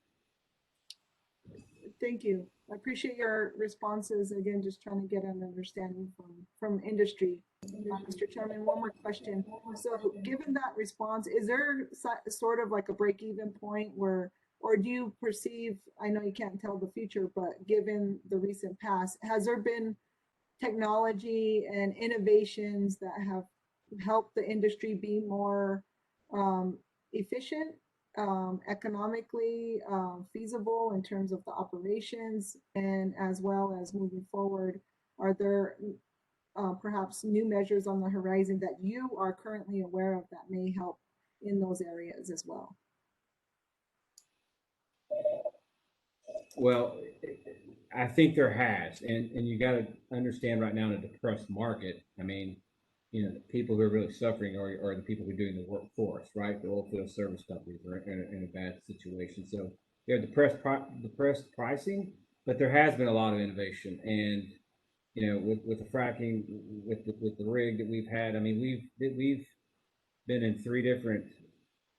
Thank you. I appreciate your responses. Again, just trying to get an understanding from industry. Mr. Chairman, one more question. So given that response, is there sort of like a break-even point where, or do you perceive, I know you can't tell the future, but given the recent past, has there been technology and innovations that have helped the industry be more efficient, economically feasible in terms of the operations, and as well as moving forward, are there perhaps new measures on the horizon that you are currently aware of that may help in those areas as well? Well, I think there has, and you got to understand right now in a depressed market, I mean, the people who are really suffering are the people who are doing the work for us, right? The oil field service companies are in a bad situation. So they're depressed pricing, but there has been a lot of innovation. And, with the fracking, with the rig that we've had, I mean, we've been in 3 different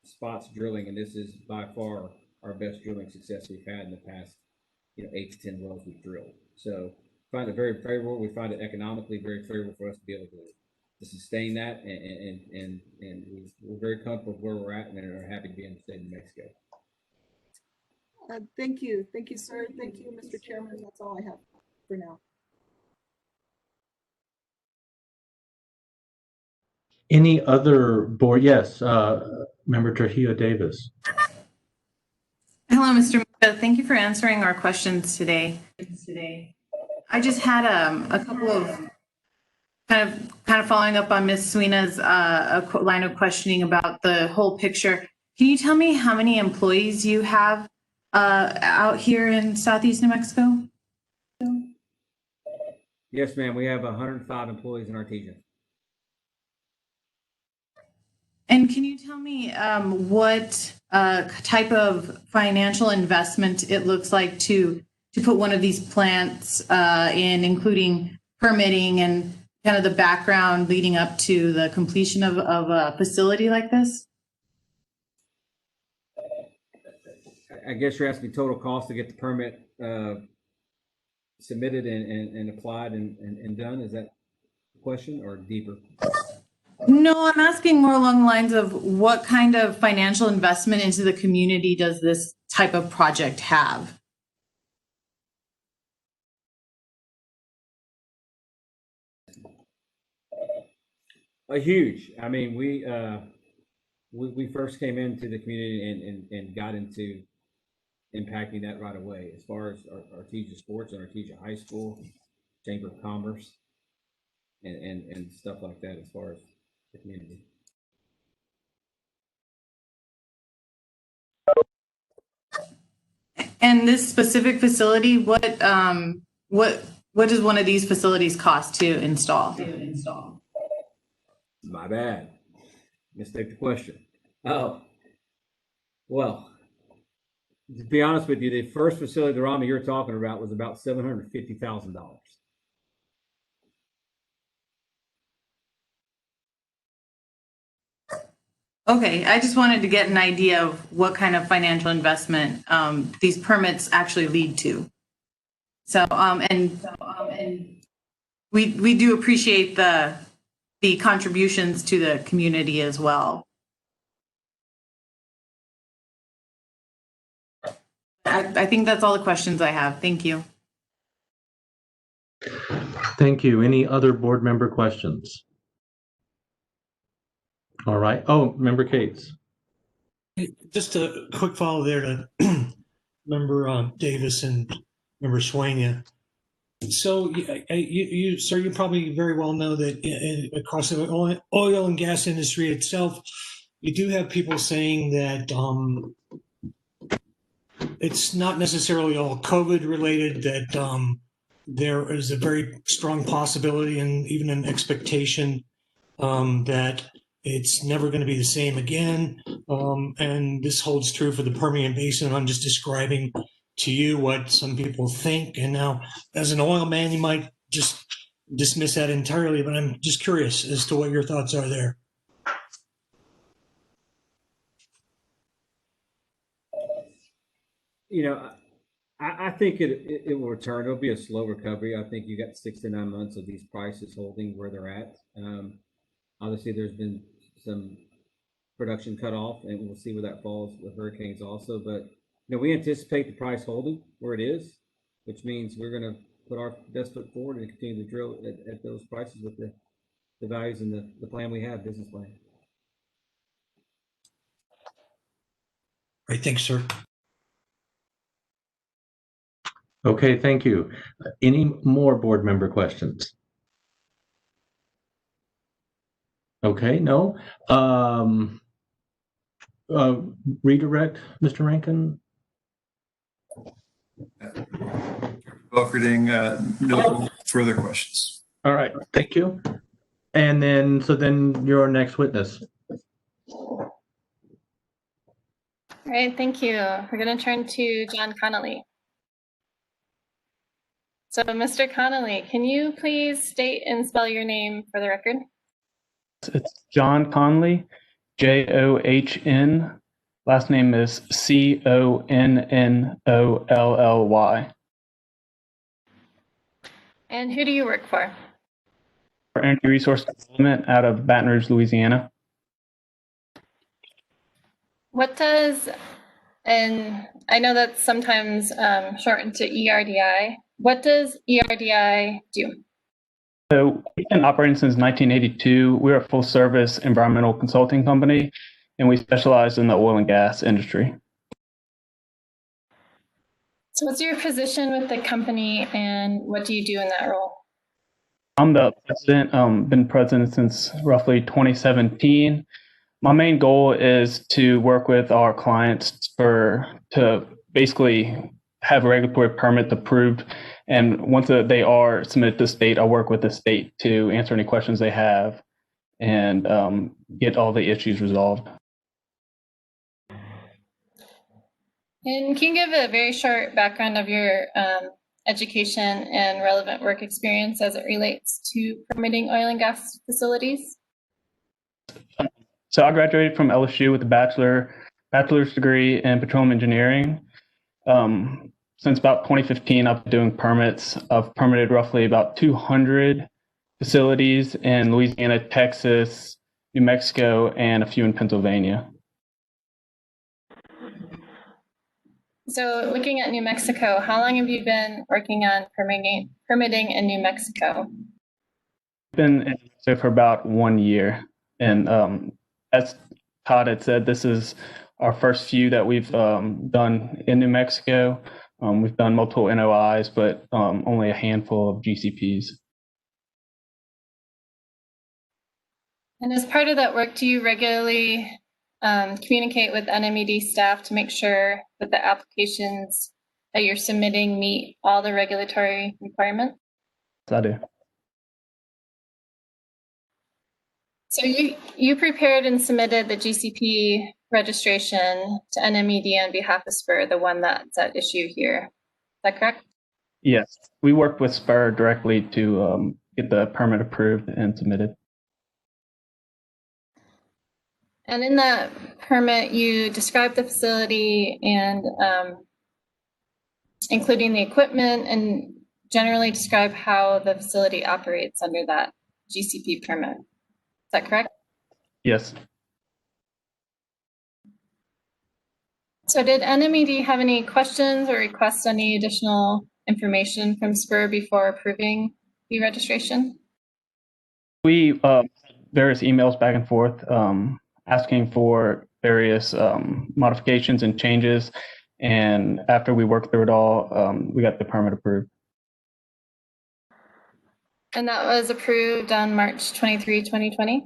spots drilling, and this is by far our best drilling success we've had in the past 8 to 10 wells we've drilled. So find it very favorable. We find it economically very favorable for us to be able to sustain that, and we're very comfortable with where we're at, and are happy to be in the state of New Mexico. Thank you, sir. Thank you, Mr. Chairman. That's all I have for now. Any other board? Yes, Member Trujillo Davis. Hello, Mr. Mika. Thank you for answering our questions today. I just had a couple of kind of following up on Ms. Sweena's line of questioning about the whole picture. Can you tell me how many employees you have out here in Southeast New Mexico? Yes, ma'am. We have 105 employees in Artesia. And can you tell me what type of financial investment it looks like to put one of these plants in, including permitting and kind of the background leading up to the completion of a facility like this? I guess you're asking total cost to get the permit submitted and applied and done. Is that the question, or deeper? No, I'm asking more along the lines of what kind of financial investment into the community does this type of project have? A huge. I mean, we first came into the community and got into impacting that right away, as far as Artesia Sports and Artesia High School, Chamber of Commerce, and stuff like that, as far as the community. And this specific facility, what does one of these facilities cost to install? My bad. Mistake the question. Oh, well, to be honest with you, the first facility, the Rama you're talking about, was about $750,000. Okay, I just wanted to get an idea of what kind of financial investment these permits actually lead to. So, and we do appreciate the contributions to the community as well. I think that's all the questions I have. Thank you. Thank you. Any other board member questions? All right. Oh, Member Cates. Just a quick follow there to Member Davis and Member Swaina. So you, sir, you probably very well know that across the oil and gas industry itself, you do have people saying that it's not necessarily all COVID related, that there is a very strong possibility and even an expectation that it's never going to be the same again. And this holds true for the Permian Basin. I'm just describing to you what some people think. And now, as an oil man, you might just dismiss that entirely, but I'm just curious as to what your thoughts are there. I think it will return. It'll be a slow recovery. I think you got 6 to 9 months of these prices holding where they're at. Obviously, there's been some production cut off, and we'll see where that falls with hurricanes also. But we anticipate the price holding where it is, which means we're going to put our best foot forward and continue to drill at those prices with the values and the plan we have, business plan. Great, thanks, sir. Okay, thank you. Any more board member questions? Okay, no. Redirect, Mr. Rankin. Buffering, no further questions. All right, thank you. And then, so then your next witness. All right, thank you. We're going to turn to John Connolly. So, Mr. Connolly, can you please state and spell your name for the record? It's John Conley, John. Last name is Connolly. And who do you work for? For Energy Resource Development out of Baton Rouge, Louisiana. What does, and I know that's sometimes shortened to ERDI, what does ERDI do? So we've been operating since 1982. We're a full service environmental consulting company, and we specialize in the oil and gas industry. So what's your position with the company and what do you do in that role? I'm the president, been president since roughly 2017. My main goal is to work with our clients to basically have a regulatory permit approved. And once they are submitted to state, I work with the state to answer any questions they have and get all the issues resolved. And can you give a very short background of your education and relevant work experience as it relates to permitting oil and gas facilities? So I graduated from LSU with a bachelor's degree in petroleum engineering. Since about 2015, I've been doing permits. I've permitted roughly about 200 facilities in Louisiana, Texas, New Mexico, and a few in Pennsylvania. So looking at New Mexico, how long have you been working on permitting in New Mexico? I've been in New Mexico for about 1 year. And as Todd had said, this is our first few that we've done in New Mexico. We've done multiple NOIs, but only a handful of GCPs. And as part of that work, do you regularly communicate with NMED staff to make sure that the applications that you're submitting meet all the regulatory requirements? I do. So you prepared and submitted the GCP registration to NMED on behalf of SPUR, the one that's at issue here. Is that correct? Yes, we worked with SPUR directly to get the permit approved and submitted. And in that permit, you describe the facility and including the equipment and generally describe how the facility operates under that GCP permit. Is that correct? Yes. So did NMED have any questions or request any additional information from SPUR before approving the registration? We had various emails back and forth asking for various modifications and changes. And after we worked through it all, we got the permit approved. And that was approved on March 23, 2020?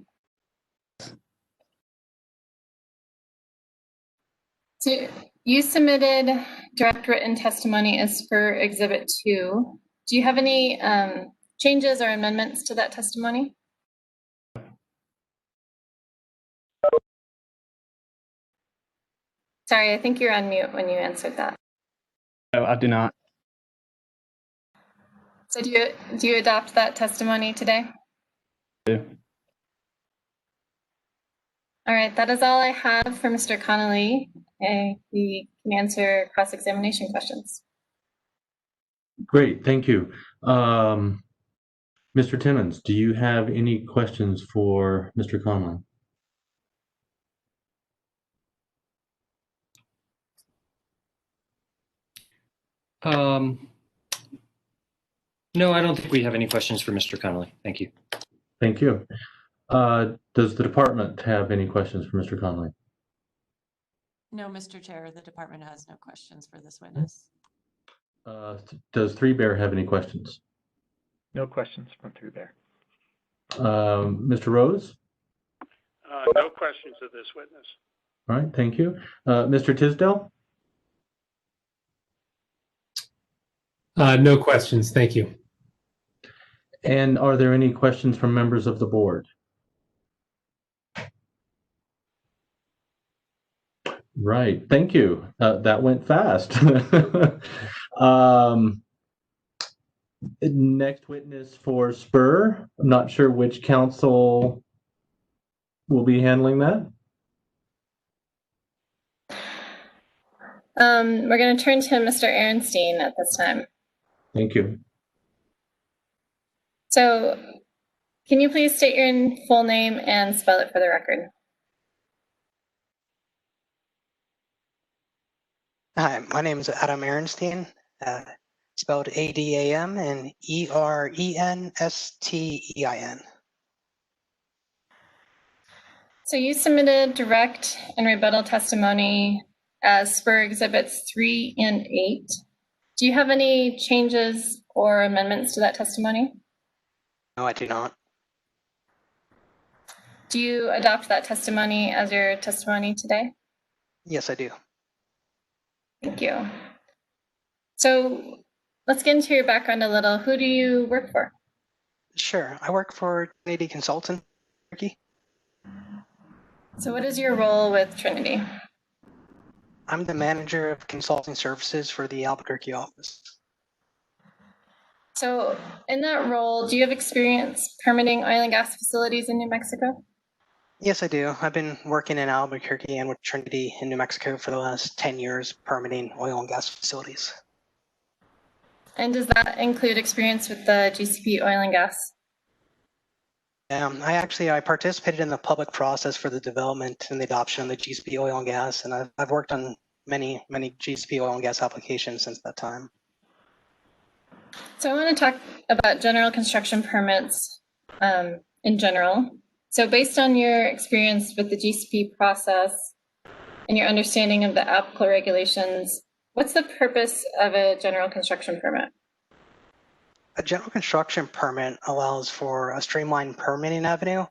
So you submitted direct written testimony as per Exhibit 2. Do you have any changes or amendments to that testimony? Sorry, I think you're on mute when you answered that. No, I do not. So do you adopt that testimony today? I do. All right, that is all I have for Mr. Connolly. We can answer cross-examination questions. Great, thank you. Mr. Timmons, do you have any questions for Mr. Conlon? No, I don't think we have any questions for Mr. Connolly. Thank you. Thank you. Does the department have any questions for Mr. Conley? No, Mr. Chair, the department has no questions for this witness. Does Three Bear have any questions? No questions from Three Bear. Mr. Rose? No questions of this witness. All right, thank you. Mr. Tisdale? No questions. Thank you. And are there any questions from members of the board? Right, thank you. That went fast. Next witness for Spur. I'm not sure which council will be handling that. We're going to turn to Mr. Ehrenstein at this time. Thank you. So can you please state your full name and spell it for the record? Hi, my name is Adam Ehrenstein, spelled Adam and Ehrenstein. So you submitted direct and rebuttal testimony as Spur Exhibits 3 and 8. Do you have any changes or amendments to that testimony? No, I do not. Do you adopt that testimony as your testimony today? Yes, I do. Thank you. So let's get into your background a little. Who do you work for? Sure. I work for Trinity Consultant. So what is your role with Trinity? I'm the manager of consulting services for the Albuquerque office. So in that role, do you have experience permitting oil and gas facilities in New Mexico? Yes, I do. I've been working in Albuquerque and with Trinity in New Mexico for the last 10 years permitting oil and gas facilities. And does that include experience with the GCP oil and gas? I participated in the public process for the development and the adoption of the GCP oil and gas, and I've worked on many GCP oil and gas applications since that time. So I want to talk about general construction permits in general. So based on your experience with the GCP process and your understanding of the applicable regulations, what's the purpose of a general construction permit? A general construction permit allows for a streamlined permitting avenue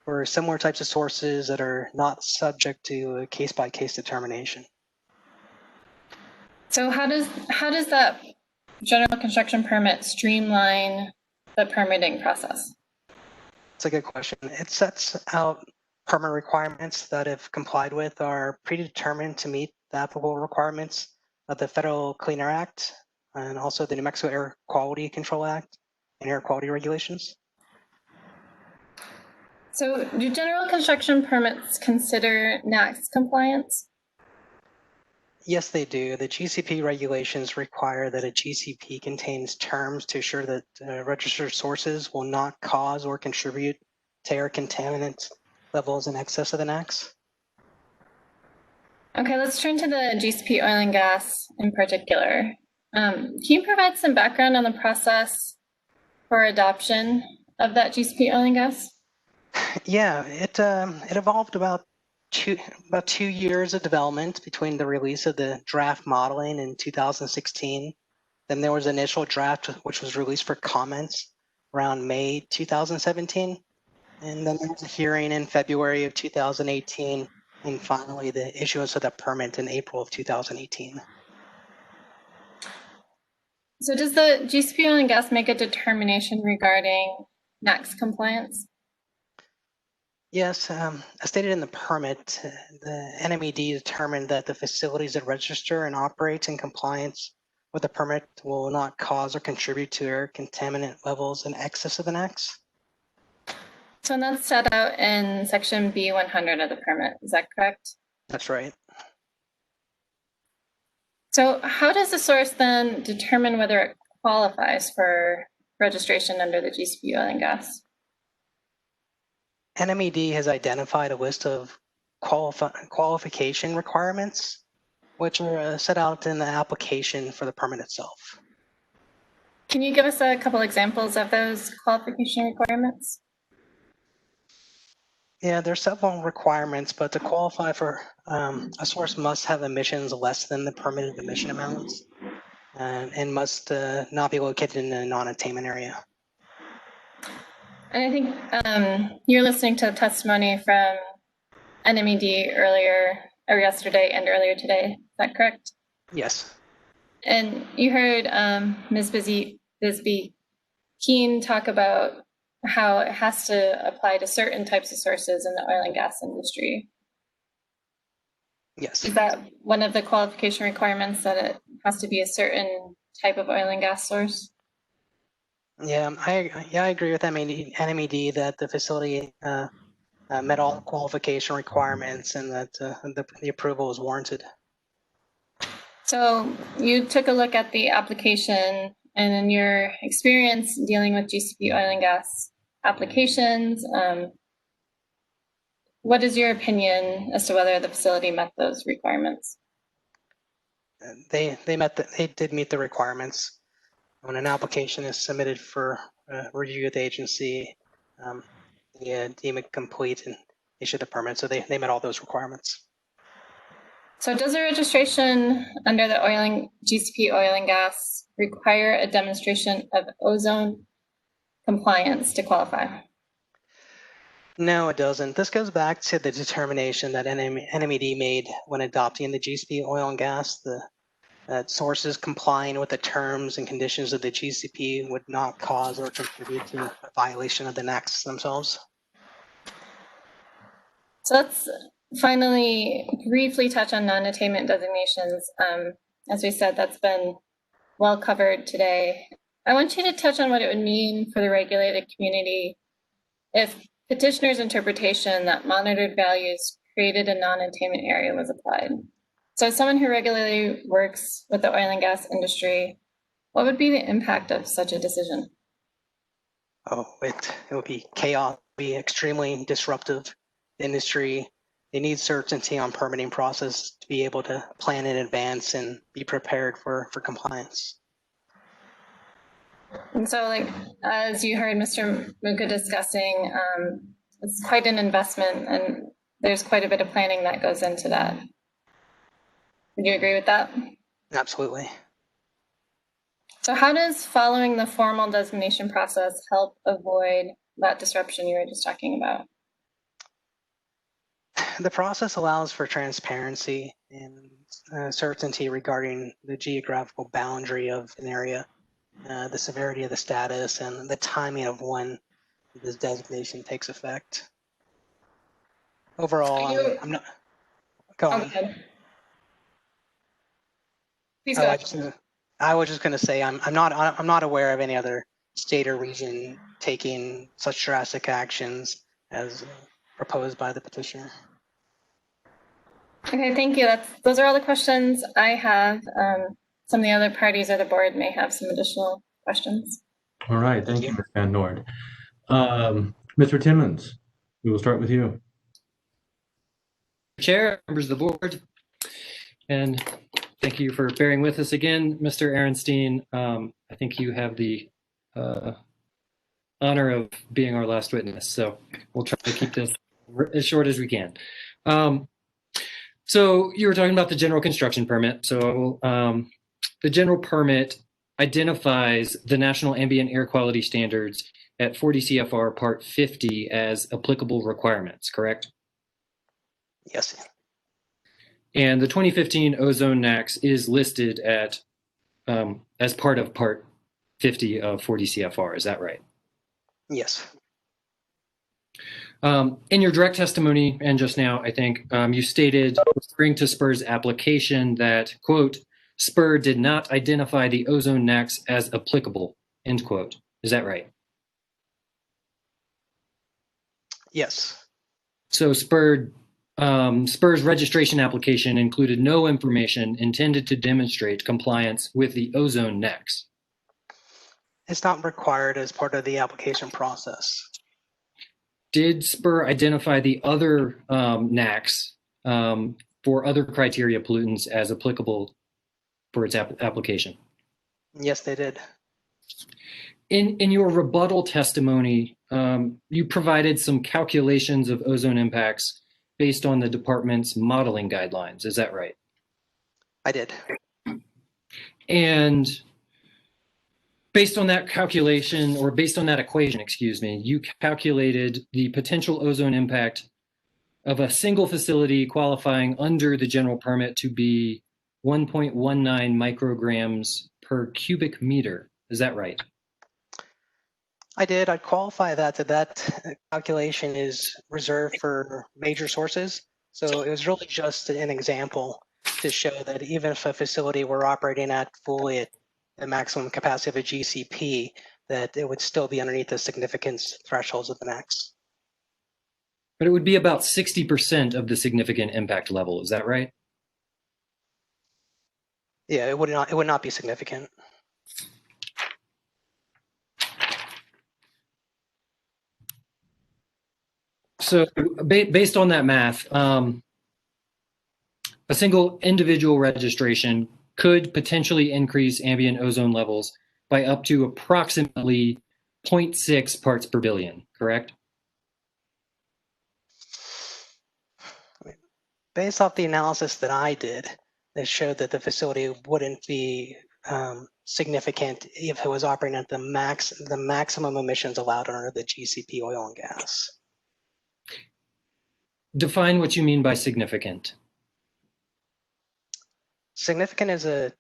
for similar types of sources that are not subject to a case-by-case determination. So how does that general construction permit streamline the permitting process? It's a good question. It sets out permit requirements that, if complied with, are predetermined to meet the applicable requirements of the Federal Clean Air Act and also the New Mexico Air Quality Control Act and air quality regulations. So do general construction permits consider NAAQS compliance? Yes, they do. The GCP regulations require that a GCP contains terms to assure that registered sources will not cause or contribute to air contaminant levels in excess of the NAAQS. Okay, let's turn to the GCP oil and gas in particular. Can you provide some background on the process for adoption of that GCP oil and gas? Yeah, it evolved about 2 years of development between the release of the draft modeling in 2016. Then there was an initial draft which was released for comments around May 2017. And then there was a hearing in February of 2018. And finally, the issuance of the permit in April of 2018. So does the GCP oil and gas make a determination regarding NAAQS compliance? Yes, as stated in the permit, the NMED determined that the facilities that register and operate in compliance with the permit will not cause or contribute to air contaminant levels in excess of the NAAQS. So that's set out in section B100 of the permit, is that correct? That's right. So how does the source then determine whether it qualifies for registration under the GCP oil and gas? NMED has identified a list of qualification requirements, which are set out in the application for the permit itself. Can you give us a couple examples of those qualification requirements? Yeah, there are several requirements, but to qualify for a source must have emissions less than the permitted emission amounts and must not be located in a non-attainment area. And I think you're listening to the testimony from NMED earlier or yesterday and earlier today. Is that correct? Yes. And you heard Ms. Bisbee Keene talk about how it has to apply to certain types of sources in the oil and gas industry. Yes. Is that one of the qualification requirements, that it has to be a certain type of oil and gas source? Yeah, I agree with NMED that the facility met all qualification requirements and that the approval was warranted. So you took a look at the application, and in your experience dealing with GCP oil and gas applications, what is your opinion as to whether the facility met those requirements? They did meet the requirements. When an application is submitted for review at the agency, they deem it complete and issue the permit. So they met all those requirements. So does a registration under the GCP oil and gas require a demonstration of ozone compliance to qualify? No, it doesn't. This goes back to the determination that NMED made when adopting the GCP oil and gas. That sources complying with the terms and conditions of the GCP would not cause or contribute to a violation of the NACs themselves. So let's finally briefly touch on non-attainment designations. As we said, that's been well covered today. I want you to touch on what it would mean for the regulated community if petitioner's interpretation that monitored values created a non-attainment area was applied. So as someone who regularly works with the oil and gas industry, what would be the impact of such a decision? Oh, it would be chaos, it would be extremely disruptive industry. They need certainty on permitting process to be able to plan in advance and be prepared for compliance. And so, like, as you heard Mr. Muka discussing, it's quite an investment, and there's quite a bit of planning that goes into that. Would you agree with that? Absolutely. So how does following the formal designation process help avoid that disruption you were just talking about? The process allows for transparency and certainty regarding the geographical boundary of an area, the severity of the status, and the timing of when this designation takes effect. Overall, I'm not. Go on. Please go. I was just going to say I'm not aware of any other state or region taking such drastic actions as proposed by the petitioner. Okay, thank you. Those are all the questions I have. Some of the other parties or the board may have some additional questions. All right, thank you, Ms. Van Noord. Mr. Timmons, we will start with you. Chair, members of the board, and thank you for bearing with us again, Mr. Ehrenstein. I think you have the honor of being our last witness, so we'll try to keep this as short as we can. So you were talking about the general construction permit. So the general permit identifies the National Ambient Air Quality Standards at 40 CFR Part 50 as applicable requirements, correct? Yes. And the 2015 ozone NACs is listed at as part of Part 50 of 40 CFR. Is that right? Yes. In your direct testimony and just now, I think you stated, referring to SPUR's application, that, quote, SPUR did not identify the ozone NACs as applicable, end quote. Is that right? Yes. So SPUR's registration application included no information intended to demonstrate compliance with the ozone NACs. It's not required as part of the application process. Did SPUR identify the other NACs for other criteria pollutants as applicable for its application? Yes, they did. In your rebuttal testimony, you provided some calculations of ozone impacts based on the department's modeling guidelines. Is that right? I did. And based on that calculation, or based on that equation, excuse me, you calculated the potential ozone impact of a single facility qualifying under the general permit to be 1.19 micrograms per cubic meter. Is that right? I did. I'd qualify that calculation is reserved for major sources. So it was really just an example to show that even if a facility were operating at fully at the maximum capacity of a GCP, that it would still be underneath the significance thresholds of the max. But it would be about 60% of the significant impact level. Is that right? Yeah, it would not be significant. So based on that math, a single individual registration could potentially increase ambient ozone levels by up to approximately 0.6 parts per billion, correct? Based off the analysis that I did, it showed that the facility wouldn't be significant if it was operating at the maximum emissions allowed under the GCP oil and gas. Define what you mean by significant. Significant is a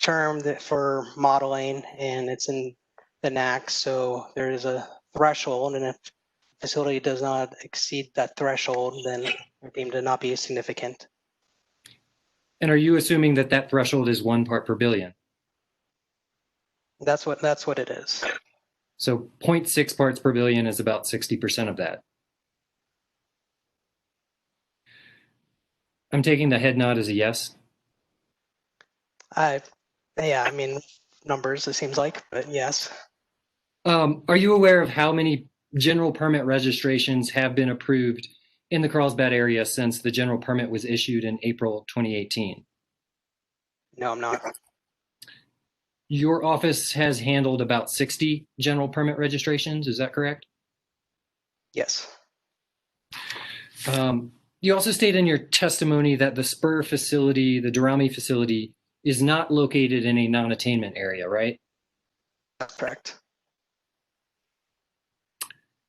term that for modeling, and it's in the NAC. So there is a threshold, and if the facility does not exceed that threshold, then they're deemed to not be significant. And are you assuming that that threshold is 1 part per billion? That's what it is. So 0.6 parts per billion is about 60% of that. I'm taking the head nod as a yes. Yeah, I mean, numbers, it seems like, but yes. Are you aware of how many general permit registrations have been approved in the Carlsbad area since the general permit was issued in April 2018? No, I'm not. Your office has handled about 60 general permit registrations, is that correct? Yes. You also state in your testimony that the Spur facility, the Durrami facility, is not located in a non-attainment area, right? That's correct.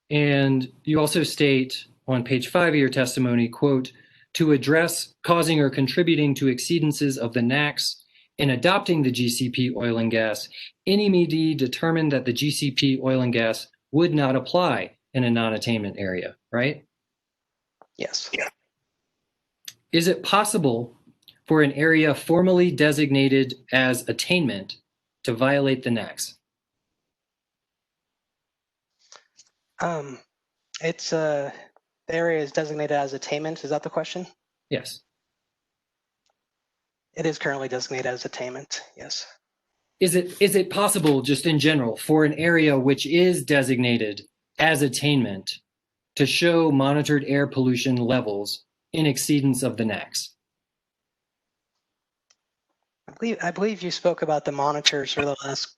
And you also state on page 5 of your testimony, quote, to address causing or contributing to exceedances of the NACs in adopting the GCP oil and gas, NEMD determined that the GCP oil and gas would not apply in a non-attainment area, right? Yes. Is it possible for an area formally designated as attainment to violate the NACs? It's the area is designated as attainment. Is that the question? Yes. It is currently designated as attainment. Yes. Is it possible, just in general, for an area which is designated as attainment to show monitored air pollution levels in exceedance of the NACs? I believe you spoke about the monitors for the last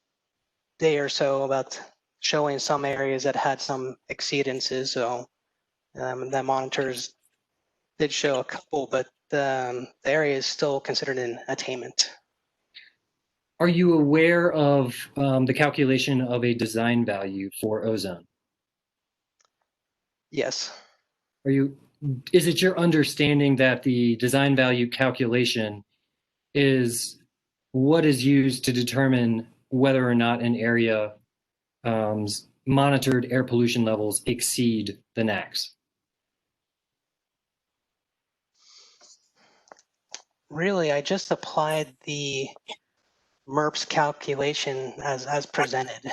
day or so about showing some areas that had some exceedances. So the monitors did show a couple, but the area is still considered an attainment. Are you aware of the calculation of a design value for ozone? Yes. Is it your understanding that the design value calculation is what is used to determine whether or not an area monitored air pollution levels exceed the NACs? Really, I just applied the MERPS calculation as presented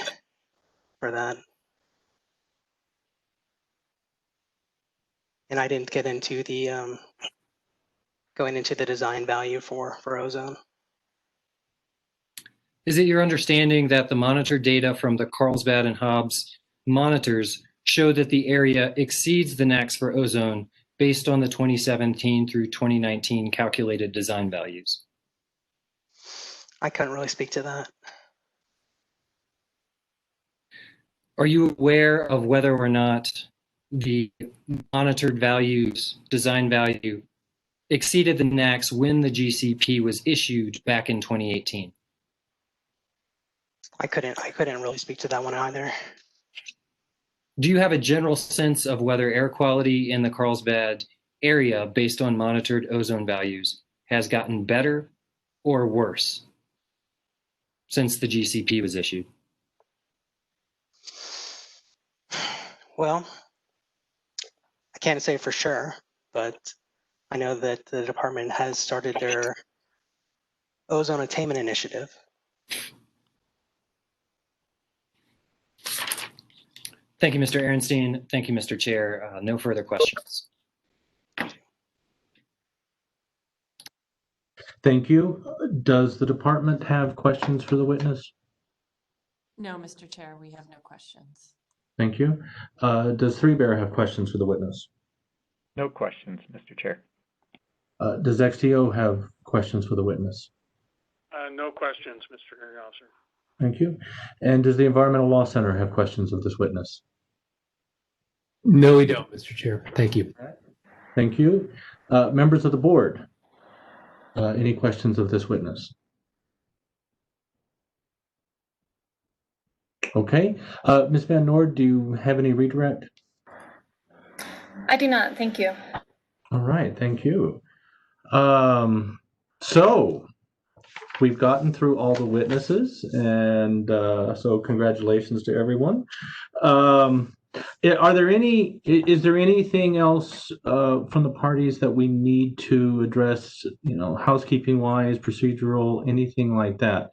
for that. And I didn't get into the going into the design value for ozone. Is it your understanding that the monitored data from the Carlsbad and Hobbs monitors show that the area exceeds the NACs for ozone based on the 2017 through 2019 calculated design values? I couldn't really speak to that. Are you aware of whether or not the monitored values, design value, exceeded the NACs when the GCP was issued back in 2018? I couldn't really speak to that one either. Do you have a general sense of whether air quality in the Carlsbad area based on monitored ozone values has gotten better or worse since the GCP was issued? Well, I can't say for sure, but I know that the department has started their ozone attainment initiative. Thank you, Mr. Ehrenstein. Thank you, Mr. Chair. No further questions. Thank you. Does the department have questions for the witness? No, Mr. Chair, we have no questions. Thank you. Does Three Bear have questions for the witness? No questions, Mr. Chair. Does XTO have questions for the witness? No questions, Mr. Hearing Officer. Thank you. And does the Environmental Law Center have questions of this witness? No, we don't, Mr. Chair. Thank you. Thank you. Members of the board, any questions of this witness? Okay. Ms. Van Noord, do you have any redirect? I do not. Thank you. All right. Thank you. So we've gotten through all the witnesses, and so congratulations to everyone. Is there anything else from the parties that we need to address, housekeeping wise, procedural, anything like that?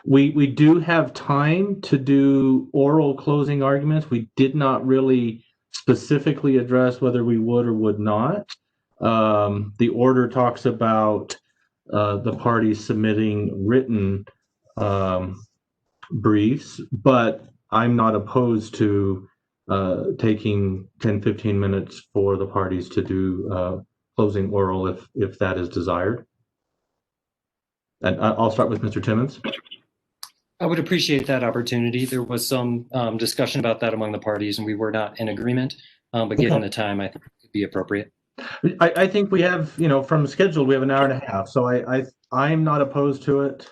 We do have time to do oral closing arguments. We did not really specifically address whether we would or would not. The order talks about the parties submitting written briefs, but I'm not opposed to taking 10-15 minutes for the parties to do closing oral if that is desired. And I'll start with Mr. Timmons. I would appreciate that opportunity. There was some discussion about that among the parties, and we were not in agreement. But given the time, I think it would be appropriate. I think we have, from scheduled, we have an hour and a half. So I'm not opposed to it.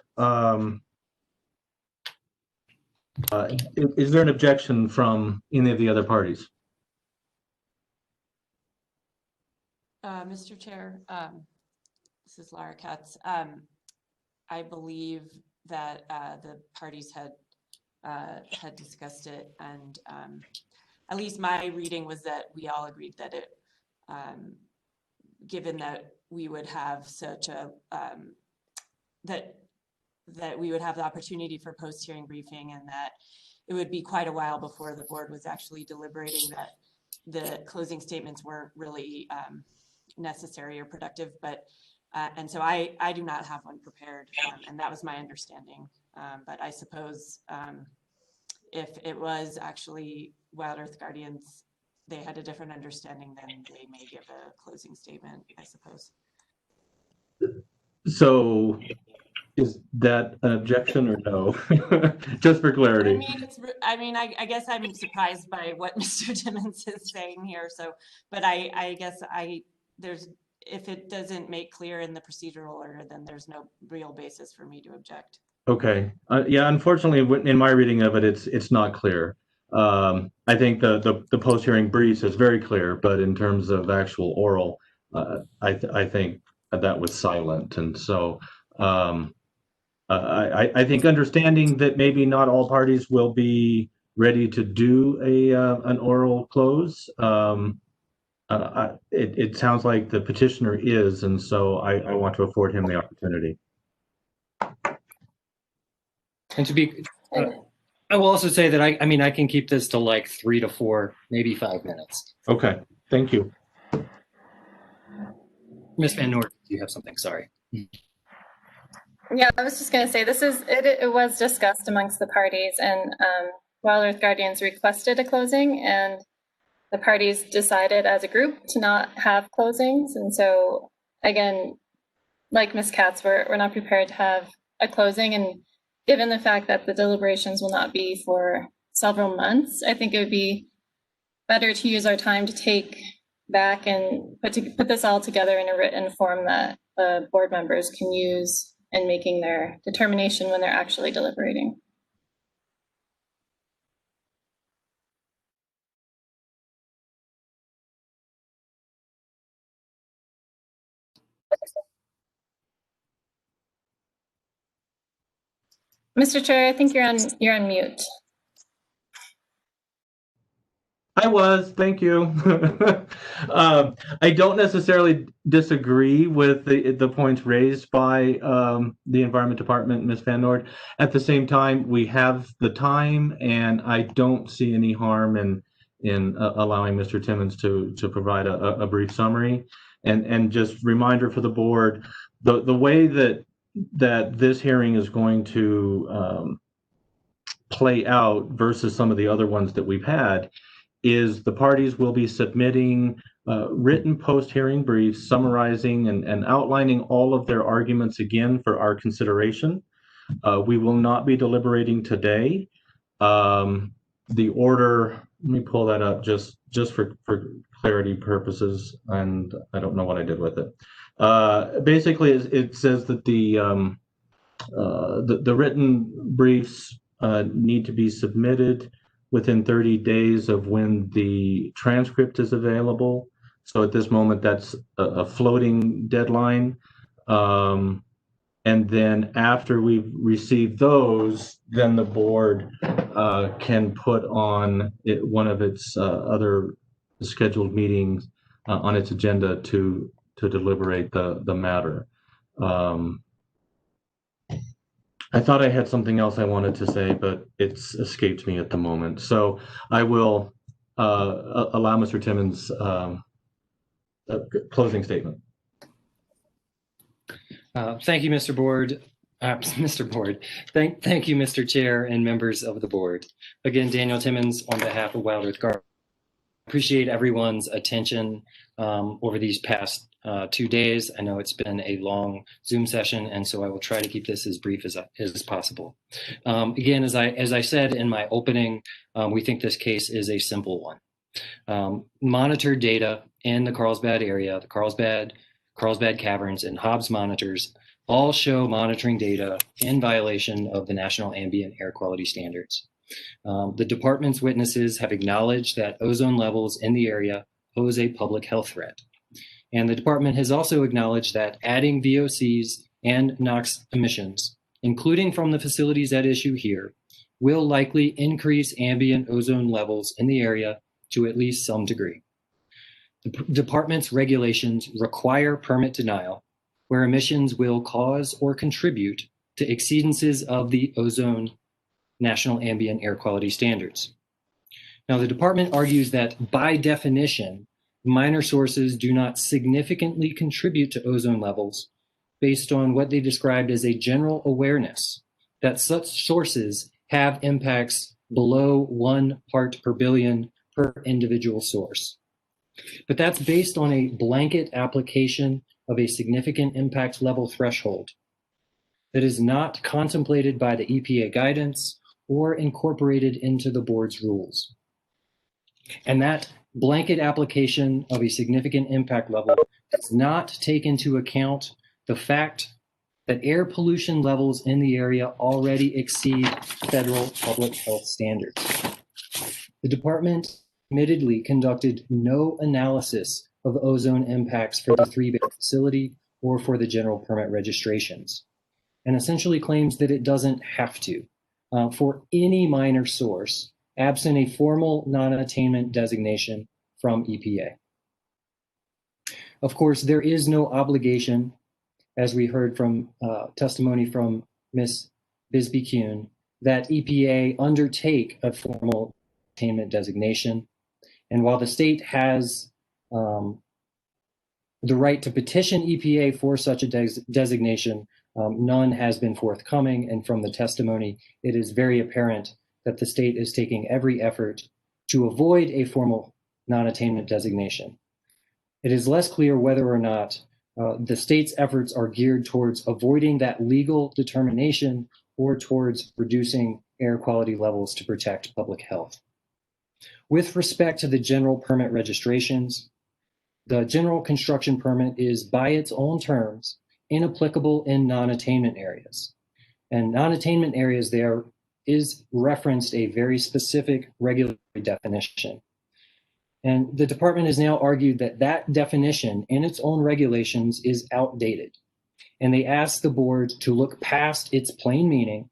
Is there an objection from any of the other parties? Mr. Chair, this is Lara Katz. I believe that the parties had discussed it, and at least my reading was that we all agreed that it, given that we would have such a that we would have the opportunity for post-hearing briefing, and that it would be quite a while before the board was actually deliberating, that the closing statements weren't really necessary or productive. But and so I do not have one prepared, and that was my understanding. But I suppose if it was actually Wild Earth Guardians, they had a different understanding, then they may give a closing statement, I suppose. So is that an objection or no? Just for clarity. I guess I'm surprised by what Mr. Timmons is saying here. So, but I guess if it doesn't make clear in the procedural order, then there's no real basis for me to object. Okay. Yeah, unfortunately, in my reading of it, it's not clear. I think the post-hearing briefs is very clear, but in terms of actual oral, I think that was silent. And so I think understanding that maybe not all parties will be ready to do an oral close, it sounds like the petitioner is, and so I want to afford him the opportunity. And to be, I will also say that I mean I can keep this to like 3 to 4, maybe 5 minutes. Okay, thank you. Ms. Van Noord, do you have something? Sorry. Yeah, I was just going to say it was discussed amongst the parties, and Wild Earth Guardians requested a closing, and the parties decided as a group to not have closings. And so again, like Ms. Katz, we're not prepared to have a closing, and given the fact that the deliberations will not be for several months, I think it would be better to use our time to take back and put this all together in a written form that the board members can use in making their determination when they're actually deliberating. Mr. Chair, I think you're on mute. I was, thank you. I don't necessarily disagree with the points raised by the Environment Department, Ms. Van Noord. At the same time, we have the time, and I don't see any harm in allowing Mr. Timmons to provide a brief summary. And just reminder for the board, the way that this hearing is going to play out versus some of the other ones that we've had is the parties will be submitting written post-hearing briefs summarizing and outlining all of their arguments again for our consideration. We will not be deliberating today. The order, let me pull that up just for clarity purposes, and I don't know what I did with it. Basically, it says that the written briefs need to be submitted within 30 days of when the transcript is available. So at this moment, that's a floating deadline. And then after we've received those, then the board can put on one of its other scheduled meetings on its agenda to deliberate the matter. I thought I had something else I wanted to say, but it's escaped me at the moment. So I will allow Mr. Timmons' closing statement. Thank you, Mr. Board. Mr. Board. Thank you, Mr. Chair and members of the board. Again, Daniel Timmons on behalf of Wild Earth Garden. Appreciate everyone's attention over these past 2 days. I know it's been a long Zoom session, and so I will try to keep this as brief as possible. Again, as I said in my opening, we think this case is a simple one. Monitored data in the Carlsbad area, the Carlsbad Caverns, and Hobbs monitors all show monitoring data in violation of the National Ambient Air Quality Standards. The department's witnesses have acknowledged that ozone levels in the area pose a public health threat. And the department has also acknowledged that adding VOCs and NOx emissions, including from the facilities at issue here, will likely increase ambient ozone levels in the area to at least some degree. The department's regulations require permit denial where emissions will cause or contribute to exceedances of the ozone National Ambient Air Quality Standards. Now, the department argues that by definition, minor sources do not significantly contribute to ozone levels based on what they described as a general awareness that such sources have impacts below 1 part per billion per individual source. But that's based on a blanket application of a significant impact level threshold that is not contemplated by the EPA guidance or incorporated into the board's rules. And that blanket application of a significant impact level does not take into account the fact that air pollution levels in the area already exceed federal public health standards. The department admittedly conducted no analysis of ozone impacts for the 3-bay facility or for the general permit registrations, and essentially claims that it doesn't have to for any minor source absent a formal non-attainment designation from EPA. Of course, there is no obligation, as we heard from testimony from Ms. Bisbee-Kuhn, that EPA undertake a formal attainment designation. And while the state has the right to petition EPA for such a designation, none has been forthcoming. And from the testimony, it is very apparent that the state is taking every effort to avoid a formal non-attainment designation. It is less clear whether or not the state's efforts are geared towards avoiding that legal determination or towards reducing air quality levels to protect public health. With respect to the general permit registrations, the general construction permit is by its own terms inapplicable in non-attainment areas. And non-attainment areas there is referenced a very specific regulatory definition. And the department has now argued that that definition in its own regulations is outdated. And they asked the board to look past its plain meaning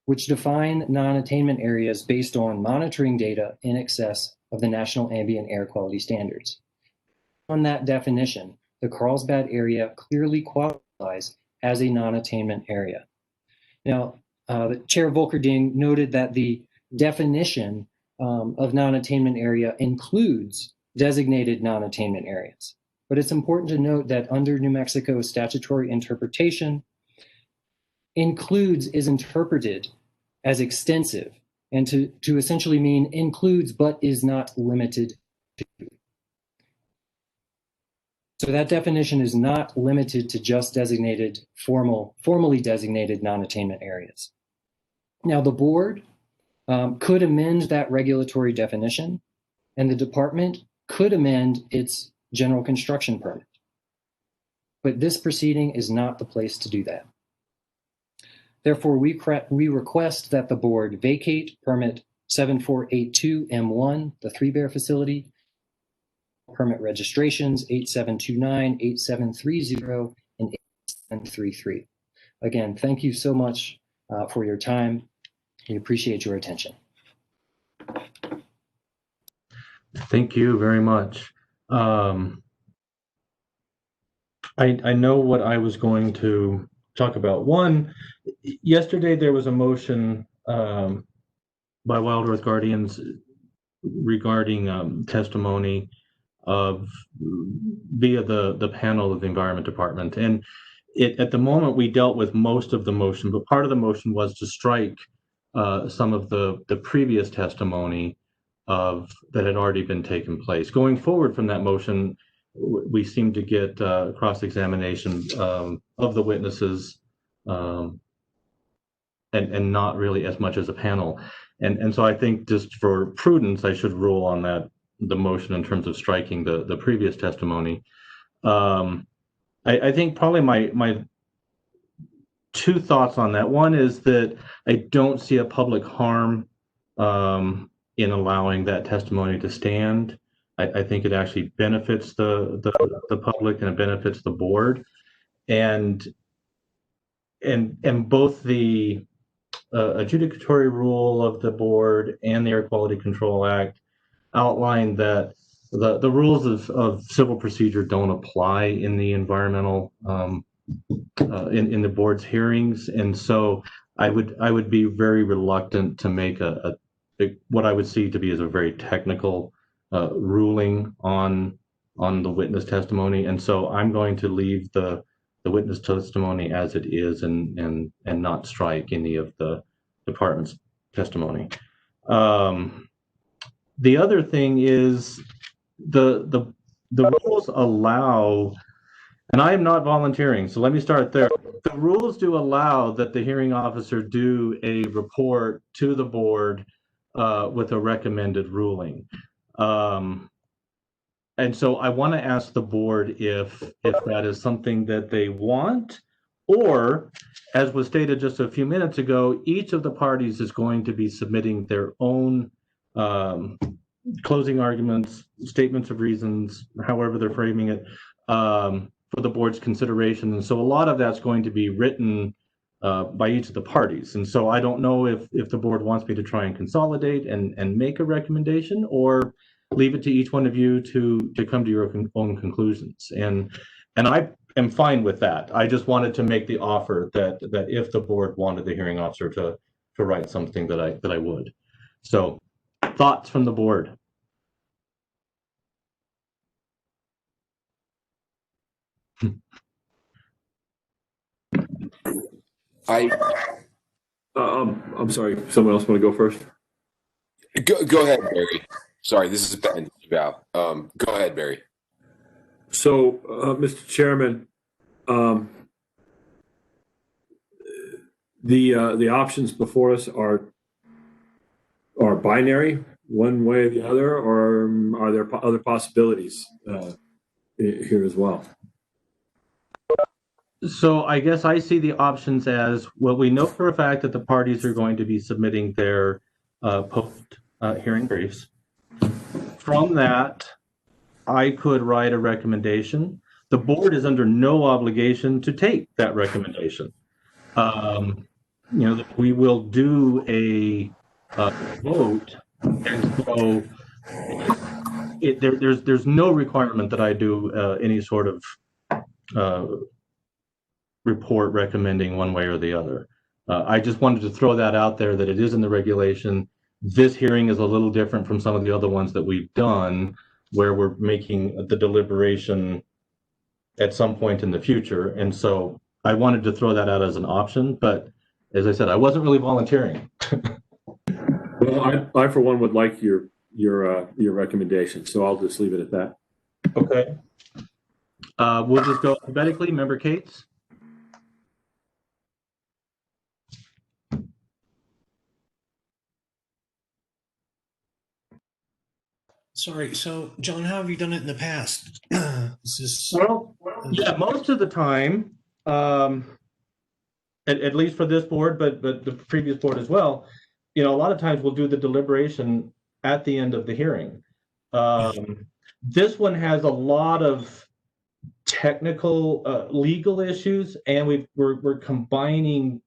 which define non-attainment areas based on monitoring data in excess of the National Ambient Air Quality Standards. On that definition, the Carlsbad area clearly qualifies as a non-attainment area. Now, the Chair Volkerding noted that the definition of non-attainment area includes designated non-attainment areas. But it's important to note that under New Mexico's statutory interpretation, includes is interpreted as extensive and to essentially mean includes but is not limited to. So that definition is not limited to just designated formally designated non-attainment areas. Now the board could amend that regulatory definition, and the department could amend its general construction permit. But this proceeding is not the place to do that. Therefore, we request that the board vacate permit 7482M1, the Three Bear facility, permit registrations 8729, 8730, and 8733. Again, thank you so much for your time. We appreciate your attention. Thank you very much. I know what I was going to talk about. One, yesterday there was a motion by Wild Earth Guardians regarding testimony of via the panel of the Environment Department. And at the moment we dealt with most of the motion, but part of the motion was to strike some of the previous testimony that had already been taken place. Going forward from that motion, we seem to get cross-examination of the witnesses and not really as much as a panel. And so I think just for prudence, I should rule on the motion in terms of striking the previous testimony. I think probably my two thoughts on that. One is that I don't see a public harm in allowing that testimony to stand. I think it actually benefits the public and it benefits the board, and both the adjudicatory rule of the board and the Air Quality Control Act outline that the rules of civil procedure don't apply in the environmental in the board's hearings, and so I would be very reluctant to make what I would see to be as a very technical ruling on the witness testimony, and so I'm going to leave the witness testimony as it is and not strike any of the department's testimony. The other thing is the rules allow, and I am not volunteering, so let me start there. The rules do allow that the hearing officer do a report to the board with a recommended ruling. And so I want to ask the board if that is something that they want, or, as was stated just a few minutes ago, each of the parties is going to be submitting their own closing arguments, statements of reasons, however they're framing it, for the board's consideration. And so a lot of that's going to be written by each of the parties. And so I don't know if the board wants me to try and consolidate and make a recommendation, or leave it to each one of you to come to your own conclusions. And I am fine with that. I just wanted to make the offer that if the board wanted the hearing officer to write something that I would. So thoughts from the board? I'm sorry. Someone else want to go first? Go ahead, Barry. Sorry, this is Ben. Go ahead, Barry. So, Mr. Chairman, the options before us are binary, one way or the other, or are there other possibilities here as well? So I guess I see the options as, well, we know for a fact that the parties are going to be submitting their post-hearing briefs. From that, I could write a recommendation. The board is under no obligation to take that recommendation. that we will do a vote, and so there's no requirement that I do any sort of report recommending one way or the other. I just wanted to throw that out there, that it is in the regulation. This hearing is a little different from some of the other ones that we've done, where we're making the deliberation at some point in the future. And so I wanted to throw that out as an option, but as I said, I wasn't really volunteering. Well, I for one would like your recommendation, so I'll just leave it at that. Okay. We'll just go alphabetically. Member Cates? Sorry. So, John, how have you done it in the past? Well, yeah, most of the time, at least for this board, but the previous board as well, a lot of times we'll do the deliberation at the end of the hearing. This one has a lot of technical, legal issues, and we're combining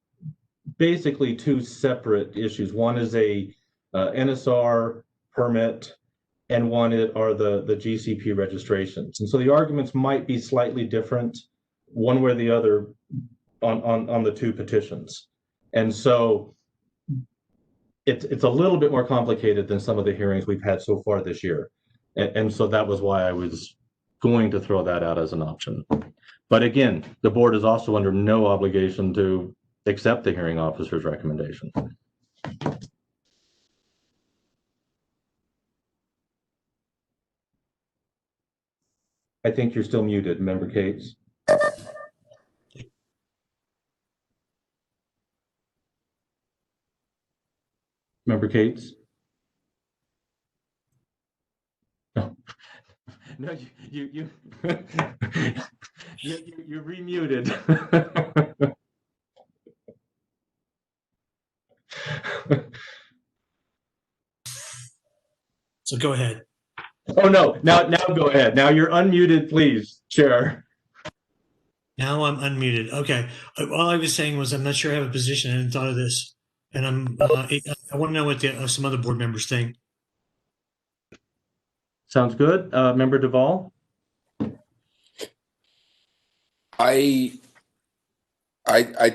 basically two separate issues. One is a NSR permit, and one are the GCP registrations. And so the arguments might be slightly different one way or the other on the two petitions. And so it's a little bit more complicated than some of the hearings we've had so far this year. And so that was why I was going to throw that out as an option. But again, the board is also under no obligation to accept the hearing officer's recommendation. I think you're still muted, Member Cates. Member Cates? No, no, you you're remuted. So go ahead. Oh no! Now go ahead. Now you're unmuted, please, Chair. Now I'm unmuted. Okay. All I was saying was I'm not sure I have a position. I hadn't thought of this, and I want to know what some other board members think. Sounds good. Member Duvall? I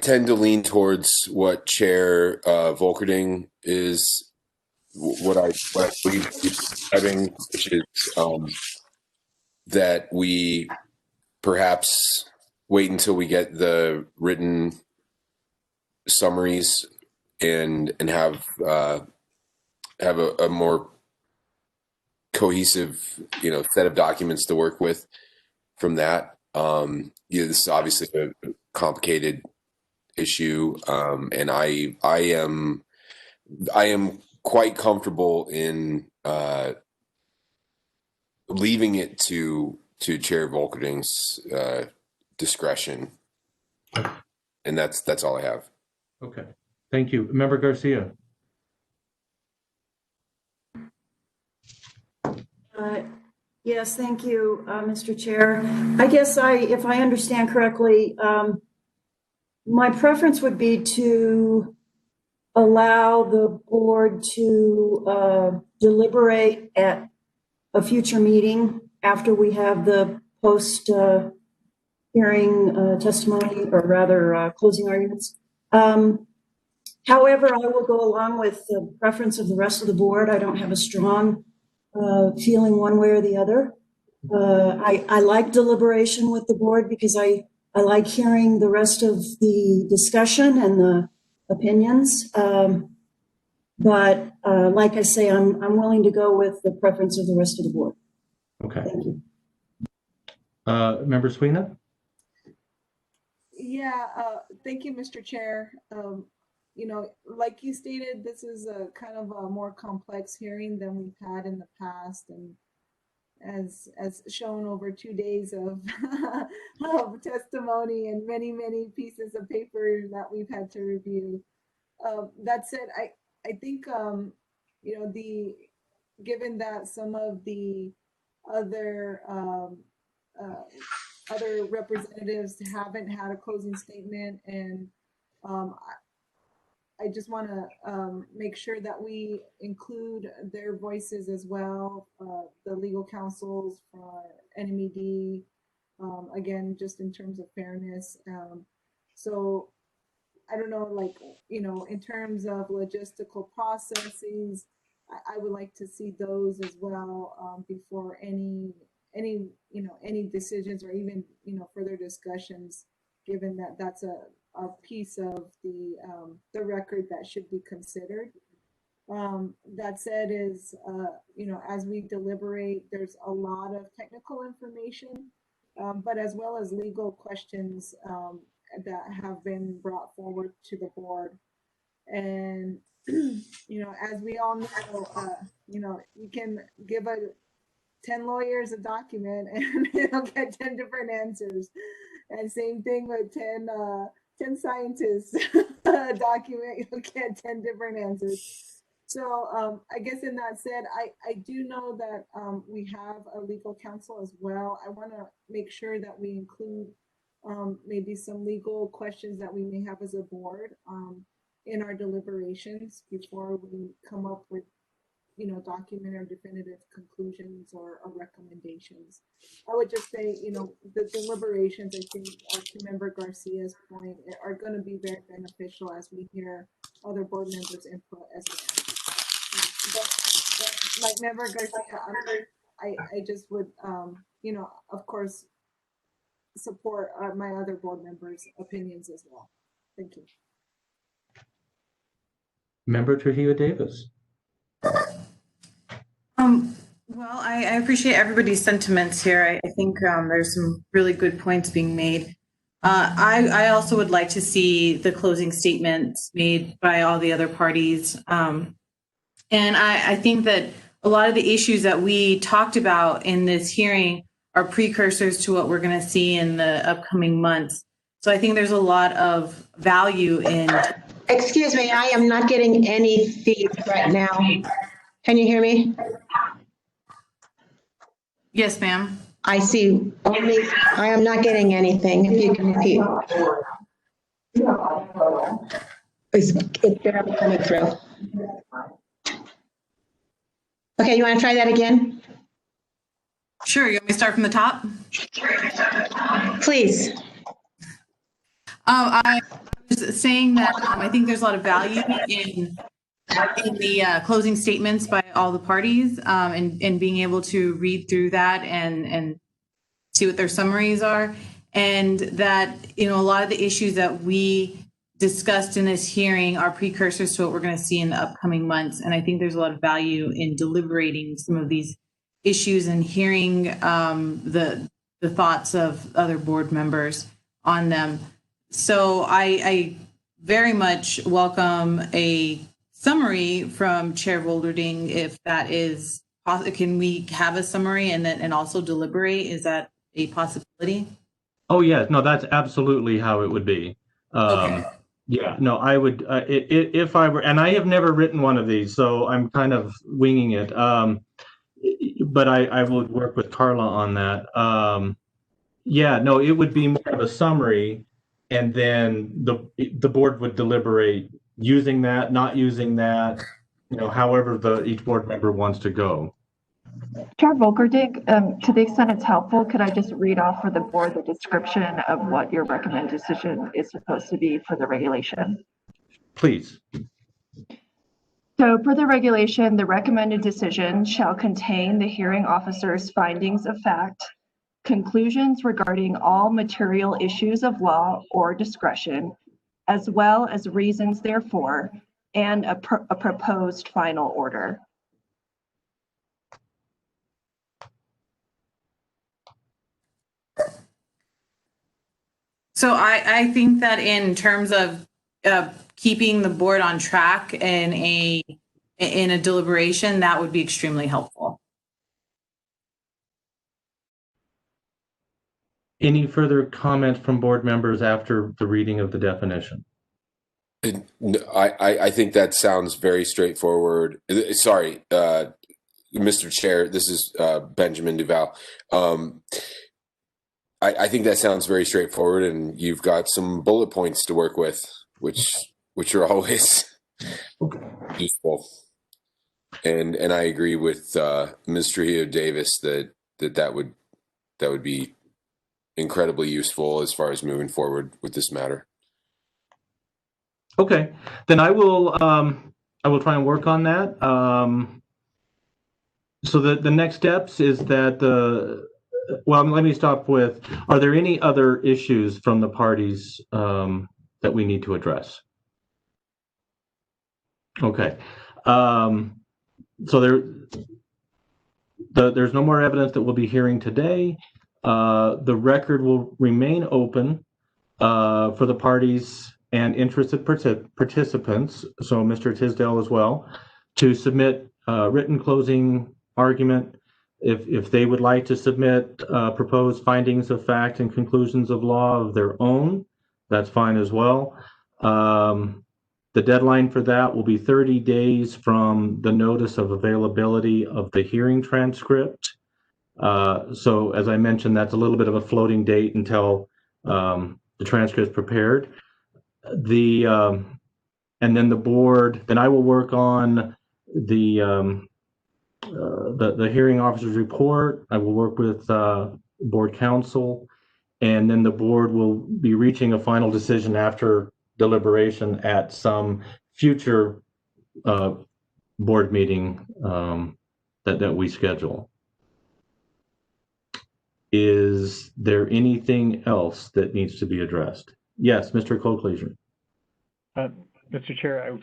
tend to lean towards what Chair Volkerding is, what I believe is describing, which is that we perhaps wait until we get the written summaries and have a more cohesive set of documents to work with from that. This is obviously a complicated issue, and I am quite comfortable in leaving it to Chair Volkerding's discretion, and that's all I have. Okay, thank you, Member Garcia. Yes, thank you, Mr. Chair. I guess if I understand correctly, my preference would be to allow the board to deliberate at a future meeting after we have the post hearing testimony, or rather closing arguments. However, I will go along with the preference of the rest of the board. I don't have a strong feeling one way or the other. I like deliberation with the board because I like hearing the rest of the discussion and the opinions. But like I say, I'm willing to go with the preference of the rest of the board. Okay. Thank you. Member Sweeney? Yeah, thank you, Mr. Chair. Like you stated, this is a kind of a more complex hearing than we've had in the past, and as shown over 2 days of of testimony and many pieces of paper that we've had to review. That said, I think given that some of the other other representatives haven't had a closing statement, and I just want to make sure that we include their voices as well, the legal counsels for NMED, again, just in terms of fairness. So I don't know, like, in terms of logistical processes, I would like to see those as well before any decisions or even, further discussions, given that that's a piece of the record that should be considered. That said is, as we deliberate, there's a lot of technical information, but as well as legal questions that have been brought forward to the board. And, as we all know, you can give 10 lawyers a document and they'll get 10 different answers. And same thing with 10 scientists a document, you'll get 10 different answers. So I guess in that said, I do know that we have a legal counsel as well. I want to make sure that we include maybe some legal questions that we may have as a board in our deliberations before we come up with, document or definitive conclusions or recommendations. I would just say, the deliberations, I think, to Member Garcia's point, are going to be very beneficial as we hear other board members' input as well. But like Member Garcia, I just would, of course, support my other board members' opinions as well. Thank you. Member Trujillo Davis. Well, I appreciate everybody's sentiments here. I think there's some really good points being made. I also would like to see the closing statements made by all the other parties. And I think that a lot of the issues that we talked about in this hearing are precursors to what we're going to see in the upcoming months. So I think there's a lot of value in... Excuse me, I am not getting any feed right now. Can you hear me? Yes, ma'am. I see only, I am not getting anything, if you can repeat. It's barely coming through. Okay, you want to try that again? Sure, you want me to start from the top? Please. I was saying that I think there's a lot of value in the closing statements by all the parties, and being able to read through that and see what their summaries are, and that a lot of the issues that we discussed in this hearing are precursors to what we're going to see in the upcoming months. And I think there's a lot of value in deliberating some of these issues and hearing the thoughts of other board members on them. So I very much welcome a summary from Chair Volderding, if that is possible. Can we have a summary and also deliberate? Is that a possibility? Oh, yeah. No, that's absolutely how it would be. Okay. Yeah, no, I would, if I were, and I have never written one of these, so I'm kind of winging it. But I will work with Carla on that. Yeah, no, it would be more of a summary, and then the board would deliberate using that, not using that, however each board member wants to go. Chair Volkerdig, to the extent it's helpful, could I just read off for the board the description of what your recommended decision is supposed to be for the regulation? Please. So per the regulation, the recommended decision shall contain the hearing officer's findings of fact, conclusions regarding all material issues of law or discretion, as well as reasons therefor, and a proposed final order. So I think that in terms of keeping the board on track in a deliberation, that would be extremely helpful. Any further comments from board members after the reading of the definition? I think that sounds very straightforward. Sorry, Mr. Chair, this is Benjamin Duval. I think that sounds very straightforward, and you've got some bullet points to work with, which which are always useful. And I agree with Ms. Trujillo Davis that would be incredibly useful as far as moving forward with this matter. Okay, then I will try and work on that. So the next steps is that well, let me stop with, are there any other issues from the parties that we need to address? Okay. So there's no more evidence that we'll be hearing today. The record will remain open for the parties and interested participants, so Mr. Tisdale as well, to submit written closing argument. If they would like to submit proposed findings of fact and conclusions of law of their own, that's fine as well. The deadline for that will be 30 days from the notice of availability of the hearing transcript. So as I mentioned, that's a little bit of a floating date until the transcript is prepared. And then the board, then I will work on the hearing officer's report. I will work with board counsel, and then the board will be reaching a final decision after deliberation at some future board meeting that we schedule. Is there anything else that needs to be addressed? Yes, Mr. Colclesion. Mr. Chair, I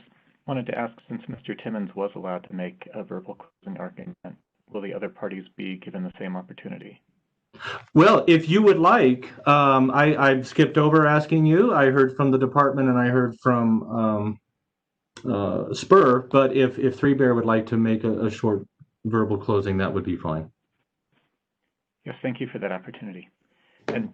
wanted to ask, since Mr. Timmons was allowed to make a verbal closing argument, will the other parties be given the same opportunity? Well, if you would like, I've skipped over asking you. I heard from the department and I heard from Spur, but if Three Bear would like to make a short verbal closing, that would be fine. Yes, thank you for that opportunity. And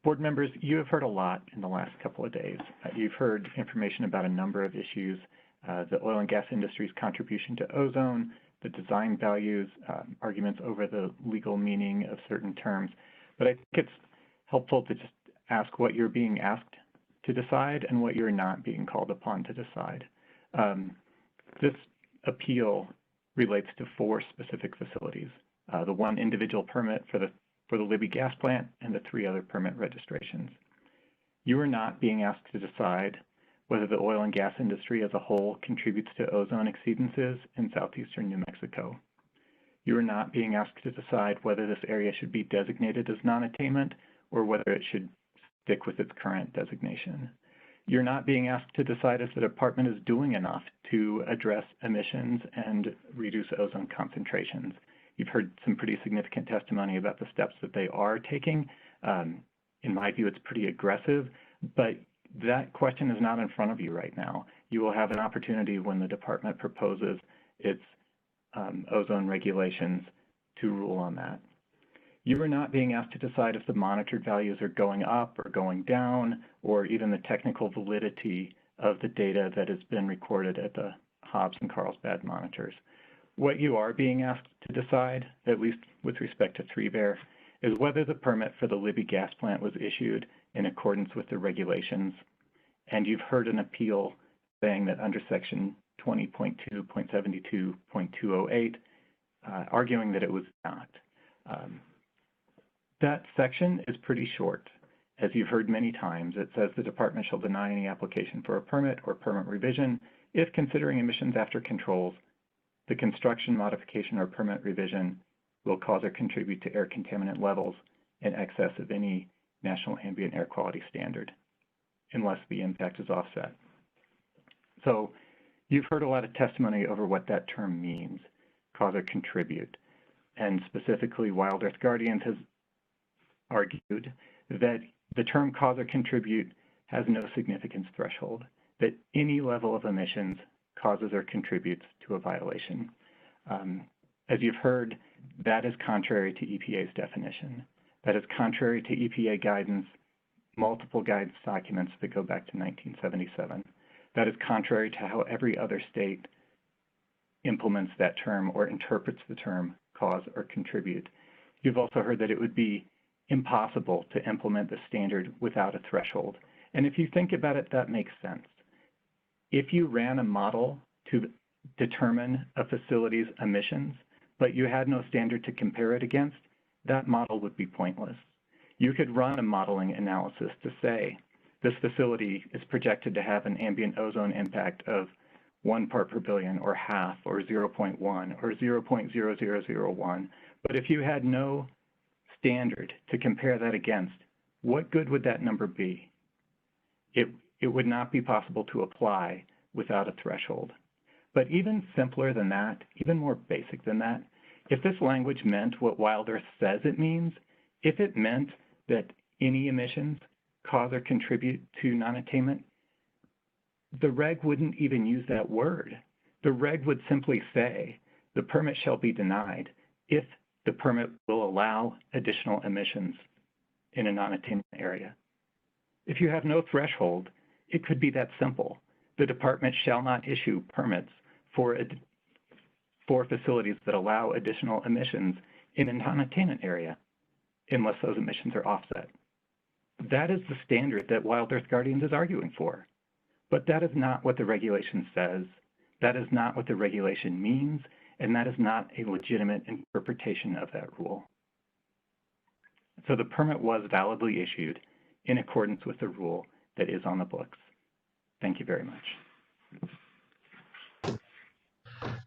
board members, you have heard a lot in the last couple of days. You've heard information about a number of issues, the oil and gas industry's contribution to ozone, the design values, arguments over the legal meaning of certain terms. But I think it's helpful to just ask what you're being asked to decide and what you're not being called upon to decide. This appeal relates to 4 specific facilities, the 1 individual permit for the Libby gas plant and the 3 other permit registrations. You are not being asked to decide whether the oil and gas industry as a whole contributes to ozone exceedances in southeastern New Mexico. You are not being asked to decide whether this area should be designated as non-attainment or whether it should stick with its current designation. You're not being asked to decide if the department is doing enough to address emissions and reduce ozone concentrations. You've heard some pretty significant testimony about the steps that they are taking. In my view, it's pretty aggressive, but that question is not in front of you right now. You will have an opportunity when the department proposes its ozone regulations to rule on that. You are not being asked to decide if the monitored values are going up or going down, or even the technical validity of the data that has been recorded at the Hobbs and Carlsbad monitors. What you are being asked to decide, at least with respect to Three Bear, is whether the permit for the Libby gas plant was issued in accordance with the regulations. And you've heard an appeal saying that under section 20.2.72.208, arguing that it was not. That section is pretty short. As you've heard many times, it says the department shall deny any application for a permit or permit revision if considering emissions after controls, the construction, modification, or permit revision will cause or contribute to air contaminant levels in excess of any national ambient air quality standard, unless the impact is offset. So you've heard a lot of testimony over what that term means, cause or contribute. And specifically, Wild Earth Guardians has argued that the term cause or contribute has no significance threshold, that any level of emissions causes or contributes to a violation. As you've heard, that is contrary to EPA's definition. That is contrary to EPA guidance, multiple guidance documents that go back to 1977. That is contrary to how every other state implements that term or interprets the term cause or contribute. You've also heard that it would be impossible to implement the standard without a threshold. And if you think about it, that makes sense. if you ran a model to determine a facility's emissions, but you had no standard to compare it against, that model would be pointless. You could run a modeling analysis to say, this facility is projected to have an ambient ozone impact of 1 part per billion, or half, or 0.1, or 0.0001. But if you had no standard to compare that against, what good would that number be? It would not be possible to apply without a threshold. But even simpler than that, even more basic than that, if this language meant what Wild Earth says it means, if it meant that any emissions cause or contribute to non-attainment, the reg wouldn't even use that word. The reg would simply say, the permit shall be denied if the permit will allow additional emissions in a non-attainment area. If you have no threshold, it could be that simple. The department shall not issue permits for facilities that allow additional emissions in a non-attainment area unless those emissions are offset. That is the standard that Wild Earth Guardians is arguing for. But that is not what the regulation says. That is not what the regulation means, and that is not a legitimate interpretation of that rule. So the permit was validly issued in accordance with the rule that is on the books. Thank you very much.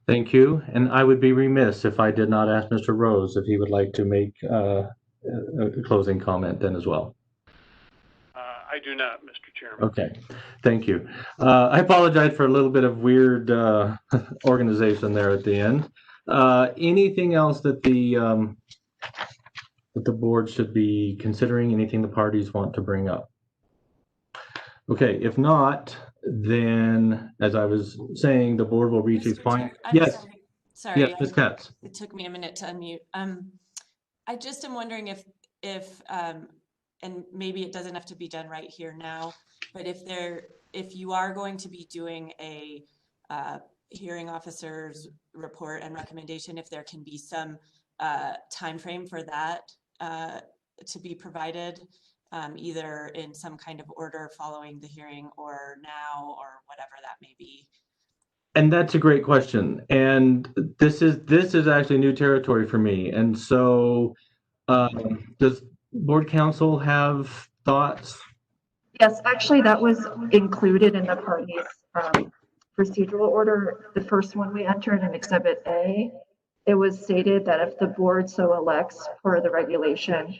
Thank you. And I would be remiss if I did not ask Mr. Rose if he would like to make a closing comment then as well. I do not, Mr. Chairman. Okay, thank you. I apologize for a little bit of weird organization there at the end. Anything else that the board should be considering? Anything the parties want to bring up? Okay, if not, then as I was saying, the board will reach its point. Yes. Sorry. Yes, Ms. Katz. It took me a minute to unmute. I just am wondering if and maybe it doesn't have to be done right here now, but if you are going to be doing a hearing officer's report and recommendation, if there can be some time frame for that to be provided, either in some kind of order following the hearing or now or whatever that may be. And that's a great question. And this is actually new territory for me. And so does board council have thoughts? Yes, actually, that was included in the party's procedural order. The first one we entered in Exhibit A, it was stated that if the board so elects per the regulation,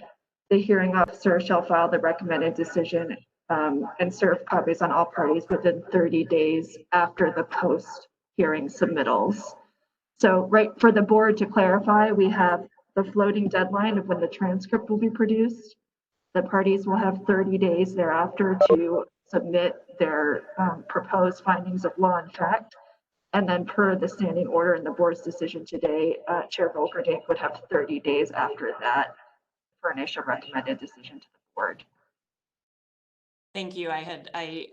the hearing officer shall file the recommended decision and serve copies on all parties within 30 days after the post-hearing submittals. So right for the board to clarify, we have the floating deadline of when the transcript will be produced. The parties will have 30 days thereafter to submit their proposed findings of law and fact. And then per the standing order in the board's decision today, Chair Volkerdink would have 30 days after that to furnish a recommended decision to the board. Thank you. I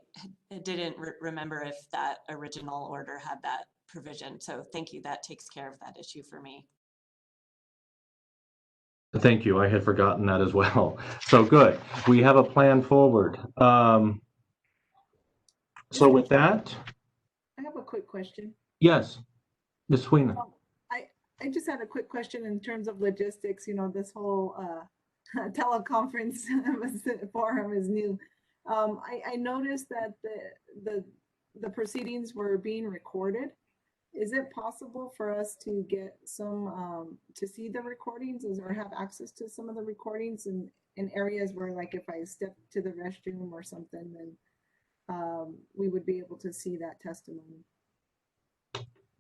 didn't remember if that original order had that provision. So thank you. That takes care of that issue for me. Thank you. I had forgotten that as well. So good. We have a plan forward. So with that, I have a quick question. yes, Ms. Sweeney. I just had a quick question in terms of logistics. You know, this whole teleconference forum is new. I noticed that the proceedings were being recorded. Is it possible for us to get some to see the recordings or have access to some of the recordings in areas where, like, if I step to the restroom or something, then we would be able to see that testimony?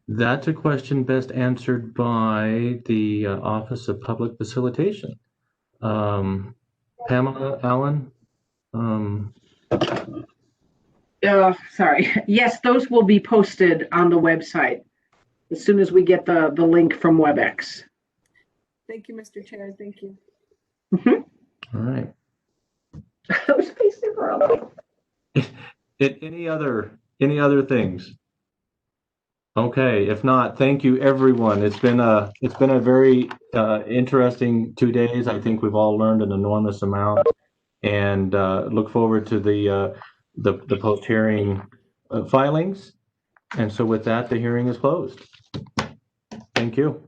That's a question best answered by the Office of Public Facilitation. Pamela Allen? Sorry. Yes, those will be posted on the website as soon as we get the link from WebEx. Thank you, Mr. Chair. Thank you. All right. Those faces are up. Any other things? Okay, if not, thank you everyone. It's been a very interesting 2 days. I think we've all learned an enormous amount, and look forward to the post-hearing filings. And so with that, the hearing is closed. Thank you.